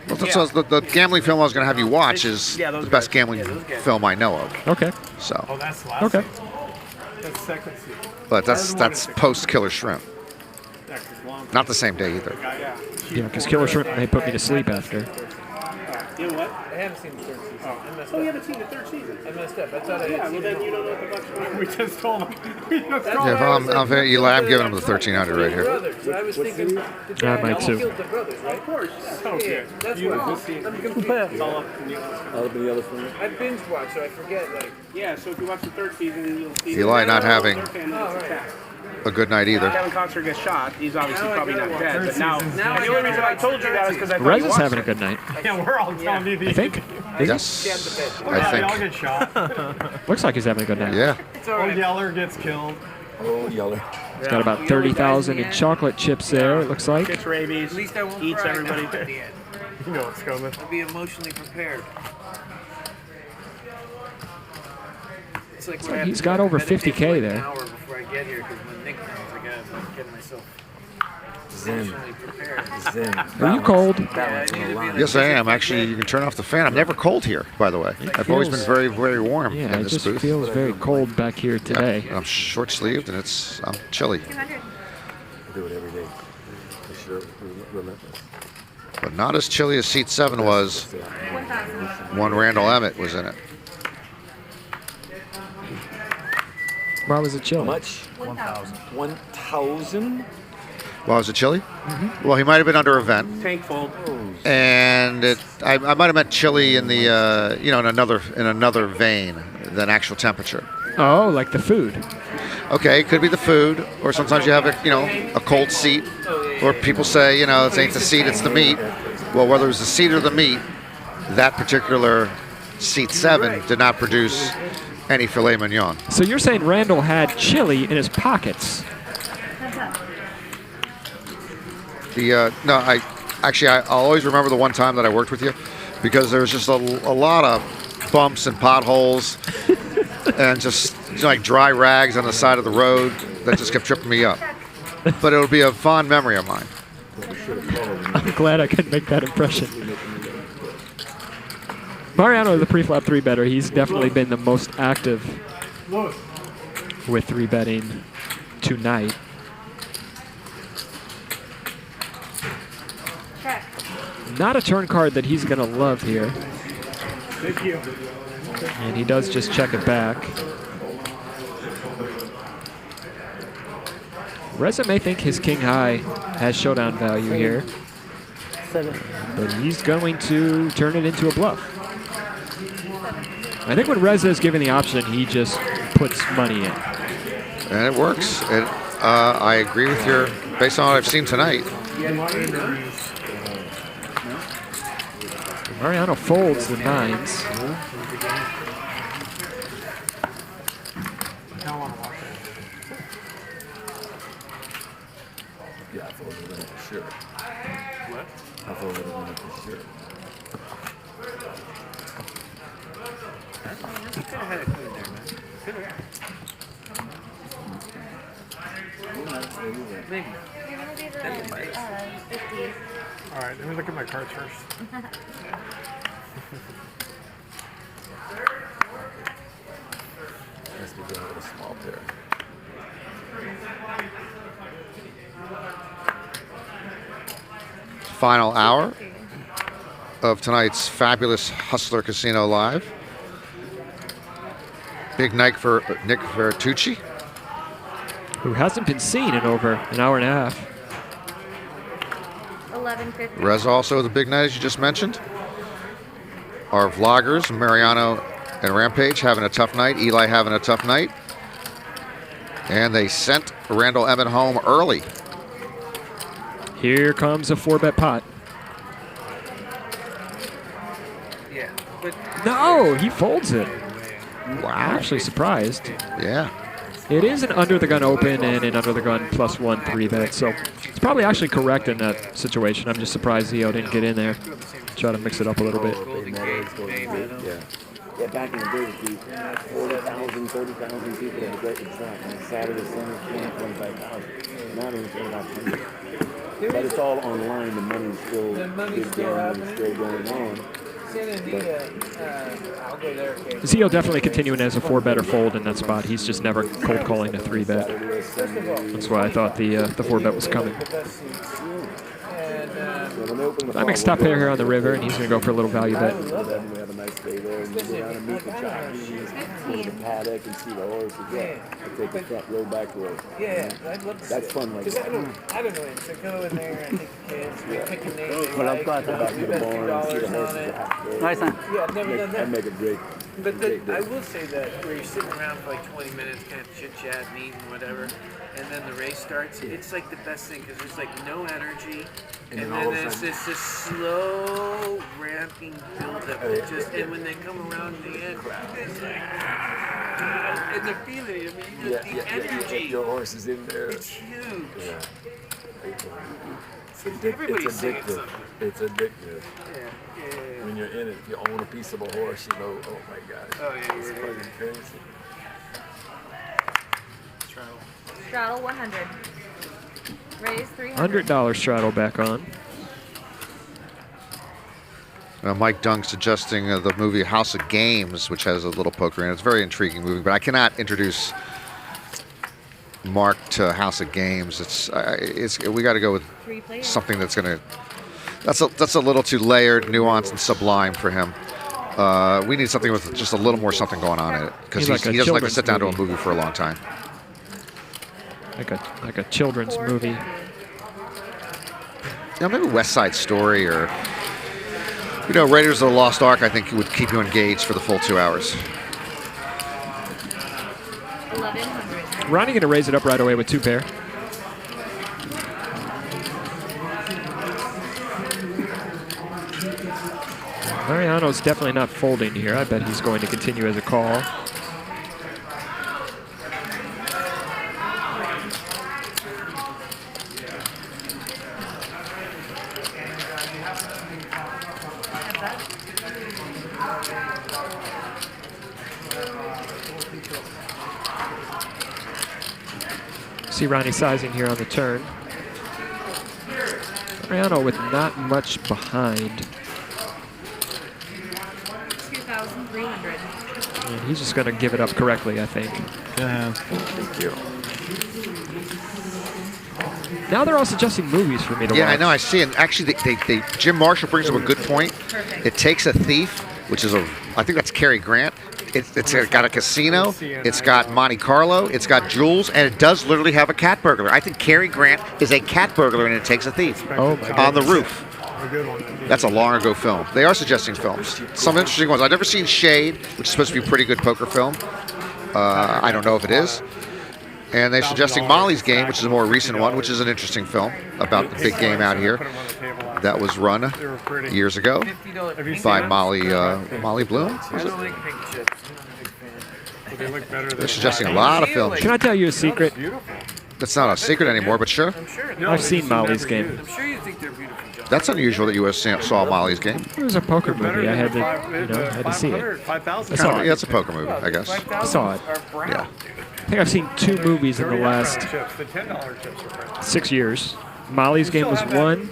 Well, the gambling film I was going to have you watch is the best gambling film I know of. Okay. So. Oh, that's last. Okay. That's second season. But that's post Killer Shrimp. Not the same day either. Yeah, because Killer Shrimp may put me to sleep after. You know what? I haven't seen the third season. I messed Oh, you up. haven't seen the third season? I messed up. I thought I had Yeah, seen well then it you all. don't know what the fuck's going on. We just told him. I'm giving him the 1300 right here. Brothers. I was thinking the I guy might too. killed the brothers, right? Of course. Yeah, that's what I'm confused. All up in the other film. I binge watch, so I forget. Like, Yeah, so if you watch the third season, you'll see. Eli not having a good night either. Kevin Costner gets shot. He's obviously probably not dead. But now the only reason I told you that is because I thought Rez you is watched having a it. good night. Yeah, we're all telling you these. I think. Yes, Yeah, I they all think. get shot. Looks like he's having a good night. Yeah. Old Yeller gets killed. Oh, Yeller. He's got about 30,000 in chocolate chips there, it looks like. Gets rabies. at least I won't Eats cry everybody. now at the end. You know what's coming. I'll be emotionally prepared. It's like when I have He's to got over meditate 50K for like there. An hour before I get here, because my nicknames, I gotta get myself Zen. emotionally prepared. Zen. Are you cold? Yeah, I need to be like Yes, I am. Actually, you can turn off the fan. I'm never cold here, by the way. I've always been very, very warm Yeah, in it this just booth. feels very cold back here today. Yeah, I'm short-sleeved and I'm chilly. 200. I do it every day. For sure. Relentless. But not as chilly as seat 7 was 1,000. when Randall Emmett was in it. Why was it chill? How much? 1,000. 1,000? Why was it chilly? Well, he might have been under a vent. Tank fold. And I might have meant chilly in the in another vein than actual temperature. Oh, like the food. Okay, it could be the food, or sometimes you have a cold seat, or people say it ain't the seat, it's the meat. Well, whether it was the seat or the meat, that particular seat 7 did not produce any filet mignon. So you're saying Randall had chili in his pockets? I'll always remember the one time that I worked with you, because there was just a lot of bumps and potholes and just like dry rags on the side of the road that just kept tripping me up. But it'll be a fond memory of mine. I'm glad I could make that impression. Mariano, the pre-flop 3-better, he's definitely been the most active with 3-betting tonight. Not a turn card that he's going to love here. Thank you. And he does just check it back. Reza may think his king high has showdown value here, but he's going to turn it into a bluff. I think when Reza is given the option, he just puts money in. And it works. I agree with based on what I've seen tonight. Mariano folds the 9s. Yeah, I thought it was for sure. What? I thought it was for sure. Could have had it clean there, man. Could have. Maybe. You're gonna do the 50. All right, let me look at my cards first. Let's be doing with a small pair. Final hour of tonight's fabulous Hustler Casino Live. Big night for Nick Vertucci, who hasn't been seen in over an hour and a half. 1150. Rez also the big night, as you just mentioned. Our vloggers, Mariano and Rampage, having a tough night. Eli having a tough night. And they sent Randall Emmett home early. Here comes a 4-bet pot. Yeah, but No, he folds it. Wow. Actually surprised. Yeah. It is an under the gun open and an under the gun +1 3-bet, so it's probably actually correct in that situation. I'm just surprised Zio didn't get in there. Try to mix it up a little bit. Yeah, back in the day, 40,000, 30,000 people at the great track. And Saturday, Sunday, 25,000. Now they're 25,000. But it's all online. The money's still, still going on. I'll go there. Zio definitely continuing as a 4-bet or fold in that spot. He's just never cold calling a 3-bet. That's why I thought the 4-bet was coming. I mixed top pair here on the river, and he's going to go for a little value bet. We have a nice day there. And go down and meet the jockeys, go to the paddock and see the horses. Yeah. Take the front row, back row. Yeah, I'd love to see That's fun. Like I don't know. So go in there and take the kids. We pick a name. Well, I've got back to the barn and see the horses. Nice, huh? Yeah, I've never done that. Make a great. But I will say that where you're sitting around for like 20 minutes, kind of chit-chat, eating, whatever, and then the race starts, it's like the best thing because there's like no energy, and then there's this slow ramping build-up. And when they come around in the end, it's like, and the feeling, I mean, the energy. Your horse is in there. It's huge. Yeah. Everybody's singing addictive. something. It's addictive. Yeah. When you're in it, if you own a piece of a horse, you know, oh my God. Oh, yeah, it's fucking crazy. Straddle 100. Raise 300. $100 straddle back on. Mike Dung suggesting the movie House of Games, which has a little poker in it. It's a very intriguing movie, but I cannot introduce Mark to House of Games. We got to go with something that's going to. That's a little too layered, nuanced, and sublime for him. We need something with just a little more something going on in it because he doesn't like to sit down to a movie for a long time. Like a children's movie. Yeah, maybe West Side Story or Raiders of the Lost Ark. I think would keep you engaged for the full 2 hours. 1100. Ronnie going to raise it up right away with 2 pair. Mariano's definitely not folding here. I bet he's going to continue as a call. See Ronnie sizing here on the turn. Mariano with not much behind. 2,300. And he's just going to give it up correctly, I think. Thank you. Now they're all suggesting movies for me to watch. Yeah, I know. I see. And actually, Jim Marshall brings up a good point. It takes a thief, which is I think that's Cary Grant. It's got a casino. It's got Monte Carlo. It's got jewels, and it does literally have a cat burglar. I think Cary Grant is a cat burglar, and it takes a thief on the roof. That's a long ago film. They are suggesting films. Some interesting ones. I've never seen Shade, which is supposed to be a pretty good poker film. I don't know if it is. And they're suggesting Molly's Game, which is a more recent one, which is an interesting film about the big game out here that was run years ago by Molly Bloom. Was it? They're suggesting a lot of films. Can I tell you a secret? That's not a secret anymore, but sure. I've seen Molly's Game. I'm sure you think they're beautiful. That's unusual that you saw Molly's Game. It was a poker movie. I had to see it. I saw it. Yeah, it's a poker movie, I guess. I saw it. Yeah. I think I've seen 2 movies in the last 6 years. Molly's Game was one.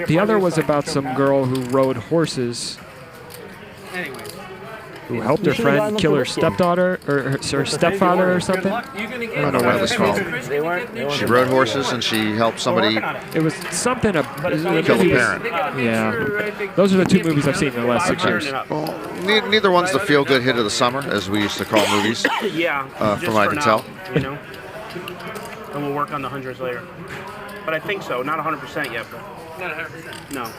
The other was about some girl who rode horses, who helped her friend kill her stepdaughter or her stepfather or something. I don't know what it was called. She rode horses and she helped somebody. It was something kill a parent. Yeah, those are the 2 movies I've seen in the last 6 years. Well, neither one's the feel-good hit of the summer, as we used to call movies. Yeah. From what I can tell. And we'll work on the hundreds later. but I think so. Not 100% yet, but Not 100%. no.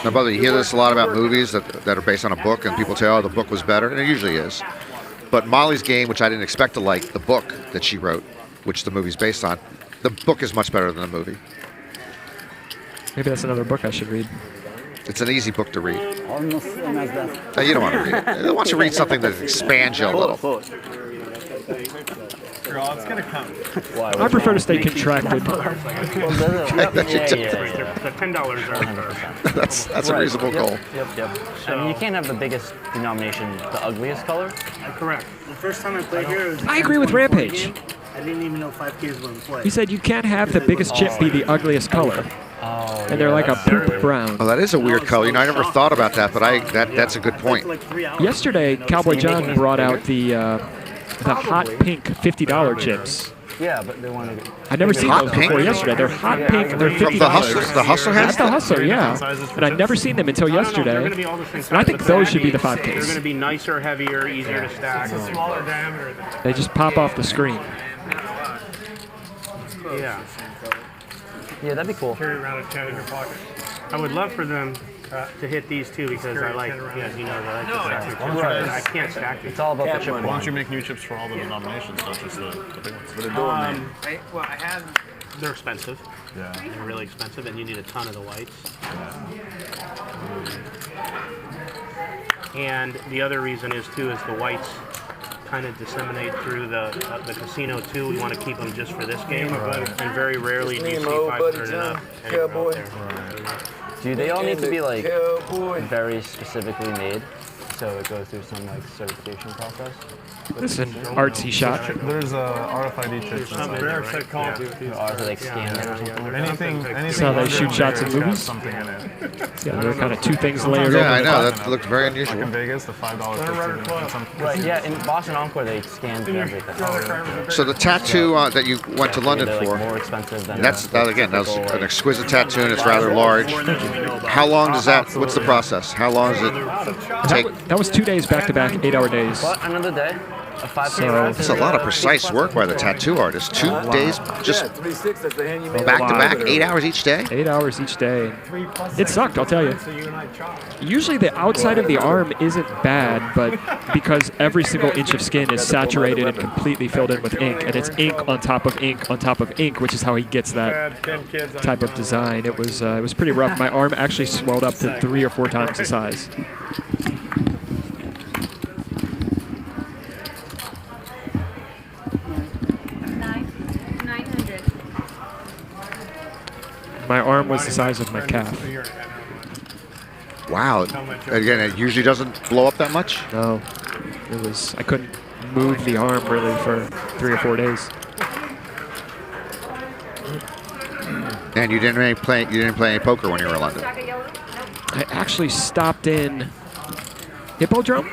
Now, brother, you hear this a lot about movies that are based on a book, and people say, oh, the book was better, and it usually is. But Molly's Game, which I didn't expect to like, the book that she wrote, which the movie's based on, the book is much better than the movie. Maybe that's another book I should read. It's an easy book to read. Almost same as that. You don't want to read it. I want you to read something that expands you a little. Girl, it's gonna come. I prefer to stay contracted. The $10 are. That's a reasonable goal. Yep. I mean, you can't have the biggest denomination, the ugliest color. Correct. The first time I played here, it was I agree with Rampage. I didn't even know 5Ks were in play. He said you can't have the biggest chip be the ugliest color. And they're like a poop brown. Oh, that is a weird color. You know, I never thought about that, but that's a good point. Yesterday, Cowboy John brought out the hot pink $50 chips. Yeah, but they want to. I'd never seen Hot those pink? before yesterday. They're hot pink. They're $50. From the Hustler? The Hustler has That's the Hustler, yeah. And I'd never seen them until yesterday. They're going to be all the same size. And I think but those should be the They're 5Ks. going to be nicer, heavier, easier to stack. It's a smaller diameter. They just pop off the screen. Yeah. Yeah, that'd be cool. Carry around a 10 in your pocket. I would love for them to hit these too because I like, yeah, you know, I like the stack chips. Right. I can't stack these. It's all about the chip. Why don't you make new chips for all the denominations, not just the big ones? I have. They're expensive. Yeah. They're really expensive, and you need a ton of the whites. And the other reason is too is the whites kind of disseminate through the casino too. We want to keep them just for this game, and very rarely do you see 500 and up anywhere out there. Do they all need to be like very specifically made, so it goes through some like certification process? This is an artsy shot. There's RFID chips. Rare set call. Or is it like scanned in or something? Anything That's how they shoot shots in movies. Something in it. Yeah, they're kind of two things layered Yeah, I over. know. That looked very Like unusual. in Vegas, the $5 Right, yeah, in Boston Encore they scanned everything. So the tattoo that you went to London They're, for, like, more expensive than that was an exquisite tattoo, and it's rather large. How long does that, what's the process? How long does it take? That was 2 days back-to-back, 8-hour days. But another day. It's a lot of precise work by the tattoo artist. 2 days, just back to back, 8 hours each day? 8 hours each day. It sucked, I'll tell you. Usually the outside of the arm isn't bad, but because every single inch of skin is saturated and completely filled in with ink, and it's ink on top of ink on top of ink, which is how he gets that type of design. It was pretty rough. My arm actually swelled up to 3 or 4 times the size. My arm was the size of my calf. Wow. Again, it usually doesn't blow up that much? No. I couldn't move the arm really for 3 or 4 days. And you didn't play any poker when you were in London? I actually stopped in Hippodrome.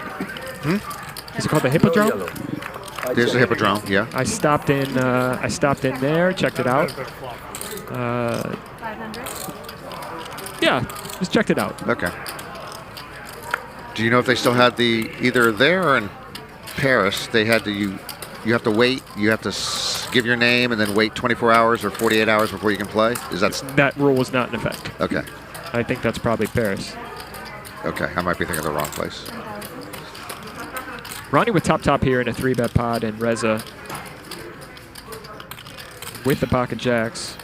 Is it called the Hippodrome? There's the Hippodrome, yeah. I stopped in there, checked it out. 500. Yeah, just checked it out. Okay. Do you know if they still had either there or in Paris? They had you have to wait. You have to give your name and then wait 24 hours or 48 hours before you can play. That rule was not in effect? Okay. I think that's probably Paris. Okay, I might be thinking of the wrong place. Ronnie with top here in a 3-bet pod, and Reza with the pocket jacks.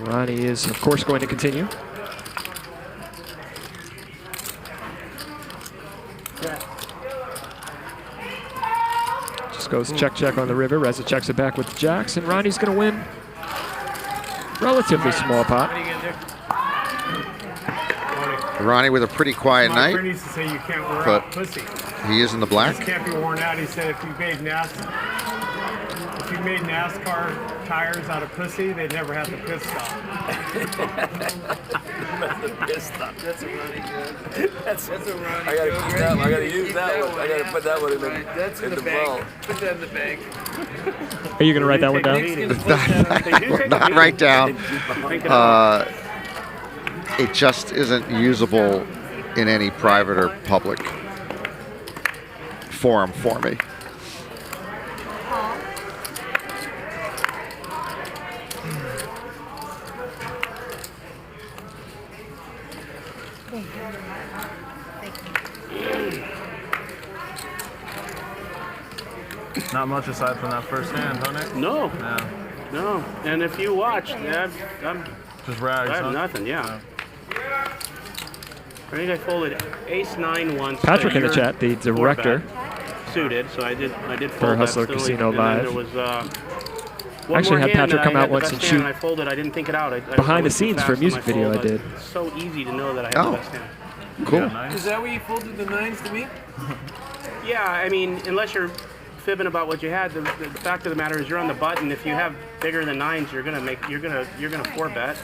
Ronnie is, of course, going to continue. Just goes check on the river. Reza checks it back with the jacks, and Ronnie's going to win. Relatively small pot. Ronnie with a pretty quiet My night, friend used to say you can't wear but out pussy. he is in the black. This can't be worn out. He said if you made NASCAR tires out of pussy, they'd never have the pit stop. That's a running good. That's a running I gotta good. keep that one. I gotta use that one. I gotta put that one in the, That's in the vault. bank. Put that in the bank. Are you going to write that one down? Not right down. It just isn't usable in any private or public forum for me. Not much aside from that first hand, huh, Nick? No. Yeah. No. And if you watch, I'm just rags. I have huh? nothing. Yeah. I think I folded ace-9 once. Patrick in the chat, the director. Suited, so I did fold for Hustler that Casino and Live. Then there was I actually had Patrick come out once and shoot I folded. I didn't think it out. behind the scenes for a music video I did. It's so easy to know that I have the best hand. Cool. Is that where you folded the 9s to me? Yeah, I mean, unless you're fibbing about what you had, the fact of the matter is you're on the button. If you have bigger than 9s, you're gonna 4-bet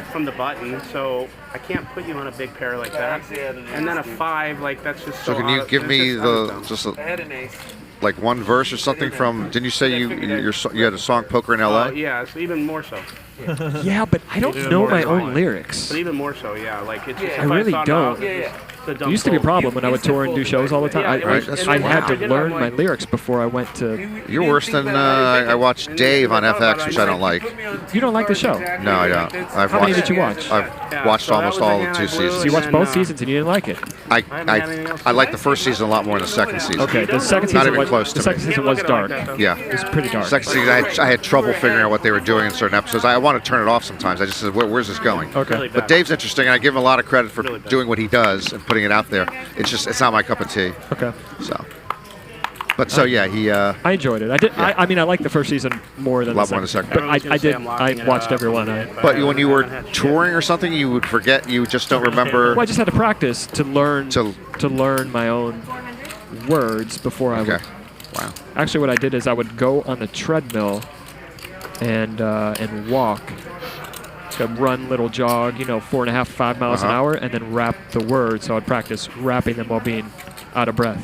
from the button. So I can't put you on a big pair like that. And then a 5, like that's just so. So can you give me the I had an ace. like one verse or something from? Didn't you say you had a song Poker in L.A.? Yeah, it's even more so. Yeah, but I don't know my own lyrics. But even more so, yeah. Like it's just I really don't. It used to be a problem when I would tour and do shows all the time. I had to learn my lyrics before I went to. You're worse than I watched Dave on FX, which I don't like. You don't like the show? No, I don't. How many did you watch? I've watched almost all the 2 seasons. So you watched both seasons and you didn't like it? I liked the first season a lot more than the second season. Okay, the second Not season even close to the second me. season was dark. Yeah, it was pretty dark. Second season, I had trouble figuring out what they were doing in certain episodes. I want to turn it off sometimes. I just said, where's this going? Okay. But Dave's interesting, and I give him a lot of credit for doing what he does and putting it out there. It's not my cup of tea. Okay. So. But so yeah, he. I enjoyed it. I did. Yeah. I mean, I liked the first season more than the second. But I watched every one. But when you were touring or something, you would forget. You just don't remember. Well, I just had to practice to learn to learn my own words before I would. Wow. Actually, what I did is I would go on the treadmill and walk. A run, little jog, 4.5, 5 miles an hour, and then rap the words. So I'd practice rapping them while being out of breath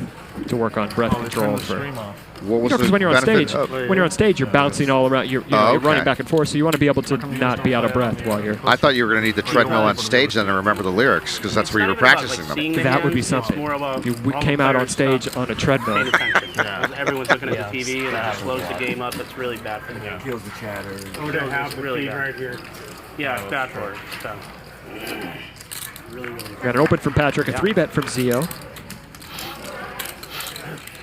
to work on breath control. Because when you're on stage, you're bouncing all around. You're running back and forth, so you want to be able to not be out of breath while you're. I thought you were going to need the treadmill on stage then to remember the lyrics, because that's where you were practicing them. That would be something. You came out on stage on a treadmill. Everyone's looking at the TV and it slows the game up. It's really bad for the game. Kills the chatter. Oh, to have the really feed bad. right here. Yeah, it's bad for it. It's bad. Really bad. Got an open from Patrick, a 3-bet from Zio.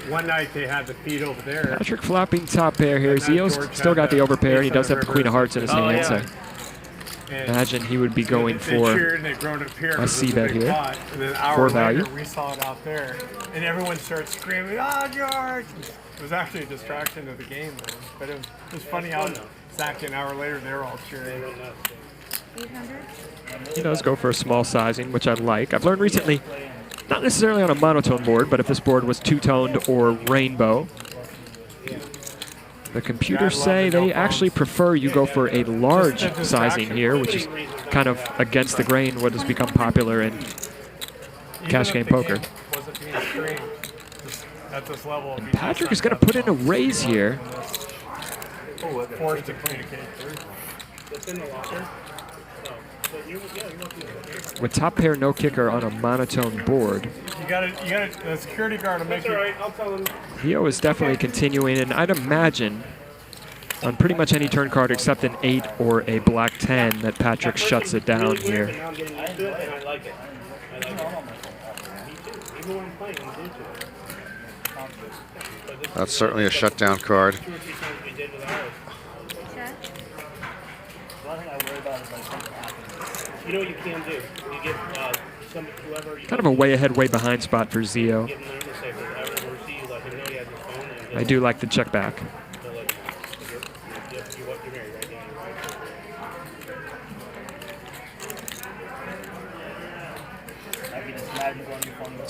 One night they had the feed over there. Patrick flopping top pair here. Zio's still got the overpair, and he does have the Queen of Hearts in his hand. So imagine he would be going for a C-bet here for value. We saw it out there, and everyone started screaming, "Oh, George!" It was actually a distraction of the game, though. But it was funny how exactly an hour later they're all cheering. 800? He does go for a small sizing, which I like. I've learned recently, not necessarily on a monotone board, but if this board was two-toned or rainbow, the computers say they actually prefer you go for a large sizing here, which is kind of against the grain what has become popular in cash game poker. And Patrick is going to put in a raise here. Forced to communicate. With top pair, no kicker on a monotone board. You got the security guard to make you. I'll tell him. Hio is definitely continuing, and I'd imagine on pretty much any turn card except an 8 or a black 10 that Patrick shuts it down here. That's certainly a shutdown card. You know what you can do? You get whoever. Kind of a way ahead, way behind spot for Zio. I do like the check back.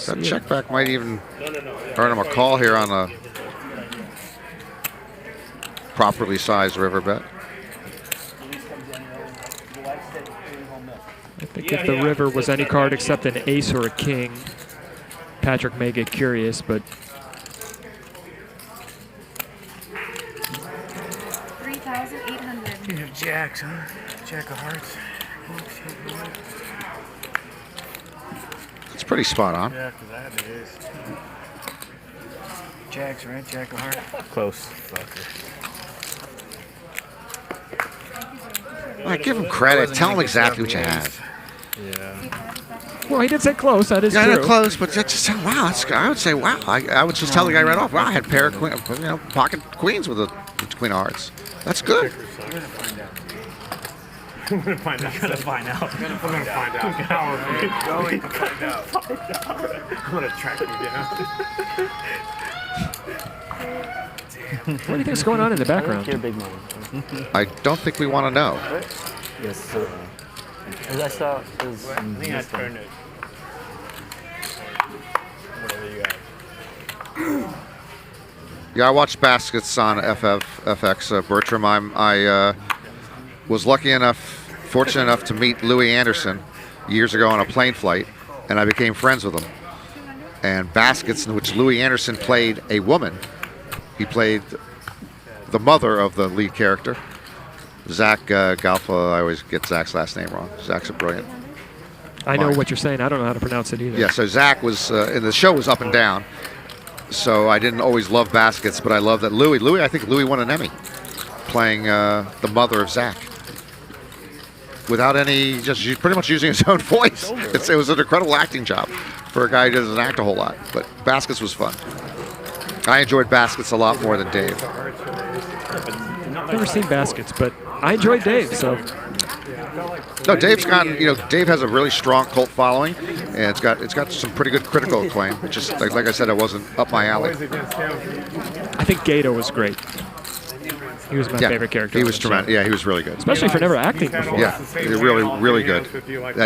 That check back might even earn him a call here on a properly sized river bet. I think if the river was any card except an ace or a king, Patrick may get curious, but 3,800. You have jacks, huh? Jack of hearts. It's pretty spot on. Yeah, because I had the ace. Jacks, right? Jack of hearts. Close. Like, give him credit. Tell him exactly what you have. Yeah. well, he did say close. That is Yeah, true. not close, but just wow. I would say wow. I would just tell the guy right off. Wow, I had a pair of pocket queens with a queen of hearts. That's good. I'm gonna find out. I'm gonna find out. I'm gonna find out. How are we going to find out? I'm gonna track you down. What do you think's going on in the background? Your big money. I don't think we want to know. Yes, sir. As I saw, is I think I turned it. Whatever you got. Yeah, I watched baskets on FX. Bertram, I was fortunate enough to meet Louis Anderson years ago on a plane flight, and I became friends with him. And baskets, in which Louis Anderson played a woman, he played the mother of the lead character, Zach Galfa. I always get Zach's last name wrong. Zach's a brilliant. I know what you're saying. I don't know how to pronounce it either. Yeah, so Zach was, and the show was up and down. So I didn't always love baskets, but I love that Louis, I think Louis won an Emmy playing the mother of Zach. Without any, just pretty much using his own voice. It was an incredible acting job for a guy who doesn't act a whole lot. But baskets was fun. I enjoyed baskets a lot more than Dave. Never seen baskets, but I enjoyed Dave, so. No, Dave's gotten, Dave has a really strong cult following, and it's got some pretty good critical acclaim. It's just, like I said, it wasn't up my alley. I think Gato was great. He was my favorite character. He was tremendous. Yeah, he was really good. Especially for never acting before. Yeah, really, really good.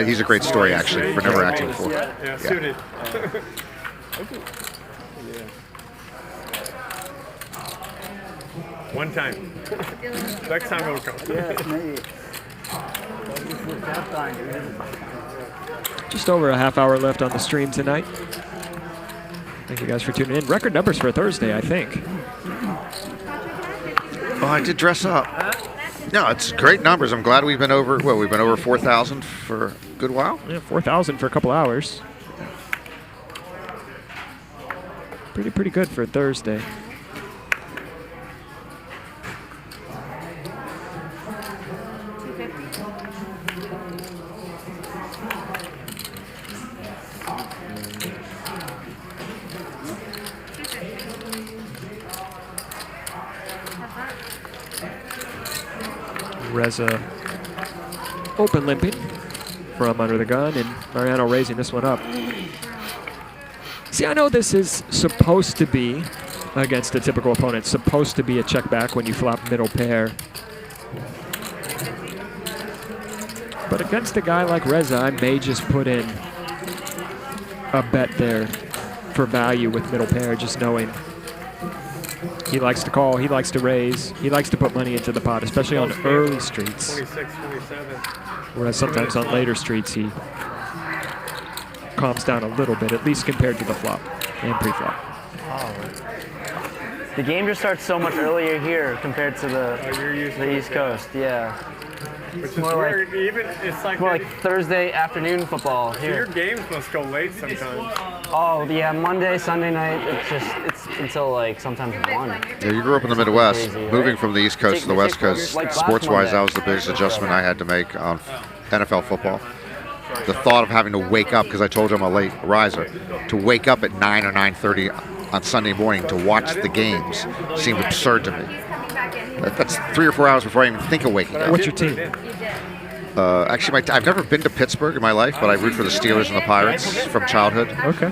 He's a great story, actually, for never acting before. Yeah, suited. One time. Next time it'll come. Yes, maybe. Just over a half hour left on the stream tonight. Thank you guys for tuning in. Record numbers for Thursday, I think. Oh, I did dress up. No, it's great numbers. I'm glad we've been over 4,000 for a good while. Yeah, 4,000 for a couple hours. Pretty good for Thursday. Reza open limping from under the gun, and Mariano raising this one up. See, I know this is supposed to be, against a typical opponent, supposed to be a check back when you flop middle pair. But against a guy like Reza, I may just put in a bet there for value with middle pair, just knowing he likes to call, he likes to raise, he likes to put money into the pot, especially on early streets. 26, 27. Whereas sometimes on later streets, he calms down a little bit, at least compared to the flop and pre-flop. The game just starts so much earlier here compared to the East Coast. Yeah. Which is more weird. Even it's like more like Thursday afternoon football so here. your games must go late sometimes. Oh yeah, Monday, Sunday night. It's until like sometimes 1. Yeah, you grew up in the Midwest. Moving from the East Coast to the West Coast, sports-wise, that was the biggest adjustment I had to make on NFL football. The thought of having to wake up, because I told you I'm a late riser, to wake up at 9 or 9:30 on Sunday morning to watch the games seemed absurd to me. That's 3 or 4 hours before I even think of waking up. What's your team? Actually, I've never been to Pittsburgh in my life, but I root for the Steelers and the Pirates from childhood. Okay.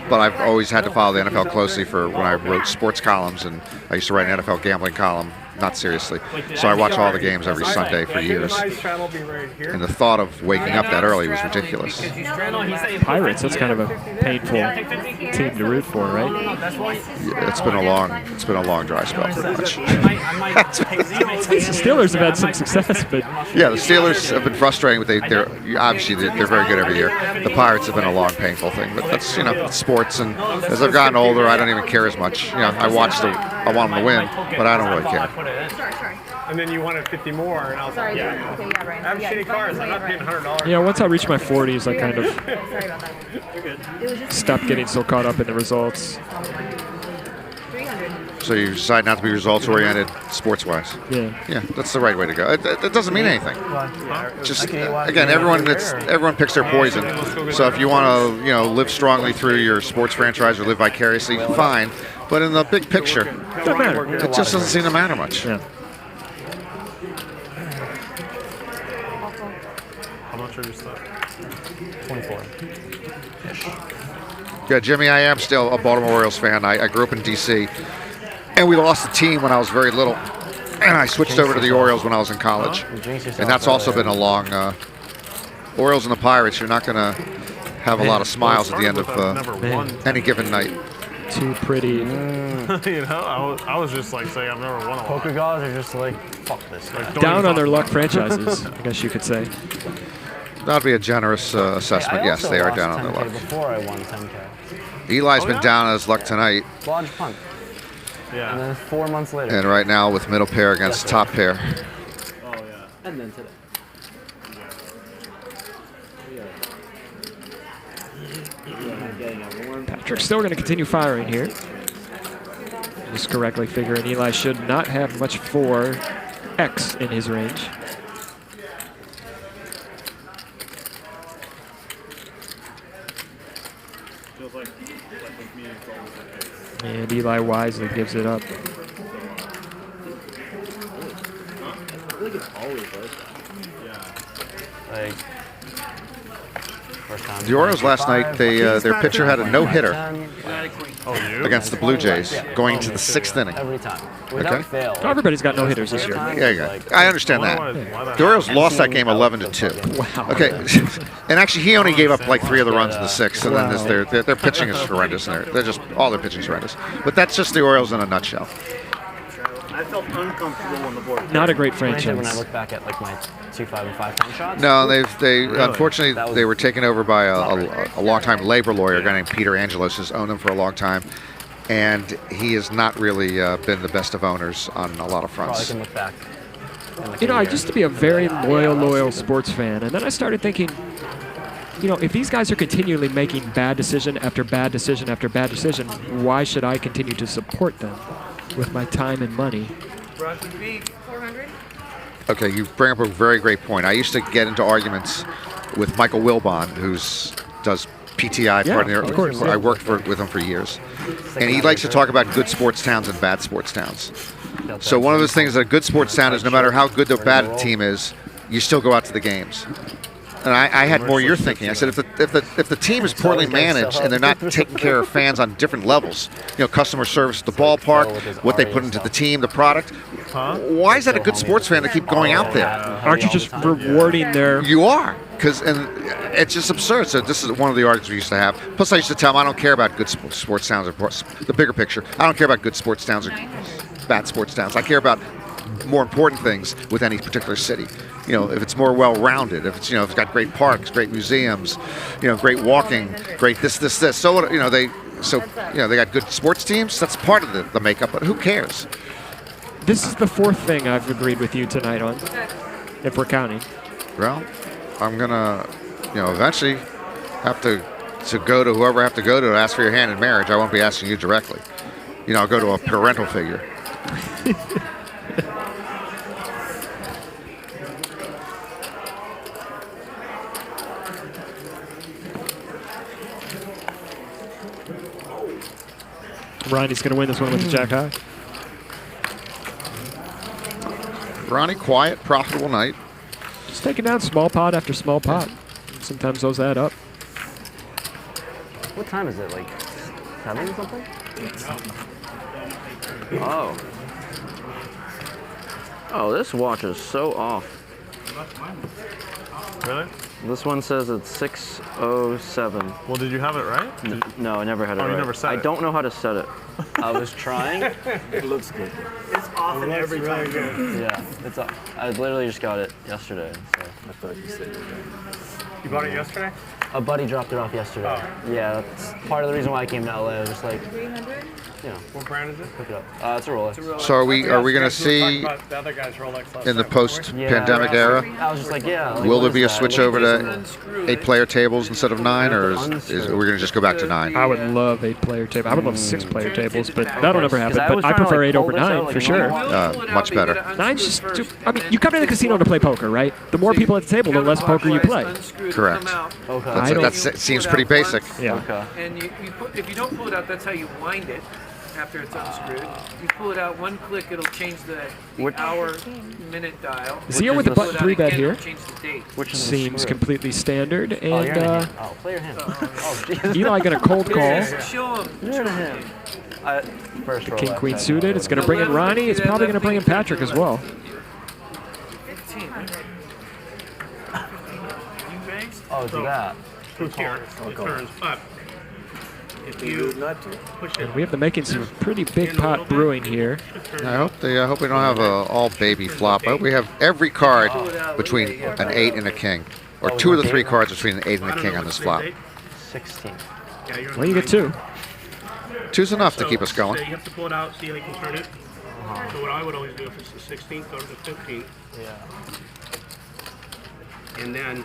But I've always had to follow the NFL closely for when I wrote sports columns, and I used to write an NFL gambling column not seriously. So I watch all the games every Sunday for years. And the thought of waking up that early was ridiculous. Pirates, that's kind of a painful team to root for, right? Yeah, it's been a long dry spell, pretty much. The Steelers have had some success, but yeah, the Steelers have been frustrating, but they're obviously they're very good every year. The Pirates have been a long, painful thing, but that's it's sports. And as I've gotten older, I don't even care as much. I want them to win, but I don't really care. And then you wanted 50 more, and I was like, yeah. Okay, yeah, Brian. I have shitty cars. I'm not paying $100. Yeah, once I reach my 40s, I kind of Sorry about that. stopped getting so caught up in the results. 300. So you decide not to be results-oriented, sports-wise. Yeah. Yeah, that's the right way to go. It doesn't mean anything. Just again, everyone picks their poison. So if you want to, live strongly through your sports franchise or live vicariously, fine. But in the big picture, doesn't matter. It just doesn't seem to matter much. Yeah. How much are your stuff? 24. Yeah, Jimmy, I am still a Baltimore Orioles fan. I grew up in D.C. And we lost the team when I was very little. And I switched over to the Orioles when I was in college. And that's also been a long... Orioles and the Pirates, you're not going to have a lot of smiles at the end of any given night. Too pretty. I was just like saying I've never won a lot. Poker gods are just like, fuck this. Down on their luck franchises, I guess you could say. That would be a generous assessment. Yes, they are down on their luck. Before I won 10K. Eli's been down on his luck tonight. Large punt. Yeah. And then 4 months later. And right now with middle pair against top pair. Oh, yeah. And then today. Patrick's still going to continue firing here. Just correctly figuring Eli should not have much for X in his range. And Eli wisely gives it up. The Orioles last night, their pitcher had a no-hitter against the Blue Jays going into the 6th inning. Every time. Okay. Everybody's got no hitters this year. Yeah, you go. I understand that. The Orioles lost that game 11-2. Wow. Okay, and actually he only gave up like 3 of the runs in the 6th, and then their pitching is horrendous. They're just all their pitching is horrendous. But that's just the Orioles in a nutshell. I felt uncomfortable on the board. Not a great franchise. When I look back at like my 2, 5, and 5 10 shots. No, unfortunately they were taken over by a longtime labor lawyer, a guy named Peter Angelos, who's owned them for a long time, and he has not really been the best of owners on a lot of fronts. Probably can look back. I used to be a very loyal sports fan, and then I started thinking, if these guys are continually making bad decision after bad decision after bad decision, why should I continue to support them with my time and money? 400. Okay, you bring up a very great point. I used to get into arguments with Michael Wilbon, who does PTI. Of course. I worked with him for years. And he likes to talk about good sports towns and bad sports towns. So one of those things that a good sports town is, no matter how good or bad the team is, you still go out to the games. And I had more your thinking. I said, if the team is poorly managed and they're not taking care of fans on different levels, customer service at the ballpark, what they put into the team, the product, why is that a good sports fan to keep going out there? Aren't you just rewarding their... You are, and it's just absurd. So this is one of the arguments we used to have. Plus, I used to tell them I don't care about good sports towns or the bigger picture. I don't care about good sports towns or bad sports towns. I care about more important things with any particular city. If it's more well-rounded, if it's got great parks, great museums, great walking, great this. So what they got good sports teams. That's part of the makeup. But who cares? This is the 4th thing I've agreed with you tonight on, if we're counting. Well, I'm gonna, eventually have to go to whoever I have to go to ask for your hand in marriage. I won't be asking you directly. I'll go to a parental figure. Ronnie's going to win this one with the jack high. Ronnie, quiet, profitable night. Just taking down small pot after small pot. Sometimes those add up. What time is it? Like 7 or something? Oh. Oh, this watch is so off. Really? This one says it's 6:07. Well, did you have it right? No, I never had it Oh, right. you never set I it. don't know how to set it. I was trying. It looks good. It's often every time. Yeah, it's. I literally just got it yesterday. So. I thought you said You bought it yesterday? A buddy dropped it off yesterday. Oh. Yeah, that's part of the reason why I came to LA. I was just like, 300? you know, What brand is it? pick it up. It's a Rolex. So are we going to see The other guy's Rolex last in the time, weren't we? post-pandemic era? I was just like, yeah. Like, Will what there is be a that? switch What over is to it? 8-player tables instead of 9, or is we going to just go back to 9? I would love 8-player table. I would love 6-player tables, but that'll never happen. 'Cause I was But I trying to, prefer like, 8 over pull this out, 9 like, for sure. Much better. 9's just too. I mean, you come to the casino to play poker, right? The more people at the table, the less poker you play. Correct. Okay. That seems pretty basic. Yeah. Okay. And if you don't pull it out, that's how you wind it after it's unscrewed. You pull it out one click, it'll change the hour-minute dial. Zio with the button 3-bet here. Change the date. Which is Seems completely standard. Oh, you're in a And hand. Oh, play your hand. Oh, jeez. Eli going to cold call. Show him. You're in a hand. First roll. King Queen suited. It's going to bring in Ronnie. It's probably going to bring in Patrick as well. 1500. You raise? Oh, do that. It turns up. If you push it, We have the making some pretty big pot brewing here. I hope we don't have a all baby flop. I hope we have every card between an 8 and a king, or 2 of the 3 cards between an 8 and a king on this flop. 16. yeah, you're Well, you get 2. 2's enough to keep us going. So you have to pull it out, see if you can turn it. So what I would always do if it's the 16th, go to the 15th. Yeah. And then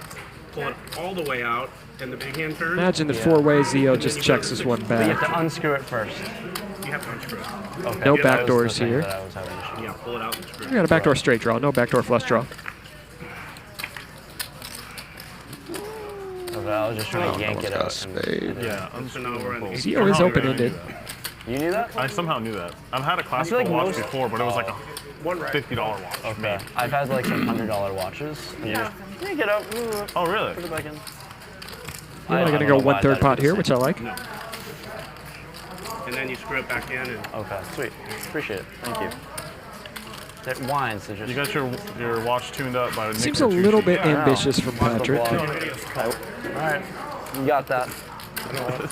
pull it all the way out, and the big hand turns. Imagine the 4-way Zio just checks this one But you have back. to unscrew it first. You have to unscrew it. Okay. No That was backdoors the thing here. that I was having issue. Yeah, pull it out and screw We it. got a backdoor straight draw. No backdoor flush draw. Okay, I was just trying to yank Almost it got a out. spade. Yeah. So now we're on the Zio is open-ended. You knew that? I somehow knew that. I've had a classical like watch most- before, but it was like a $50 watch. Okay. I've had like some $100 watches. You just yank it out. Oh, really? Put it back in. We're going to go 1/3 pot here, which I like. No. And then you screw it back in and Okay, sweet. Appreciate it. Thank you. It winds. So just You got your watch tuned up by Nick Seems a Vertucci. little bit ambitious from Patrick. All right. You got that. I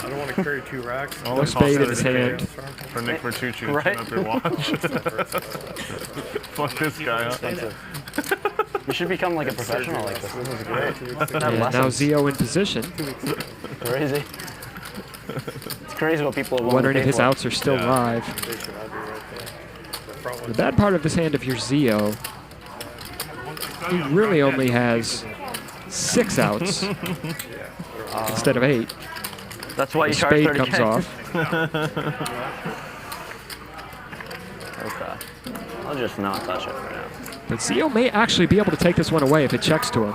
don't want to carry 2 racks. Oh, No it costs spade in his everything hand. For Nick Vertucci to Right? tune up your watch. Fuck this guy up. Expensive. You should become like a professional like this. This is great. Have And now lessons. Zio in position. Crazy. It's crazy what people are willing Wondering to if pay his for. outs are still live. The bad part of this hand, if you're Zio, he really only has 6 outs instead of 8. That's why The you charge spade 30K. comes off. Okay. I'll just not touch it for now. But Zio may actually be able to take this one away if it checks to him.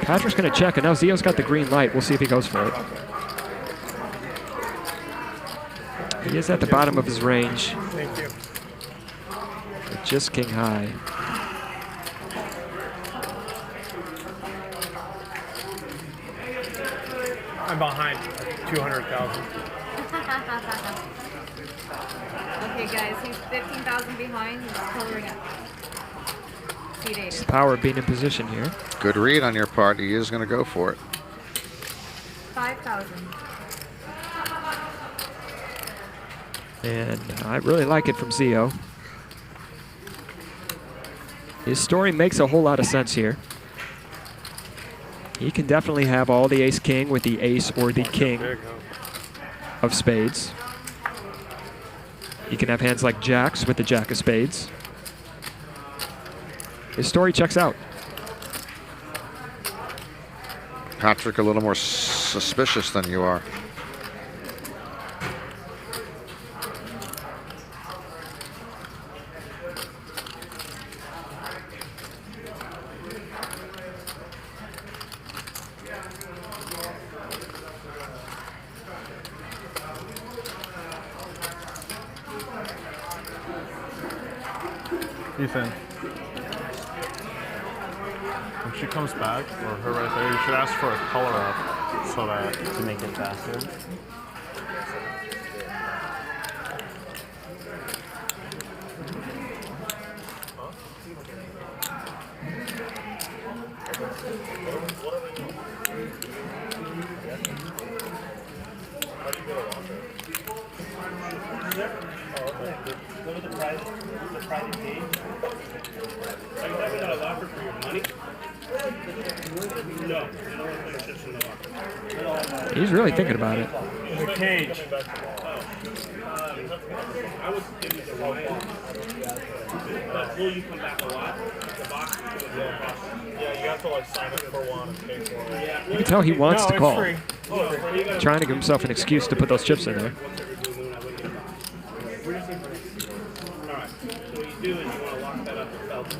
Patrick's going to check, and now Zio's got the green light. We'll see if he goes for it. He is at the bottom of his range. Thank you. But just king high. I'm behind 200,000. Okay, guys, he's 15,000 behind. He's coloring up. Seat 8. It's the power of being in position here. Good read on your part. He is going to go for it. 5,000. And I really like it from Zio. His story makes a whole lot of sense here. He can definitely have all the ace-king with the ace or the king of spades. He can have hands like jacks with the jack of spades. His story checks out. Patrick, a little more suspicious than you are. Ethan. When she comes back, or her right there, you should ask for a color up so that to make it faster. He's really thinking about it. The cage. I would give you the wrong. Will you come back a lot? The box is going to go across. Yeah, you have to like sign up for one and pay for it. Yeah. You can tell he wants to call. Free. Trying to give himself an excuse to put those chips in there. Alright, so what you do is you want to lock that up with Feldman.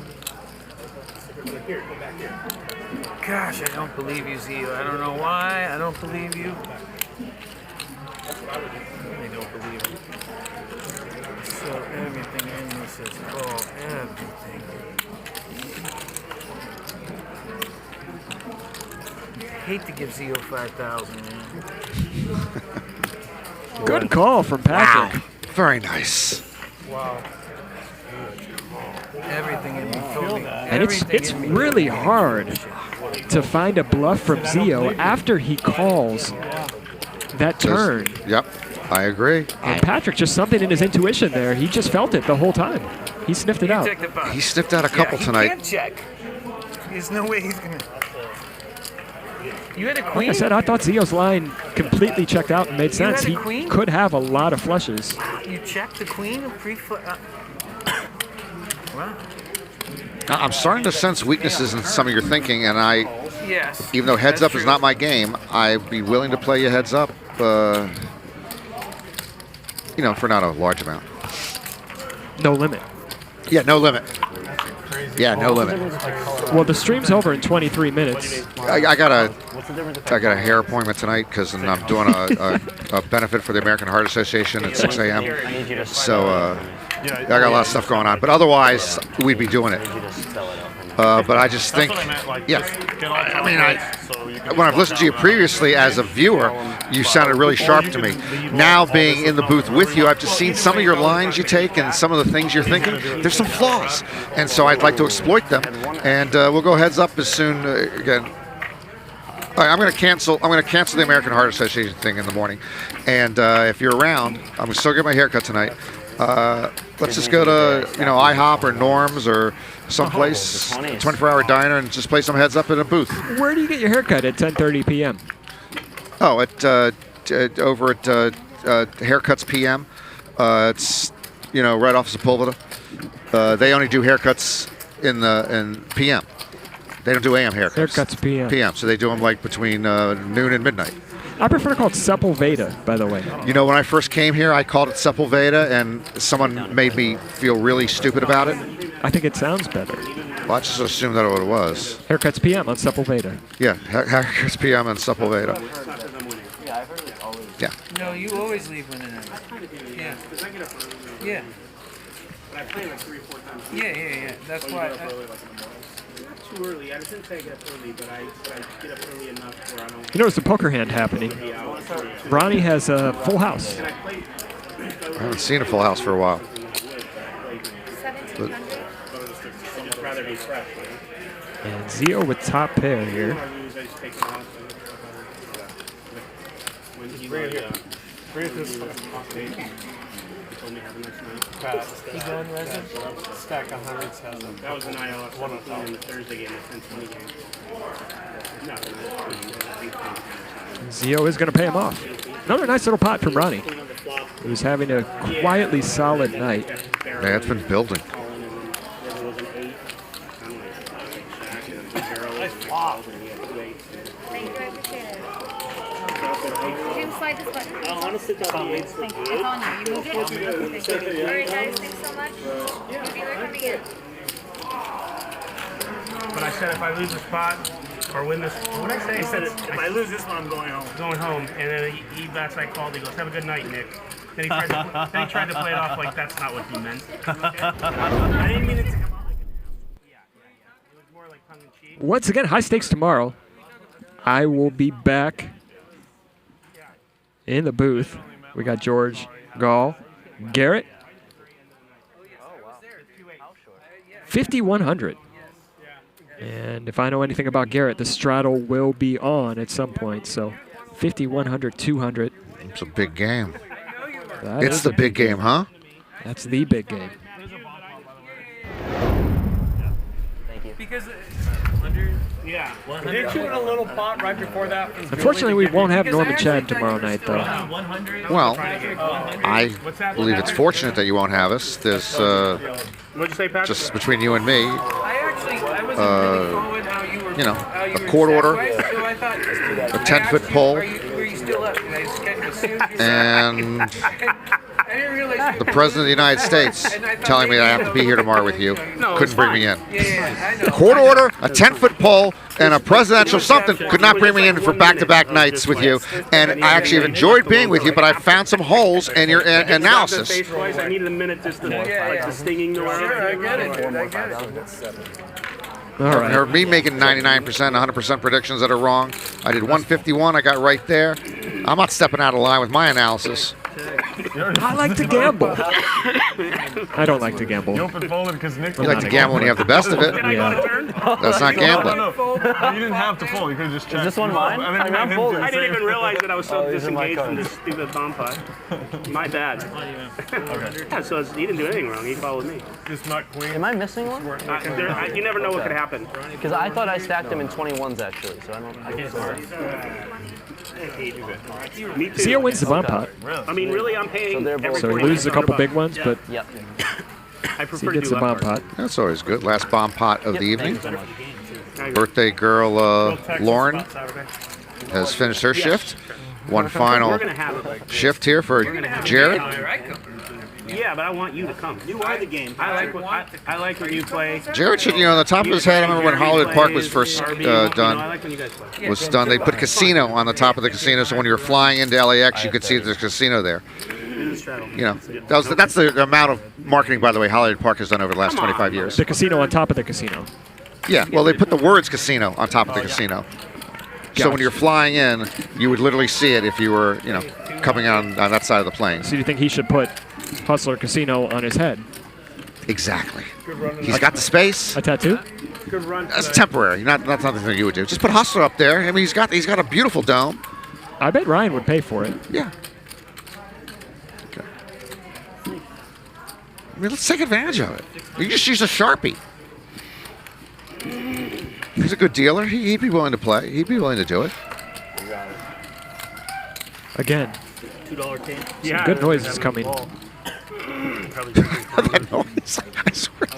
Here, come back here. Gosh, I don't believe you, Zio. I don't know why. I don't believe you. I don't believe you. So everything in this is called everything. I hate to give Zio 5,000, man. Good call from Patrick. Wow. Very nice. Wow. Everything in me told me. And it's really hard to find a bluff from Zio after he calls that turn. Yep, I agree. And Patrick, just something in his intuition there. He just felt it the whole time. He sniffed it out. He sniffed out a couple tonight. He can't check. There's no way he's going to. You had a queen? Like I said, I thought Zio's line completely checked out and made sense. He could have a lot of flushes. You checked the queen Wow. I'm starting to sense weaknesses in some of your thinking, and Yes. even though heads up is not my game, I'd be willing to play you heads up, for not a large amount. No limit. Yeah, no limit. Yeah, no limit. Well, the stream's over in 23 minutes. I got a hair appointment tonight because I'm doing a benefit for the American Heart Association at 6 a.m. So I got a lot of stuff going on. But otherwise, we'd be doing it. But I just think, when I've listened to you previously as a viewer, you sounded really sharp to me. Now being in the booth with you, I've just seen some of your lines you take and some of the things you're thinking. There's some flaws, and so I'd like to exploit them. And we'll go heads up as soon. Again, all right, I'm going to cancel the American Heart Association thing in the morning. And if you're around, I'm going to still get my haircut tonight. Let's just go to IHOP or Norm's or someplace, 24-hour diner, and just play some heads up in a booth. Where do you get your haircut at 10:30 p.m.? Oh, over at Haircuts PM. It's right off Sepulveda. They only do haircuts in PM. They don't do AM haircuts. Haircuts PM. PM. So they do them like between noon and midnight. I prefer to call it Sepulveda, by the way. When I first came here, I called it Sepulveda, and someone made me feel really stupid about it. I think it sounds better. Well, I just assumed that what it was. Haircuts PM on Sepulveda. Yeah, Haircuts PM on Sepulveda. Yeah. No, you always leave when in Yeah. Yeah. I play like 3 or 4 times. Yeah. That's why. Not too early. I didn't say I get up early, but I get up early enough where I don't. There's a poker hand happening. Ronnie has a full house. I haven't seen a full house for a while. But and Zio with top pair here. He going resin? Stack of hundreds has them. That was an ILF 17 in the Thursday game, the 10-20 game. Zio is going to pay him off. Another nice little pot from Ronnie, who's having a quietly solid night. Yeah, it's been building. Honestly, that's on you. You moved it? Okay. All right, guys. Thanks so much. We'll be right coming in. But I said if I lose this spot or win this, what did I say? I said if I lose this one, I'm going home. Going home, and then he bats. I called. He goes, "Have a good night, Nick." Then he tried to play it off like that's not what he meant. I didn't mean it to come out like a yeah. It was more like tongue in cheek. Once again, high stakes tomorrow. I will be back in the booth. We got George, Gall, Garrett, 5,100. And if I know anything about Garrett, the straddle will be on at some point. So 5,100, 200. It's a big game. That It's is the a big game, huh? That's the big game. Thank you. Because Yeah. Didn't you win a little pot right before that? from Unfortunately, we Billy? won't have Because Norman I Chad actually tomorrow thought you night, still though. had 100. Well, I believe it's happened? fortunate that you won't have us. There's What'd you say, Patrick? just between you and me, I wasn't really following how you were. you know, how you a were court order, stat-wise, so I thought, a 10-foot pole, Were you still up? And I just kind of assumed you were. and I didn't realize the President of the United States telling me that I have to be here tomorrow with you. No, Couldn't bring me in. Yeah, I know. Court order, a 10-foot pole, and a presidential something could not bring me in for back-to-back nights with you. And I actually have enjoyed being with you, but I found some holes in your analysis. I needed a minute just to like the stinging around. Sure, I get it. I get it. All right. Or me making 99%, 100% predictions that are wrong. I did 151. I got right there. I'm not stepping out of line with my analysis. I like to gamble. I don't like to gamble. You open folded because Nick. You like to gamble when you have the best of it. Yeah. That's not gambling. No, you didn't have to fold. You could have just checked. Is this one mine? I mean, I'm folded. I didn't even realize that I was so disengaged from this stupid bomb pot. My bad. Yeah, so he didn't do anything wrong. He followed me. Just not queen. Am I missing one? You never know what could happen. Because I thought I stacked them in 21s actually, so I can't Me too. Zio wins the bomb pot. I mean, really, I'm paying. every So he 20 loses a couple $100. big ones, but Yep. I he prefer to gets do the left bomb part. pot. That's always good. Last bomb pot of the evening. Thank you so much. Birthday girl Lauren has finished her shift. One final We're gonna have it. shift here for Jared. Yeah, but I want you to come. You are the game. I like when you play. Jared should, on the top of his head, I remember when Hollywood Park was first I done. like when you guys play. Was done. They put casino on the top of the casino, so when you were flying into LAX, you could see there's a casino there. That's the amount of marketing, by the way, Hollywood Park has done over the last 25 years. The casino on top of the casino. Yeah, well, they put the words casino on top of the casino. So when you're flying in, you would literally see it if you were, coming on that side of the plane. So you think he should put Hustler Casino on his head? Exactly. He's got the space. A tattoo? Good run. That's temporary. That's not the thing you would do. Just put Hustler up there. I mean, he's got a beautiful dome. I bet Ryan would pay for it. Yeah. Okay. I mean, let's take advantage of it. You just use a Sharpie. He's a good dealer. He'd be willing to play. He'd be willing to do it. Again. $2 cane. Some good noises coming. That noise, I swear.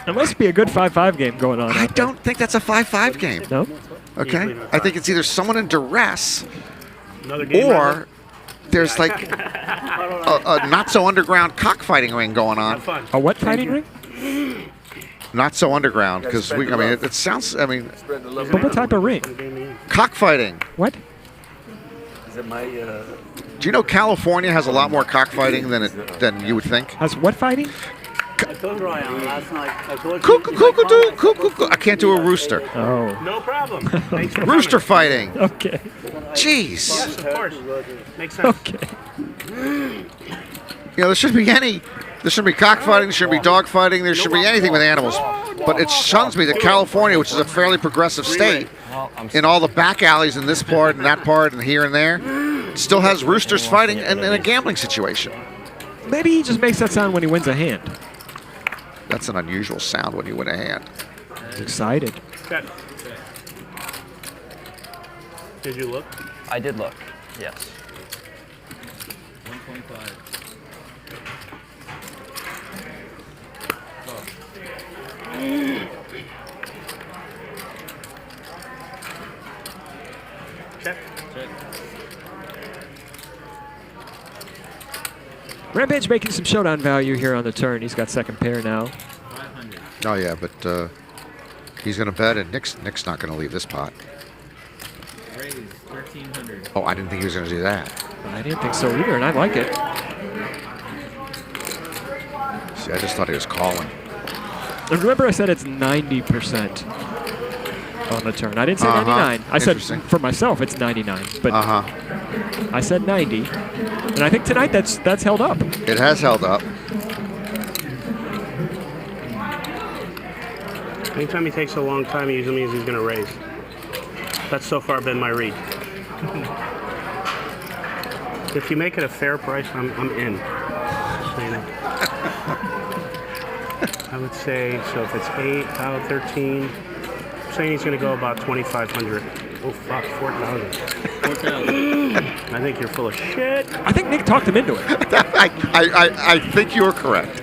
There must be a good 5-5 game going on. I don't think that's a 5-5 game. No? Okay? I think it's either someone in duress Another game or there's like a not so underground cockfighting ring going on. A what fighting ring? Not so underground, because it sounds. But what type of ring? Cockfighting. What? Is it my? Do you know California has a lot more cockfighting than you would think? Has what fighting? I told Ryan last night. I can't do a rooster. Oh. No problem. Thanks for Rooster fighting. Okay. Jeez. Yes, of course. Makes sense. Okay. There shouldn't be cockfighting, there shouldn't be dog fighting, there shouldn't be anything with animals. But it stuns me that California, which is a fairly progressive state, in all the back alleys in this part and that part and here and there, still has roosters fighting in a gambling situation. Maybe he just makes that sound when he wins a hand. That's an unusual sound when you win a hand. He's excited. Did you look? I did look, yes. 125. Check. Rampage making some showdown value here on the turn. He's got second pair now. 500. Oh yeah, but he's going to bet, and Nick's not going to leave this pot. Raise 1,300. Oh, I didn't think he was going to do that. I didn't think so either, and I like it. See, I just thought he was calling. And remember I said it's 90% on the turn. I didn't say 99. I said for myself it's 99, but I said 90. And I think tonight that's held up. It has held up. Anytime he takes a long time, it usually means he's going to raise. That's so far been my read. If you make it a fair price, I'm in. So, you know. I would say, so if it's 8 out of 13, I'm saying he's going to go about 2,500. Oh, fuck, 4,000. 4,000. I think you're full of shit. I think Nick talked him into it. I think you're correct.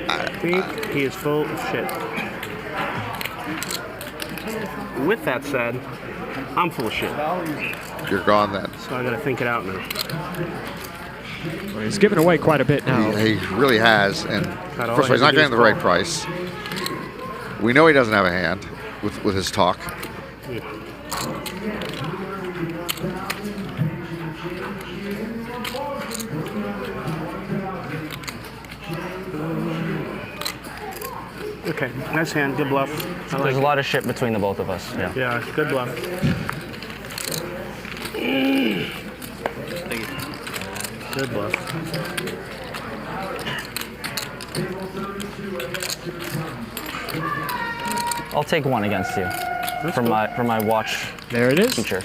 I think he is full of shit. With that said, I'm full of shit. You're gone then. So I gotta think it out now. Well, he's giving away quite a bit now. He really has. And first of all, he's not getting the right price. We know he doesn't have a hand with his talk. Okay, nice hand, good bluff. There's a lot of shit between the both of us. Yeah. Yeah, good bluff. Good bluff. I'll take one against you. For my watch. There it is. Teacher.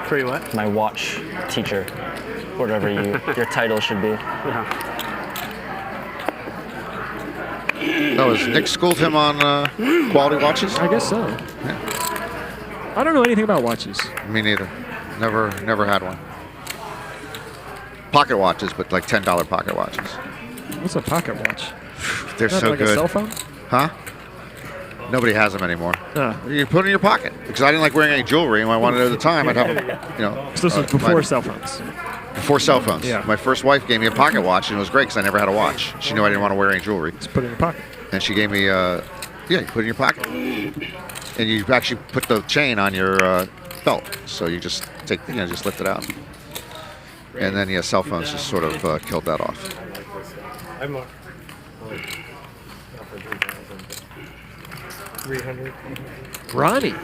For your what? My watch teacher. Whatever your title should be. Yeah. Oh, has Nick schooled him on quality watches? I guess so. Yeah. I don't know anything about watches. Me neither. Never had one. Pocket watches, but like $10 pocket watches. What's a pocket watch? They're Not so like good. a cell phone? Huh? Nobody has them anymore. Ah. You put it in your pocket. Because I didn't like wearing any jewelry, and when I wanted it at the time, I'd have them, you know. So this was before cell phones. Before cell phones. Yeah. My first wife gave me a pocket watch, and it was great because I never had a watch. She knew I didn't want to wear any jewelry. Just put it in your pocket. And she gave me, yeah, you put it in your pocket. And you actually put the chain on your belt. So you just take, just lift it out. And then, yeah, cell phones just sort of killed that off. I'm up. 300. Ronnie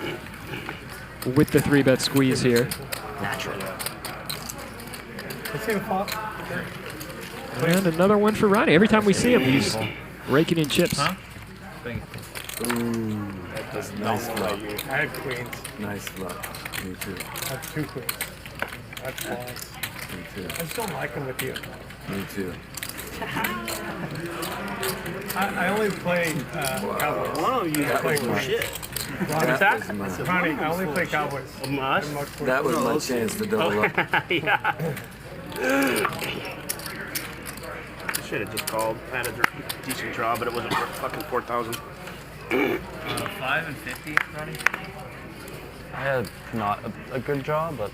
with the 3-bet squeeze here. Natural. Let's see him fall. And another one for Ronnie. Every time we see him, he's raking in chips. Huh? Ooh, that's nice luck. I had queens. Nice luck. Me too. I have 2 queens. I have balls. Me too. I just don't like them with you. Me too. I only play Cowboys. One of you play shit. What's that? Ronnie, I only play Cowboys. Us? That was my chance to double up. Yeah. Should have just called. I had a decent draw, but it wasn't worth fucking 4,000. 5 and 50, Ronnie? I had not a good draw, but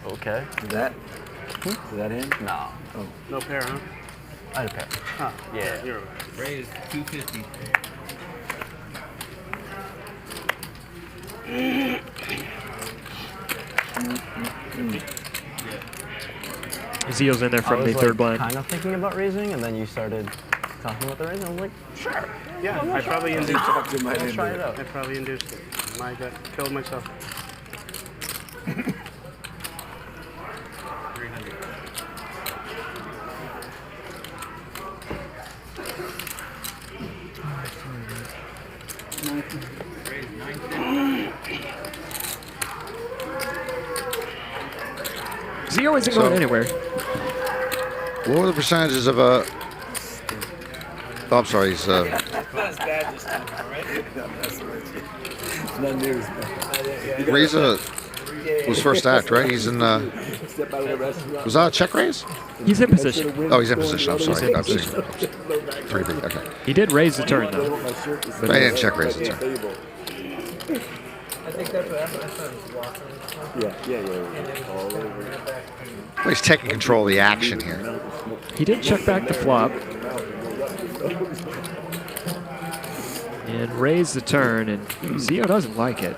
okay. Is that him? No. Oh. No pair, huh? I had a pair. Huh. Yeah. You're Raised 250. Zio's in there from the third blind. I was kind of thinking about raising, and then you started talking about the raising. I was like, sure. Yeah, I'm I not probably sure. induced Let's it. try it out. I probably induced it. I got killed myself. 300. Raised 950. Zio isn't going anywhere. What were the percentages of Oh, I'm sorry. He's Not as bad this time, all right? Not near as bad. Reza was first act, right? He's in. Step out of the restaurant. Was that a check raise? He's in position. Oh, he's in position. I'm sorry. He's in I'm seeing. position. 3B. Okay. He did raise the turn, though. But I didn't check raise the turn. I think that's what I thought it was walking. Yeah. All over. Well, he's taking control of the action here. He did check back the flop. And raise the turn, and Zio doesn't like it.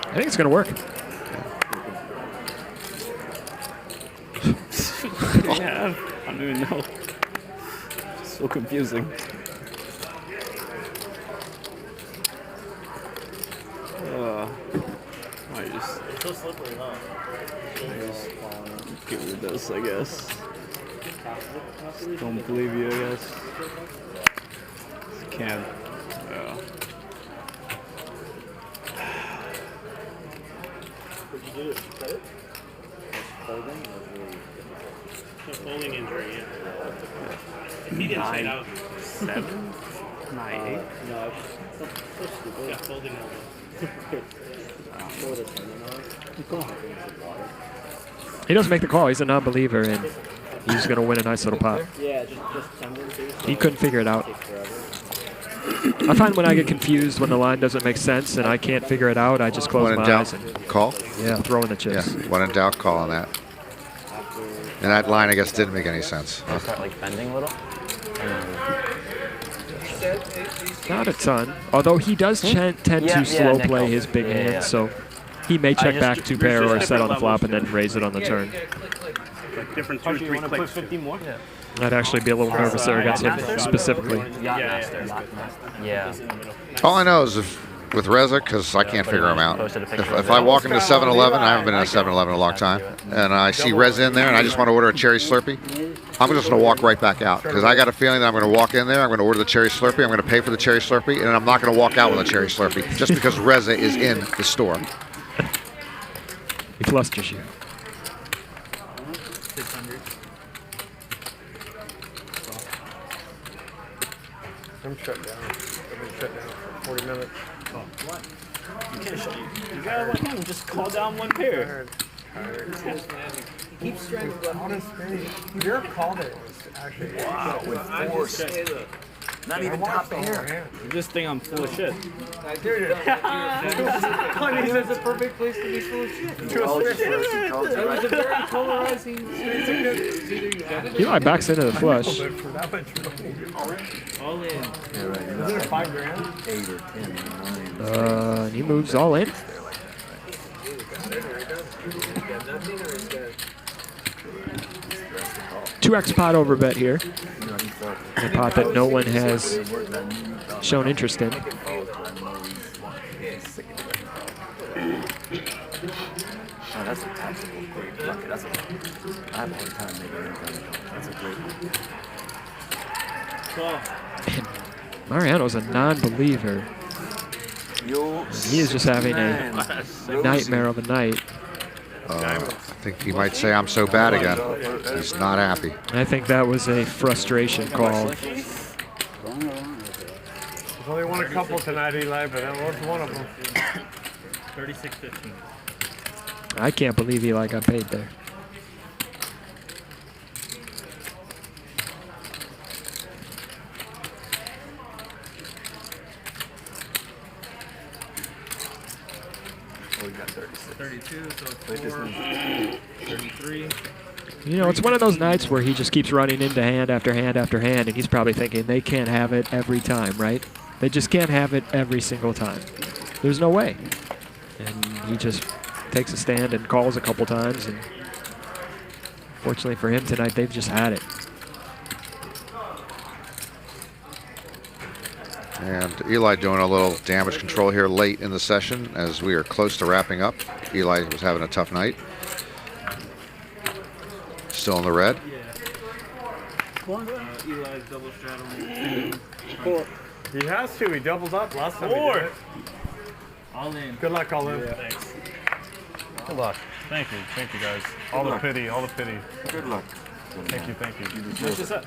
I think it's going to work. have? I don't even know. It's so confusing. I just. It's so slippery, huh? Just get rid of this, I guess. Don't believe you, I guess. Can't. Yeah. What'd you do? Cut it? Folding? No, folding injury, yeah. He didn't say that. 7? 9, 8? No, yeah, folding elbow. He doesn't make the call. He's a non-believer, and he's going to win a nice little pot. Yeah, just tendency. He couldn't figure it out. I find when I get confused when the line doesn't make sense and I can't figure it out, I just close my eyes and call. Yeah, throw in the chips. Yeah, when in doubt, call on that. And that line, I guess, didn't make any sense. Huh? Start like bending a little. Not a ton, although he does tend to slow play his big hand, so he may check back 2 pair or set on the flop and then raise it on the turn. Like different 2 or 3 clicks. 50 more? Yeah. I'd actually be a little nervous there against him specifically. Yeah. All I know is with Reza, because I can't figure him out. If I walk into 7-Eleven, I haven't been in a 7-Eleven in a long time, and I see Reza in there and I just want to order a cherry Slurpee, I'm just going to walk right back out because I got a feeling that I'm going to walk in there, I'm going to order the cherry Slurpee, I'm going to pay for the cherry Slurpee, and I'm not going to walk out with a cherry Slurpee just because Reza is in the store. He flusters you. 600. I'm shut down. I've been shut down for 40 minutes. Oh, what? You can't shut you. You gotta let him just call down one pair. He keeps trying to run on his screen. Your call there was actually with force. Not even top pair. You just think I'm full of shit. Dude, it was a perfect place to be full of shit. It was a very polarizing. Eli backs into the flush. All in. Yeah, right. Is it a $5,000? 8 or 10. 9. And he moves all in. Two X pot over bet here. A pot that no one has shown interest in. Oh, that's a tactical great bucket. That's a, I have a hard time making anything. That's a great one. Mariano's a non-believer. He is just having a nightmare of a night. I think he might say I'm so bad again. He's not happy. I think that was a frustration call. There's only one couple tonight, Eli, but that was one of them. 36-15. I can't believe Eli got paid there. Oh, we got 36. 32, so 4, 33. You know, it's one of those nights where he just keeps running into hand after hand after hand, and he's probably thinking they can't have it every time, right? They just can't have it every single time. There's no way. And he just takes a stand and calls a couple times, and fortunately for him tonight, they've just had it. And Eli doing a little damage control here late in the session as we are close to wrapping up. Eli was having a tough night. Still in the red. Eli's double straddling. 4. He has to. He doubled up last time. 4. He did it. All in. Good luck, all in. Yeah. Thanks. Good luck. Thank you guys. All the pity, all the pity. Good luck. Thank you. What's this up?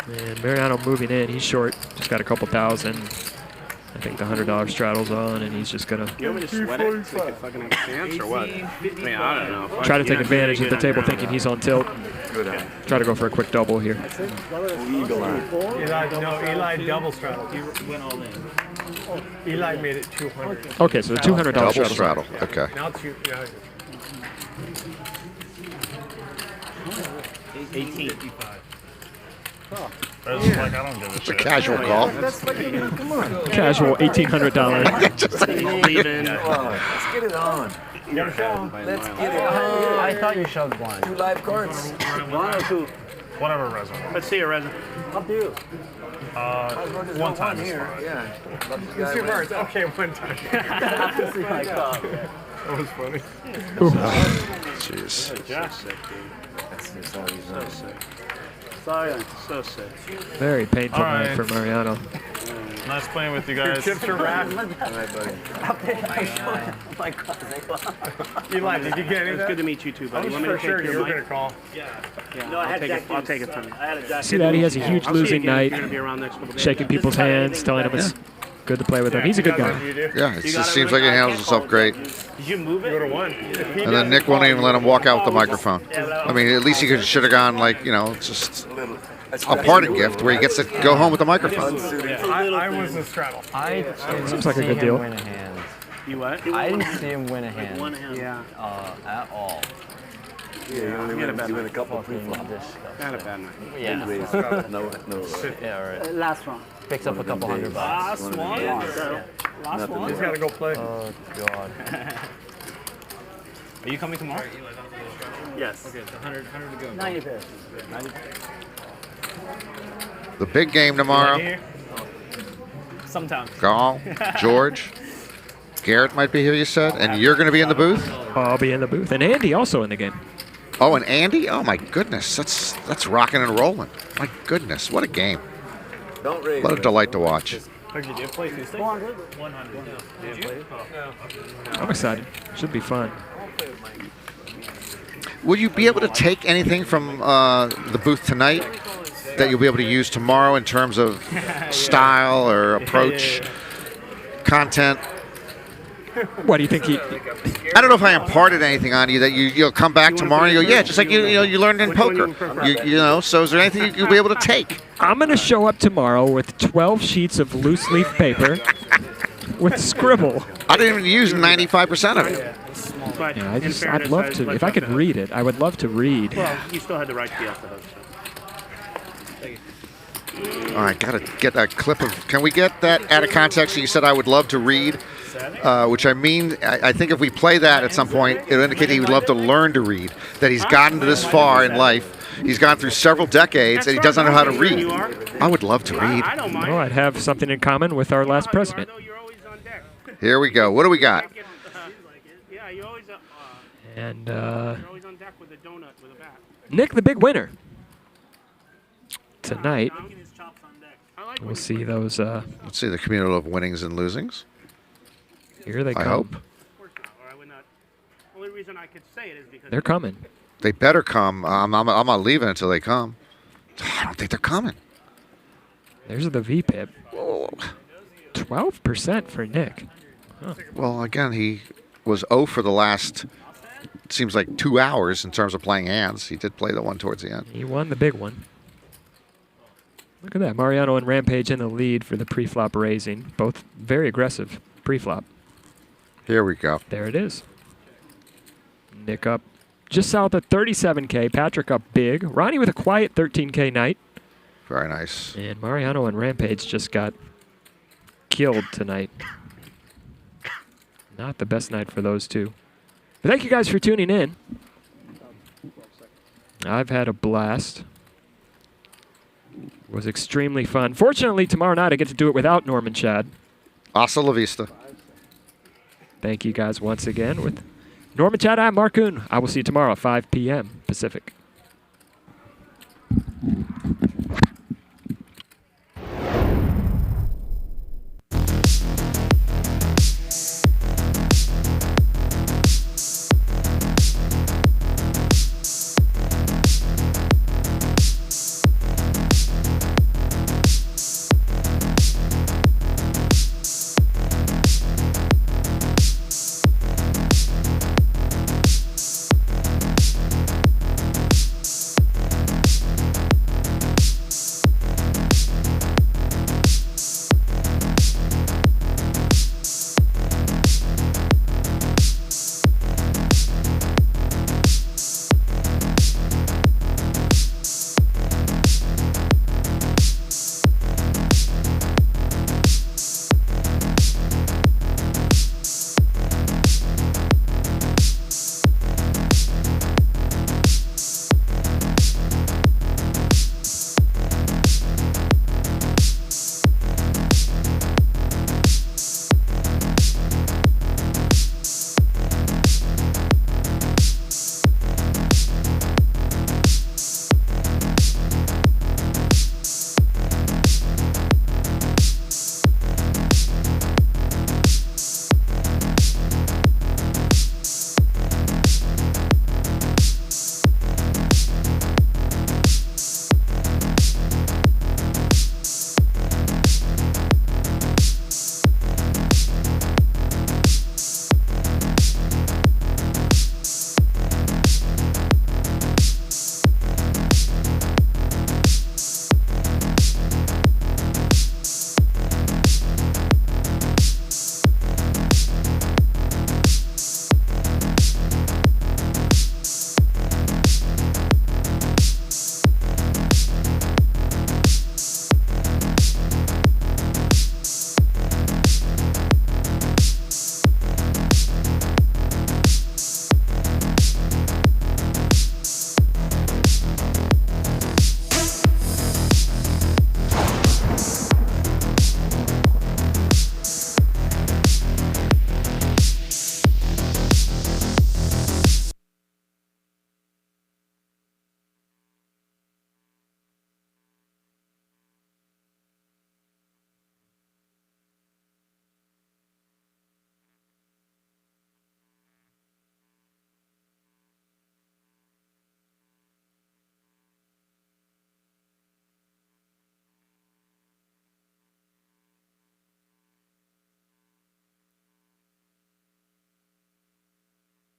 And Mariano moving in, he's short, just got a couple thousand. I think the $100 straddle's on, and he's just gonna You want me to sweat it so we can fucking have a chance or what? I mean, I don't know. try to take advantage at the table thinking he's on tilt. Good. Try to go for a quick double here. Eagle eye. Eli double straddle. He went all in. Eli made it 200. Okay, so the $200 Double straddle. Okay. Now it's you. Yeah. 1855. It's like I don't give a It's a shit. casual call. That's like, come on. Casual $1,800. Leaving. Let's get it on. Let's get it. I thought you shoved blind. 2 live cards. 1 or 2? Whatever, Reza. Let's see it, Reza. Up to you. One time is here. fine. Yeah. Let's see first. Okay, one time. After see my card. That was funny. Jeez. Just sick, dude. So sick. Sorry. So sick. Very painful All right. night for Mariano. Nice playing with you guys. Chips are wrapped. All right, buddy. My God. Eli, did you get any of It's that? good to meet you too, I buddy. was Want me for to sure take you your were going mic? to call. No, I had Jack I'll take it from you. I had a Jack See that? He has a huge I'll see you losing again if night, you're gonna be around next couple days. shaking people's hands, telling them it's good to play with him. He's a good guy. Yeah, it just seems like he handles himself great. Did you move it? Go to 1. And then Nick won't even let him walk out with the microphone. I mean, at least he should have gone like, you know, just a parting gift where he gets to go home with the microphone. I was a straddle. Seems like a good deal. Win a hand. You what? I didn't see him win a hand. One hand. Yeah. At all. Yeah, you only win a couple Fucking pre-flops. disgusting. Not a bad night. Yeah. No. Yeah, right. Last one. Picks up a couple $100. Last one. Last one. He's got to go play. Oh God. Are you coming tomorrow? Yes. Okay, it's 100 to go. 90 pairs. The big game tomorrow. Sometimes. Dahl, George, Garrett might be here, you said, and you're going to be in the booth? I'll be in the booth. And Andy also in the game. Oh, and Andy? Oh, my goodness. That's rocking and rolling. My goodness. What a game. Don't raise. What a delight to watch. Did you play Tuesday? 400. 100. Did you? No. I'm excited. Should be fun. Will you be able to take anything from the booth tonight that you'll be able to use tomorrow in terms of style or approach, content? What do you think he? I don't know if I imparted anything on you that you'll come back tomorrow and you go, yeah, just like you learned in poker. You know, so is there anything you'll be able to take? I'm going to show up tomorrow with 12 sheets of loose leaf paper with scribble. I didn't even use 95% of it. But Yeah, in I'd fairness, love I'd to. like If I could have read it, I would love to read. Well, you still had the right to be off the hook. So. All right, got to get that clip of. Can we get that out of context? You said I would love to read, which I mean, I think if we play that at some point, it'll indicate he would love to learn to read. That he's gotten this far in life. He's gone through several decades and he doesn't know how to read. I would love to read. Well, I'd have something in common with our last president. Here we go. What do we got? Yeah, you always. And You're always on deck with a donut with a bat. Nick, the big winner. Tonight, we'll see those. Let's see the cumulative winnings and losings. Here they come. I hope. Only reason I could say it is because They're coming. They better come. I'm not leaving until they come. I don't think they're coming. There's the VPIP. 12% for Nick. Huh. Well, again, he was 0 for the last, it seems like 2 hours in terms of playing hands. He did play the one towards the end. He won the big one. Look at that. Mariano and Rampage in the lead for the pre-flop raising. Both very aggressive pre-flop. Here we go. There it is. Nick up just south of 37K. Patrick up big. Ronnie with a quiet 13K night. Very nice. And Mariano and Rampage just got killed tonight. Not the best night for those two. But thank you guys for tuning in. I've had a blast. It was extremely fun. Fortunately, tomorrow night I get to do it without Norman Chad. Hasta la vista. Thank you guys once again. With Norman Chad, I'm Mark Kuhn. I will see you tomorrow at 5 p.m. Pacific.